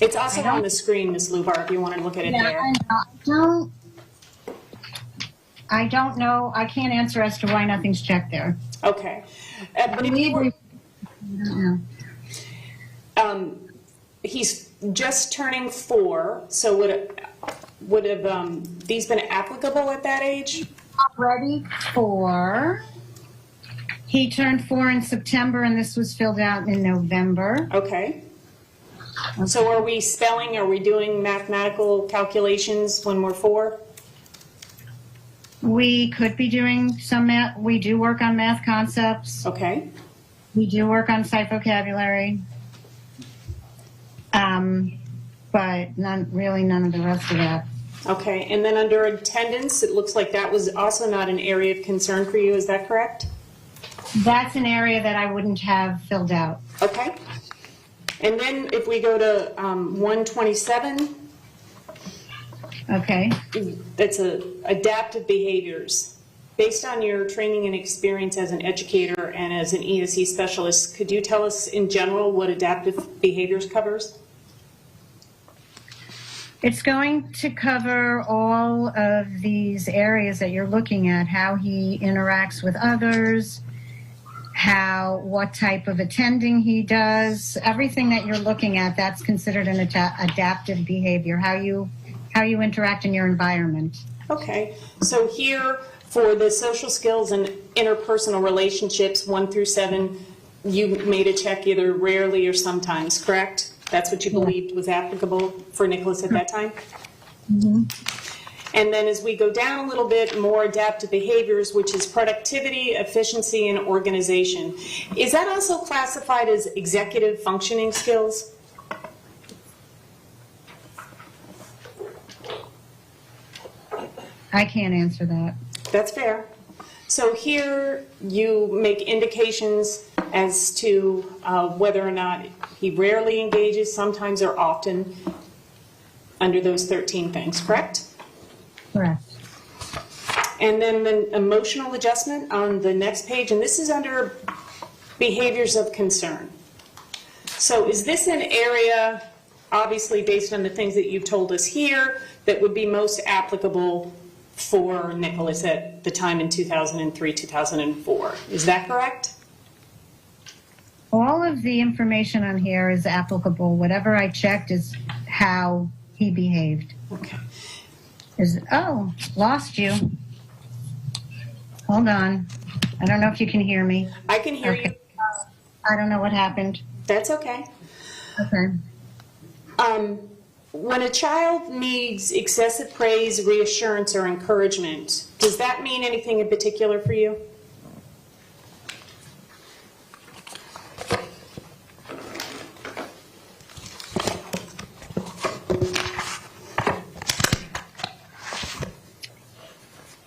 It's also on the screen, Ms. Lubar, if you want to look at it there. I don't know. I can't answer as to why nothing's checked there. Okay. But if you were, he's just turning 4, so would have these been applicable at that age? Already 4. He turned 4 in September, and this was filled out in November. Okay. So are we spelling, are we doing mathematical calculations when we're 4? We could be doing some math. We do work on math concepts. Okay. We do work on sight vocabulary. But none of the rest of that. Okay, and then under attendance, it looks like that was also not an area of concern for you, is that correct? That's an area that I wouldn't have filled out. Okay. And then if we go to 127, Okay. that's adaptive behaviors. Based on your training and experience as an educator and as an ESE specialist, could you tell us in general what adaptive behaviors covers? It's going to cover all of these areas that you're looking at, how he interacts with others, what type of attending he does, everything that you're looking at, that's considered an adaptive behavior, how you interact in your environment. Okay, so here for the social skills and interpersonal relationships, 1 through 7, you made a check either rarely or sometimes, correct? That's what you believed was applicable for Nikolas at that time? Mm-hmm. And then as we go down a little bit, more adaptive behaviors, which is productivity, efficiency, and organization. Is that also classified as executive functioning skills? I can't answer that. That's fair. So here you make indications as to whether or not he rarely engages, sometimes or often, under those 13 things, correct? Correct. And then the emotional adjustment on the next page, and this is under behaviors of concern. So is this an area, obviously based on the things that you've told us here, that would be most applicable for Nikolas at the time in 2003, 2004? Is that correct? All of the information on here is applicable. Whatever I checked is how he behaved. Okay. Lost you. Hold on. I don't know if you can hear me. I can hear you. I don't know what happened. That's okay. Okay. When a child needs excessive praise, reassurance, or encouragement, does that mean anything in particular for you?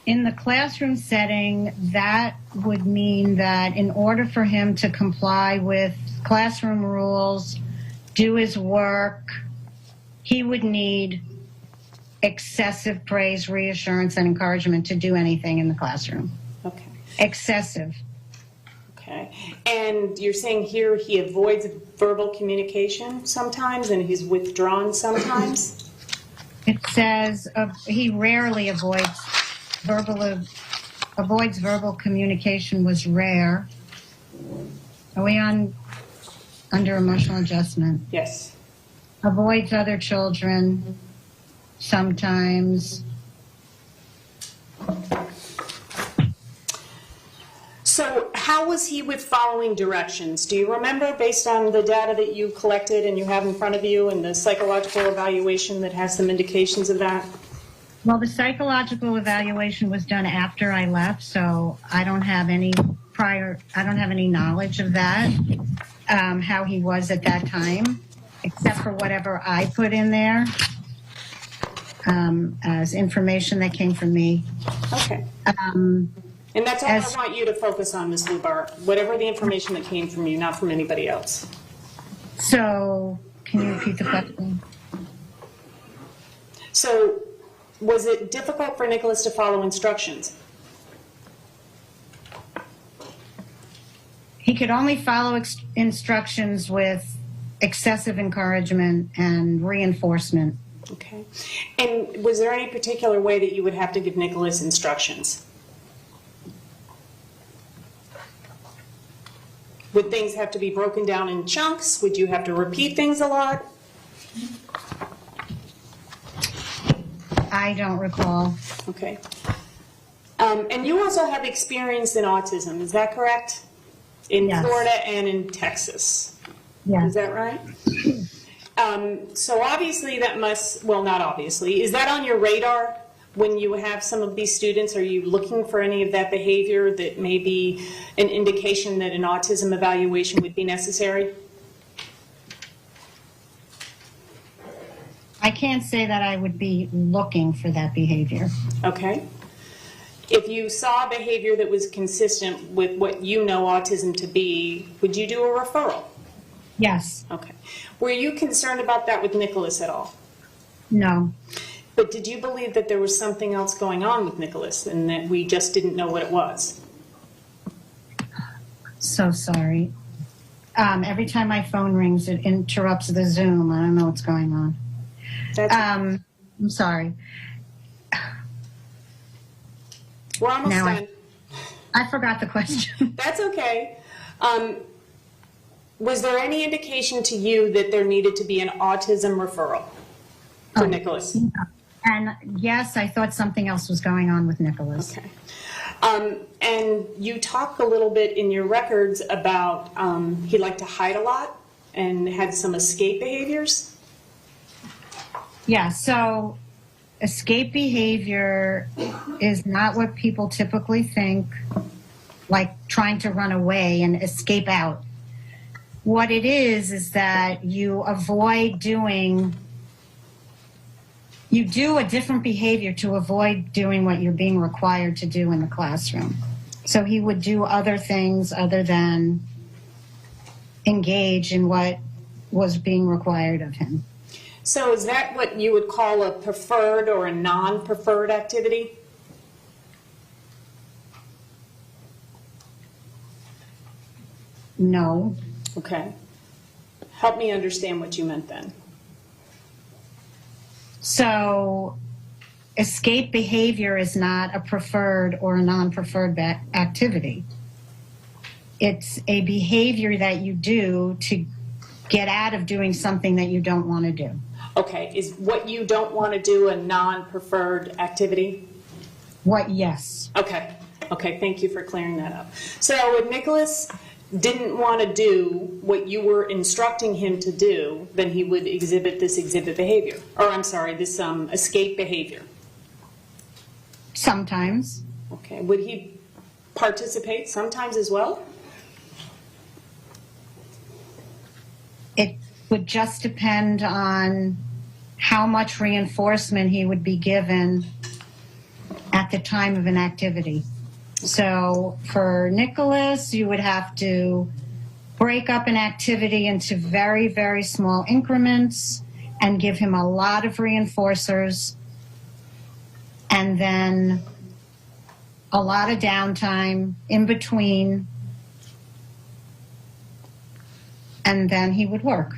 In the classroom setting, that would mean that in order for him to comply with classroom rules, do his work, he would need excessive praise, reassurance, and encouragement to do anything in the classroom. Okay. Excessive. Okay. And you're saying here he avoids verbal communication sometimes and he's withdrawn sometimes? It says he rarely avoids verbal communication was rare. Are we under emotional adjustment? Yes. Avoids other children sometimes. So how was he with following directions? Do you remember, based on the data that you collected and you have in front of you and the psychological evaluation that has some indications of that? Well, the psychological evaluation was done after I left, so I don't have any knowledge of that, how he was at that time, except for whatever I put in there as information that came from me. Okay. And that's all I want you to focus on, Ms. Lubar, whatever the information that came from you, not from anybody else. So, can you repeat the question? So, was it difficult for Nikolas to follow instructions? He could only follow instructions with excessive encouragement and reinforcement. Okay. And was there any particular way that you would have to give Nikolas instructions? Would things have to be broken down in chunks? Would you have to repeat things a lot? I don't recall. Okay. And you also have experience in autism, is that correct? In Florida and in Texas. Yes. Is that right? So obviously that must, well, not obviously, is that on your radar when you have some of these students, are you looking for any of that behavior that may be an indication that an autism evaluation would be necessary? I can't say that I would be looking for that behavior. Okay. If you saw behavior that was consistent with what you know autism to be, would you do a referral? Yes. Okay. Were you concerned about that with Nikolas at all? No. But did you believe that there was something else going on with Nikolas and that we just didn't know what it was? So sorry. Every time my phone rings, it interrupts the Zoom. I don't know what's going on. I'm sorry. We're almost Now done. I forgot the question. That's okay. Was there any indication to you that there needed to be an autism referral for Nikolas? And yes, I thought something else was going on with Nikolas. Okay. And you talk a little bit in your records about he liked to hide a lot and had some escape behaviors. Yeah, so escape behavior is not what people typically think, like trying to run away and escape out. What it is that you avoid doing, you do a different behavior to avoid doing what you're being required to do in the classroom. So he would do other things other than engage in what was being required of him. So is that what you would call a preferred or a non-preferred activity? No. Okay. Help me understand what you meant then. So escape behavior is not a preferred or a non-preferred activity. It's a behavior that you do to get out of doing something that you don't want to do. Okay, is what you don't want to do a non-preferred activity? Yes. Okay, thank you for clearing that up. So if Nikolas didn't want to do what you were instructing him to do, then he would exhibit this behavior. Or I'm sorry, this escape behavior. Sometimes. Okay, would he participate sometimes as well? It would just depend on how much reinforcement he would be given at the time of an activity. So for Nikolas, you would have to break up an activity into very, very small increments and give him a lot of reinforcers and then a lot of downtime in between, and then he would work.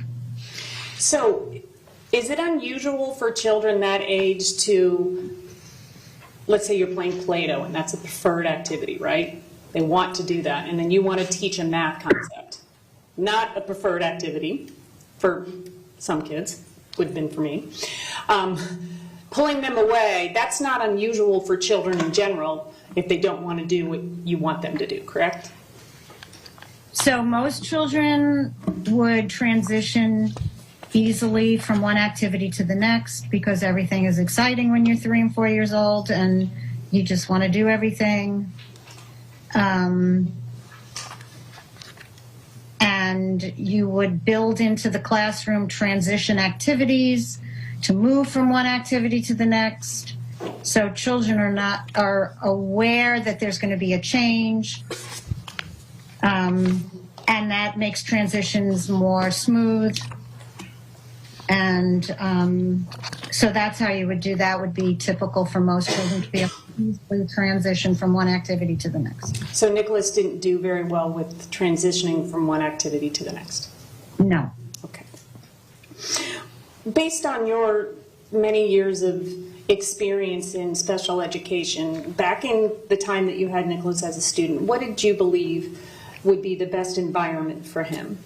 So is it unusual for children that age to, let's say you're playing Play-Doh and that's a preferred activity, right? They want to do that, and then you want to teach a math concept. Not a preferred activity for some kids, would have been for me. Pulling them away, that's not unusual for children in general if they don't want to do what you want them to do, correct? So most children would transition easily from one activity to the next because everything is exciting when you're 3 and 4 years old and you just want to do everything. And you would build into the classroom transition activities to move from one activity to the next. So children are aware that there's going to be a change. And that makes transitions more smooth. And so that's how you would do that. Would be typical for most children to be able to easily transition from one activity to the next. So Nikolas didn't do very well with transitioning from one activity to the next? No. Okay. Based on your many years of experience in special education, back in the time that you had Nikolas as a student, what did you believe would be the best environment for him?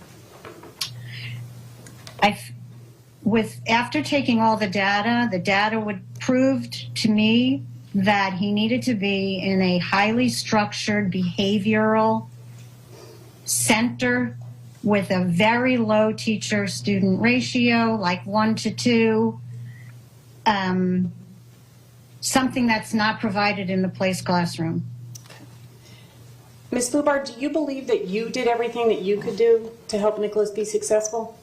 After taking all the data would prove to me that he needed to be in a highly structured behavioral center with a very low teacher-student ratio, like 1 to 2. something that's not provided in the place classroom. Ms. Lubar, do you believe that you did everything that you could do to help Nikolas be successful?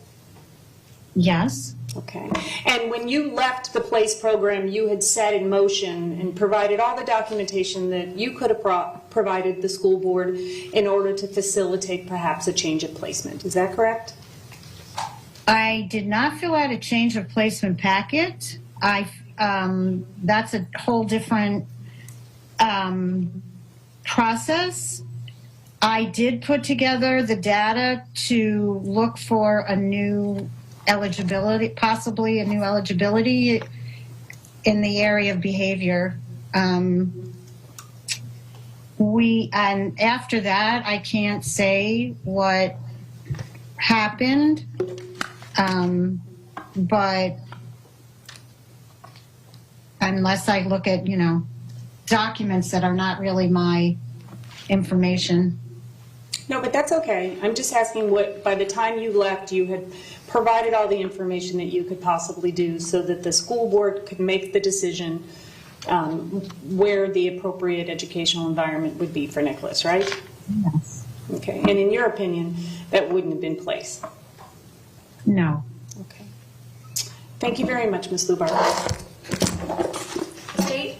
Yes. Okay. And when you left the PLACE program, you had set in motion and provided all the documentation that you could have provided the school board in order to facilitate perhaps a change of placement. Is that correct? I did not fill out a change of placement packet. That's a whole different process. I did put together the data to look for a new eligibility, possibly a new eligibility in the area of behavior. And after that, I can't say what happened, but unless I look at, documents that are not really my information. No, but that's okay. I'm just asking what, by the time you left, you had provided all the information that you could possibly do so that the school board could make the decision where the appropriate educational environment would be for Nikolas, right? Yes. Okay. And in your opinion, that wouldn't have been placed? No. Okay. Thank you very much, Ms. Lubar. State.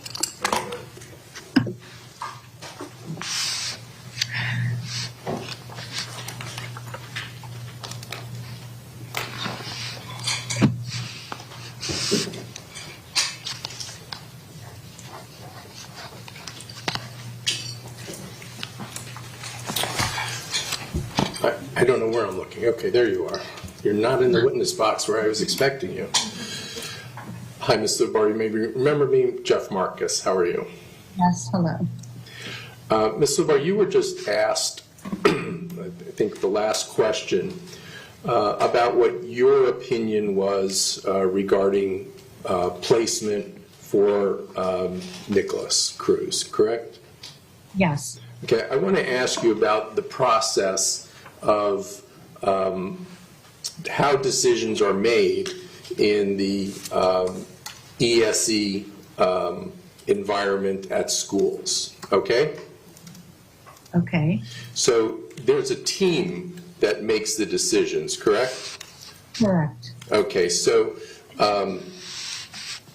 I don't know where I'm looking. Okay, there you are. You're not in the witness box where I was expecting you. Hi, Ms. Lubar. You may remember me, Jeff Marcus. How are you? Yes, hello. Ms. Lubar, you were just asked, I think the last question, about what your opinion was regarding placement for Nikolas Cruz, correct? Yes. Okay, I want to ask you about the process of how decisions are made in the ESE environment at schools, okay? Okay. So there's a team that makes the decisions, correct? Correct. Okay, so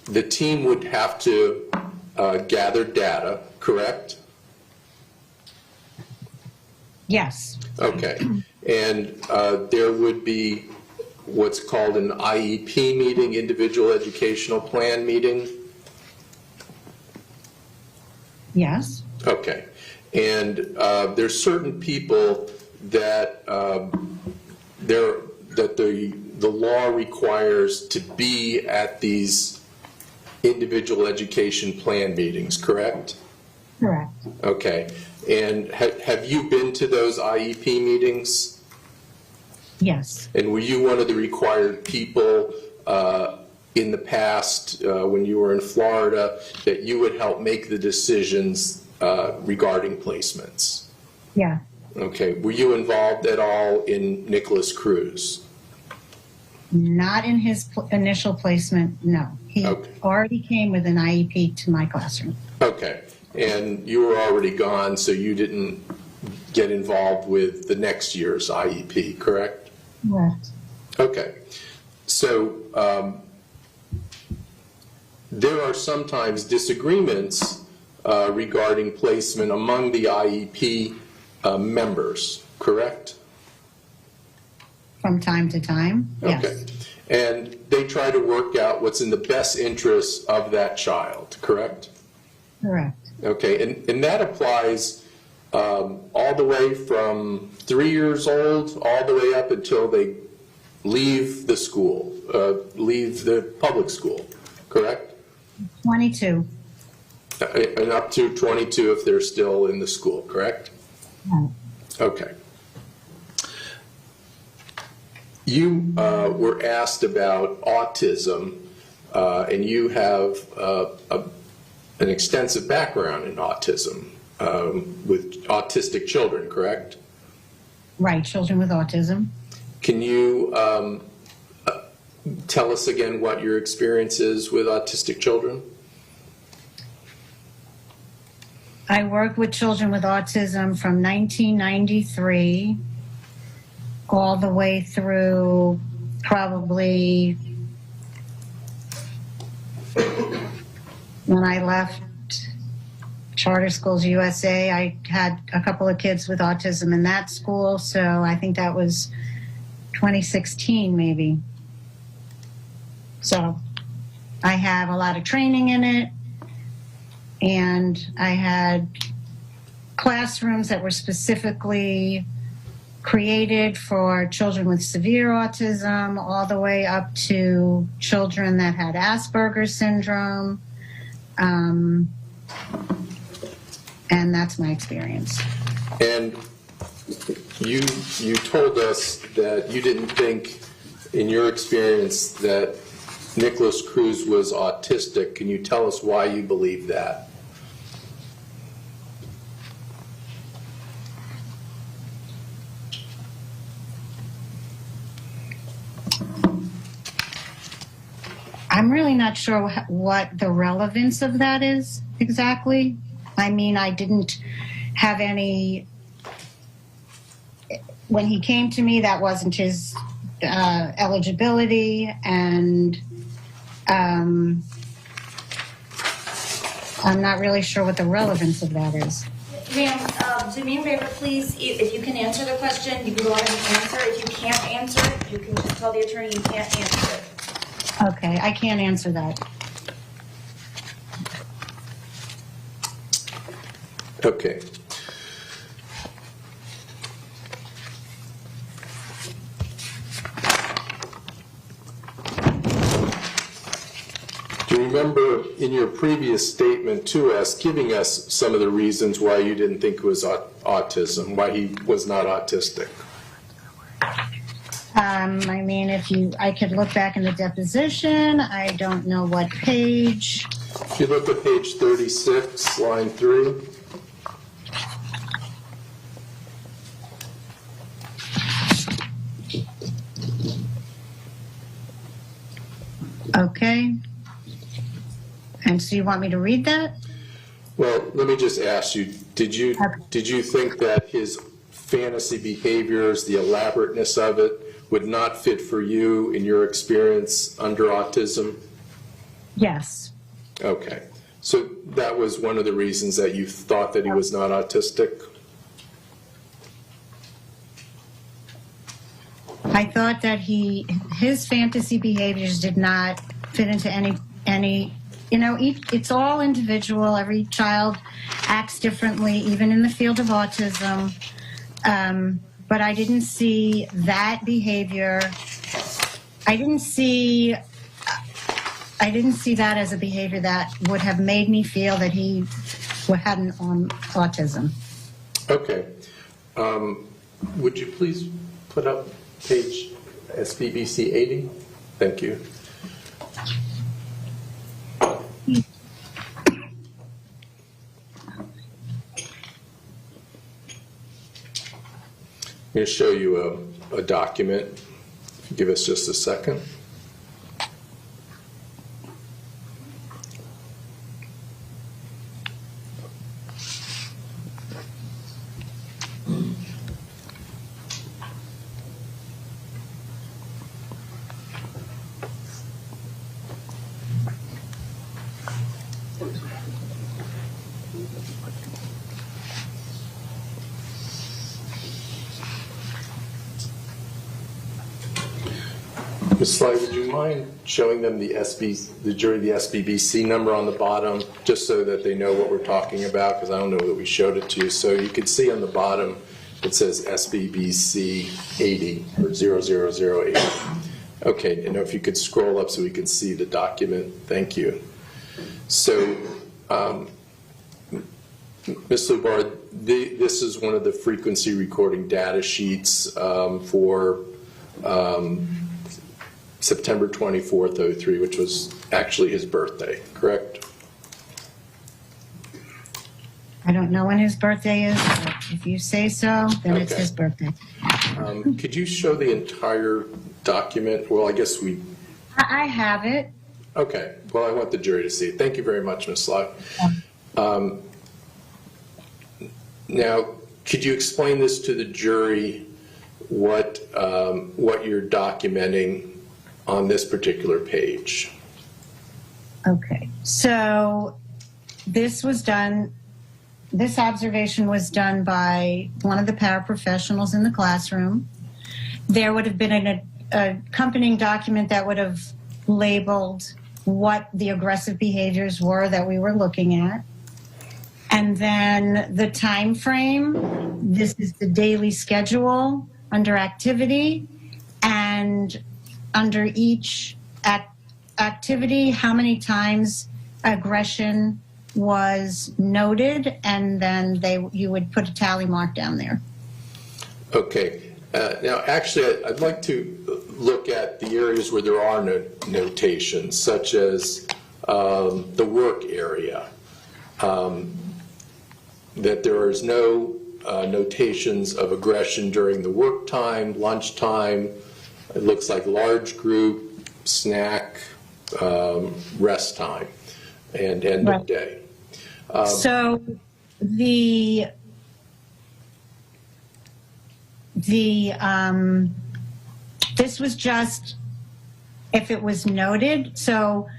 the team would have to gather data, correct? Yes. Okay, and there would be what's called an IEP meeting, individual educational plan meeting? Yes. Okay, and there's certain people that the law requires to be at these individual education plan meetings, correct? Correct. Okay, and have you been to those IEP meetings? Yes. And were you one of the required people in the past when you were in Florida that you would help make the decisions regarding placements? Yeah. Okay, were you involved at all in Nikolas Cruz? Not in his initial placement, no. He already came with an IEP to my classroom. Okay, and you were already gone, so you didn't get involved with the next year's IEP, correct? Correct. Okay, so there are sometimes disagreements regarding placement among the IEP members, correct? From time to time, yes. Okay, and they try to work out what's in the best interest of that child, correct? Correct. Okay, and that applies all the way from 3 years old all the way up until they leave the school, leave the public school, correct? 22. And up to 22 if they're still in the school, correct? No. Okay. You were asked about autism, and you have an extensive background in autism with autistic children, correct? Right, children with autism. Can you tell us again what your experience is with autistic children? I worked with children with autism from 1993 all the way through probably when I left Charter Schools USA. I had a couple of kids with autism in that school, so I think that was 2016 maybe. So I have a lot of training in it, and I had classrooms that were specifically created for children with severe autism, all the way up to children that had Asperger's syndrome. And that's my experience. And you told us that you didn't think, in your experience, that Nikolas Cruz was autistic. Can you tell us why you believe that? I'm really not sure what the relevance of that is exactly. I mean, I didn't have any, when he came to me, that wasn't his eligibility, and I'm not really sure what the relevance of that is. Ma'am, do me a favor, please. If you can answer the question, you can go ahead and answer. If you can't answer it, you can just tell the attorney you can't answer it. Okay, I can't answer that. Okay. Do you remember in your previous statement to us giving us some of the reasons why you didn't think it was autism, why he was not autistic? I mean, I could look back in the deposition. I don't know what page. If you look at page 36, line 3. Okay. And so you want me to read that? Well, let me just ask you, did you think that his fantasy behaviors, the elaborateness of it, would not fit for you in your experience under autism? Yes. Okay. So that was one of the reasons that you thought that he was not autistic? I thought that his fantasy behaviors did not fit into any, it's all individual. Every child acts differently, even in the field of autism. But I didn't see that behavior. I didn't see that as a behavior that would have made me feel that he had autism. Okay. Would you please put up page SBBC 80? Thank you. I'm going to show you a document. Give us just a second. Ms. Sly, would you mind showing them the jury the SBBC number on the bottom, just so that they know what we're talking about, because I don't know that we showed it to you. So you can see on the bottom it says SBBC 80 or 00080. Okay, and if you could scroll up so we can see the document. Thank you. So, Ms. Lubar, this is one of the frequency recording data sheets for September 24th, 03, which was actually his birthday, correct? I don't know when his birthday is, but if you say so, then it's his birthday. Could you show the entire document? Well, I guess I have it. Okay. Well, I want the jury to see it. Thank you very much, Ms. Sly. Now, could you explain this to the jury, what you're documenting on this particular page? Okay, so this observation was done by one of the paraprofessionals in the classroom. There would have been an accompanying document that would have labeled what the aggressive behaviors were that we were looking at. And then the time frame, this is the daily schedule under activity, and under each activity, how many times aggression was noted, and then you would put a tally mark down there. Okay. Now, actually, I'd like to look at the areas where there are no notations, such as the work area, that there is no notations of aggression during the work time, lunchtime. It looks like large group, snack, rest time, and end of day. So this was just if it was noted. So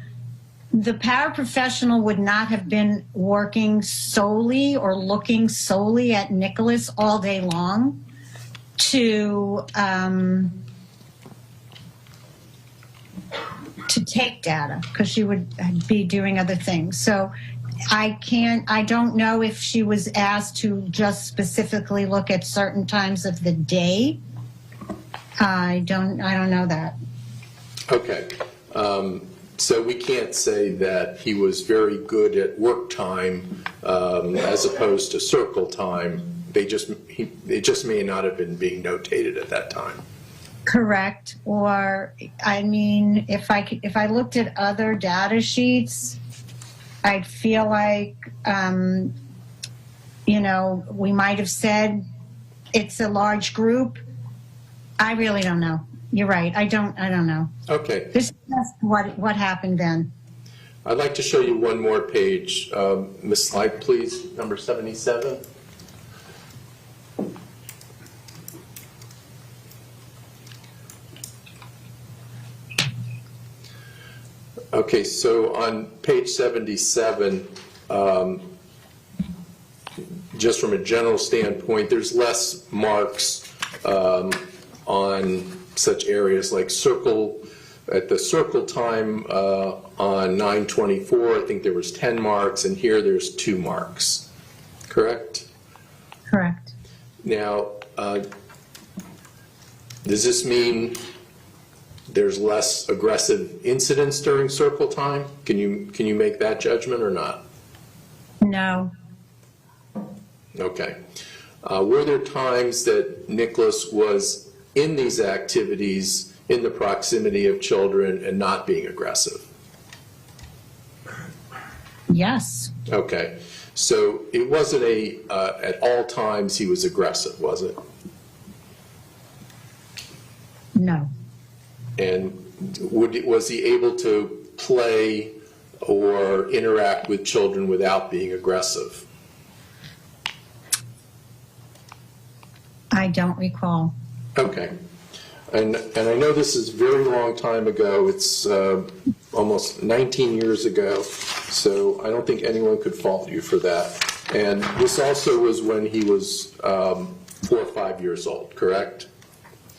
the paraprofessional would not have been working solely or looking solely at Nikolas all day long to take data, because she would be doing other things. So I don't know if she was asked to just specifically look at certain times of the day. I don't know that. Okay. So we can't say that he was very good at work time as opposed to circle time. It just may not have been being notated at that time. Correct. Or, I mean, if I looked at other data sheets, I'd feel like, we might have said it's a large group. I really don't know. You're right. I don't know. Okay. This is just what happened then. I'd like to show you one more page. Ms. Slide, please, number 77. Okay, so on page 77, just from a general standpoint, there's less marks on such areas like at the circle time on 9/24, I think there was 10 marks, and here there's 2 marks, correct? Correct. Now, does this mean there's less aggressive incidents during circle time? Can you make that judgment or not? No. Okay. Were there times that Nikolas was in these activities in the proximity of children and not being aggressive? Yes. Okay. So it wasn't at all times he was aggressive, was it? No. And was he able to play or interact with children without being aggressive? I don't recall. Okay. And I know this is a very long time ago. It's almost 19 years ago, so I don't think anyone could fault you for that. And this also was when he was 4 or 5 years old, correct?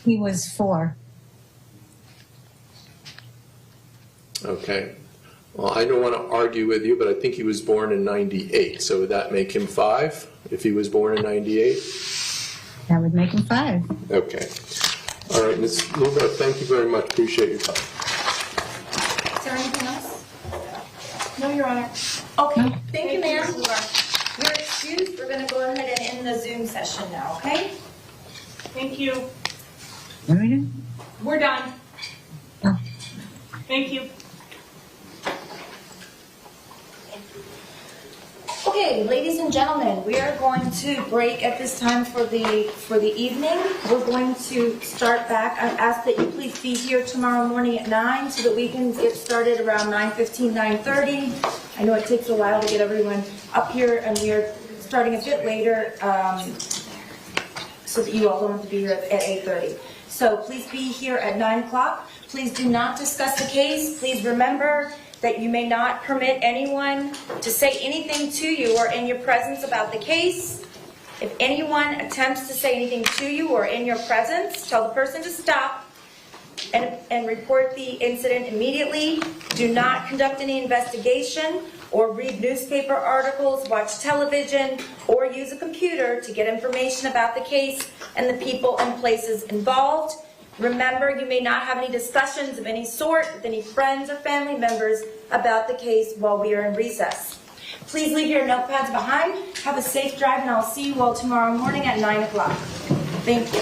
He was 4. Okay. Well, I don't want to argue with you, but I think he was born in 98. So would that make him 5 if he was born in 98? That would make him 5. Okay. All right, Ms. Luba, thank you very much. Appreciate your time. Is there anything else? No, Your Honor. Okay, thank you, ma'am. You're excused. We're going to go ahead and end the Zoom session now, okay? Thank you. What are we doing? We're done. Oh. Thank you. Okay, ladies and gentlemen, we are going to break at this time for the evening. We're going to start back. I ask that you please be here tomorrow morning at 9 so that we can get started around 9:15, 9:30. I know it takes a while to get everyone up here, and we are starting a bit later, so that you all don't have to be here at 8:30. So please be here at 9 o'clock. Please do not discuss the case. Please remember that you may not permit anyone to say anything to you or in your presence about the case. If anyone attempts to say anything to you or in your presence, tell the person to stop and report the incident immediately. Do not conduct any investigation or read newspaper articles, watch television, or use a computer to get information about the case and the people and places involved. Remember, you may not have any discussions of any sort with any friends or family members about the case while we are in recess. Please leave your notepads behind. Have a safe drive, and I'll see you all tomorrow morning at 9 o'clock. Thank you.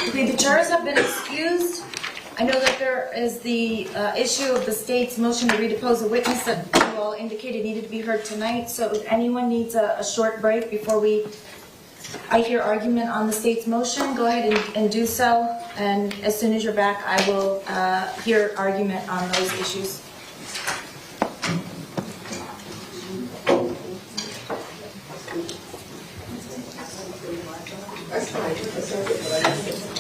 Okay, the jurors have been excused. I know that there is the issue of the state's motion to redepose a witness that you all indicated needed to be heard tonight. So if anyone needs a short break before I hear argument on the state's motion, go ahead and do so. And as soon as you're back, I will hear argument on those issues. That's fine.